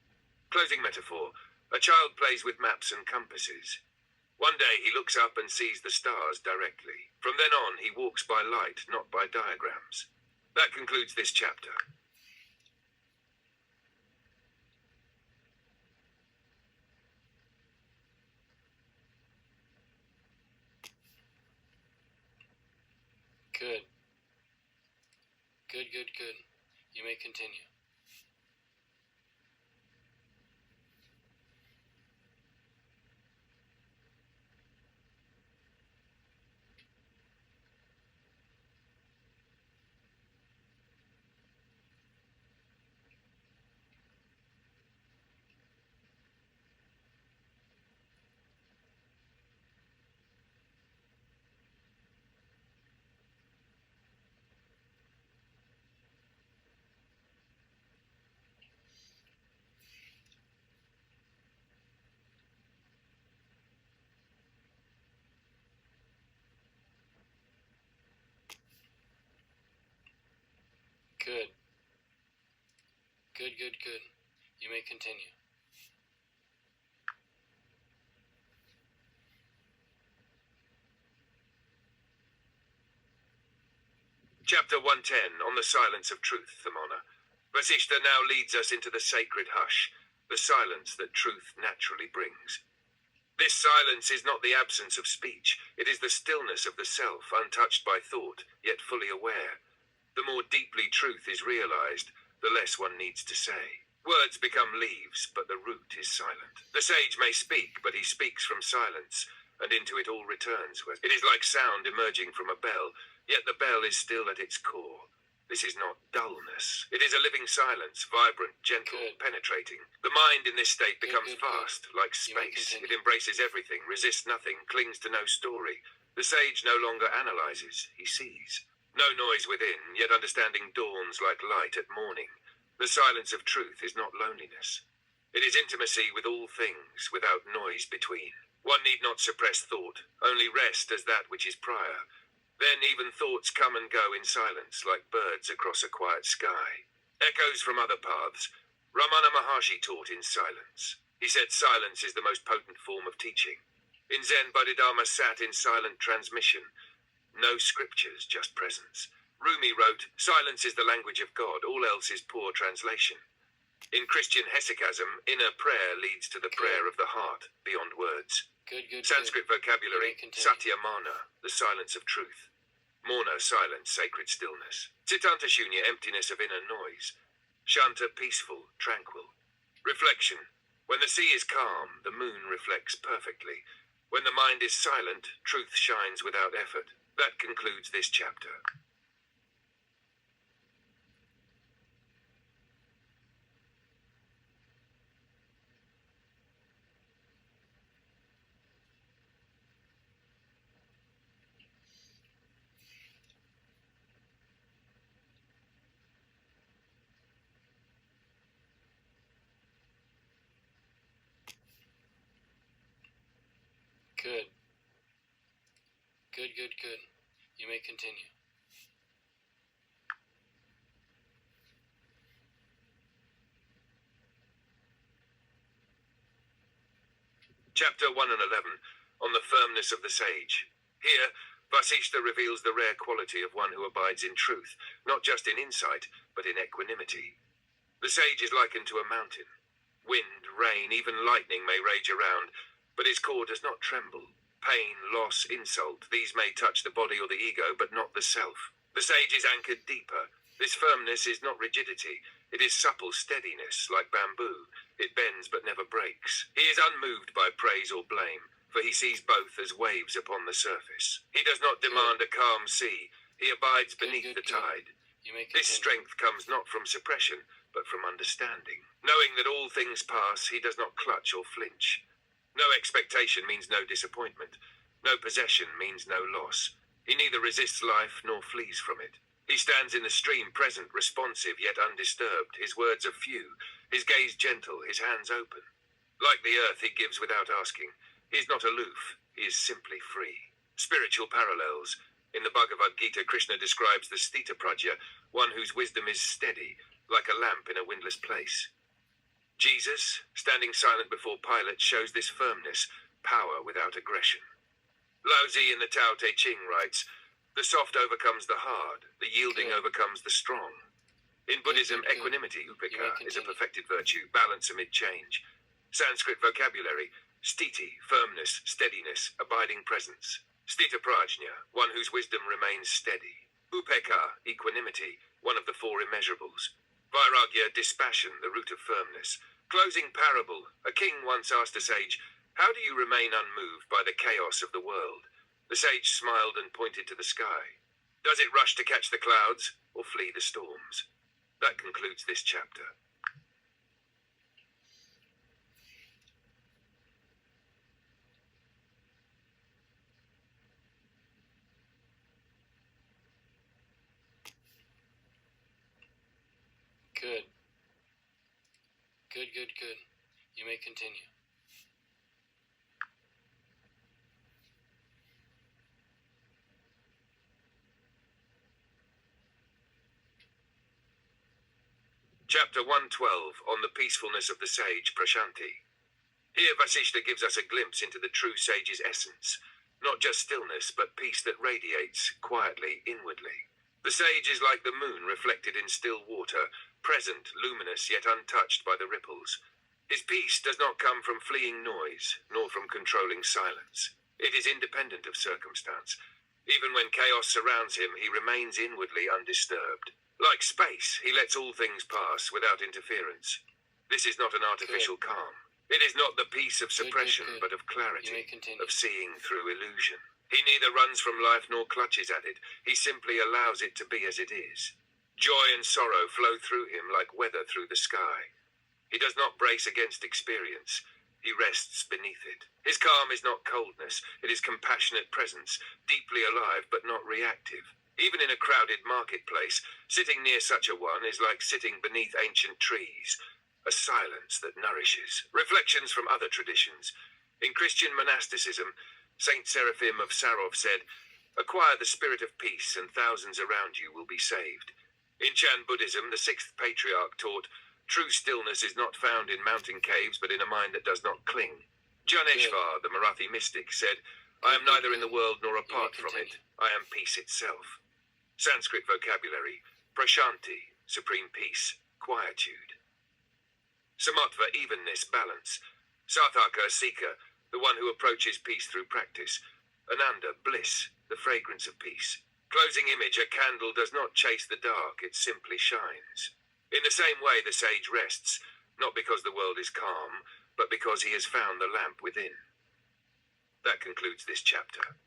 Closing metaphor, a child plays with maps and compasses. One day he looks up and sees the stars directly. From then on, he walks by light, not by diagrams. That concludes this chapter. Good. Good. You may continue. Good. You may continue. Chapter 110, on the silence of truth, Thamona. Vasishtha now leads us into the sacred hush, the silence that truth naturally brings. This silence is not the absence of speech, it is the stillness of the self, untouched by thought, yet fully aware. The more deeply truth is realized, the less one needs to say. Words become leaves, but the root is silent. The sage may speak, but he speaks from silence, and into it all returns. It is like sound emerging from a bell, yet the bell is still at its core. This is not dullness. It is a living silence, vibrant, gentle, penetrating. The mind in this state becomes vast, like space. It embraces everything, resists nothing, clings to no story. The sage no longer analyzes, he sees. No noise within, yet understanding dawns like light at morning. The silence of truth is not loneliness. It is intimacy with all things, without noise between. One need not suppress thought, only rest as that which is prior. Then even thoughts come and go in silence, like birds across a quiet sky. Echoes from other paths. Ramana Maharshi taught in silence. He said silence is the most potent form of teaching. In Zen, Bodhidharma sat in silent transmission. No scriptures, just presence. Rumi wrote, silence is the language of God, all else is poor translation. In Christian hesychasm, inner prayer leads to the prayer of the heart, beyond words. Good. Sanskrit vocabulary, Continue. satya mana, the silence of truth. Morna, silence, sacred stillness. Siddhanta shunya, emptiness of inner noise. Shanta, peaceful, tranquil. Reflection. When the sea is calm, the moon reflects perfectly. When the mind is silent, truth shines without effort. That concludes this chapter. Good. You may continue. Chapter 1 and 11, on the firmness of the sage. Here, Vasishtha reveals the rare quality of one who abides in truth, not just in insight, but in equanimity. The sage is likened to a mountain. Wind, rain, even lightning may rage around, but its core does not tremble. Pain, loss, insult, these may touch the body or the ego, but not the self. The sage is anchored deeper. This firmness is not rigidity. It is supple steadiness, like bamboo. It bends but never breaks. He is unmoved by praise or blame, for he sees both as waves upon the surface. He does not demand a calm sea. He abides beneath the tide. You may This continue. strength comes not from suppression, but from understanding. Knowing that all things pass, he does not clutch or flinch. No expectation means no disappointment. No possession means no loss. He neither resists life nor flees from it. He stands in the stream, present, responsive, yet undisturbed. His words are few, his gaze gentle, his hands open. Like the earth, he gives without asking. He is not aloof, he is simply free. Spiritual parallels. In the Bhagavad Gita, Krishna describes the Sthitaprajna, one whose wisdom is steady, like a lamp in a windless place. Jesus, standing silent before Pilate, shows this firmness, power without aggression. Lao Tzu in the Tao Te Ching writes, "The soft overcomes the hard, the yielding overcomes the strong." In Buddhism, equanimity, upeka, is a perfected virtue, balance amid change. Sanskrit vocabulary, sthiti, firmness, steadiness, abiding presence. Sthita prajna, one whose wisdom remains steady. Upeka, equanimity, one of the four immeasurables. Vairagya, dispassion, the root of firmness. Closing parable, a king once asked a sage, "How do you remain unmoved by the chaos of the world?" The sage smiled and pointed to the sky. Does it rush to catch the clouds or flee the storms? That concludes this chapter. Good. Good. You may continue. Chapter 112, on the peacefulness of the sage, Prashanti. Here Vasishtha gives us a glimpse into the true sage's essence. Not just stillness, but peace that radiates, quietly, inwardly. The sage is like the moon reflected in still water, present, luminous, yet untouched by the ripples. His peace does not come from fleeing noise, nor from controlling silence. It is independent of circumstance. Even when chaos surrounds him, he remains inwardly undisturbed. Like space, he lets all things pass without interference. This is not an artificial calm. It is not the peace of suppression, but of clarity, of seeing through illusion. He neither runs from life nor clutches at it. He simply allows it to be as it is. Joy and sorrow flow through him like weather through the sky. He does not brace against experience. He rests beneath it. His calm is not coldness. It is compassionate presence, deeply alive but not reactive. Even in a crowded marketplace, sitting near such a one is like sitting beneath ancient trees, a silence that nourishes. Reflections from other traditions. In Christian monasticism, Saint Seraphim of Sarov said, "Acquire the spirit of peace and thousands around you will be saved." In Chan Buddhism, the sixth patriarch taught, "True stillness is not found in mountain caves, but in a mind that does not cling." Janeshvar, the Marathi mystic, said, "I am neither in the world nor apart from it. I am peace itself." Sanskrit vocabulary, prashanti, supreme peace, quietude. Samatva, evenness, balance. Sarthaka, seeker, the one who approaches peace through practice. Ananda, bliss, the fragrance of peace. Closing image, a candle does not chase the dark, it simply shines. In the same way, the sage rests, not because the world is calm, but because he has found the lamp within. That concludes this chapter.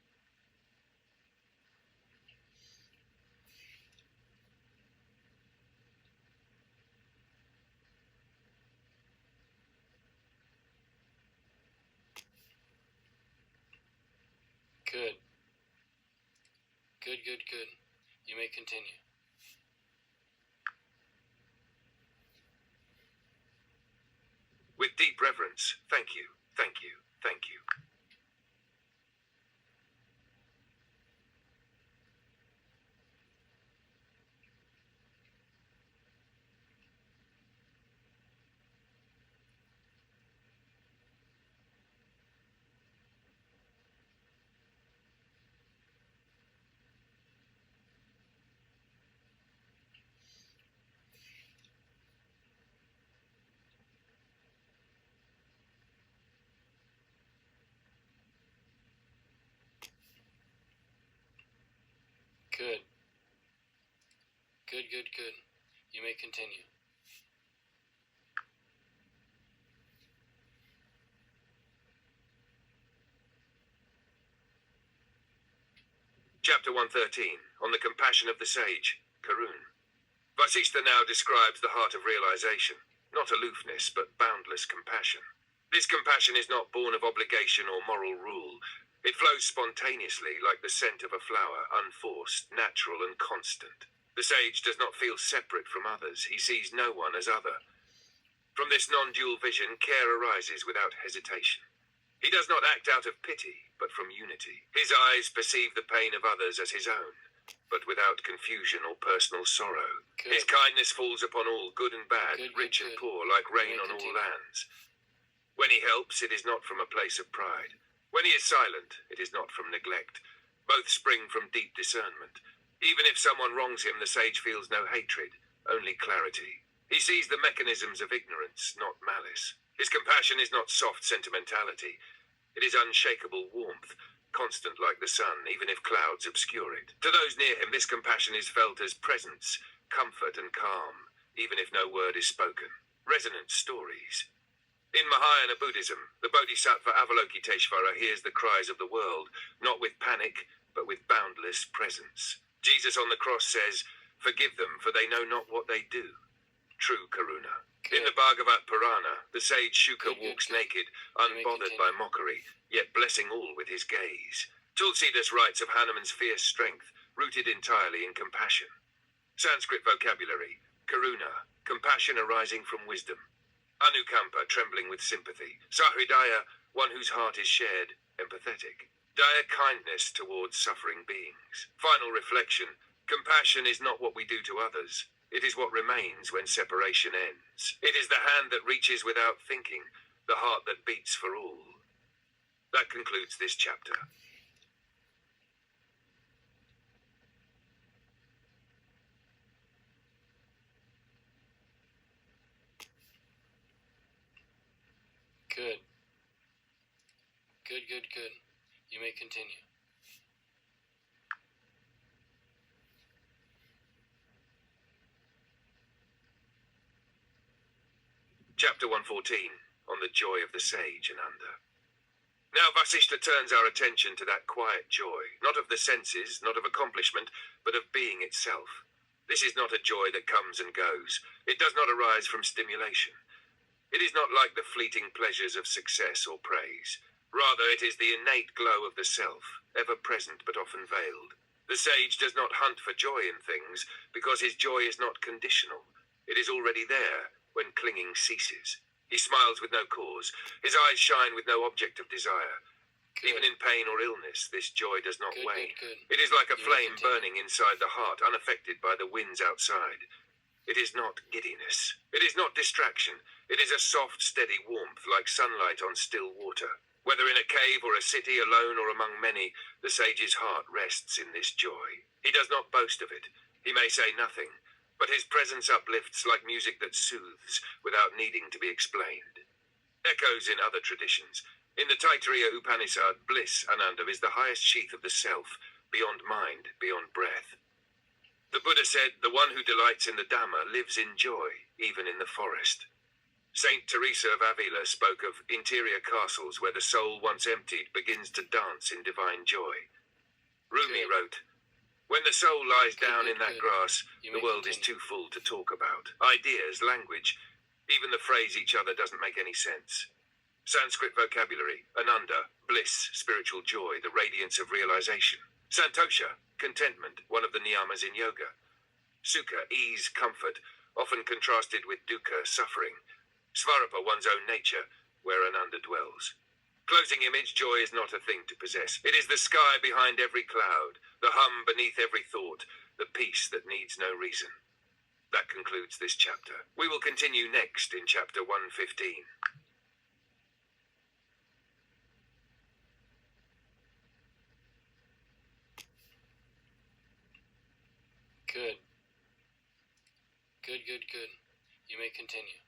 Good. You may continue. With deep reverence, thank you. Good. You may continue. Chapter 113, on the compassion of the sage, Karun. Vasishtha now describes the heart of realization, not aloofness, but boundless compassion. This compassion is not born of obligation or moral rule. It flows spontaneously like the scent of a flower, unforced, natural, and constant. The sage does not feel separate from others. He sees no one as other. From this non-dual vision, care arises without hesitation. He does not act out of pity, but from unity. His eyes perceive the pain of others as his own, but without confusion or personal sorrow. Good. His kindness falls upon all, good and bad, Good, rich good, and good. poor, like rain May on all continue. lands. When he helps, it is not from a place of pride. When he is silent, it is not from neglect. Both spring from deep discernment. Even if someone wrongs him, the sage feels no hatred, only clarity. He sees the mechanisms of ignorance, not malice. His compassion is not soft sentimentality. It is unshakable warmth, constant like the sun, even if clouds obscure it. To those near him, this compassion is felt as presence, comfort and calm, even if no word is spoken. Resonant stories. In Mahayana Buddhism, the Bodhisattva Avalokiteshvara hears the cries of the world, not with panic, but with boundless presence. Jesus on the cross says, "Forgive them, for they know not what they do." True karuna. In the Bhagavat Purana, the sage Shuka Good, walks good. naked, You may unbothered continue. by mockery, yet blessing all with his gaze. Tulsidas writes of Hanuman's fierce strength, rooted entirely in compassion. Sanskrit vocabulary: karuna, compassion arising from wisdom. Anukampa, trembling with sympathy. Sahridaya, one whose heart is shared, empathetic. Dire kindness towards suffering beings. Final reflection: compassion is not what we do to others. It is what remains when separation ends. It is the hand that reaches without thinking, the heart that beats for all. That concludes this chapter. Good. Good, good, good. You may continue. Chapter 114, on the joy of the sage Ananda. Now Vasishtha turns our attention to that quiet joy, not of the senses, not of accomplishment, but of being itself. This is not a joy that comes and goes. It does not arise from stimulation. It is not like the fleeting pleasures of success or praise. Rather, it is the innate glow of the self, ever present but often veiled. The sage does not hunt for joy in things, because his joy is not conditional. It is already there, when clinging ceases. He smiles with no cause. His eyes shine with no object of desire. Good. Even in pain or illness, this joy does not Good, wane. good, good. It is like a You may flame continue. burning inside the heart, unaffected by the winds outside. It is not giddiness. It is not distraction. It is a soft, steady warmth, like sunlight on still water. Whether in a cave or a city, alone or among many, the sage's heart rests in this joy. He does not boast of it. He may say nothing, but his presence uplifts like music that soothes, without needing to be explained. Echoes in other traditions. In the Taittiriya Upanishad, bliss, Ananda, is the highest sheath of the self, beyond mind, beyond breath. The Buddha said, "The one who delights in the Dhamma lives in joy, even in the forest." Saint Teresa of Avila spoke of interior castles where the soul, once emptied, begins to dance in divine joy. Rumi Good. wrote, "When the soul lies Good, down good, in that good. grass, You the may world is continue. too full to talk about. Ideas, language, even the phrase each other doesn't make any sense." Sanskrit vocabulary: Ananda, bliss, spiritual joy, the radiance of realization. Santosha, contentment, one of the niyamas in yoga. Sukha, ease, comfort, often contrasted with dukkha, suffering. Svarapa, one's own nature, where Ananda dwells. Closing image: joy is not a thing to possess. It is the sky behind every cloud, the hum beneath every thought, the peace that needs no reason. That concludes this chapter. We will continue next in chapter 115. Good. Good, good, good. You may continue.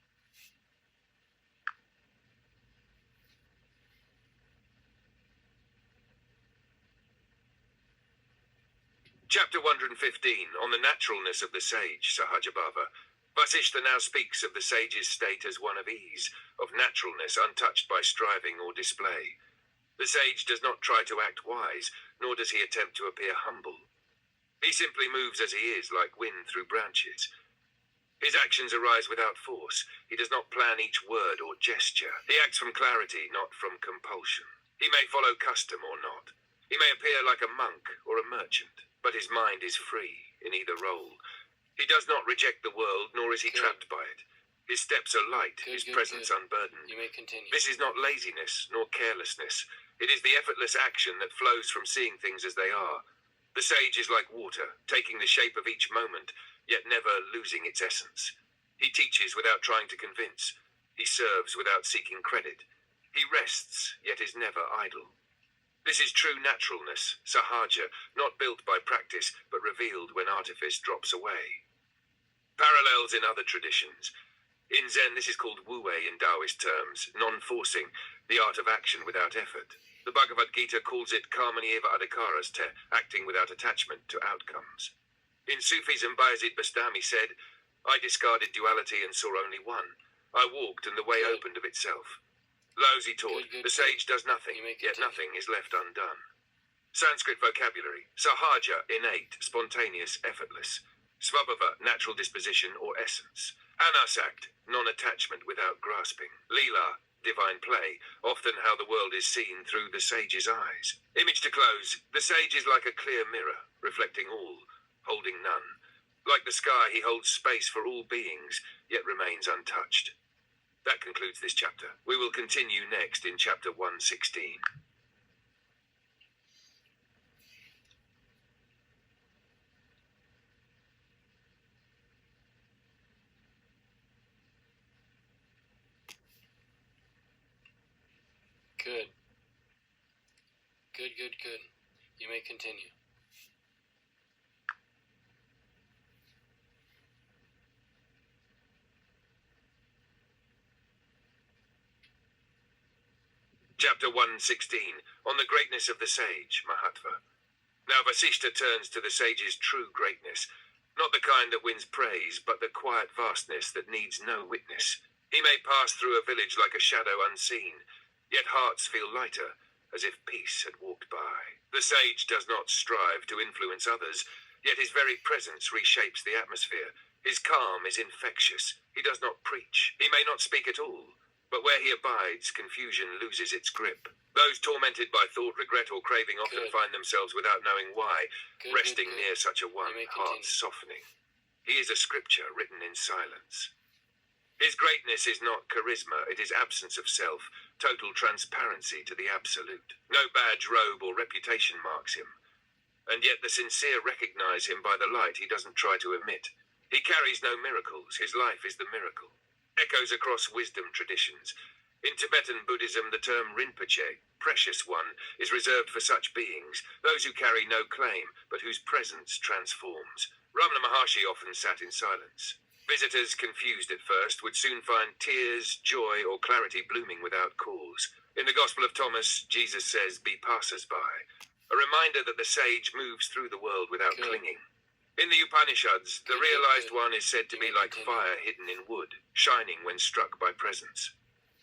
Chapter 115, on the naturalness of the sage, Sahajabhava. Vasishtha now speaks of the sage's state as one of ease, of naturalness untouched by striving or display. The sage does not try to act wise, nor does he attempt to appear humble. He simply moves as he is, like wind through branches. His actions arise without force. He does not plan each word or gesture. He acts from clarity, not from compulsion. He may follow custom or not. He may appear like a monk or a merchant, but his mind is free in either role. He does not reject the world, nor is he trapped by it. His steps are light, his presence unburdened. You may continue. This is not laziness nor carelessness. It is the effortless action that flows from seeing things as they are. The sage is like water, taking the shape of each moment, yet never losing its essence. He teaches without trying to convince. He serves without seeking credit. He rests, yet is never idle. This is true naturalness, sahaja, not built by practice, but revealed when artifice drops away. Parallels in other traditions. In Zen, this is called wu-wei in Taoist terms, non-forcing, the art of action without effort. The Bhagavad Gita calls it karmani eva adhikaraste, acting without attachment to outcomes. In Sufism, Bayezid Bastami said, I discarded duality and saw only one. I walked and the way opened of itself. Laozi taught, the sage does nothing, yet nothing is left undone. Sanskrit vocabulary, sahaja, innate, spontaneous, effortless. Svabhava, natural disposition or essence. Anasakt, non-attachment without grasping. Leela, divine play, often how the world is seen through the sage's eyes. Image to close, the sage is like a clear mirror, reflecting all, holding none. Like the sky, he holds space for all beings, yet remains untouched. That concludes this chapter. We will continue next in chapter 116. Good. Good. You may continue. Chapter 116, on the greatness of the sage, Mahatma. Now Vasishtha turns to the sage's true greatness, not the kind that wins praise, but the quiet vastness that needs no witness. He may pass through a village like a shadow unseen, yet hearts feel lighter, as if peace had walked by. The sage does not strive to influence others, yet his very presence reshapes the atmosphere. His calm is infectious. He does not preach. He may not speak at all. But where he abides, confusion loses its grip. Those tormented by thought, regret, or craving often find themselves without knowing why, resting near such a one, hearts softening. He is a scripture written in silence. His greatness is not charisma, it is absence of self, total transparency to the absolute. No badge, robe, or reputation marks him. And yet the sincere recognize him by the light he doesn't try to emit. He carries no miracles, his life is the miracle. Echoes across wisdom traditions. In Tibetan Buddhism, the term Rinpoche, precious one, is reserved for such beings, those who carry no claim, but whose presence transforms. Ramana Maharshi often sat in silence. Visitors, confused at first, would soon find tears, joy, or clarity blooming without cause. In the Gospel of Thomas, Jesus says, be passers-by, a reminder that the sage moves through the world without clinging. In the Upanishads, the realized one is said to be like fire hidden in wood, shining when struck by presence.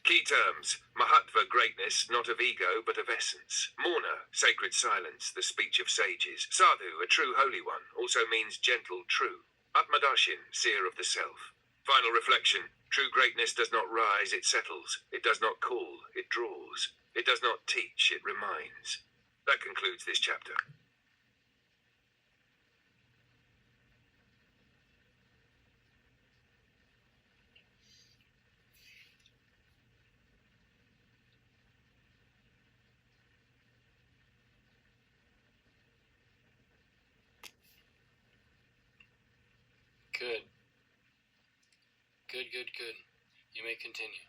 Key terms, Mahatva, greatness, not of ego, but of essence. Mourner, sacred silence, the speech of sages. Sadhu, a true holy one, also means gentle, true. Atmadarshin, seer of the self. Final reflection, true greatness does not rise, it settles. It does not call, it draws. It does not teach, it reminds. That concludes this chapter. Good. You may continue.